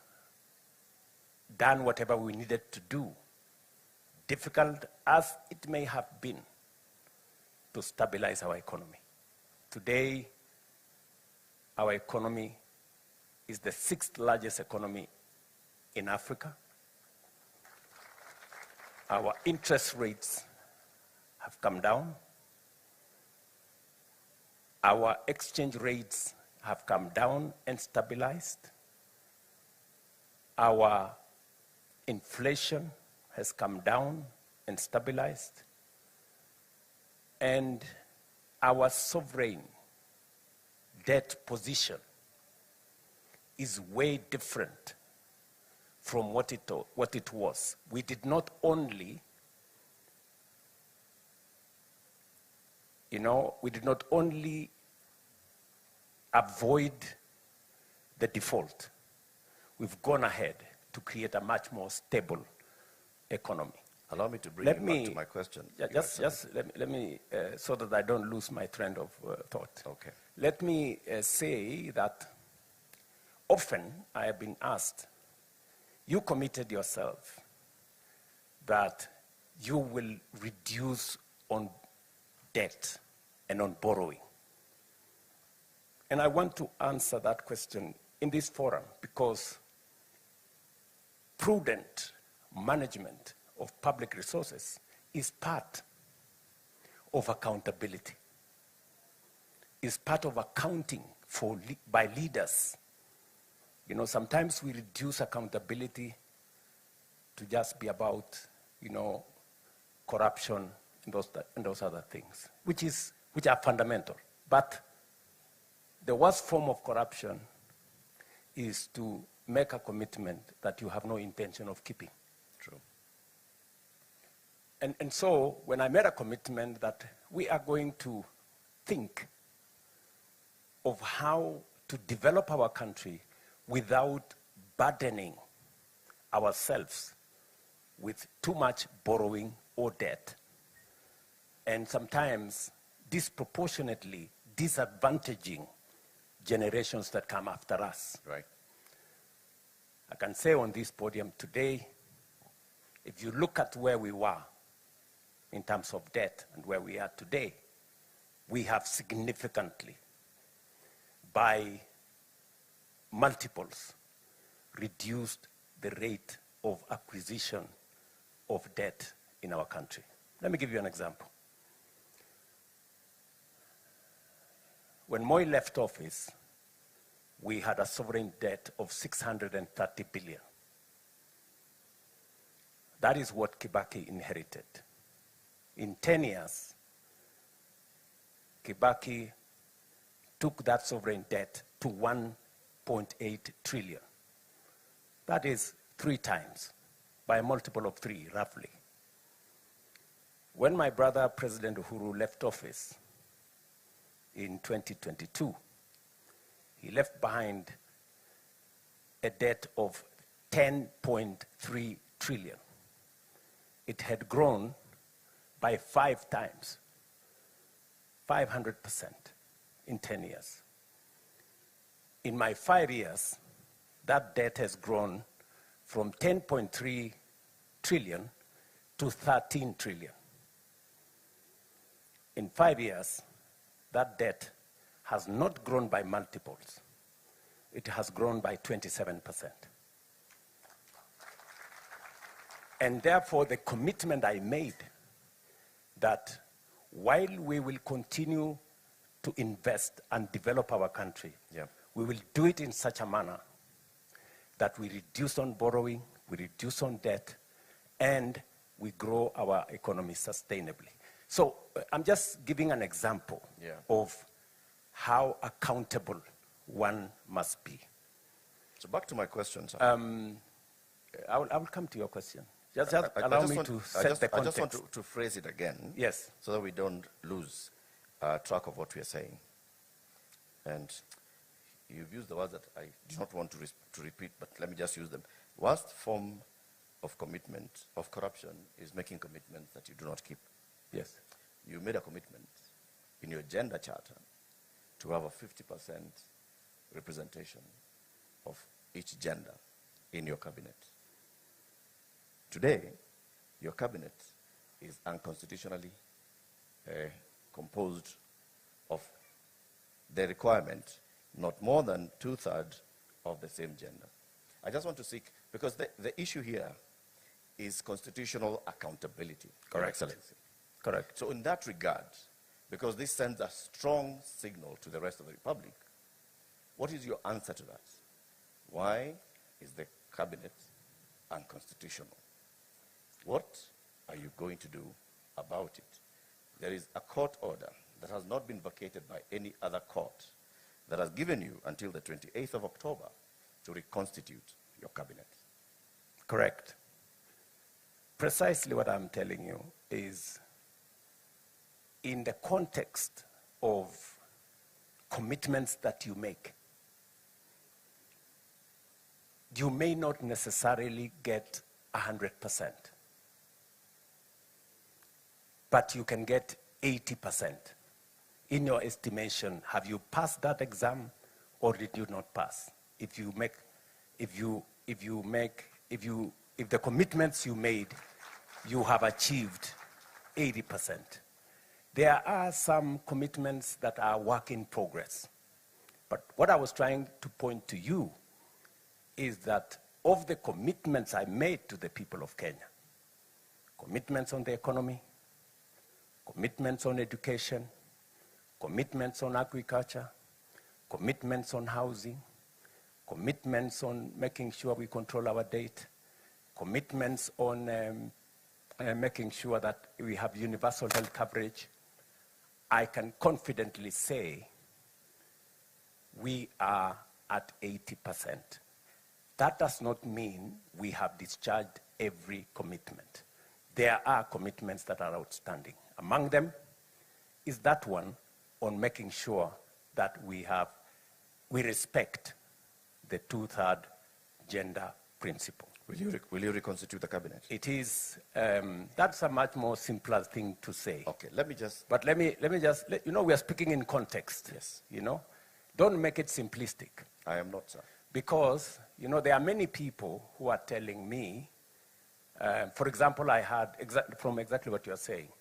done whatever we needed to do difficult as it may have been to stabilize our economy. Today, our economy is the 6th largest economy in Africa. Our interest rates have come down. Our exchange rates have come down and stabilized. Our inflation has come down and stabilized. And our sovereign debt position is way different from what it was. We did not only, avoid the default. We've gone ahead to create a much more stable economy. Allow me to bring you back to my question. Just let me, so that I don't lose my trend of thought. Okay. Let me say that often I have been asked, you committed yourself that you will reduce on debt and on borrowing. And I want to answer that question in this forum because prudent management of public resources is part of accountability, is part of accounting by leaders. Sometimes we reduce accountability to just be about, corruption and those other things, which are fundamental. But the worst form of corruption is to make a commitment that you have no intention of keeping. True. And so when I made a commitment that we are going to think of how to develop our country without burdening ourselves with too much borrowing or debt, and sometimes disproportionately disadvantaging generations that come after us. Right. I can say on this podium today, if you look at where we were in terms of debt and where we are today, we have significantly, by multiples, reduced the rate of acquisition of debt in our country. Let me give you an example. When Moi left office, we had a sovereign debt of 630 billion. That is what Kibaki inherited. In 10 years, Kibaki took that sovereign debt to 1.8 trillion. That is 3 times, by a multiple of 3, roughly. When my brother, President Uhuru, left office in 2022, he left behind a debt of 10.3 trillion. It had grown by 5 times, 500% in 10 years. In my 5 years, that debt has grown from 10.3 trillion to 13 trillion. In 5 years, that debt has not grown by multiples. It has grown by 27%. And therefore, the commitment I made that while we will continue to invest and develop our country, we will do it in such a manner that we reduce on borrowing, we reduce on debt, and we grow our economy sustainably. So I'm just giving an example of how accountable one must be. So back to my question, sir. I will come to your question. Just allow me to set the context. I just want to phrase it again. Yes. So that we don't lose track of what we are saying. And you've used the words that I do not want to repeat, but let me just use them. Worst form of commitment, of corruption, is making commitments that you do not keep. Yes. You made a commitment in your gender charter to have a 50% representation of each gender in your cabinet. Today, your cabinet is unconstitutionally composed of the requirement not more than 2/3 of the same gender. I just want to seek, because the issue here is constitutional accountability. Your Excellency. Correct. So in that regard, because this sends a strong signal to the rest of the Republic, what is your answer to that? Why is the cabinet unconstitutional? What are you going to do about it? There is a court order that has not been vacated by any other court that has given you until the 28th of October to reconstitute your cabinet. Correct. Precisely what I'm telling you is, in the context of commitments that you make, you may not necessarily get 100%, but you can get 80%. In your estimation, have you passed that exam or did you not pass? If the commitments you made, you have achieved 80%. There are some commitments that are work in progress. But what I was trying to point to you is that of the commitments I made to the people of Kenya, commitments on the economy, commitments on education, commitments on agriculture, commitments on housing, commitments on making sure we control our debt, commitments on making sure that we have universal health coverage, I can confidently say we are at 80%. That does not mean we have discharged every commitment. There are commitments that are outstanding. Among them is that one on making sure that we respect the 2/3 gender principle. Will you reconstitute the cabinet? It is, that's a much more simpler thing to say. Okay, let me just... But let me just, you know, we are speaking in context. Yes. You know? Don't make it simplistic. I am not, sir. Because, you know, there are many people who are telling me, for example, I heard from exactly what you're saying,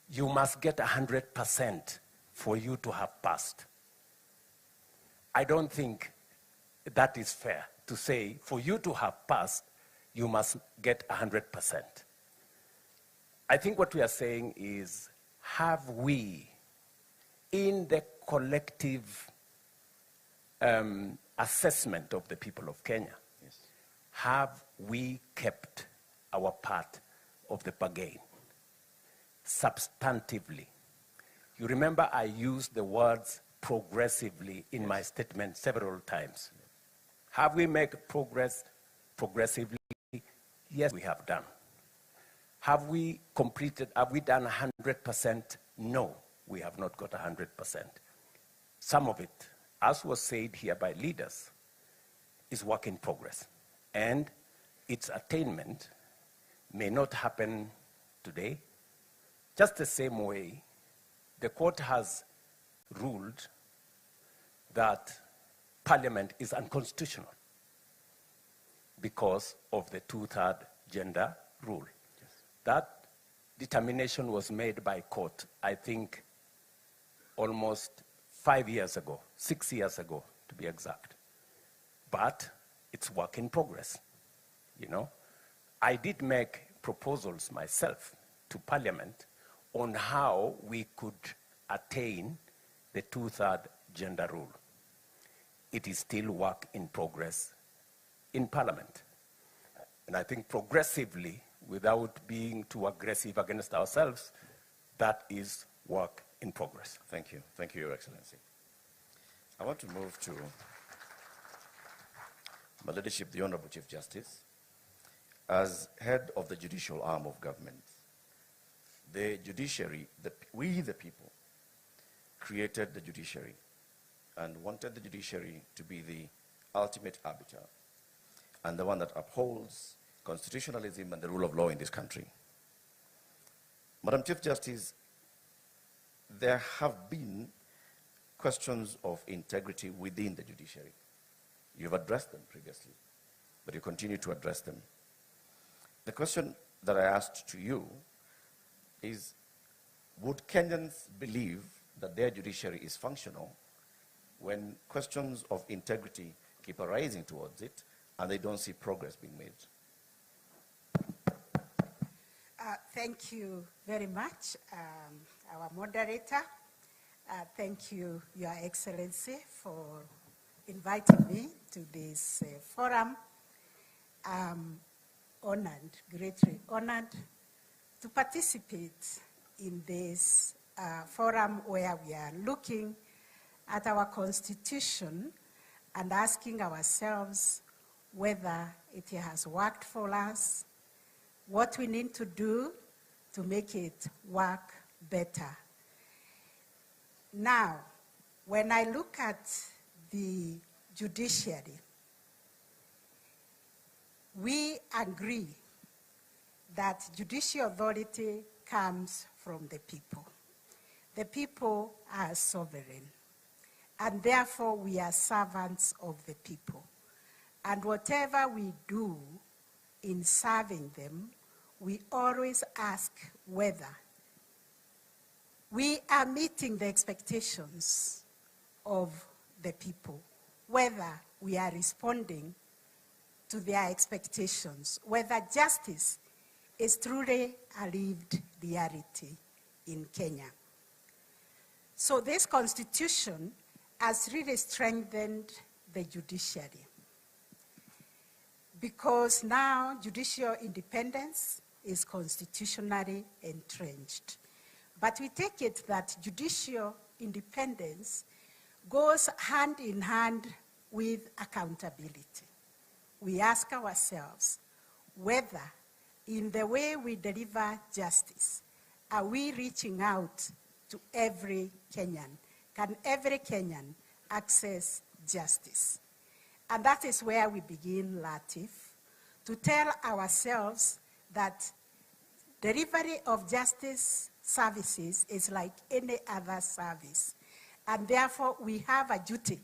you must get 100% for you to have passed. I don't think that is fair to say, for you to have passed, you must get 100%. I think what we are saying is, have we, in the collective assessment of the people of Kenya, yes, have we kept our part of the bargain substantively? You remember I used the words progressively in my statement several times. Have we made progress progressively? Yes, we have done. Have we done 100%? No, we have not got 100%. Some of it, as was said here by leaders, is work in progress. And its attainment may not happen today. Just the same way, the court has ruled that Parliament is unconstitutional because of the 2/3 gender rule. Yes. That determination was made by court, I think, almost 5 years ago, 6 years ago, to be exact. But it's work in progress, you know. I did make proposals myself to Parliament on how we could attain the 2/3 gender rule. It is still work in progress in Parliament. And I think progressively, without being too aggressive against ourselves, that is work in progress. Thank you. Thank you, Your Excellency. I want to move to my leadership, the Honorable Chief Justice. As head of the judicial arm of government, the judiciary, we the people, created the judiciary and wanted the judiciary to be the ultimate arbiter and the one that upholds constitutionalism and the rule of law in this country. Madam Chief Justice, there have been questions of integrity within the judiciary. You've addressed them previously, but you continue to address them. The question that I asked to you is, would Kenyans believe that their judiciary is functional when questions of integrity keep arising towards it and they don't see progress being made? Thank you very much, our moderator. Thank you, Your Excellency, for inviting me to this forum. I'm honored, greatly honored, to participate in this forum where we are looking at our Constitution and asking ourselves whether it has worked for us, what we need to do to make it work better. Now, when I look at the judiciary, we agree that judicial authority comes from the people. The people are sovereign, and therefore we are servants of the people. And whatever we do in serving them, we always ask whether we are meeting the expectations of the people, whether we are responding to their expectations, whether justice is truly a lived reality in Kenya. So this Constitution has really strengthened the judiciary, because now judicial independence is constitutionally entrenched. But we take it that judicial independence goes hand in hand with accountability. We ask ourselves whether in the way we deliver justice, are we reaching out to every Kenyan? Can every Kenyan access justice? And that is where we begin, Latif, to tell ourselves that delivery of justice services is like any other service. And therefore, we have a duty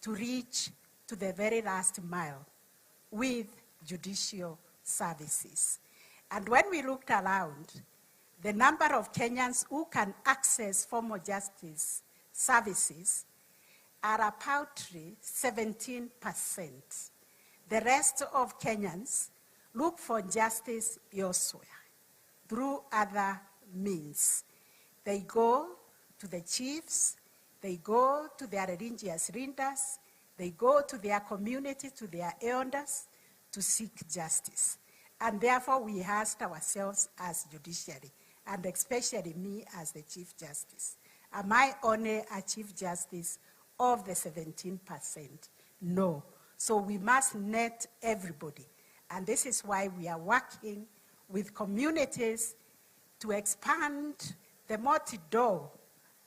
to reach to the very last mile with judicial services. And when we looked around, the number of Kenyans who can access formal justice services are about 17%. The rest of Kenyans look for justice elsewhere through other means. They go to the chiefs, they go to their religious leaders, they go to their community, to their elders to seek justice. And therefore we asked ourselves as judiciary, and especially me as the Chief Justice, am I only a Chief Justice of the 17%? No. So we must net everybody. And this is why we are working with communities to expand the multi-door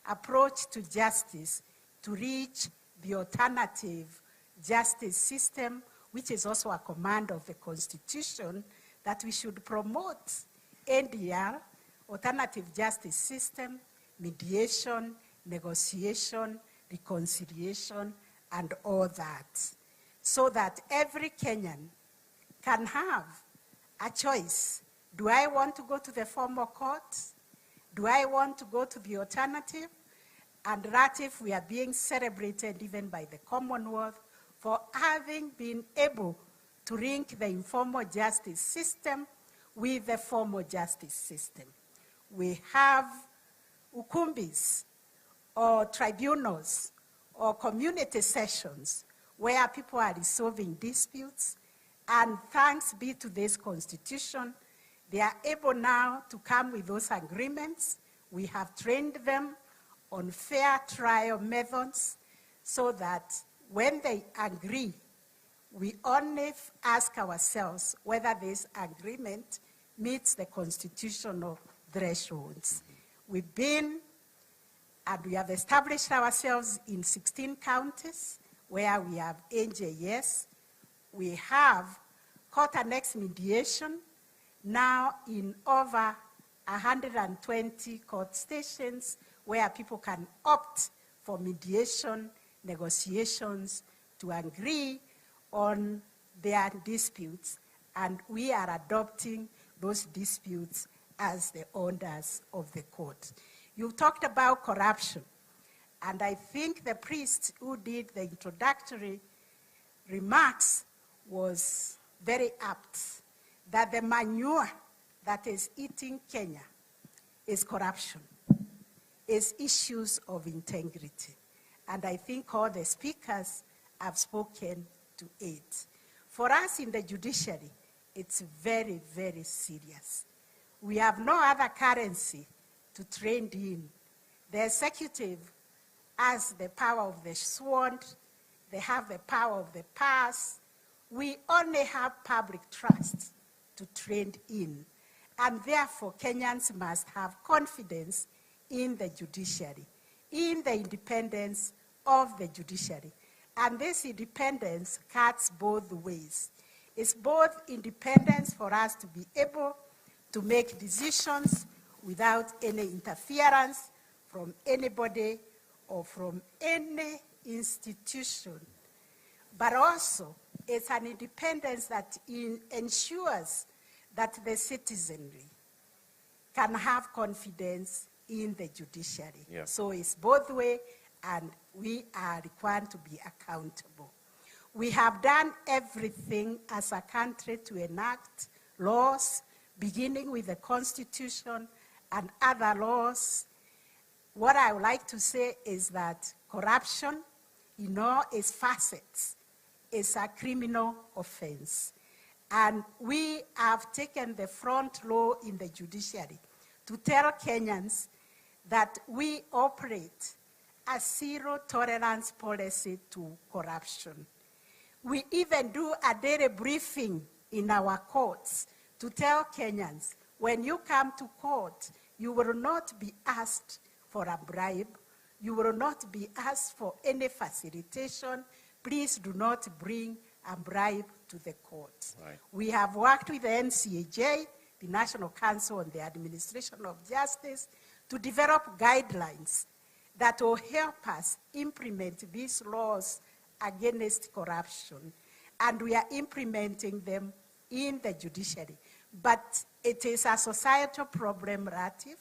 approach to justice to reach the alternative justice system, which is also a command of the Constitution, that we should promote ADR, alternative justice system, mediation, negotiation, reconciliation, and all that, so that every Kenyan can have a choice. Do I want to go to the formal court? Do I want to go to the alternative? And that if we are being celebrated even by the Commonwealth for having been able to link the informal justice system with the formal justice system. We have ukumbis or tribunals or community sessions where people are resolving disputes, and thanks be to this Constitution, they are able now to come with those agreements. We have trained them on fair trial methods so that when they agree, we only ask ourselves whether this agreement meets the constitutional thresholds. We've been, and we have established ourselves in 16 counties where we have AJS. We have court-annexed mediation now in over 120 court stations where people can opt for mediation, negotiations, to agree on their disputes. And we are adopting those disputes as the owners of the court. You talked about corruption, and I think the priest who did the introductory remarks was very apt, that the manure that is eating Kenya is corruption, is issues of integrity. And I think all the speakers have spoken to it. For us in the judiciary, it's very, very serious. We have no other currency to trade in. The executive has the power of the sword, they have the power of the purse. We only have public trust to trade in. And therefore, Kenyans must have confidence in the judiciary, in the independence of the judiciary. And this independence cuts both ways. It's both independence for us to be able to make decisions without any interference from anybody or from any institution, but also it's an independence that ensures that the citizenry can have confidence in the judiciary. Yeah. So it's both ways, and we are required to be accountable. We have done everything as a country to enact laws, beginning with the Constitution and other laws. What I would like to say is that corruption, in all its facets, is a criminal offense. And we have taken the front row in the judiciary to tell Kenyans that we operate a zero-tolerance policy to corruption. We even do a daily briefing in our courts to tell Kenyans, when you come to court, you will not be asked for a bribe. You will not be asked for any facilitation. Please do not bring a bribe to the court. Right. We have worked with the NCAJ, the National Council on the Administration of Justice, to develop guidelines that will help us implement these laws against corruption. And we are implementing them in the judiciary. But it is a societal problem, Ratif,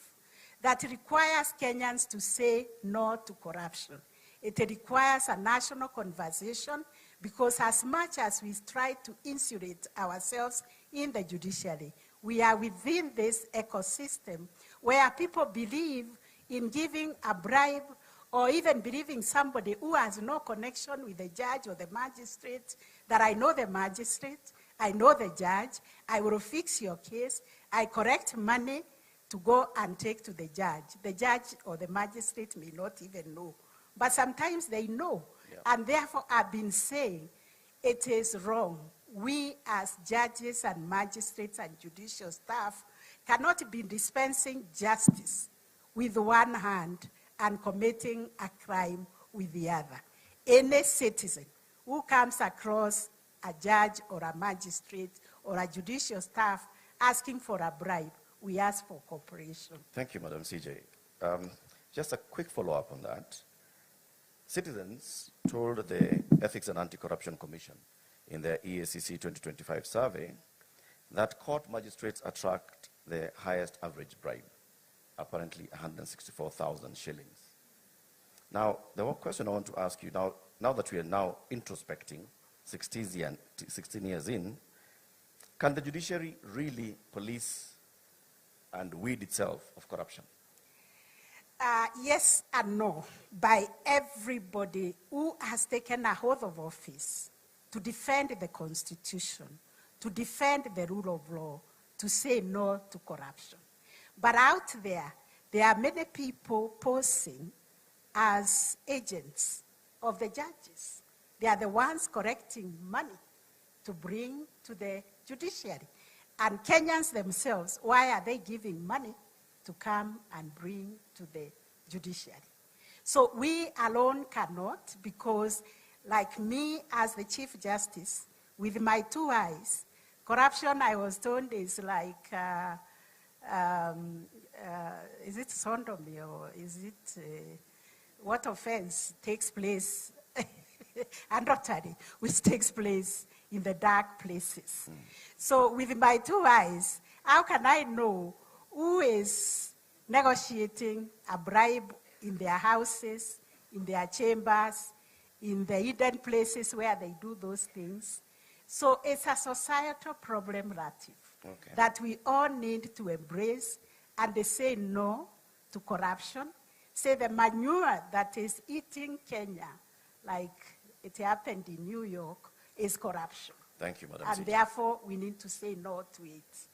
that requires Kenyans to say no to corruption. It requires a national conversation, because as much as we try to insulate ourselves in the judiciary, we are within this ecosystem where people believe in giving a bribe, or even believing somebody who has no connection with the judge or the magistrate, that I know the magistrate, I know the judge, I will fix your case, I correct money to go and take to the judge. The judge or the magistrate may not even know, but sometimes they know. Yeah. And therefore, I've been saying it is wrong. We as judges and magistrates and judicial staff cannot be dispensing justice with one hand and committing a crime with the other. Any citizen who comes across a judge or a magistrate or a judicial staff asking for a bribe, we ask for cooperation. Thank you, Madam CJ. Just a quick follow-up on that. Citizens told the Ethics and Anti-Corruption Commission in their EACC 2025 survey that court magistrates attract the highest average bribe, apparently 164,000 shillings. Now, the one question I want to ask you, now that we are now introspecting 16 years in, can the judiciary really police and weed itself of corruption? Yes and no, by everybody who has taken a oath of office to defend the Constitution, to defend the rule of law, to say no to corruption. But out there are many people posing as agents of the judges. They are the ones collecting money to bring to the judiciary. And Kenyans themselves, why are they giving money to come and bring to the judiciary? So we alone cannot, because like me as the Chief Justice, with my 2 eyes, corruption, I was told, is like, is it sodomy, or is it, what offense takes place, adultery, which takes place in the dark places. So with my 2 eyes, how can I know who is negotiating a bribe in their houses, in their chambers, in the hidden places where they do those things? So it's a societal problem, Latif, that we all need to embrace and they say no to corruption. Say the manure that is eating Kenya, like it happened in New York, is corruption. Thank you, Madam And CJ. therefore, we need to say no to it.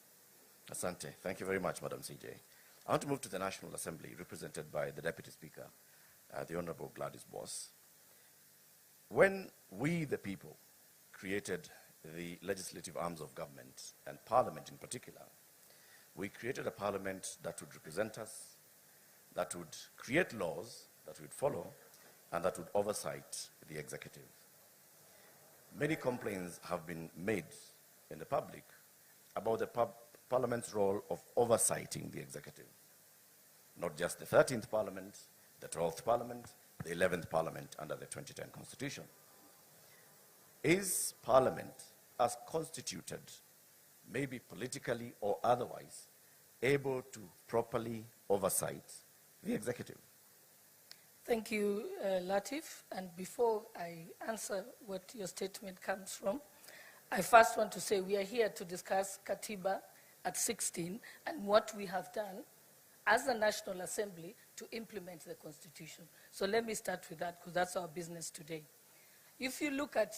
Asante. Thank you very much, Madam CJ. I want to move to the National Assembly, represented by the Deputy Speaker, the Honorable Gladys Boss. When we, the people, created the legislative arms of government, and Parliament in particular, we created a Parliament that would represent us, that would create laws that we'd follow, and that would oversight the executive. Many complaints have been made in the public about the Parliament's role of oversighting the executive. Not just the 13th Parliament, the 12th Parliament, the 11th Parliament under the 2010 Constitution. Is Parliament, as constituted, maybe politically or otherwise, able to properly oversight the executive? Thank you, Latif. And before I answer what your statement comes from, I first want to say we are here to discuss Katiba at 16 and what we have done as the National Assembly to implement the Constitution. So let me start with that because that's our business today. If you look at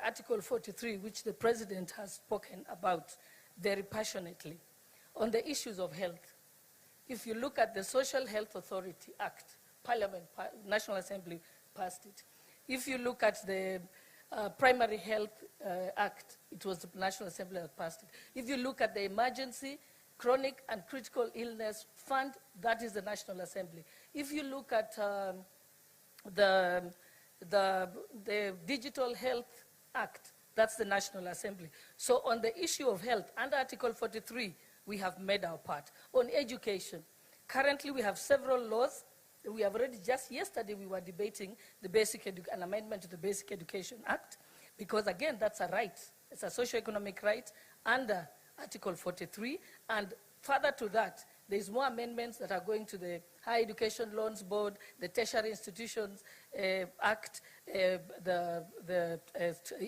Article 43, which the President has spoken about very passionately, on the issues of health, if you look at the Social Health Authority Act, Parliament, National Assembly passed it. If you look at the Primary Health Act, it was the National Assembly that passed it. If you look at the Emergency, Chronic and Critical Illness Fund, that is the National Assembly. If you look at the Digital Health Act, that's the National Assembly. So on the issue of health, under Article 43, we have made our part. On education, currently we have several laws. We have already, just yesterday we were debating an amendment to the Basic Education Act, because again, that's a right. It's a socio-economic right under Article 43. And further to that, there's more amendments that are going to the Higher Education Loans Board, the Tertiary Institutions Act, the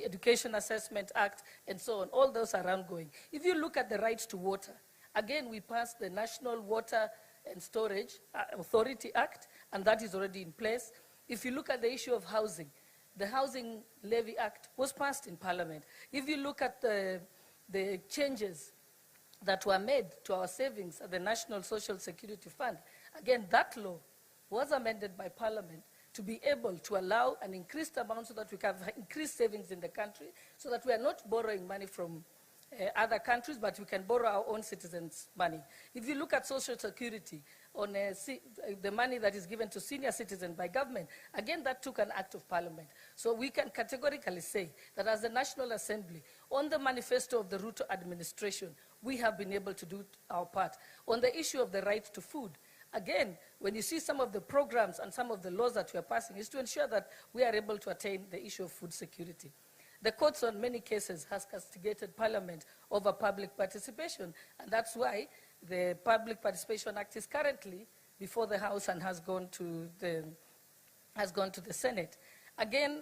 Education Assessment Act, and so on. All those are ongoing. If you look at the right to water, again, we passed the National Water and Storage Authority Act, and that is already in place. If you look at the issue of housing, the Housing Levy Act was passed in Parliament. If you look at the changes that were made to our savings at the National Social Security Fund, again, that law was amended by Parliament to be able to allow an increased amount so that we can have increased savings in the country, so that we are not borrowing money from other countries, but we can borrow our own citizens' money. If you look at Social Security, on the money that is given to senior citizens by government, again, that took an act of Parliament. So we can categorically say that as the National Assembly, on the manifesto of the Ruto administration, we have been able to do our part. On the issue of the right to food, again, when you see some of the programs and some of the laws that we are passing, is to ensure that we are able to attain the issue of food security. The courts, on many cases, has castigated Parliament over public participation, and that's why the Public Participation Act is currently before the House and has gone to the Senate. Again,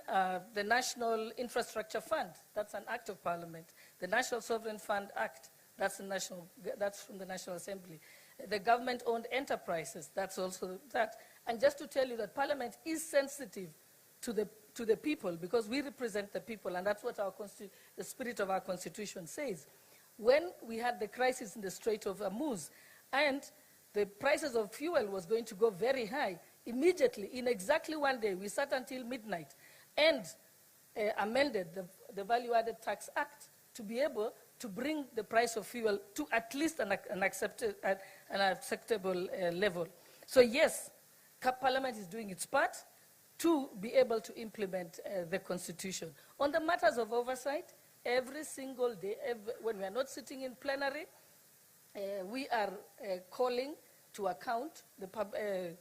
the National Infrastructure Fund, that's an act of Parliament. The National Sovereign Fund Act, that's from the National Assembly. The government-owned enterprises, that's also that. And just to tell you that Parliament is sensitive to the people, because we represent the people, and that's what the spirit of our Constitution says. When we had the crisis in the Strait of Hormuz, and the prices of fuel was going to go very high, immediately, in exactly 1 day, we sat until midnight and amended the Value-Added Tax Act to be able to bring the price of fuel to at least an acceptable level. So yes, Parliament is doing its part to be able to implement the Constitution. On the matters of oversight, every single day, when we are not sitting in plenary, we are calling to account the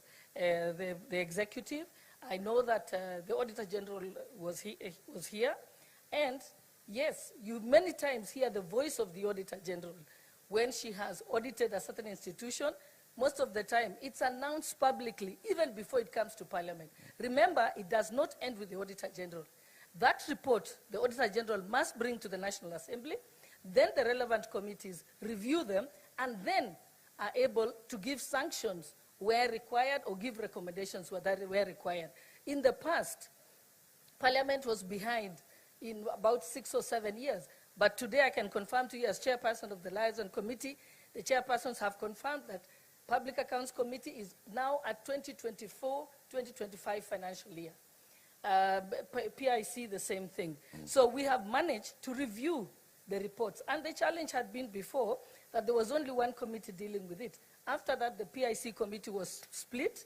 executive. I know that the Auditor General was here, and yes, you many times hear the voice of the Auditor General when she has audited a certain institution, most of the time it's announced publicly even before it comes to Parliament. Remember, it does not end with the Auditor General. That report, the Auditor General must bring to the National Assembly, then the relevant committees review them, and then are able to give sanctions where required or give recommendations where required. In the past, Parliament was behind in about 6 or 7 years. But today I can confirm to you as chairperson of the Liaison Committee, the chairpersons have confirmed that Public Accounts Committee is now at 2024-2025 financial year. PIC, the same thing. So we have managed to review the reports. And the challenge had been before that there was only one committee dealing with it. After that, the PIC committee was split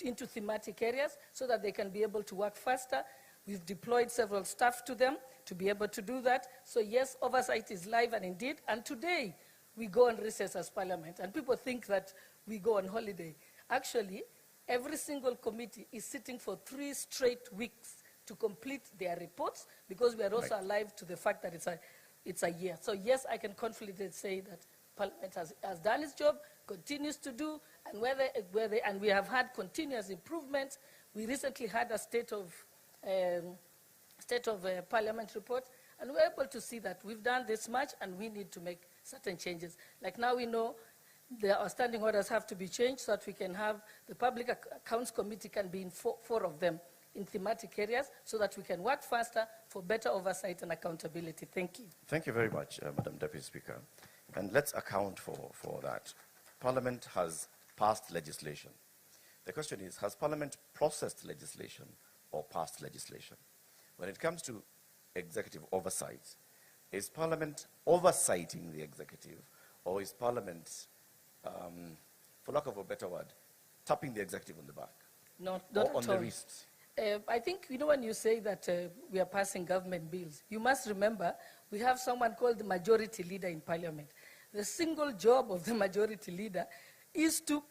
into thematic areas so that they can be able to work faster. We've deployed several staff to them to be able to do that. So yes, oversight is live and indeed. And today, we go on recess as Parliament. And people think that we go on holiday. Actually, every single committee is sitting for 3 straight weeks to complete their reports because we are also alive to the fact that it's a year. So yes, I can confidently say that Parliament has done its job, continues to do, and we have had continuous improvement. We recently had a state of Parliament report, and we're able to see that we've done this much and we need to make certain changes. Like now we know the outstanding orders have to be changed so that we can have the Public Accounts Committee can be in four of them in thematic areas so that we can work faster for better oversight and accountability. Thank you. Thank you very much, Madam Deputy Speaker. And let's account for that. Parliament has passed legislation. The question is, has Parliament processed legislation or passed legislation? When it comes to executive oversight, is Parliament oversighting the executive, or is Parliament, for lack of a better word, tapping the executive on the back? Not or on at the all. wrist? I think, you know, when you say that we are passing government bills, you must remember we have someone called the majority leader in Parliament. The single job of the majority leader is to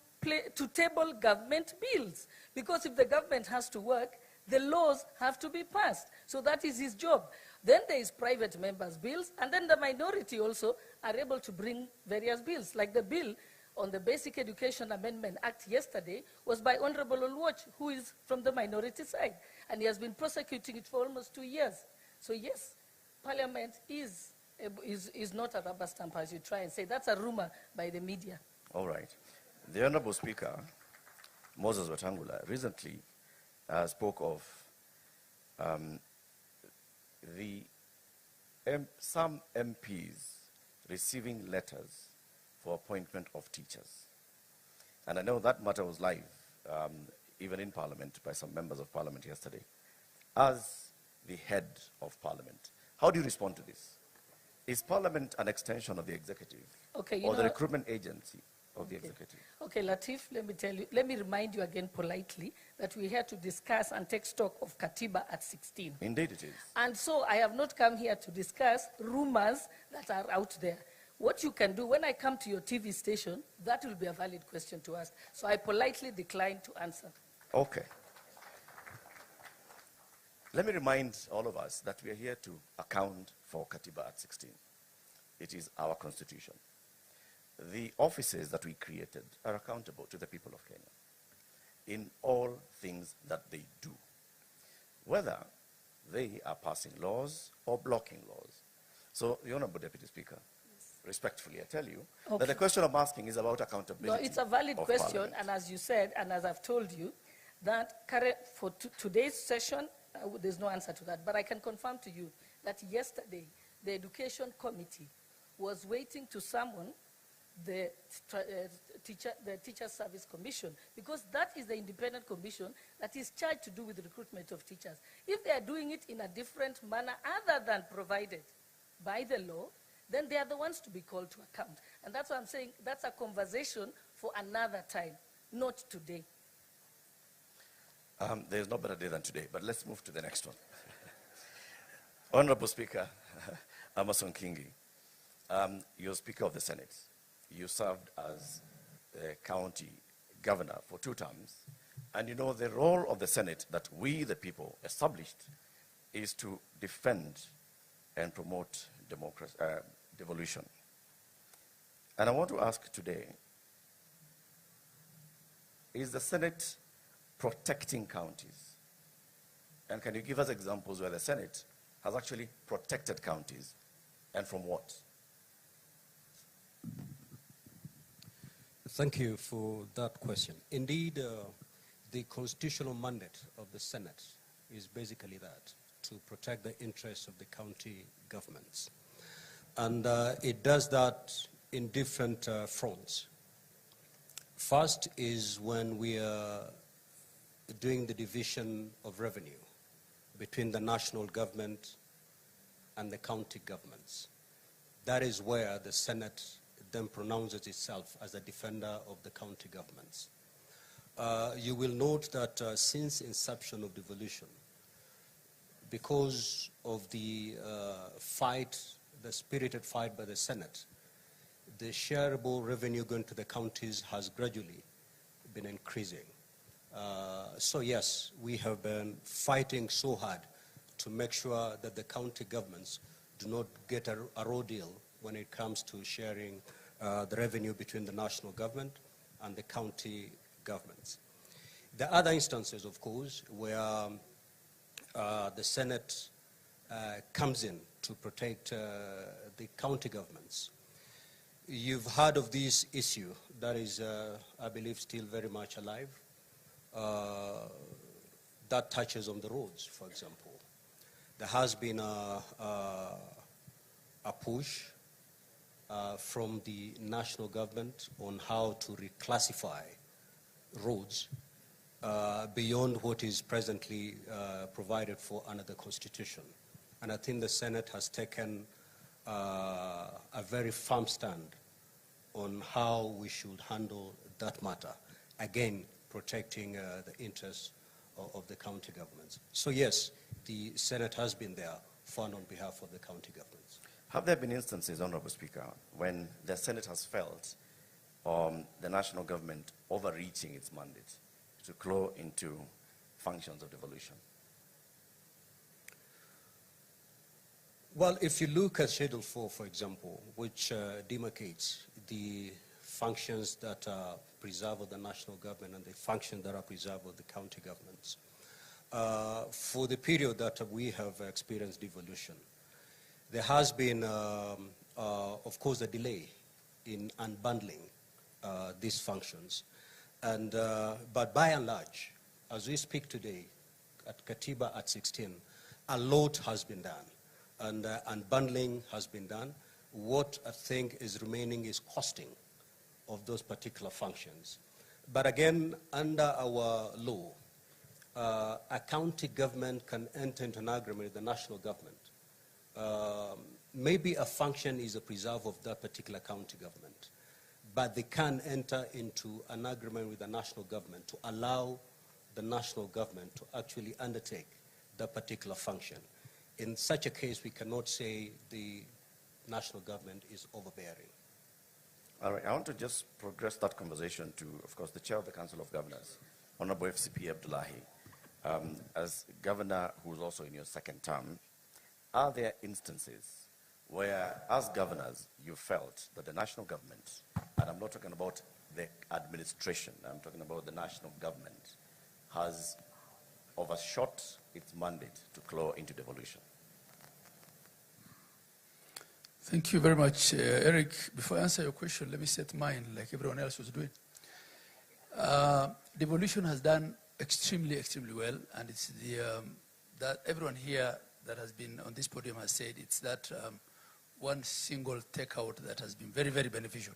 table government bills. Because if the government has to work, the laws have to be passed. So that is his job. Then there is private members' bills, and then the minority also are able to bring various bills. Like the bill on the Basic Education Amendment Act yesterday was by Honorable Olwoch, who is from the minority side. And he has been prosecuting it for almost 2 years. So yes, Parliament is not a rubber stamp, as you try and say. That's a rumor by the media. All right. The Honorable Speaker, Moses Wetangula, recently spoke of some MPs receiving letters for appointment of teachers. And I know that matter was live, even in Parliament, by some members of Parliament yesterday. As the head of Parliament, how do you respond to this? Is Parliament an extension of the executive, or the recruitment agency of the executive? Okay, Latif, let me remind you again politely that we're here to discuss and take stock of Katiba at 16. Indeed it is. And so I have not come here to discuss rumors that are out there. What you can do, when I come to your TV station, that will be a valid question to ask. So I politely decline to answer. Okay. Let me remind all of us that we are here to account for Katiba at 16. It is our constitution. The offices that we created are accountable to the people of Kenya in all things that they do, whether they are passing laws or blocking laws. So, the Honorable Deputy Speaker, respectfully, I tell you that the question I'm asking is about accountability. No, it's a valid question, Parliament. and as you said, and as I've told you, that for today's session, there's no answer to that. But I can confirm to you that yesterday, the Education Committee was waiting to summon the Teacher Service Commission, because that is the independent commission that is charged to do with the recruitment of teachers. If they are doing it in a different manner other than provided by the law, then they are the ones to be called to account. And that's what I'm saying, that's a conversation for another time, not today. There's no better day than today, but let's move to the next one. Honorable Speaker, Amason Kingi, you're Speaker of the Senate. You served as the county governor for 2 terms, and you know the role of the Senate that we, the people, established is to defend and promote democracy, devolution. And I want to ask today, is the Senate protecting counties? And can you give us examples where the Senate has actually protected counties, and from what? Thank you for that question. Indeed, the constitutional mandate of the Senate is basically that, to protect the interests of the county governments. And it does that in different fronts. First is when we are doing the division of revenue between the national government and the county governments. That is where the Senate then pronounces itself as a defender of the county governments. You will note that since inception of devolution, because of the fight, the spirited fight by the Senate, the shareable revenue going to the counties has gradually been increasing. So yes, we have been fighting so hard to make sure that the county governments do not get a raw deal when it comes to sharing the revenue between the national government and the county governments. There are other instances, of course, where the Senate comes in to protect the county governments. You've heard of this issue that is, I believe, still very much alive. That touches on the roads, for example. There has been a push from the national government on how to reclassify roads beyond what is presently provided for under the Constitution. And I think the Senate has taken a very firm stand on how we should handle that matter, again, protecting the interests of the county governments. So yes, the Senate has been there fought on behalf of the county governments. Have there been instances, Honorable Speaker, when the Senate has felt the national government overreaching its mandate to claw into functions of devolution? Well, if you look at Schedule 4, for example, which demarcates the functions that are preserved of the national government and the functions that are preserved of the county governments, for the period that we have experienced devolution, there has been, of course, a delay in unbundling these functions. And, but by and large, as we speak today, at Katiba at 16, a lot has been done. And unbundling has been done. What I think is remaining is costing of those particular functions. But again, under our law, a county government can enter into an agreement with the national government. Maybe a function is a preserve of that particular county government, but they can enter into an agreement with the national government to allow the national government to actually undertake that particular function. In such a case, we cannot say the national government is overbearing. All right, I want to just progress that conversation to, of course, the Chair of the Council of Governors, Honorable FCP Abdullahi. As governor who's also in your second term, are there instances where, as governors, you felt that the national government, and I'm not talking about the administration, I'm talking about the national government, has overshot its mandate to claw into devolution? Thank you very much, Eric. Before I answer your question, let me set mine like everyone else was doing. Devolution has done extremely well, and it's the, that everyone here that has been on this podium has said it's that one single takeout that has been very beneficial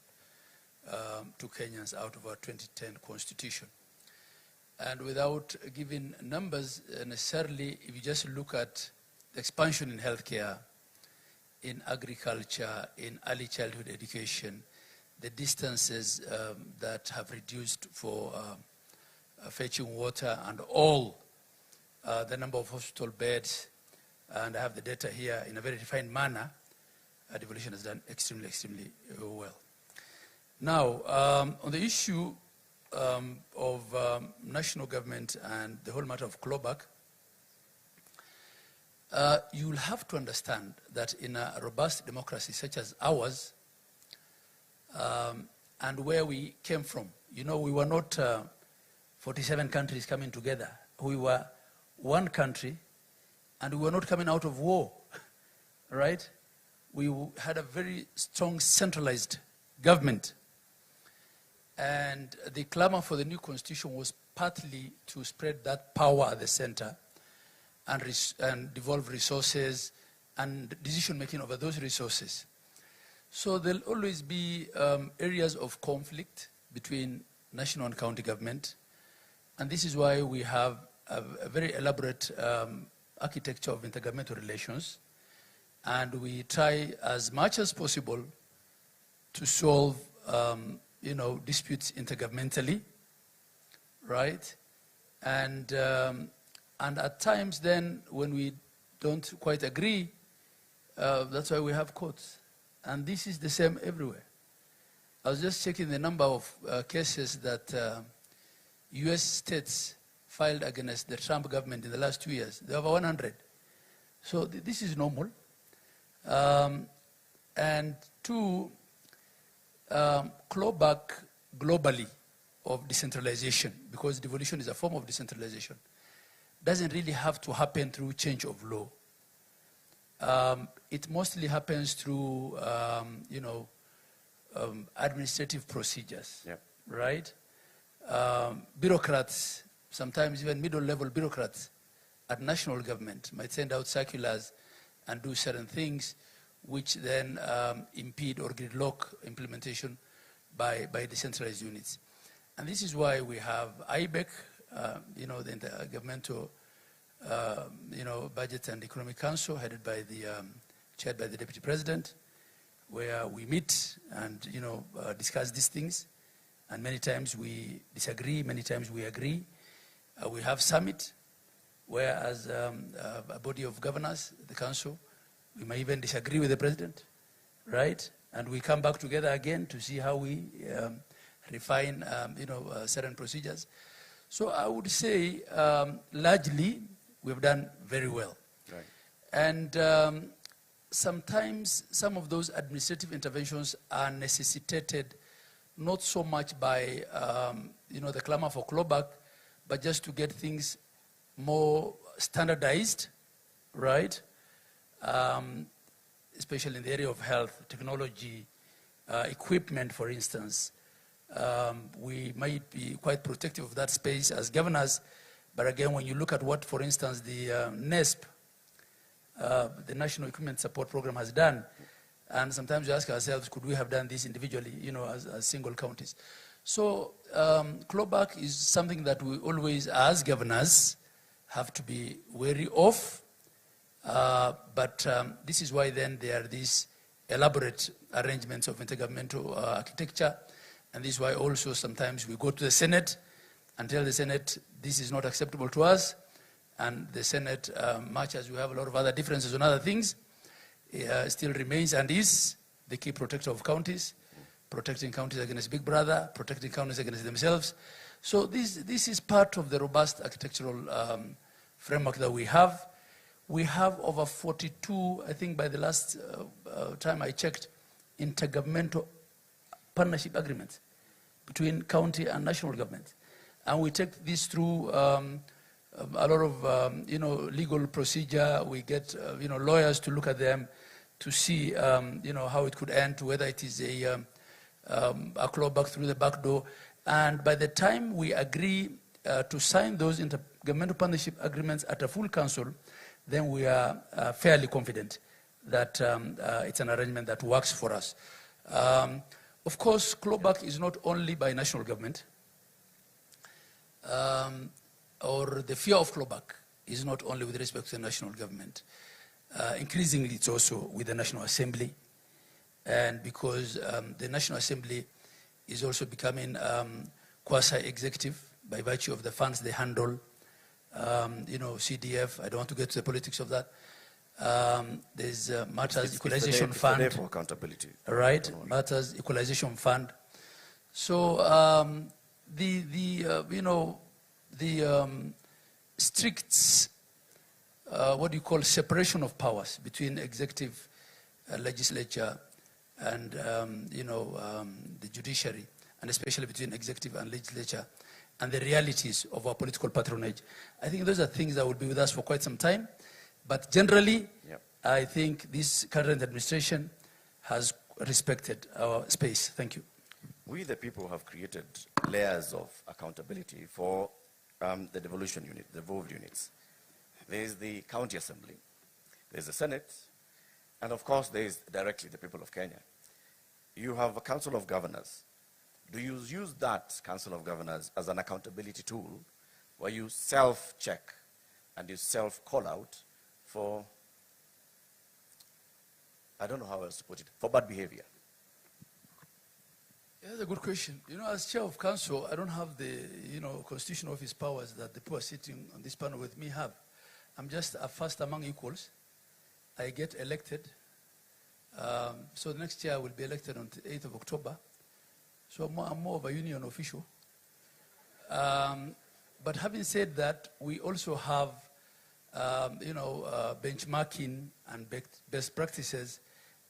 to Kenyans out of our 2010 constitution. And without giving numbers necessarily, if you just look at the expansion in healthcare, in agriculture, in early childhood education, the distances that have reduced for fetching water, and all the number of hospital beds, and I have the data here in a very defined manner, devolution has done extremely well. Now, on the issue of national government and the whole matter of clawback, you'll have to understand that in a robust democracy such as ours, and where we came from. You know, we were not 47 countries coming together. We were one country, and we were not coming out of war, right? We had a very strong centralized government. And the clamor for the new constitution was partly to spread that power at the center and devolve resources and decision-making over those resources. So there'll always be areas of conflict between national and county government. And this is why we have a very elaborate architecture of intergovernmental relations. And we try as much as possible to solve disputes intergovernmentally, right? And at times then, when we don't quite agree, that's why we have courts. And this is the same everywhere. I was just checking the number of cases that US states filed against the Trump government in the last 2 years. There are over 100. So this is normal. And two, clawback globally of decentralization, because devolution is a form of decentralization, doesn't really have to happen through change of law. It mostly happens through, administrative procedures, right? Bureaucrats, sometimes even middle-level bureaucrats at national government might send out circulars and do certain things which then impede or gridlock implementation by decentralized units. And this is why we have IBEC, the Intergovernmental Budget and Economic Council, headed by chaired by the Deputy President, where we meet and discuss these things. And many times we disagree, many times we agree. We have summit, where as a body of governors, the council, we may even disagree with the president, right? And we come back together again to see how we refine, certain procedures. So I would say, largely, we've done very well. Right. And sometimes some of those administrative interventions are necessitated not so much by, the clamor for clawback, but just to get things more standardized, right? Especially in the area of health, technology, equipment, for instance. We might be quite protective of that space as governors, but again, when you look at what, for instance, the NESP, the National Equipment Support Program, has done, and sometimes we ask ourselves, could we have done this individually, as single counties? So clawback is something that we always, as governors, have to be wary of. But this is why then there are these elaborate arrangements of intergovernmental architecture. And this is why also sometimes we go to the Senate and tell the Senate, this is not acceptable to us. And the Senate, much as we have a lot of other differences on other things, still remains and is the key protector of counties, protecting counties against Big Brother, protecting counties against themselves. So this is part of the robust architectural framework that we have. We have over 42, I think by the last time I checked, intergovernmental partnership agreements between county and national government. And we take this through a lot of, legal procedure. We get, lawyers to look at them to see, how it could end, whether it is a clawback through the back door. And by the time we agree to sign those intergovernmental partnership agreements at a full council, then we are fairly confident that it's an arrangement that works for us. Of course, clawback is not only by national government, or the fear of clawback is not only with respect to the national government. Increasingly, it's also with the National Assembly. And because the National Assembly is also becoming quasi-executive by virtue of the funds they handle, CDF, I don't want to get to the politics of that. There's Matters Equalization Fund. It's there for accountability. Right, Matters Equalization Fund. So the strict, separation of powers between executive, legislature, and the judiciary, and especially between executive and legislature, and the realities of our political patronage. I think those are things that will be with us for quite some time. But generally, I think this current administration has respected our space. Thank you. We, the people, have created layers of accountability for the devolution unit, the devolved units. There's the county assembly, there's the Senate, and of course there's directly the people of Kenya. You have a council of governors. Do you use that council of governors as an accountability tool where you self-check and you self-call out for, I don't know how else to put it, for bad behavior? Yeah, that's a good question. As chair of council, I don't have the, constitutional office powers that the people sitting on this panel with me have. I'm just a first among equals. I get elected. So the next year I will be elected on the 8th of October. So I'm more of a union official. But having said that, we also have, benchmarking and best practices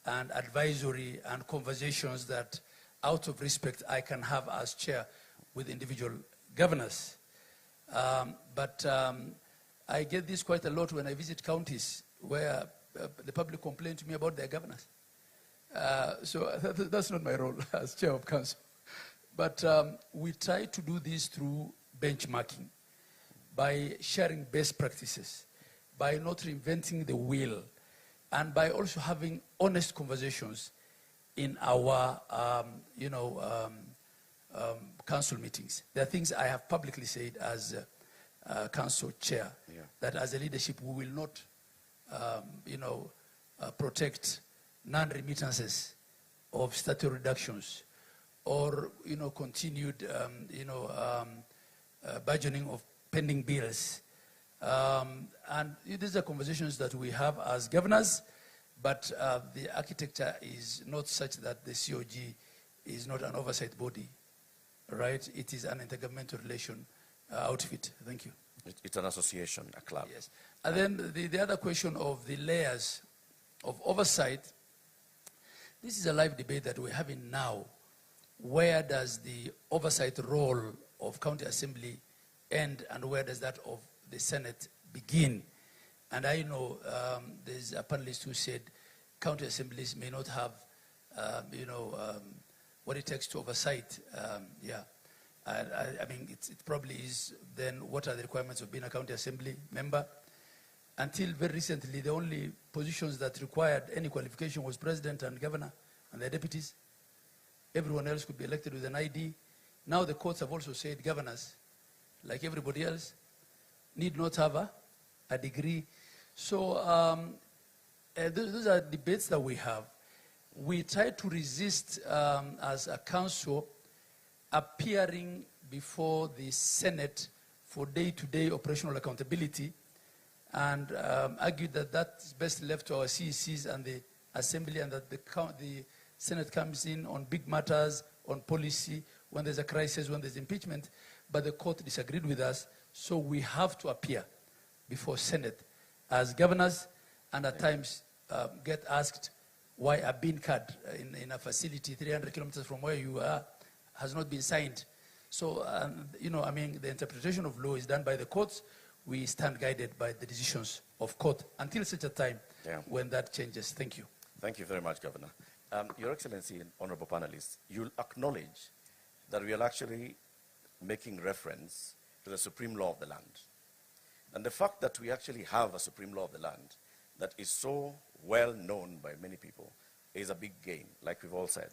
and advisory and conversations that, out of respect, I can have as chair with individual governors. But I get this quite a lot when I visit counties where the public complain to me about their governors. So that's not my role as chair of council. But we try to do this through benchmarking, by sharing best practices, by not reinventing the wheel, and by also having honest conversations in our, council meetings. There are things I have publicly said as council chair, that as a leadership we will not, protect non-remittances of statutory reductions, or continued budgeting of pending bills, and these are conversations that we have as governors, but the architecture is not such that the COG is not an oversight body, right? It is an intergovernmental relation outfit. Thank you. It's an association, a club. Yes. And then the other question of the layers of oversight, this is a live debate that we're having now. Where does the oversight role of county assembly end, and where does that of the Senate begin? And I know there's a panelist who said county assemblies may not have, what it takes to oversight. I mean, it probably is. Then what are the requirements of being a county assembly member? Until very recently, the only positions that required any qualification was president and governor and their deputies. Everyone else could be elected with an ID. Now the courts have also said governors, like everybody else, need not have a degree. So those are debates that we have. We try to resist, as a council, appearing before the Senate for day-to-day operational accountability, and argue that that's best left to our CECs and the Assembly, and that the Senate comes in on big matters, on policy, when there's a crisis, when there's impeachment. But the court disagreed with us, so we have to appear before Senate as governors, and at times get asked why a bean card in a facility 300 kilometers from where you are has not been signed. So, I mean, the interpretation of law is done by the courts. We stand guided by the decisions of court until such a time when that changes. Thank you. Thank you very much, Governor. Your Excellency and honorable panelists, you'll acknowledge that we are actually making reference to the supreme law of the land. And the fact that we actually have a supreme law of the land that is so well known by many people is a big gain, like we've all said.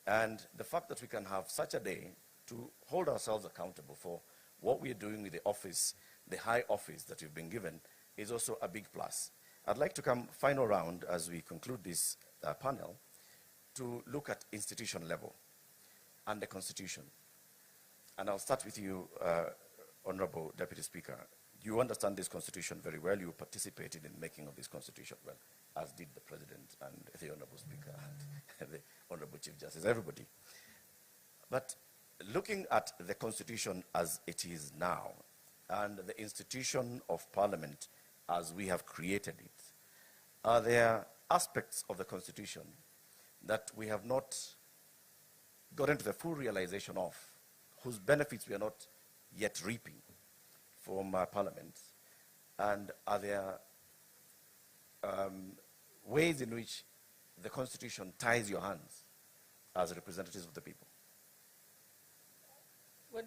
And the fact that we can have such a day to hold ourselves accountable for what we are doing with the office, the high office that we've been given, is also a big plus. I'd like to come final round as we conclude this panel to look at institution level and the Constitution. And I'll start with you, Honorable Deputy Speaker. You understand this Constitution very well. You participated in making of this Constitution well, as did the President and the Honorable Speaker and the Honorable Chief Justice, everybody. But looking at the Constitution as it is now, and the institution of Parliament as we have created it, are there aspects of the Constitution that we have not gotten to the full realization of, whose benefits we are not yet reaping from Parliament? And are there ways in which the Constitution ties your hands as representatives of the people? When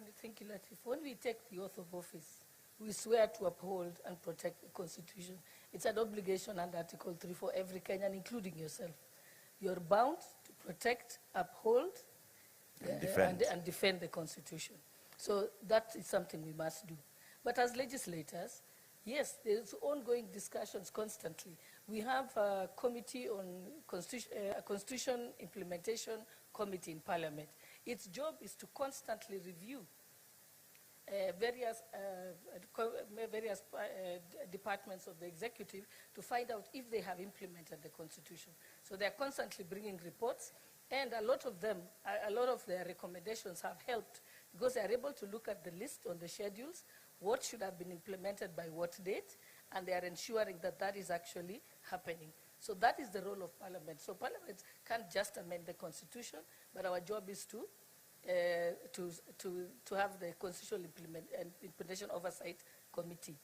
we take the oath of office, we swear to uphold and protect the Constitution. It's an obligation under Article 3 for every Kenyan, including yourself. You're bound to protect, uphold, and defend the Constitution. So that is something we must do. But as legislators, yes, there's ongoing discussions constantly. We have a committee on a Constitution Implementation Committee in Parliament. Its job is to constantly review various departments of the executive to find out if they have implemented the Constitution. So they're constantly bringing reports, and a lot of their recommendations have helped because they're able to look at the list on the schedules, what should have been implemented by what date, and they are ensuring that that is actually happening. So that is the role of Parliament. So Parliament can't just amend the Constitution, but our job is to have the Constitutional Implementation Oversight Committee.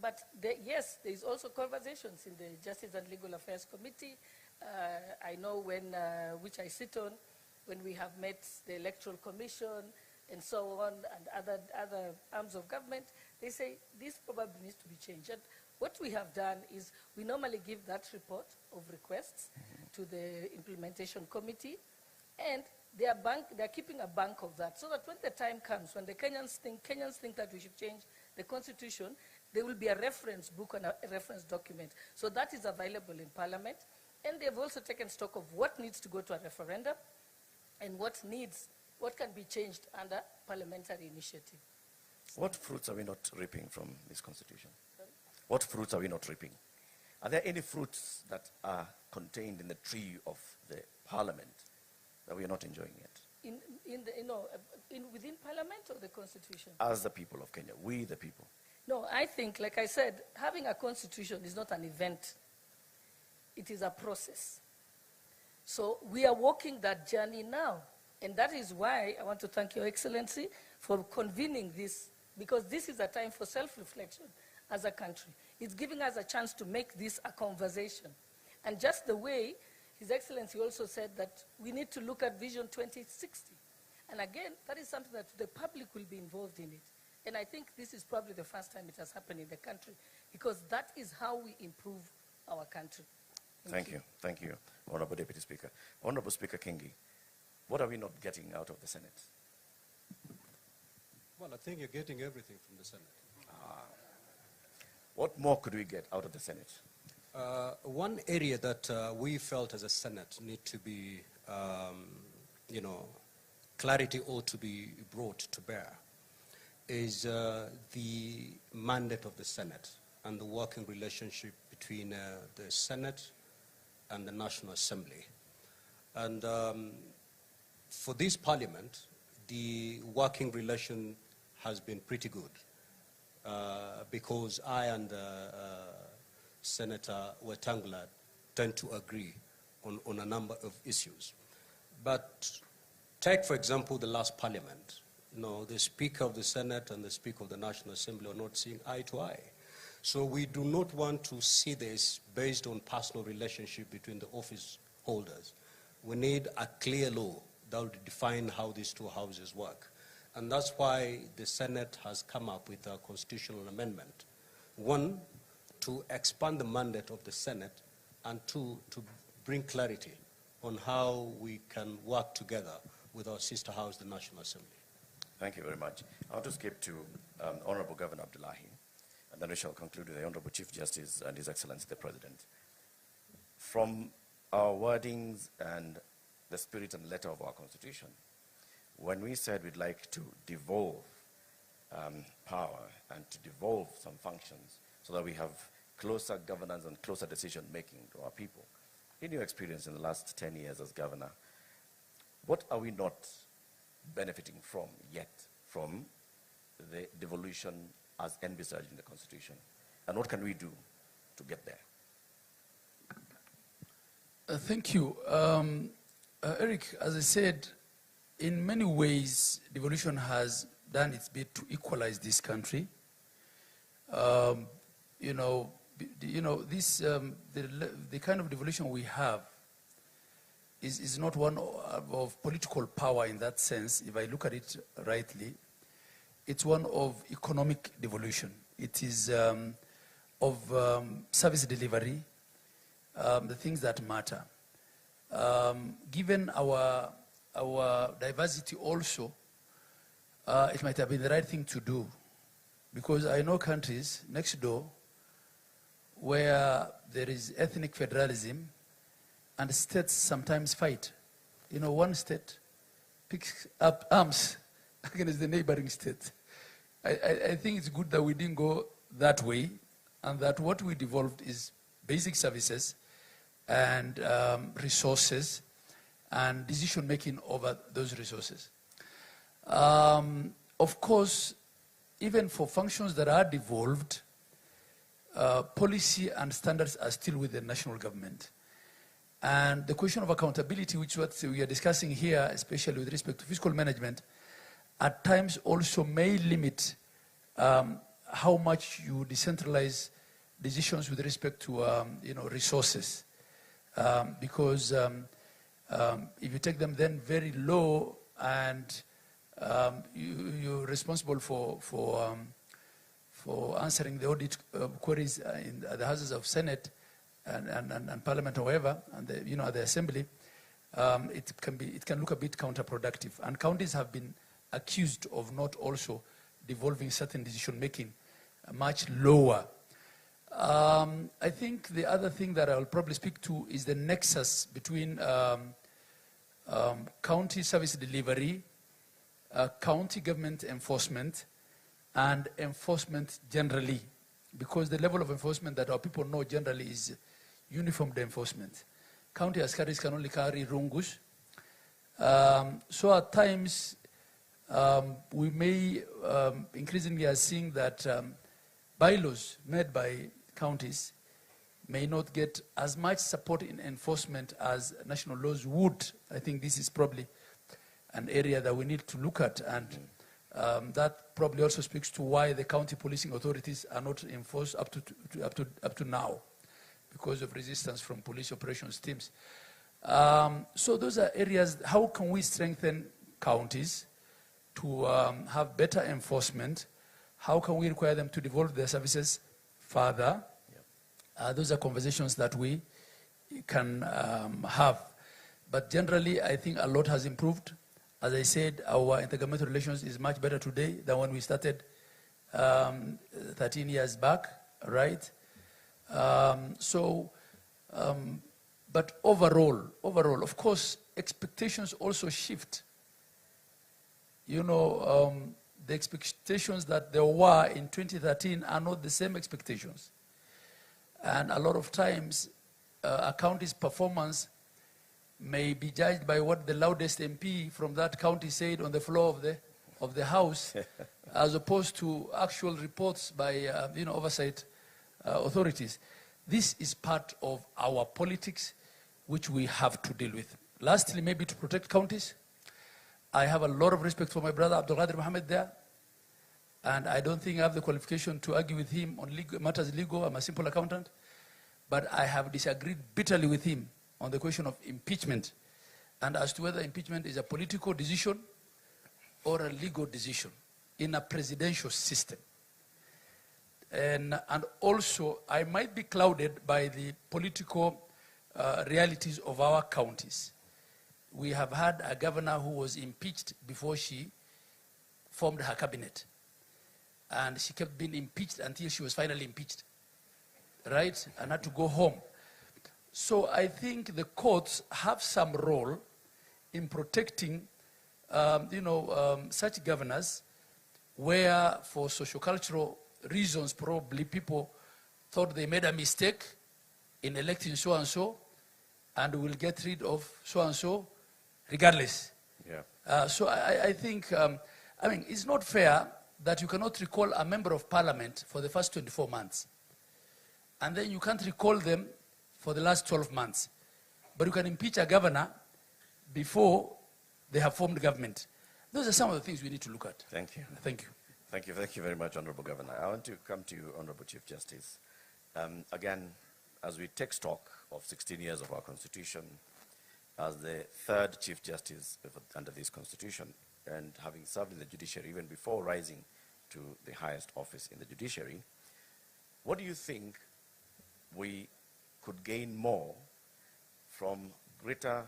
But yes, there is also conversations in the Justice and Legal Affairs Committee. I know which I sit on, when we have met the Electoral Commission and so on, and other arms of government, they say this probably needs to be changed. And what we have done is we normally give that report of requests to the Implementation Committee, and they are keeping a bank of that, so that when the time comes, when the Kenyans think that we should change the Constitution, there will be a reference book and a reference document. So that is available in Parliament. And they've also taken stock of what needs to go to a referendum and what can be changed under parliamentary initiative. What fruits are we not reaping from this Constitution? Sorry? What fruits are we not reaping? Are there any fruits that are contained in the tree of the Parliament that we are not enjoying yet? Within Parliament or the Constitution? As the people of Kenya, we the people. No, I think, like I said, having a Constitution is not an event. It is a process. So we are walking that journey now. And that is why I want to thank Your Excellency for convening this, because this is a time for self-reflection as a country. It's giving us a chance to make this a conversation. And just the way His Excellency also said that we need to look at Vision 2060. And again, that is something that the public will be involved in it. And I think this is probably the first time it has happened in the country, because that is how we improve our country. Thank you. Thank you, Honorable Deputy Speaker. Honorable Speaker Kindiki, what are we not getting out of the Senate? Well, I think you're getting everything from the Senate. What more could we get out of the Senate? One area that we felt as a Senate need to be, clarity ought to be brought to bear is the mandate of the Senate and the working relationship between the Senate and the National Assembly. And for this Parliament, the working relation has been pretty good because I and Senator Wetangula tend to agree on a number of issues. But take, for example, the last Parliament. The Speaker of the Senate and the Speaker of the National Assembly are not seeing eye to eye. So we do not want to see this based on personal relationship between the office holders. We need a clear law that will define how these two houses work. And that's why the Senate has come up with a constitutional amendment. One, to expand the mandate of the Senate, and two, to bring clarity on how we can work together with our sister house, the National Assembly. Thank you very much. I want to skip to Honorable Governor Abdullahi, and then we shall conclude with the Honorable Chief Justice and His Excellency the President. From our wordings and the spirit and letter of our Constitution, when we said we'd like to devolve power and to devolve some functions so that we have closer governance and closer decision-making to our people, in your experience in the last 10 years as governor, what are we not benefiting from yet from the devolution as envisaged in the Constitution? And what can we do to get there? Thank you. Eric, as I said, in many ways, devolution has done its bit to equalize this country. This, the kind of devolution we have is not one of political power in that sense, if I look at it rightly. It's one of economic devolution. It is of service delivery, the things that matter. Given our diversity also, it might have been the right thing to do, because I know countries next door where there is ethnic federalism and states sometimes fight. One state picks up arms against the neighboring state. I think it's good that we didn't go that way, and that what we devolved is basic services and resources and decision-making over those resources. Of course, even for functions that are devolved, policy and standards are still with the national government. And the question of accountability, which is what we are discussing here, especially with respect to fiscal management, at times also may limit how much you decentralize decisions with respect to resources. Because if you take them then very low and you're responsible for answering the audit queries in the houses of Senate and Parliament, however, and the Assembly, it can look a bit counterproductive. And counties have been accused of not also devolving certain decision making much lower. I think the other thing that I'll probably speak to is the nexus between county service delivery, county government enforcement, and enforcement generally, because the level of enforcement that our people know generally is uniformed enforcement. County askaris can only carry rungus. So at times, we may increasingly are seeing that bylaws made by counties may not get as much support in enforcement as national laws would. I think this is probably an area that we need to look at, and that probably also speaks to why the county policing authorities are not enforced up to now, because of resistance from police operations teams. So those are areas. How can we strengthen counties to have better enforcement? How can we require them to devolve their services further? Those are conversations that we can have. But generally, I think a lot has improved. As I said, our intergovernmental relations is much better today than when we started 13 years back, right? But overall, of course, expectations also shift. The expectations that there were in 2013 are not the same expectations. And a lot of times, a county's performance may be judged by what the loudest MP from that county said on the floor of the House, as opposed to actual reports by oversight authorities. This is part of our politics, which we have to deal with. Lastly, maybe to protect counties, I have a lot of respect for my brother Abdul Qadir Mohammed there, and I don't think I have the qualification to argue with him on matters legal. I'm a simple accountant, but I have disagreed bitterly with him on the question of impeachment, and as to whether impeachment is a political decision or a legal decision in a presidential system. And also, I might be clouded by the political realities of our counties. We have had a governor who was impeached before she formed her cabinet. And she kept being impeached until she was finally impeached, right? And had to go home. So I think the courts have some role in protecting, such governors where for sociocultural reasons probably people thought they made a mistake in electing so-and-so and will get rid of so-and-so regardless. Yeah. So I think, it's not fair that you cannot recall a member of parliament for the first 24 months. And then you can't recall them for the last 12 months. but you can impeach a governor before they have formed government. Those are some of the things we need to look at. Thank you. Thank you. Thank you very much, Honorable Governor. I want to come to you, Honorable Chief Justice. Again, as we take stock of 16 years of our Constitution, as the third Chief Justice under this Constitution, and having served in the judiciary even before rising to the highest office in the judiciary, what do you think we could gain more from greater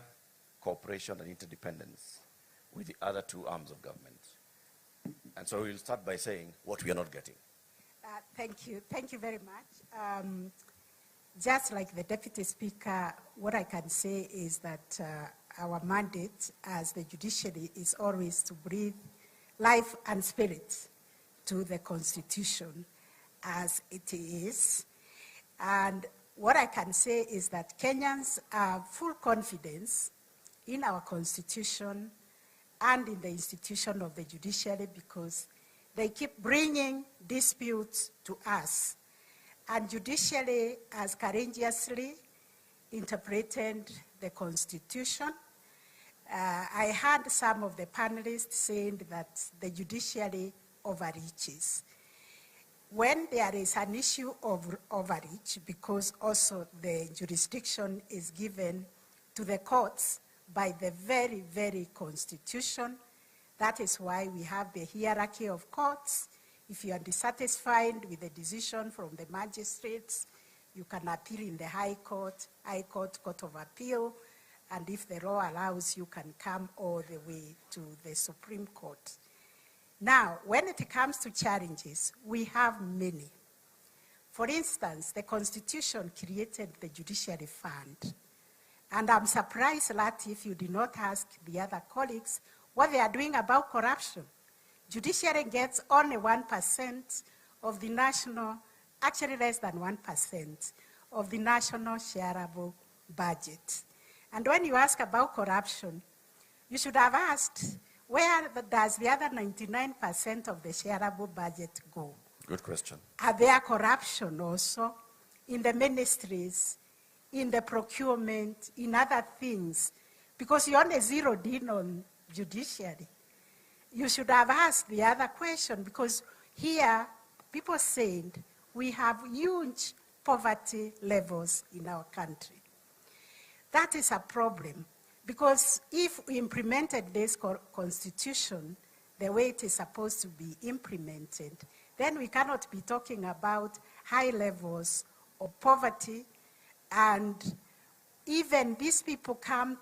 cooperation and interdependence with the other two arms of government? And so we'll start by saying what we are not getting. Thank you. Thank you very much. Just like the Deputy Speaker, what I can say is that our mandate as the judiciary is always to breathe life and spirit to the Constitution as it is. And what I can say is that Kenyans have full confidence in our Constitution and in the institution of the judiciary because they keep bringing disputes to us. And judiciary has courageously interpreted the Constitution. I heard some of the panelists saying that the judiciary overreaches. When there is an issue of overreach, because also the jurisdiction is given to the courts by the very, very Constitution, that is why we have the hierarchy of courts. If you are dissatisfied with the decision from the magistrates, you can appeal in the High Court, Court of Appeal, and if the law allows, you can come all the way to the Supreme Court. Now, when it comes to challenges, we have many. For instance, the Constitution created the Judiciary Fund. And I'm surprised that if you did not ask the other colleagues what they are doing about corruption. Judiciary gets only 1% of the national, actually less than 1% of the national shareable budget. And when you ask about corruption, you should have asked, where does the other 99% of the shareable budget go? Good question. Are there corruption also in the ministries, in the procurement, in other things? Because you only zeroed in on judiciary. You should have asked the other question, because here people said we have huge poverty levels in our country. That is a problem, because if we implemented this Constitution the way it is supposed to be implemented, then we cannot be talking about high levels of poverty. And even these people come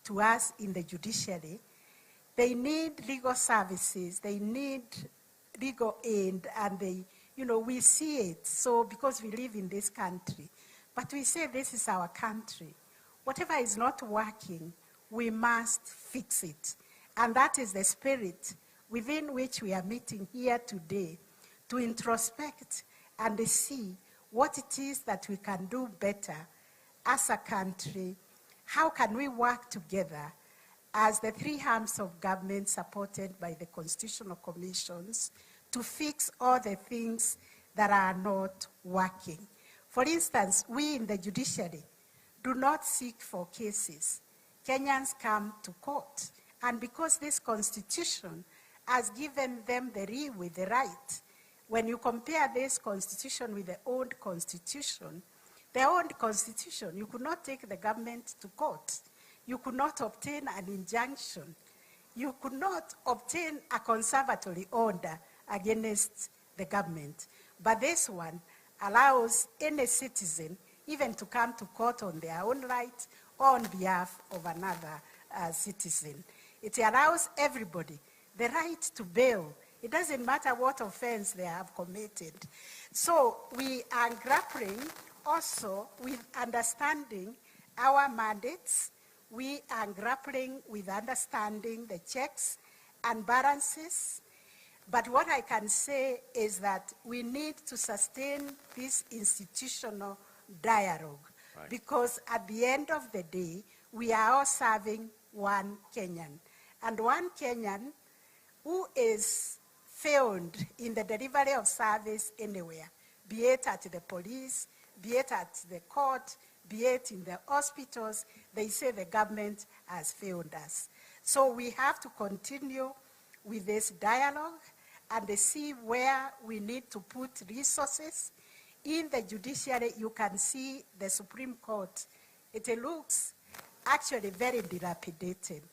to us in the judiciary, they need legal services, they need legal aid, and they, we see it. So because we live in this country, but we say this is our country. Whatever is not working, we must fix it. And that is the spirit within which we are meeting here today, to introspect and see what it is that we can do better as a country. How can we work together as the three arms of government supported by the constitutional commissions to fix all the things that are not working? For instance, we in the judiciary do not seek for cases. Kenyans come to court. And because this Constitution has given them the right, when you compare this Constitution with the old Constitution, you could not take the government to court. You could not obtain an injunction. You could not obtain a conservatory order against the government. But this one allows any citizen even to come to court on their own right or on behalf of another citizen. It allows everybody the right to bail. It doesn't matter what offense they have committed. So we are grappling also with understanding our mandates. We are grappling with understanding the checks and balances. But what I can say is that we need to sustain this institutional dialogue, right? Because at the end of the day, we are all serving one Kenyan. And one Kenyan who is failed in the delivery of service anywhere, be it at the police, be it at the court, be it in the hospitals, they say the government has failed us. So we have to continue with this dialogue and see where we need to put resources. In the judiciary, you can see the Supreme Court. It looks actually very dilapidated.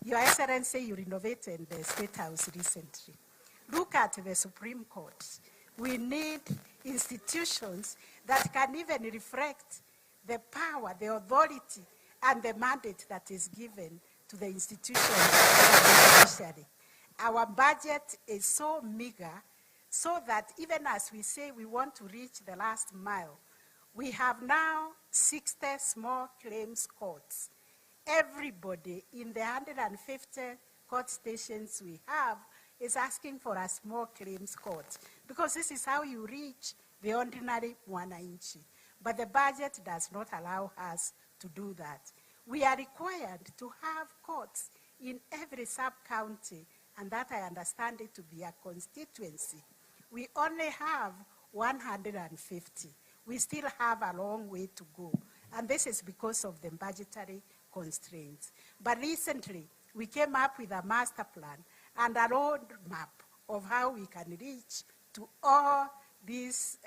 Your Excellency, you renovated the State House recently. Look at the Supreme Court. We need institutions that can even reflect the power, the authority, and the mandate that is given to the institutions of the judiciary. Our budget is so meager, so that even as we say we want to reach the last mile, we have now 60 small claims courts. Everybody in the 150 court stations we have is asking for a small claims court, because this is how you reach the ordinary wananchi. But the budget does not allow us to do that. We are required to have courts in every sub-county, and that I understand it to be a constituency. We only have 150. We still have a long way to go, and this is because of the budgetary constraints. But recently, we came up with a master plan and a roadmap of how we can reach to all these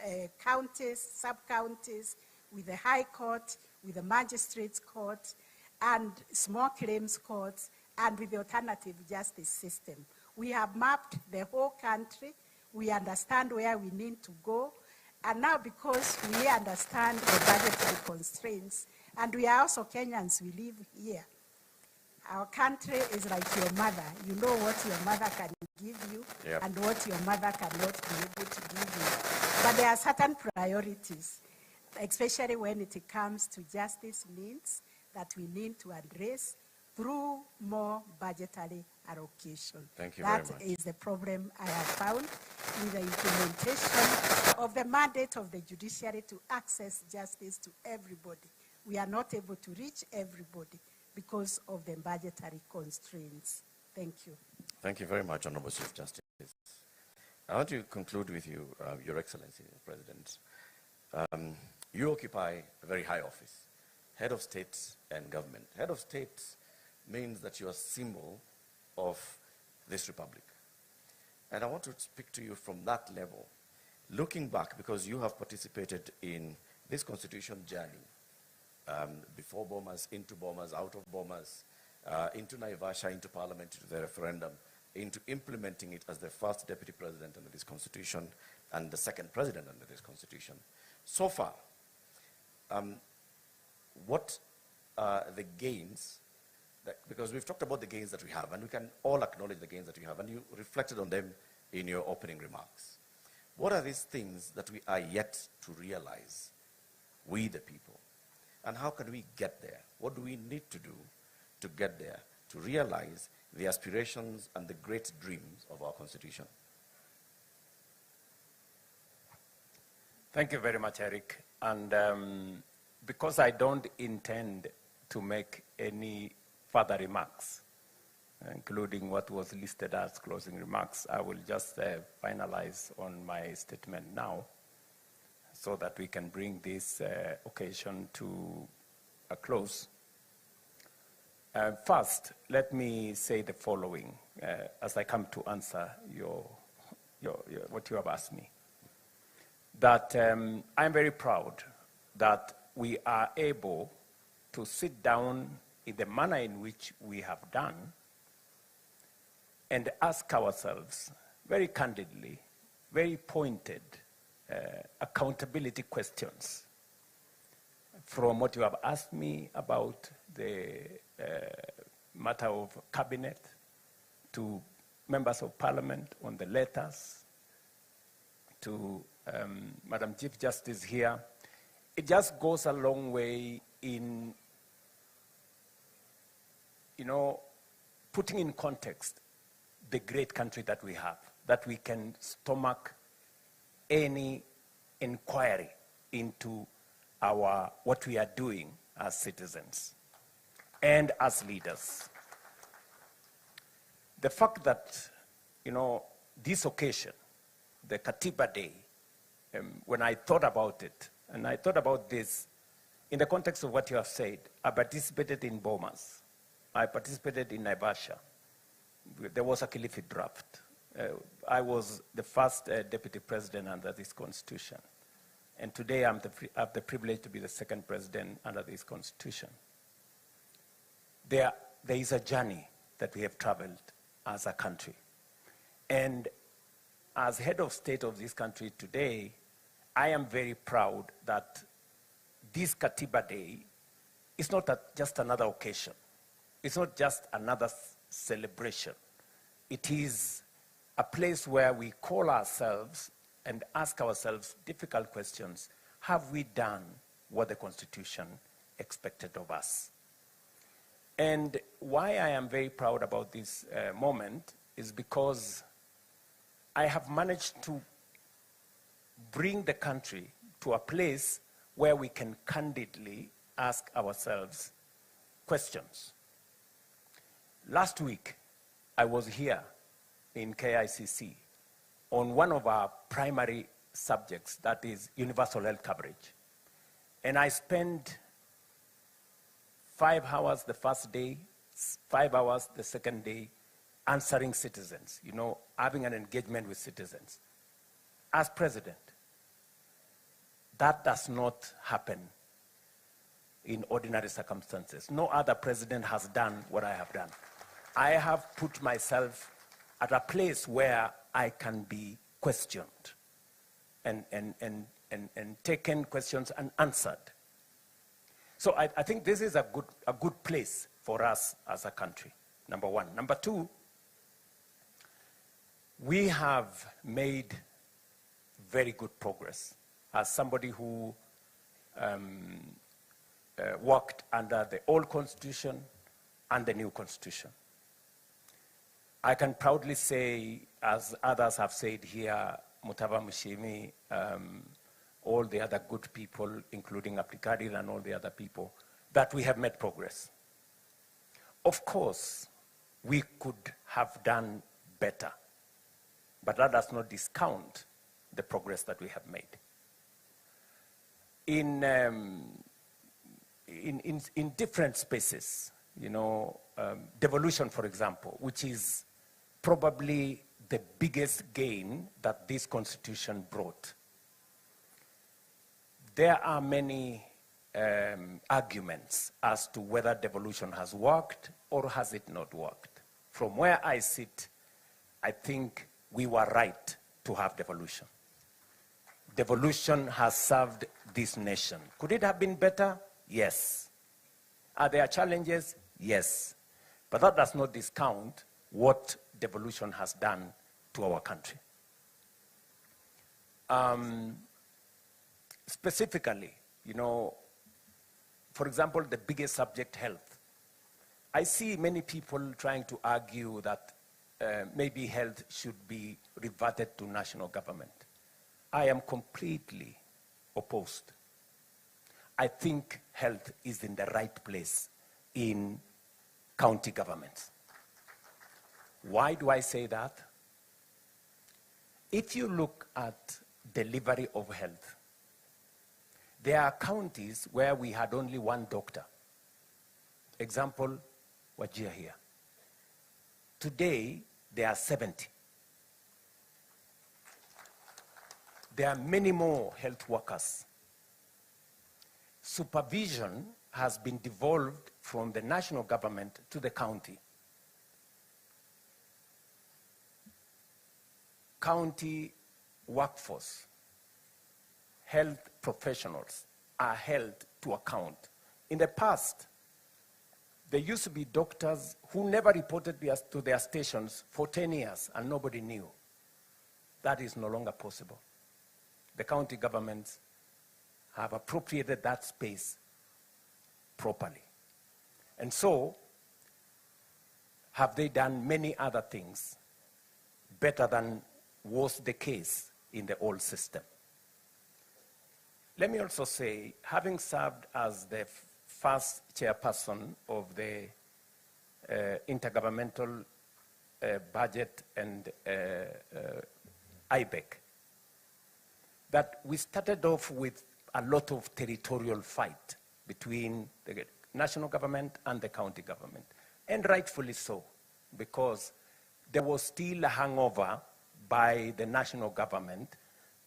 counties, sub-counties, with the High Court, with the Magistrates Court, and small claims courts, and with the alternative justice system. We have mapped the whole country. We understand where we need to go. And now, because we understand the budgetary constraints, and we are also Kenyans, we live here. Our country is like your mother. You know what your mother can give you, yep, and what your mother cannot be able to give you. But there are certain priorities, especially when it comes to justice needs, that we need to address through more budgetary allocation. Thank you very much. That is the problem I have found with the implementation of the mandate of the judiciary to access justice to everybody. We are not able to reach everybody because of the budgetary constraints. Thank you. Thank you very much, Honorable Chief Justice. I want to conclude with you, Your Excellency, President. You occupy a very high office, head of state and government. Head of state means that you are a symbol of this republic. And I want to speak to you from that level, looking back, because you have participated in this constitution journey, before Bomas, into Bomas, out of Bomas, into Naivasha, into parliament, into the referendum, into implementing it as the first deputy president under this constitution and the second president under this constitution. So far, what are the gains, because we've talked about the gains that we have, and we can all acknowledge the gains that we have, and you reflected on them in your opening remarks. What are these things that we are yet to realize, we the people? And how can we get there? What do we need to do to get there, to realize the aspirations and the great dreams of our Constitution? Thank you very much, Eric. And because I don't intend to make any further remarks, including what was listed as closing remarks, I will just finalize on my statement now, so that we can bring this occasion to a close. First, let me say the following as I come to answer what you have asked me. That I'm very proud that we are able to sit down in the manner in which we have done and ask ourselves very candidly, very pointed, accountability questions from what you have asked me about the matter of cabinet, to members of parliament on the letters, to Madam Chief Justice here. It just goes a long way in, putting in context the great country that we have, that we can stomach any inquiry into what we are doing as citizens and as leaders. The fact that, this occasion, the Katiba Day, when I thought about it, And I thought about this in the context of what you have said. I participated in Bomas. I participated in Naivasha. There was a Kilifi draft. I was the first deputy president under this constitution. And today I have the privilege to be the second president under this constitution. There is a journey that we have traveled as a country. And as head of state of this country today, I am very proud that this Katiba Day is not just another occasion. It's not just another celebration. It is a place where we call ourselves and ask ourselves difficult questions. Have we done what the Constitution expected of us? And why I am very proud about this moment is because I have managed to bring the country to a place where we can candidly ask ourselves questions. Last week, I was here in KICC on one of our primary subjects, that is universal health coverage. And I spent 5 hours the first day, 5 hours the second day, answering citizens, having an engagement with citizens. As president, that does not happen in ordinary circumstances. No other president has done what I have done. I have put myself at a place where I can be questioned and taken questions and answered. So I think this is a good place for us as a country, number one. Number two, we have made very good progress. As somebody who worked under the old constitution and the new constitution, I can proudly say, as others have said here, Mutava Mushimi, all the other good people, including Abdikadir and all the other people, that we have made progress. Of course, we could have done better, but that does not discount the progress that we have made. In different spaces, devolution, for example, which is probably the biggest gain that this constitution brought. There are many arguments as to whether devolution has worked or has it not worked. From where I sit, I think we were right to have devolution. Devolution has served this nation. Could it have been better? Yes. Are there challenges? Yes. But that does not discount what devolution has done to our country. Specifically, for example, the biggest subject, health. I see many people trying to argue that maybe health should be reverted to national government. I am completely opposed. I think health is in the right place in county governments. Why do I say that? If you look at delivery of health, there are counties where we had only one doctor. Example, Wajir here. Today, there are 70. There are many more health workers. Supervision has been devolved from the national government to the county. County workforce, health professionals are held to account. In the past, there used to be doctors who never reported to their stations for 10 years and nobody knew. That is no longer possible. The county governments have appropriated that space properly. And so, have they done many other things better than was the case in the old system? Let me also say, having served as the first chairperson of the Intergovernmental Budget and IBEC, that we started off with a lot of territorial fight between the national government and the county government. And rightfully so, because there was still a hangover by the national government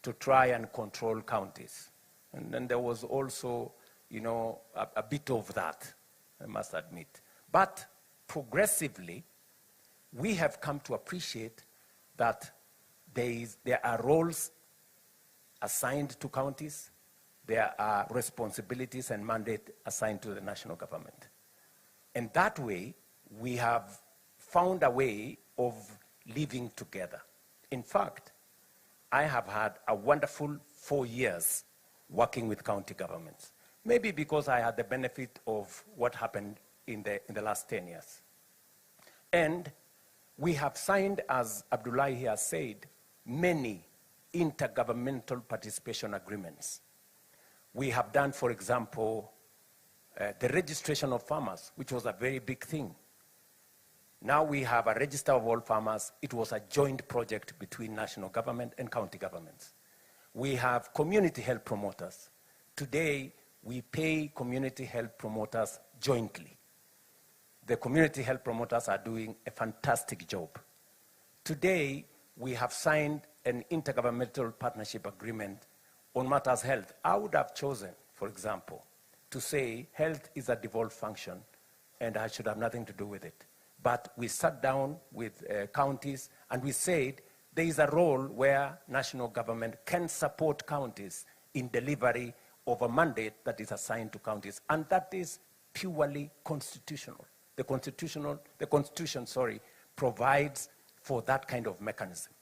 to try and control counties. And then there was also, you know, a bit of that, I must admit. But progressively, we have come to appreciate that there are roles assigned to counties, there are responsibilities and mandate assigned to the national government. And that way, we have found a way of living together. In fact, I have had a wonderful 4 years working with county governments, maybe because I had the benefit of what happened in the last 10 years. And we have signed, as Abdullahi has said, many intergovernmental participation agreements. We have done, for example, the registration of farmers, which was a very big thing. Now we have a register of all farmers. It was a joint project between national government and county governments. We have community health promoters. Today, we pay community health promoters jointly. The community health promoters are doing a fantastic job. Today, we have signed an intergovernmental partnership agreement on matters health. I would have chosen, for example, to say health is a devolved function and I should have nothing to do with it. But we sat down with counties and we said there is a role where national government can support counties in delivery of a mandate that is assigned to counties, and that is purely constitutional. The Constitution, provides for that kind of mechanism.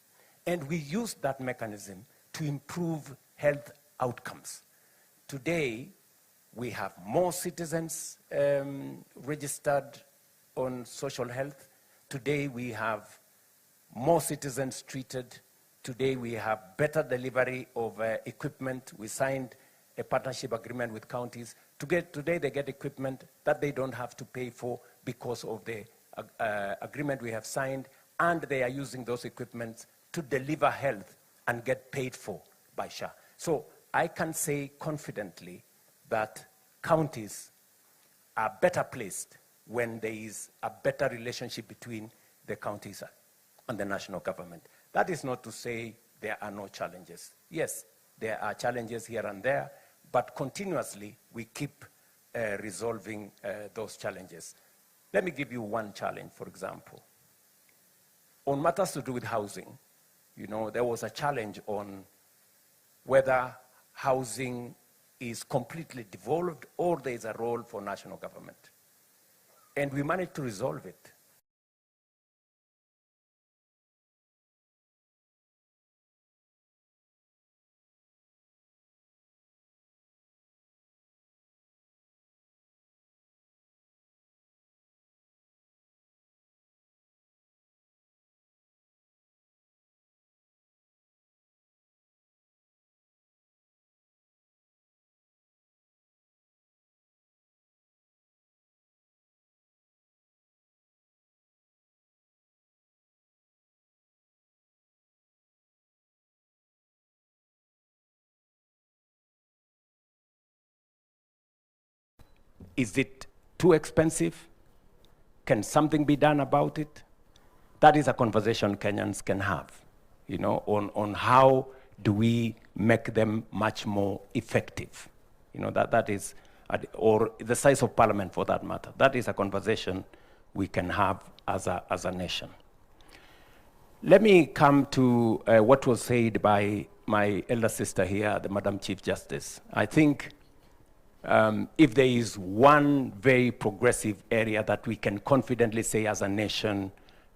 And we use that mechanism to improve health outcomes. Today, we have more citizens registered on social health. Today, we have more citizens treated. Today, we have better delivery of equipment. We signed a partnership agreement with counties. Today, they get equipment that they don't have to pay for because of the agreement we have signed, and they are using those equipments to deliver health and get paid for by SHA. So I can say confidently that counties are better placed when there is a better relationship between the counties and the national government. That is not to say there are no challenges. Yes, there are challenges here and there, but continuously we keep resolving those challenges. Let me give you one challenge, for example. On matters to do with housing, you know, there was a challenge on whether housing is completely devolved or there is a role for national government. And we managed to resolve it. Is it too expensive? Can something be done about it? That is a conversation Kenyans can have, you know, on how do we make them much more effective. You know, that is, or the size of parliament for that matter. That is a conversation we can have as a nation. Let me come to what was said by my elder sister here, the Madam Chief Justice. I think if there is one very progressive area that we can confidently say as a nation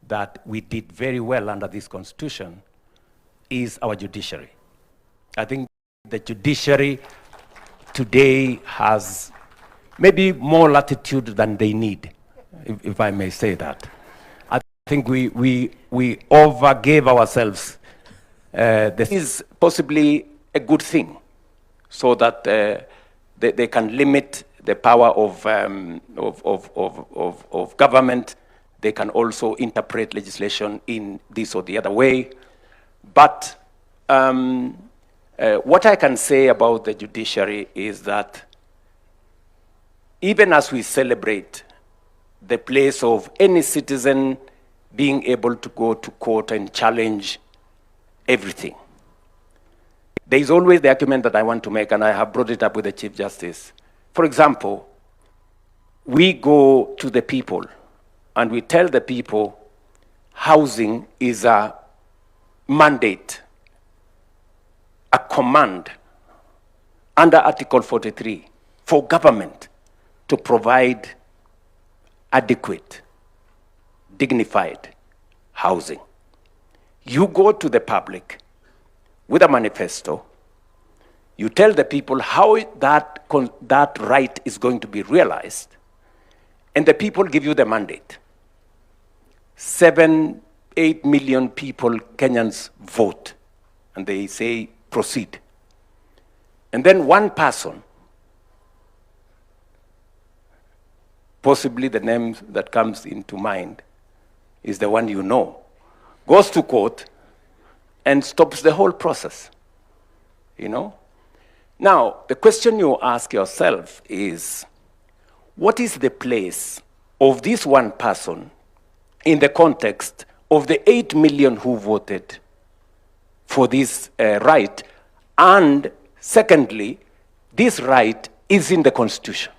that we did very well under this constitution, is our judiciary. I think the judiciary today has maybe more latitude than they need, if I may say that. I think we overgave ourselves. This is possibly a good thing, so that they can limit the power of government. They can also interpret legislation in this or the other way. But What I can say about the judiciary is that even as we celebrate the place of any citizen being able to go to court and challenge everything, there is always the argument that I want to make, and I have brought it up with the Chief Justice. For example, we go to the people and we tell the people housing is a mandate, a command under Article 43 for government to provide adequate, dignified housing. You go to the public with a manifesto, you tell the people how that right is going to be realized, and the people give you the mandate. 7, 8 million people, Kenyans, vote, and they say, proceed. And then one person, possibly the name that comes into mind is the one you know, goes to court and stops the whole process, you know? Now, the question you ask yourself is, what is the place of this one person in the context of the 8 million who voted for this right? And secondly, this right is in the Constitution.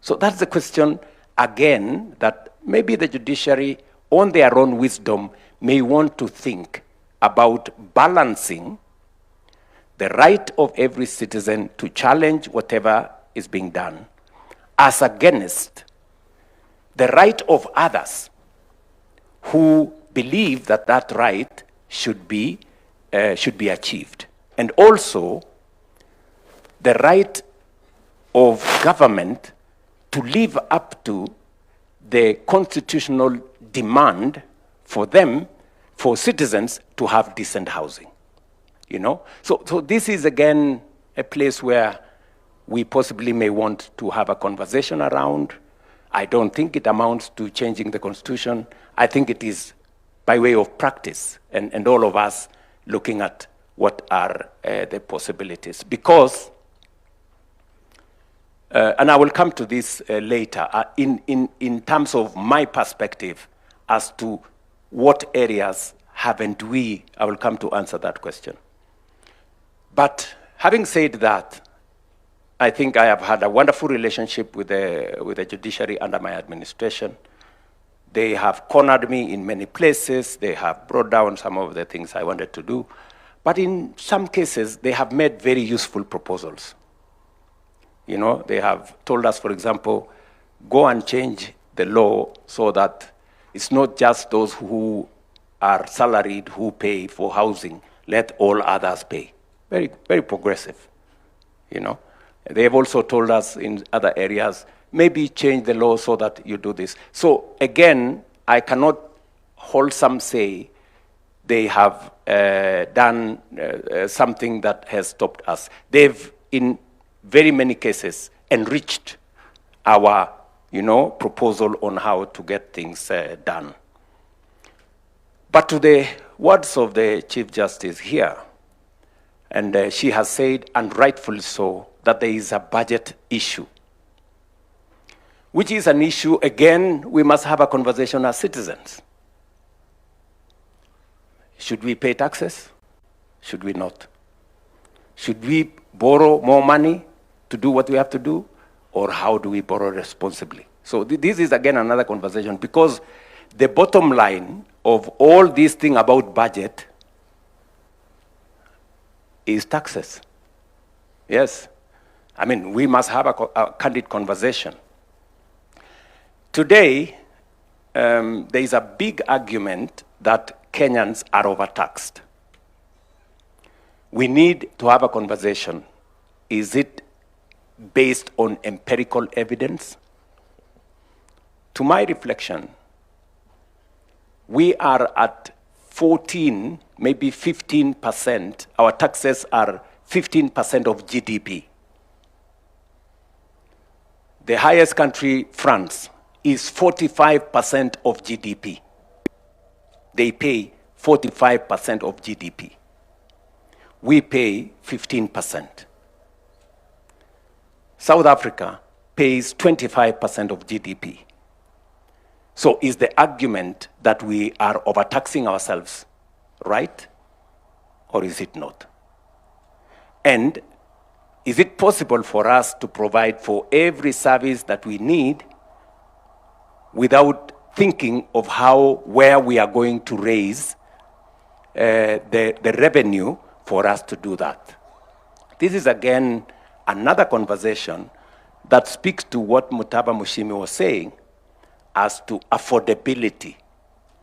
So that's the question, again, that maybe the judiciary, on their own wisdom, may want to think about balancing the right of every citizen to challenge whatever is being done as against the right of others who believe that that right should be achieved. And also the right of government to live up to the constitutional demand for them, for citizens, to have decent housing. You know? So this is, again, a place where we possibly may want to have a conversation around. I don't think it amounts to changing the Constitution. I think it is by way of practice, and all of us looking at what are the possibilities. Because, and I will come to this later, in terms of my perspective as to what areas haven't we, I will come to answer that question. But having said that, I think I have had a wonderful relationship with the judiciary under my administration. They have cornered me in many places. They have brought down some of the things I wanted to do. But in some cases, they have made very useful proposals. You know, they have told us, for example, go and change the law so that it's not just those who are salaried who pay for housing, let all others pay. Very, very progressive, you know. They have also told us in other areas, maybe change the law so that you do this. So again, I cannot wholesome say they have done something that has stopped us. They've, in very many cases, enriched our, you know, proposal on how to get things done. But to the words of the Chief Justice here, and she has said, and rightfully so, that there is a budget issue, which is an issue, again, we must have a conversation as citizens. Should we pay taxes? Should we not? Should we borrow more money to do what we have to do? Or how do we borrow responsibly? So this is, again, another conversation, because the bottom line of all this thing about budget is taxes. Yes. I mean, we must have a candid conversation. Today, there is a big argument that Kenyans are overtaxed. We need to have a conversation. Is it based on empirical evidence? To my reflection, we are at 14, maybe 15%. Our taxes are 15% of GDP. The highest country, France, is 45% of GDP. They pay 45% of GDP. we pay 15%. South Africa pays 25% of GDP. So is the argument that we are overtaxing ourselves right, or is it not? And is it possible for us to provide for every service that we need without thinking of where we are going to raise the revenue for us to do that? This is again another conversation that speaks to what Mutaba Mushimi was saying as to affordability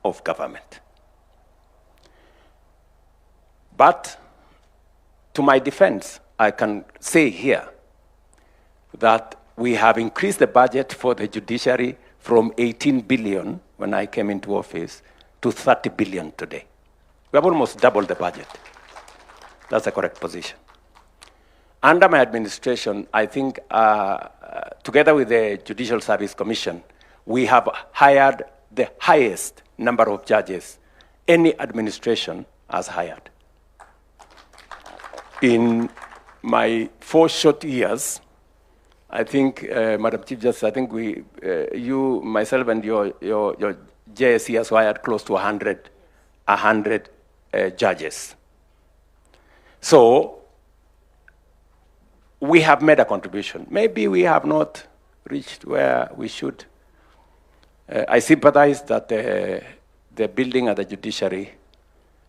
of government. But to my defense, I can say here that we have increased the budget for the judiciary from 18 billion when I came into office to 30 billion today. We have almost doubled the budget. That's the correct position. Under my administration, I think, together with the Judicial Service Commission, we have hired the highest number of judges any administration has hired. In my 4 short years, I think, Madam Chief Justice, I think you, myself, and your JSC has hired close to 100 judges. So we have made a contribution. Maybe we have not reached where we should. I sympathize that the building at the judiciary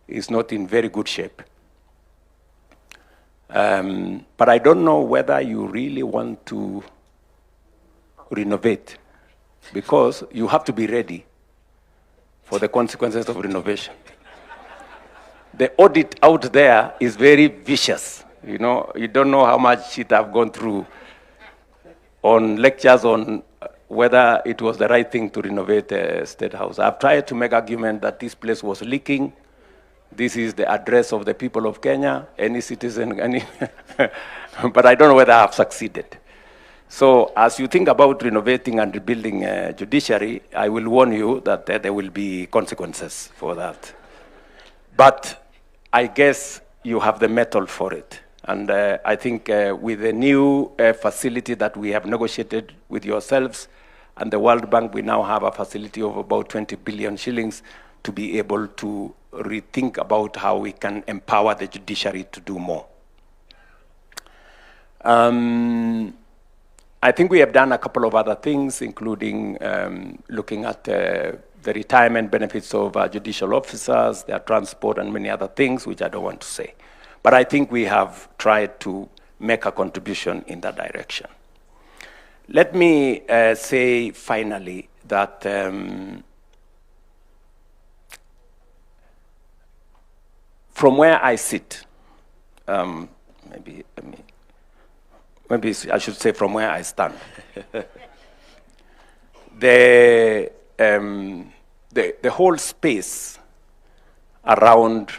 is not in very good shape. But I don't know whether you really want to renovate, because you have to be ready for the consequences of renovation. The audit out there is very vicious. You know, you don't know how much shit I've gone through on lectures on whether it was the right thing to renovate the State House. I've tried to make argument that this place was leaking. This is the address of the people of Kenya, any citizen, but I don't know whether I've succeeded. So as you think about renovating and rebuilding judiciary, I will warn you that there will be consequences for that. But I guess you have the mettle for it. And I think with the new facility that we have negotiated with yourselves and the World Bank, we now have a facility of about 20 billion shillings to be able to rethink about how we can empower the judiciary to do more. I think we have done a couple of other things, including looking at the retirement benefits of judicial officers, their transport, and many other things, which I don't want to say. But I think we have tried to make a contribution in that direction. Let me say finally that from where I sit, maybe I should say from where I stand, the whole space around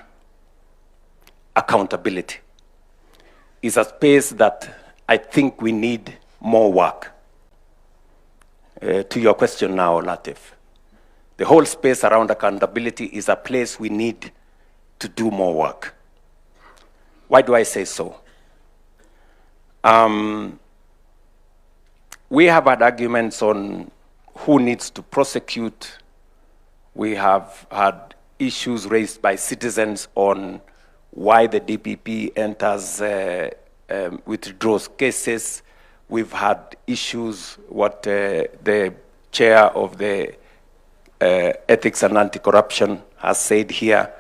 accountability is a space that I think we need more work. To your question now, Latif, the whole space around accountability is a place we need to do more work. Why do I say so? We have had arguments on who needs to prosecute. We have had issues raised by citizens on why the DPP enters, withdraws cases. We've had issues, what the chair of the Ethics and Anti-Corruption has said here,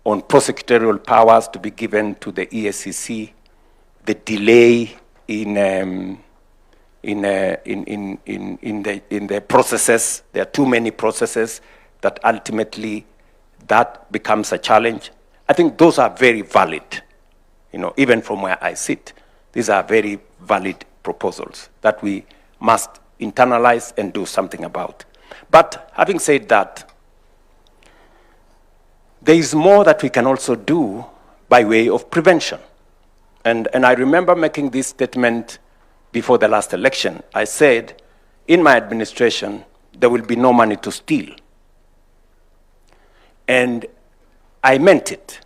on prosecutorial powers to be given to the EACC, the delay in the processes. There are too many processes that ultimately that becomes a challenge. I think those are very valid. You know, even from where I sit, these are very valid proposals that we must internalize and do something about. But having said that, there is more that we can also do by way of prevention. And I remember making this statement before the last election. I said, in my administration, there will be no money to steal. And I meant it.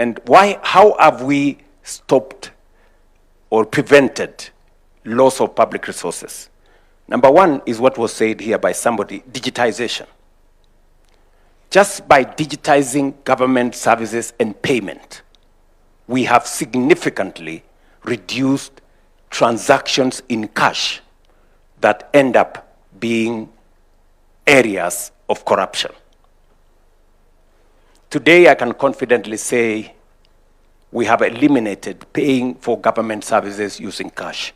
And how have we stopped or prevented loss of public resources? Number one is what was said here by somebody, digitization. Just by digitizing government services and payment, we have significantly reduced transactions in cash that end up being areas of corruption. Today, I can confidently say we have eliminated paying for government services using cash.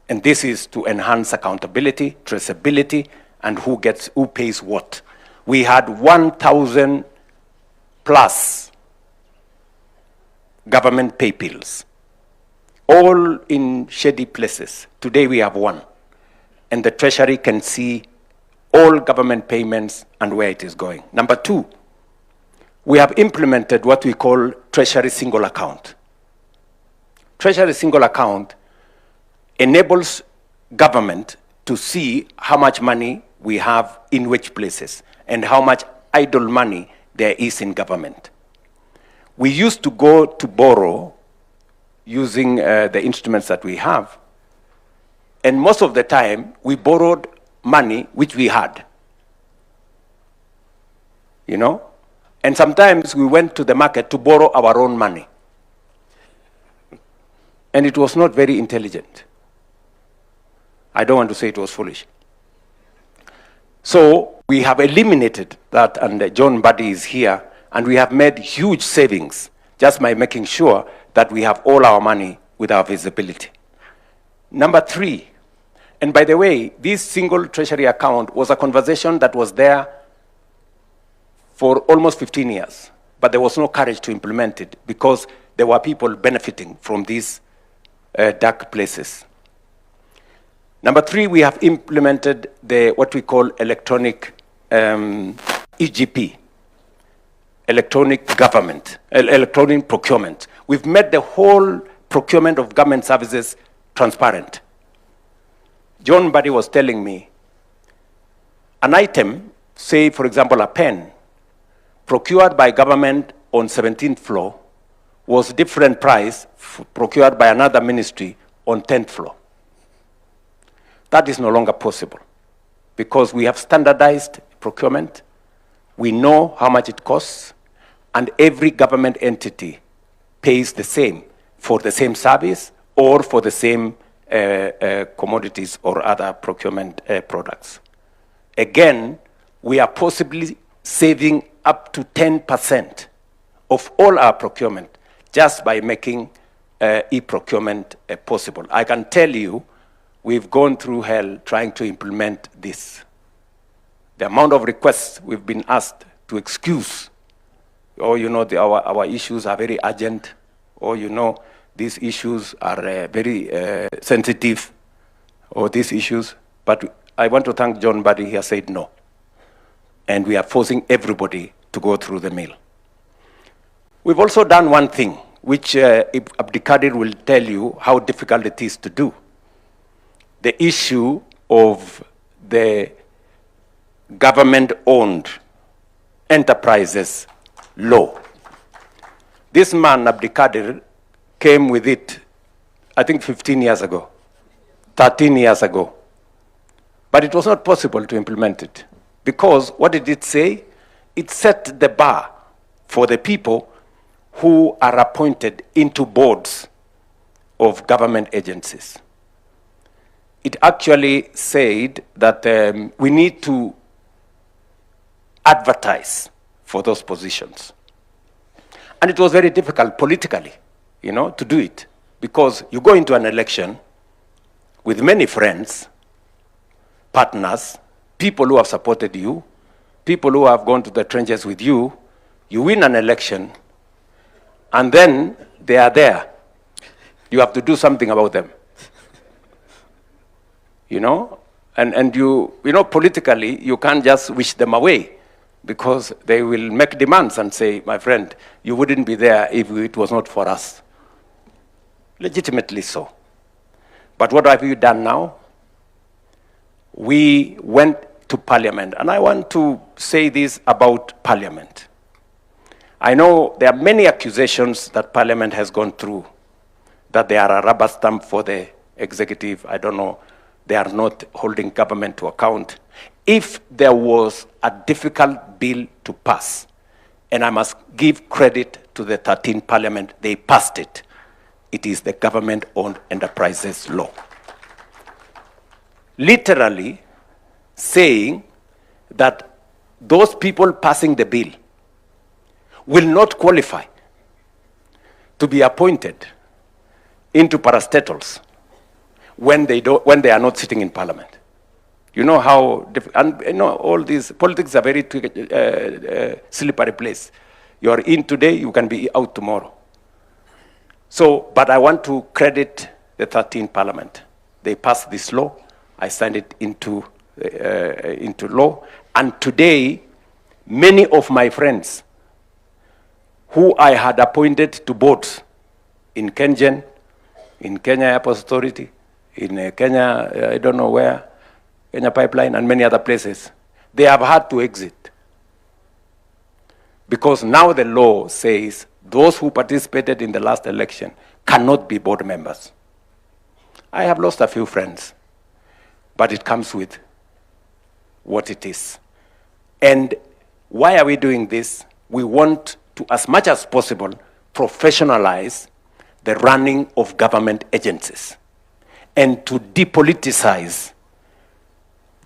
And this is to enhance accountability, traceability, and who pays what. We had 1,000 plus government pay bills, all in shady places. Today we have one. And the Treasury can see all government payments and where it is going. Number two, we have implemented what we call Treasury Single Account. Treasury Single Account enables government to see how much money we have in which places and how much idle money there is in government. We used to go to borrow using the instruments that we have, and most of the time we borrowed money which we had, you know? And sometimes we went to the market to borrow our own money. And it was not very intelligent. I don't want to say it was foolish. So we have eliminated that, and John Buddy is here, and we have made huge savings just by making sure that we have all our money with our visibility. Number three, and by the way, this single treasury account was a conversation that was there for almost 15 years, but there was no courage to implement it because there were people benefiting from these dark places. Number three, we have implemented what we call electronic EGP, electronic government, electronic procurement. We've made the whole procurement of government services transparent. John Buddy was telling me, an item, say for example a pen, procured by government on 17th floor was different price procured by another ministry on 10th floor. That is no longer possible because we have standardized procurement. We know how much it costs, and every government entity pays the same for the same service or for the same commodities or other procurement products. Again, we are possibly saving up to 10% of all our procurement just by making e-procurement possible. I can tell you, we've gone through hell trying to implement this. The amount of requests we've been asked to excuse, or you know, our issues are very urgent, or you know, these issues are very sensitive, or these issues. But I want to thank John Buddy, he has said no. And we are forcing everybody to go through the mill. We've also done one thing, which Abdikadir will tell you how difficult it is to do. The issue of the government-owned enterprises law. This man, Abdikadir, came with it, I think 15 years ago, 13 years ago. But it was not possible to implement it. Because what did it say? It set the bar for the people who are appointed into boards of government agencies. It actually said that we need to advertise for those positions. And it was very difficult politically, you know, to do it. Because you go into an election with many friends, partners, people who have supported you, people who have gone to the trenches with you, you win an election, and then they are there. You have to do something about them. You know? And you know, politically, you can't just wish them away because they will make demands and say, my friend, you wouldn't be there if it was not for us. Legitimately so. But what have you done now? We went to Parliament, and I want to say this about Parliament. I know there are many accusations that Parliament has gone through, that they are a rubber stamp for the executive. I don't know, they are not holding government to account. If there was a difficult bill to pass, and I must give credit to the 13th Parliament, they passed it. It is the government-owned enterprises law. Literally saying that those people passing the bill will not qualify to be appointed into parastatals when they are not sitting in Parliament. You know how, and you know, all these politics are very slippery place. You are in today, you can be out tomorrow. So, but I want to credit the 13th Parliament. They passed this law. I signed it into law. And today, many of my friends who I had appointed to boards in Kengen, in Kenya Airport Authority, in Kenya, I don't know where, Kenya Pipeline, and many other places, they have had to exit. Because now the law says those who participated in the last election cannot be board members. I have lost a few friends, but it comes with what it is. And why are we doing this? We want to, as much as possible, professionalize the running of government agencies and to depoliticize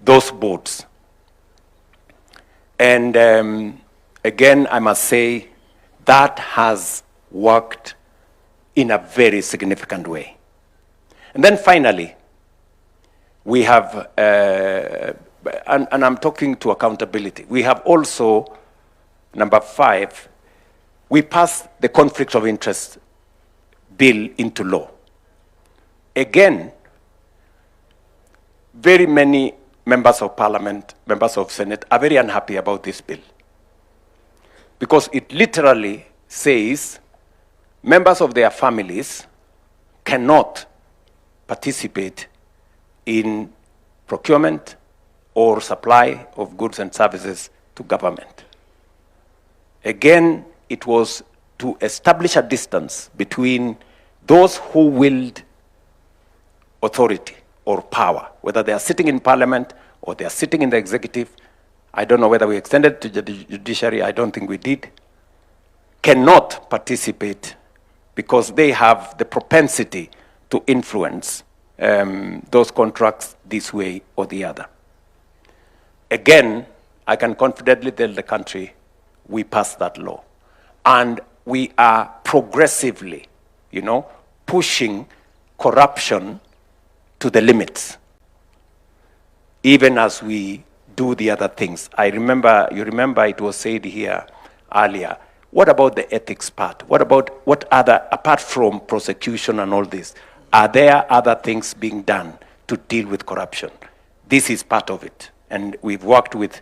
those boards. And again, I must say that has worked in a very significant way. And then finally, we have, and I'm talking to accountability, we have also, number 5, we passed the conflict of interest bill into law. Again, very many members of parliament, members of Senate are very unhappy about this bill, because it literally says members of their families cannot participate in procurement or supply of goods and services to government. Again, it was to establish a distance between those who wield authority or power, whether they are sitting in parliament or they are sitting in the executive. I don't know whether we extended to the judiciary, I don't think we did, cannot participate because they have the propensity to influence those contracts this way or the other. Again, I can confidently tell the country we passed that law. And we are progressively, pushing corruption to the limits, even as we do the other things. You remember it was said here earlier, what about the ethics part? What other, apart from prosecution and all this, are there other things being done to deal with corruption? This is part of it. And we've worked with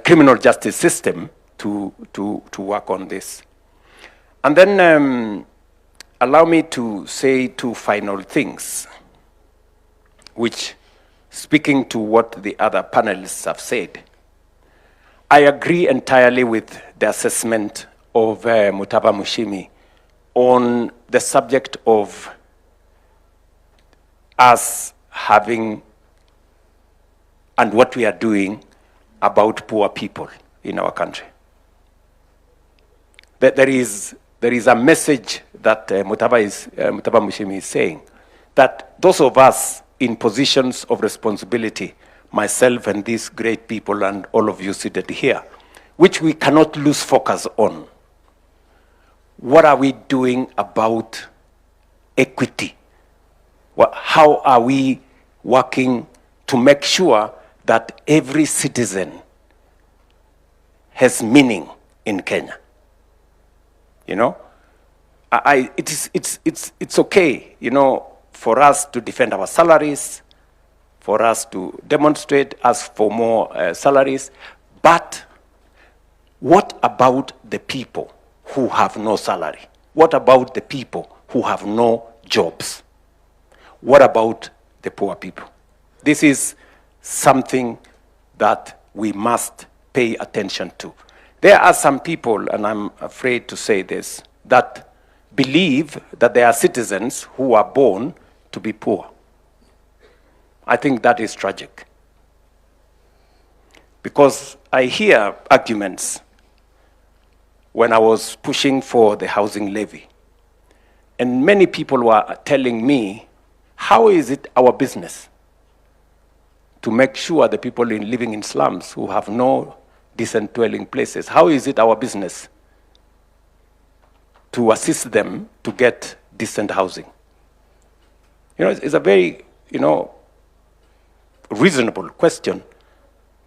criminal justice system to work on this. And then allow me to say 2 final things, which, speaking to what the other panelists have said, I agree entirely with the assessment of Mutava Mushimi on the subject of us having and what we are doing about poor people in our country. There is a message that Mutava Mushimi is saying, that those of us in positions of responsibility, myself and these great people and all of you seated here, which we cannot lose focus on. What are we doing about equity? How are we working to make sure that every citizen has meaning in Kenya? It's okay, for us to defend our salaries, for us to demonstrate, ask for more salaries, but what about the people who have no salary? What about the people who have no jobs? What about the poor people? This is something that we must pay attention to. There are some people, and I'm afraid to say this, that believe that they are citizens who are born to be poor. I think that is tragic. Because I hear arguments when I was pushing for the housing levy. And many people were telling me, how is it our business to make sure the people living in slums who have no decent dwelling places, how is it our business to assist them to get decent housing? You know, it's a very, reasonable question.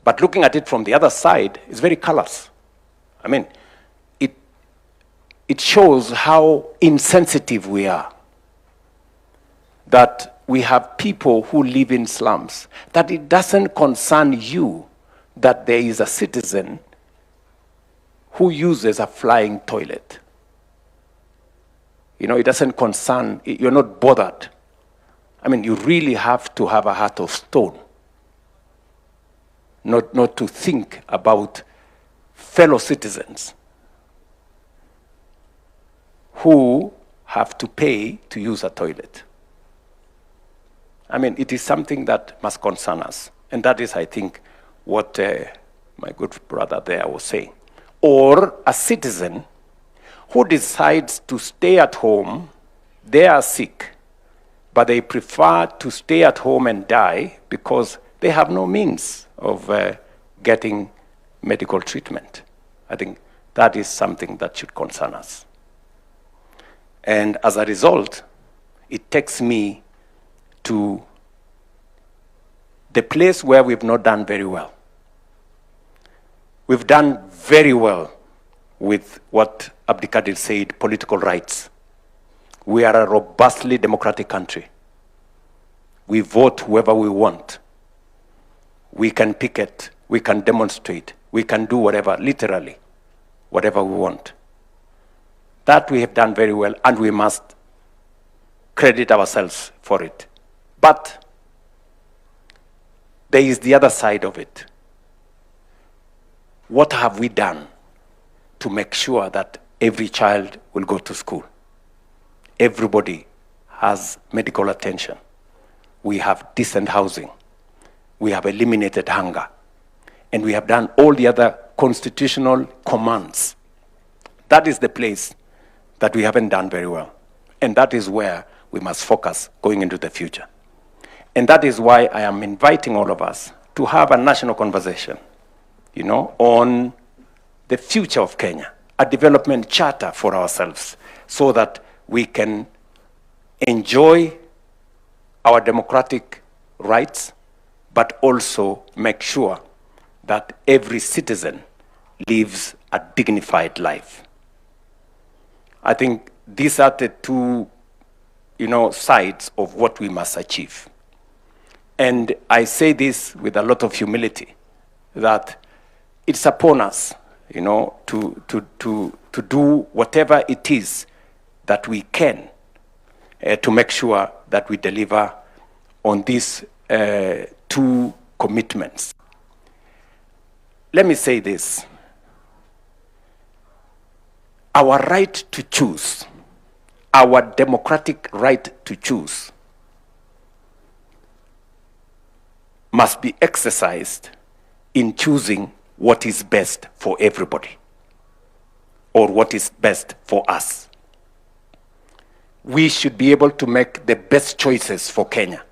But looking at it from the other side, it's very callous. I mean, it shows how insensitive we are. That we have people who live in slums, that it doesn't concern you that there is a citizen who uses a flying toilet. It doesn't concern, you're not bothered. I mean, you really have to have a heart of stone not to think about fellow citizens who have to pay to use a toilet. I mean, it is something that must concern us. And that is, I think, what my good brother there was saying. Or a citizen who decides to stay at home, they are sick, but they prefer to stay at home and die because they have no means of getting medical treatment. I think that is something that should concern us. And as a result, it takes me to the place where we've not done very well. We've done very well with what Abdikadir said, political rights. We are a robustly democratic country. We vote whoever we want. We can picket, we can demonstrate, we can do whatever, literally, whatever we want. That we have done very well, and we must credit ourselves for it. But there is the other side of it. What have we done to make sure that every child will go to school? Everybody has medical attention. We have decent housing. We have eliminated hunger. And we have done all the other constitutional commands. That is the place that we haven't done very well. And that is where we must focus going into the future. And that is why I am inviting all of us to have a national conversation, on the future of Kenya, a development charter for ourselves, so that we can enjoy our democratic rights, but also make sure that every citizen lives a dignified life. I think these are the two, sides of what we must achieve. And I say this with a lot of humility, that it's upon us, to do whatever it is that we can to make sure that we deliver on these two commitments. Let me say this. Our right to choose, our democratic right to choose, must be exercised in choosing what is best for everybody, or what is best for us. We should be able to make the best choices for Kenya.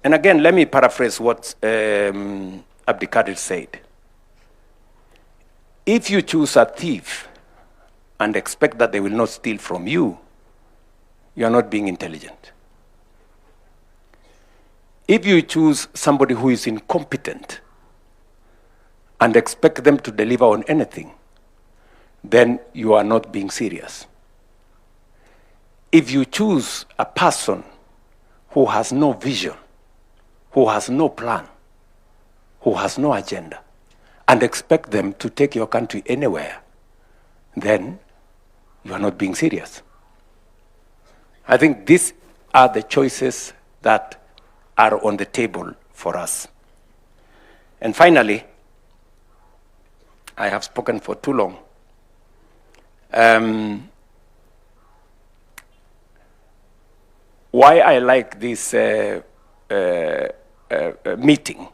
And again, let me paraphrase what Abdikadir said. If you choose a thief and expect that they will not steal from you, you are not being intelligent. If you choose somebody who is incompetent and expect them to deliver on anything, then you are not being serious. If you choose a person who has no vision, who has no plan, who has no agenda, and expect them to take your country anywhere, then you are not being serious. I think these are the choices that are on the table for us. And finally, I have spoken for too long. Why I like this meeting,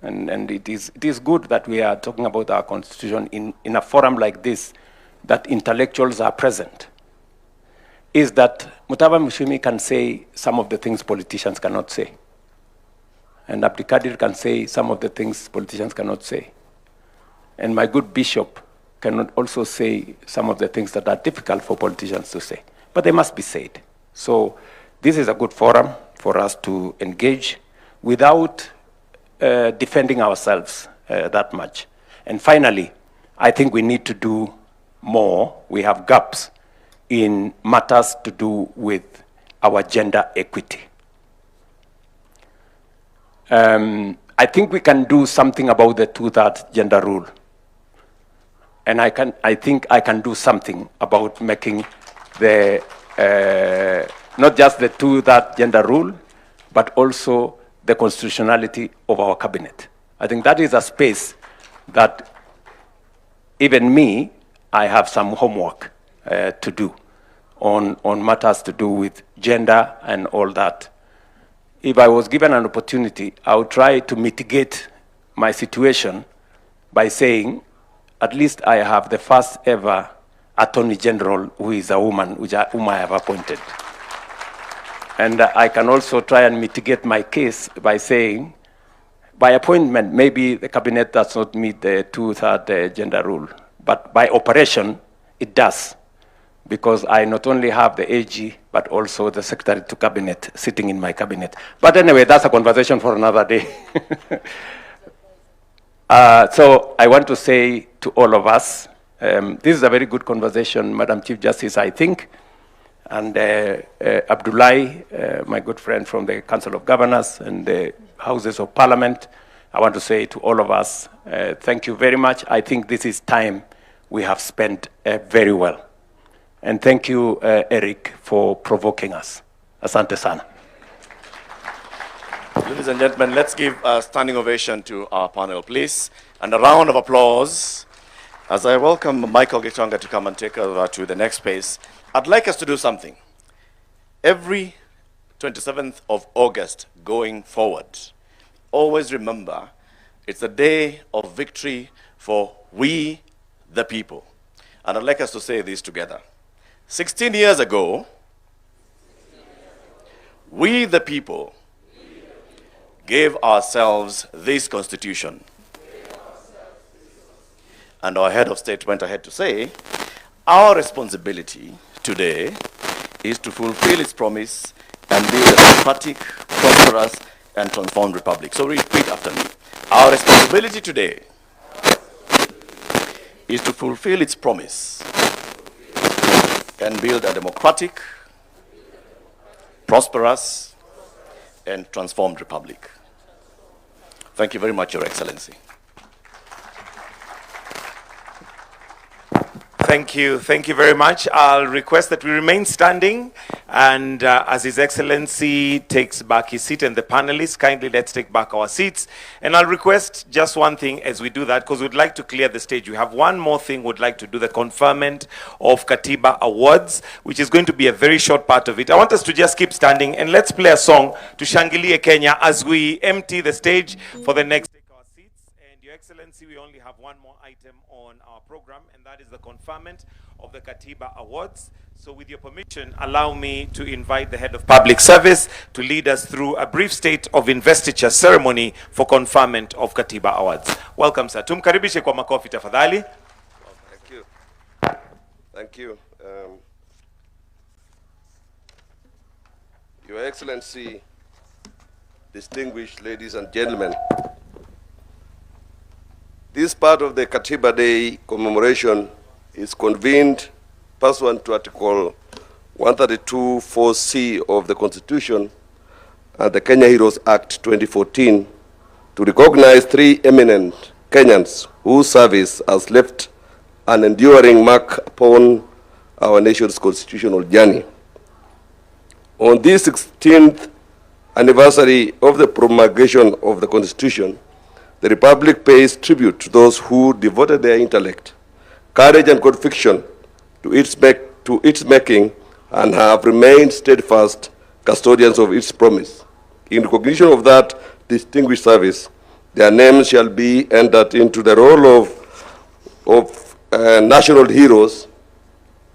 and it is good that we are talking about our constitution in a forum like this, that intellectuals are present, is that Mutava Mushimi can say some of the things politicians cannot say. And Abdikadir can say some of the things politicians cannot say. And my good bishop can also say some of the things that are difficult for politicians to say. But they must be said. So this is a good forum for us to engage without defending ourselves that much. And finally, I think we need to do more. We have gaps in matters to do with our gender equity. I think we can do something about the 2/3 gender rule. And I think I can do something about making the, not just the 2/3 gender rule, but also the constitutionality of our cabinet. I think that is a space that even me, I have some homework to do on matters to do with gender and all that. If I was given an opportunity, I would try to mitigate my situation by saying, at least I have the first ever Attorney General who is a woman, whom I have appointed. And I can also try and mitigate my case by saying, by appointment, maybe the cabinet does not meet the 2/3 gender rule, but by operation, it does. Because I not only have the AG, but also the Secretary to Cabinet sitting in my cabinet. But anyway, that's a conversation for another day. So I want to say to all of us, this is a very good conversation, Madam Chief Justice, I think. And Abdullahi, my good friend from the Council of Governors and the Houses of Parliament, I want to say to all of us, thank you very much. I think this is time we have spent very well. And thank you, Eric, for provoking us. Asante sana. Ladies and gentlemen, let's give a standing ovation to our panel, please. And a round of applause as I welcome Michael Gitonga to come and take over to the next space. I'd like us to do something. Every 27th of August going forward, always remember it's a day of victory for we, the people. And I'd like us to say this together. 16 years ago, we, the people, gave ourselves this constitution. And our head of state went ahead to say, our responsibility today is to fulfill its promise and build a democratic, prosperous, and transformed republic. So repeat after me. Our responsibility today is to fulfill its promise and build a democratic, prosperous, and transformed republic. Thank you very much, Your Excellency. Thank you very much. I'll request that we remain standing, and as His Excellency takes back his seat and the panelists, kindly let's take back our seats. And I'll request just one thing as we do that, because we'd like to clear the stage. We have one more thing we'd like to do, the conferment of Katiba Awards, which is going to be a very short part of it. I want us to just keep standing, and let's play a song to Shangilie Kenya as we empty the stage for the next take our seats. And Your Excellency, we only have one more item on our program, and that is the conferment of the Katiba Awards. So with your permission, allow me to invite the Head of Public Service to lead us through a brief state of investiture ceremony for conferment of Katiba Awards. Welcome, sir. Tumkaribishe kwa makofi tafadhali. Thank you. Thank you. Your Excellency, distinguished ladies and gentlemen, this part of the Katiba Day commemoration is convened pursuant to Article 132(4)(c) of the Constitution and the Kenya Heroes Act 2014 to recognize three eminent Kenyans whose service has left an enduring mark upon our nation's constitutional journey. On this 16th anniversary of the promulgation of the Constitution, the Republic pays tribute to those who devoted their intellect, courage, and conviction to its making and have remained steadfast custodians of its promise. In recognition of that distinguished service, their names shall be entered into the roll of national heroes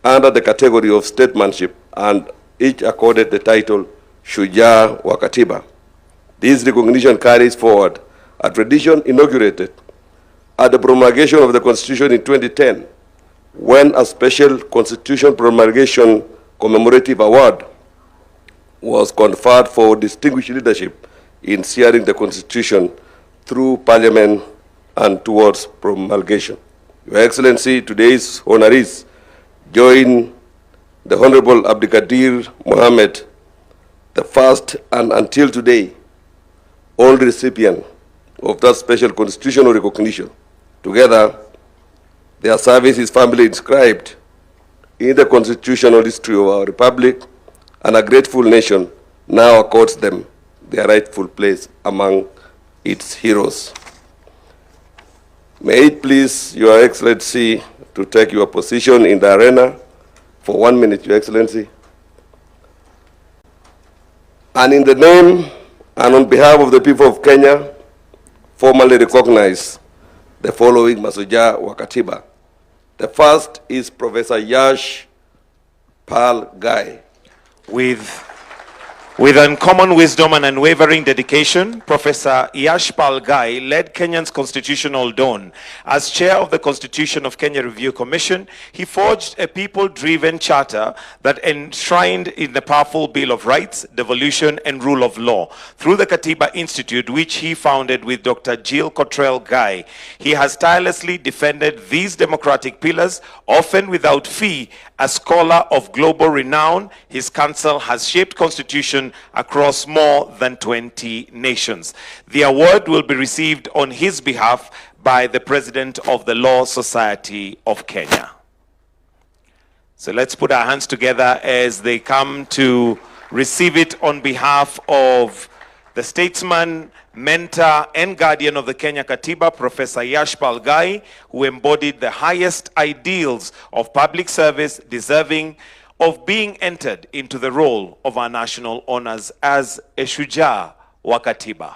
under the category of statesmanship, and each accorded the title Shujaa wa Katiba. This recognition carries forward a tradition inaugurated at the promulgation of the Constitution in 2010, when a special Constitution promulgation commemorative award was conferred for distinguished leadership in steering the Constitution through Parliament and towards promulgation. Your Excellency, today's honorees join the Honorable Abdikadir Mohammed, the first and until today only recipient of that special constitutional recognition. Together, their service is firmly inscribed in the constitutional history of our republic, and a grateful nation now accords them their rightful place among its heroes. May it please Your Excellency to take your position in the arena for 1 minute, Your Excellency. And in the name and on behalf of the people of Kenya, formally recognize the following Mashujaa wa Katiba. The first is Professor Yash Pal Gai. With uncommon wisdom and unwavering dedication, Professor Yashpal Gai led Kenya's constitutional dawn. As chair of the Constitution of Kenya Review Commission, he forged a people-driven charter that enshrined in the powerful Bill of Rights, devolution, and rule of law. Through the Katiba Institute, which he founded with Dr. Jill Cottrell Gai, he has tirelessly defended these democratic pillars, often without fee. A scholar of global renown, his counsel has shaped constitution across more than 20 nations. The award will be received on his behalf by the President of the Law Society of Kenya. So let's put our hands together as they come to receive it on behalf of the statesman, mentor, and guardian of the Kenya Katiba, Professor Yashpal Gai, who embodied the highest ideals of public service, deserving of being entered into the role of our national honors as a Shujaa wa Katiba.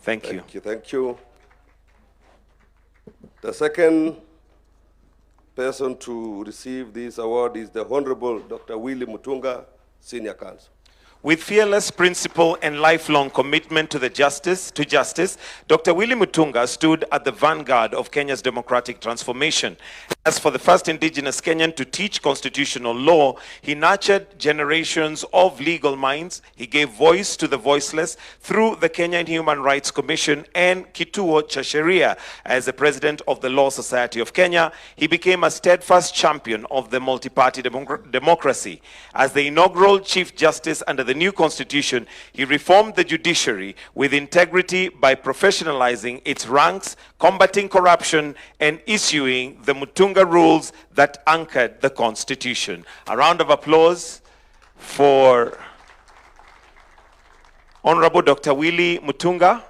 Thank you. Thank you. The second person to receive this award is the Honorable Dr. Willie Mutunga, Senior Counsel. With fearless principle and lifelong commitment to justice, Dr. Willie Mutunga stood at the vanguard of Kenya's democratic transformation. As for the first indigenous Kenyan to teach constitutional law, he nurtured generations of legal minds. He gave voice to the voiceless through the Kenyan Human Rights Commission and Kituo cha Sheria. As the president of the Law Society of Kenya, he became a steadfast champion of the multi-party democracy. As the inaugural Chief Justice under the new constitution, he reformed the judiciary with integrity by professionalizing its ranks, combating corruption, and issuing the Mutunga rules that anchored the constitution. A round of applause for Honorable Dr. Willie Mutunga.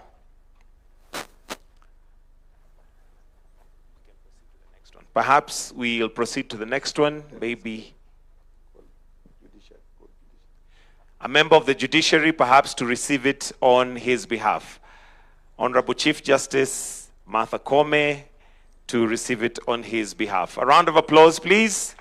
Perhaps we'll proceed to the next one, maybe a member of the judiciary, perhaps to receive it on his behalf. Honorable Chief Justice Martha Koome to receive it on his behalf. A round of applause, please.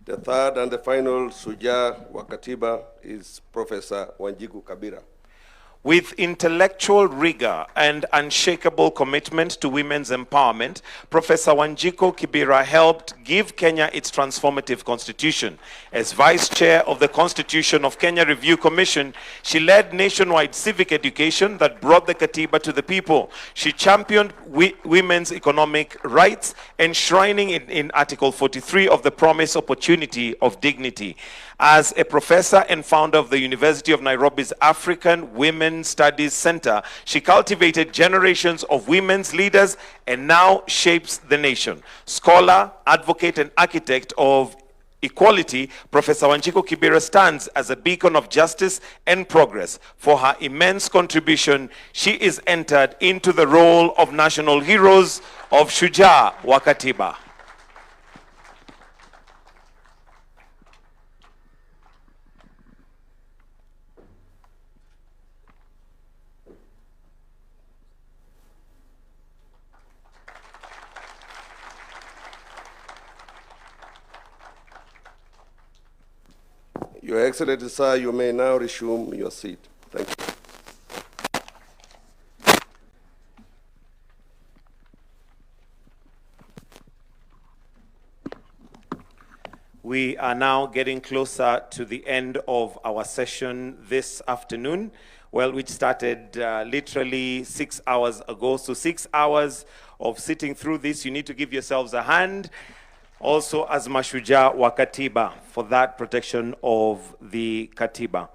The third and the final Shujaa wa Katiba is Professor Wanjiku Kabira. With intellectual rigor and unshakable commitment to women's empowerment, Professor Wanjiku Kibira helped give Kenya its transformative constitution. As Vice Chair of the Constitution of Kenya Review Commission, she led nationwide civic education that brought the Katiba to the people. She championed women's economic rights, enshrining it in Article 43 of the Promise Opportunity of Dignity. As a professor and founder of the University of Nairobi's African Women Studies Center, she cultivated generations of women's leaders and now shapes the nation. Scholar, advocate, and architect of equality, Professor Wanjiku Kibira stands as a beacon of justice and progress. For her immense contribution, she is entered into the role of National Heroes of Shujaa wa Katiba. Your Excellency, sir, you may now resume your seat. Thank you. We are now getting closer to the end of our session this afternoon, well, which started literally 6 hours ago. So 6 hours of sitting through this. You need to give yourselves a hand. Also as Mashujaa wa Katiba for that protection of the Katiba.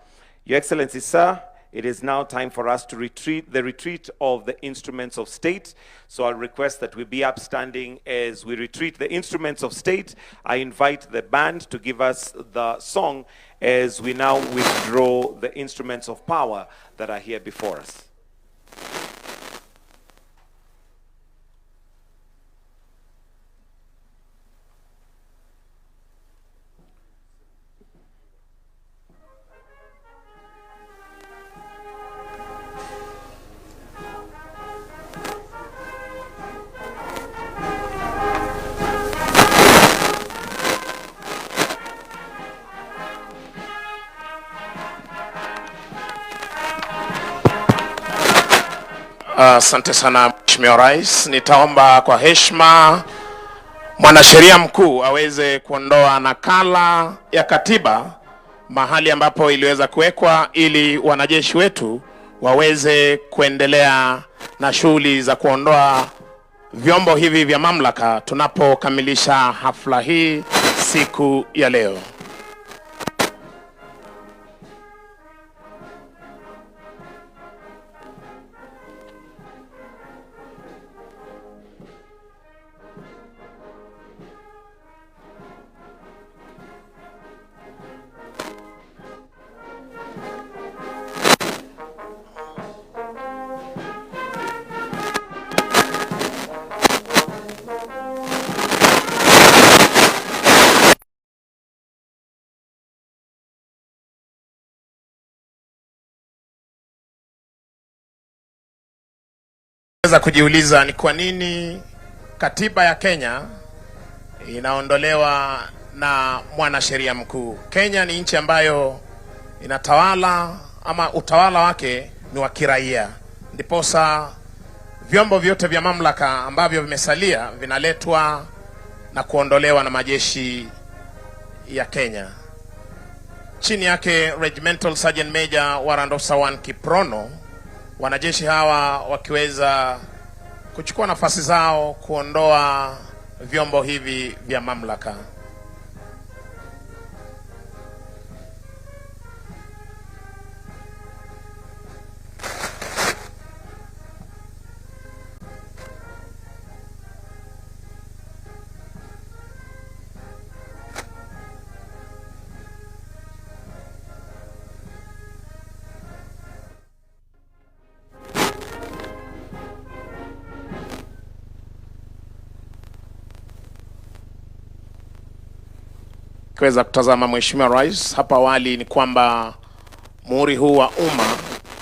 Your Excellency, sir, it is now time for us to retreat of the instruments of state. So I'll request that we be upstanding as we retreat the instruments of state. I invite the band to give us the song as we now withdraw the instruments of power that are here before us. Asante sana Mheshimiwa Rais. Nitaomba kwa heshima mwanasheria mkuu aweze kuondoa nakala ya katiba mahali ambapo iliweza kuwekwa ili wanajeshi wetu waweze kuendelea na shughuli za kuondoa vyombo hivi vya mamlaka tunapokamilisha hafla hii siku ya leo. Weza kujiuliza ni kwa nini katiba ya Kenya inaondolewa na mwanasheria mkuu. Kenya ni nchi ambayo inatawala ama utawala wake ni wa kiraia. Ndiposa vyombo vyote vya mamlaka ambavyo vimesalia vinaletwa na kuondolewa na majeshi ya Kenya. Chini yake Regimental Sergeant Major Warrant Officer 1 Kiprono, wanajeshi hawa wakiweza kuchukua nafasi zao kuondoa vyombo hivi vya mamlaka. Kiweza kutazama Mheshimiwa Rais, hapa awali ni kwamba muhuri huu wa umma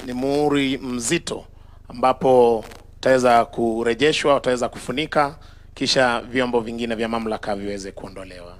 ni muhuri mzito ambapo utaweza kurejeshwa, utaweza kufunika kisha vyombo vingine vya mamlaka viweze kuondolewa.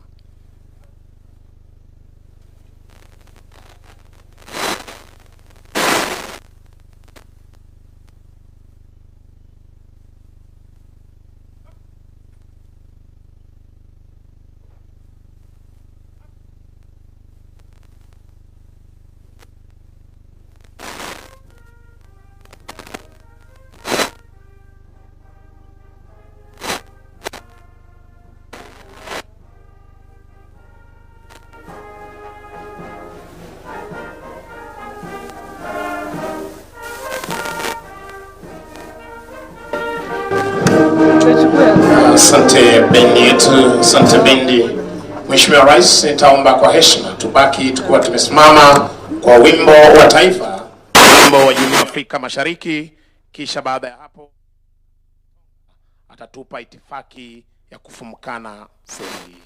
Asante bendi yetu, asante bendi. Mheshimiwa Rais, nitaomba kwa heshima tubaki tukiwa tumesimama kwa wimbo wa taifa, wimbo wa Jumuiya ya Afrika Mashariki, kisha baada ya hapo atatupa itifaki ya kufumukana sehemu hii.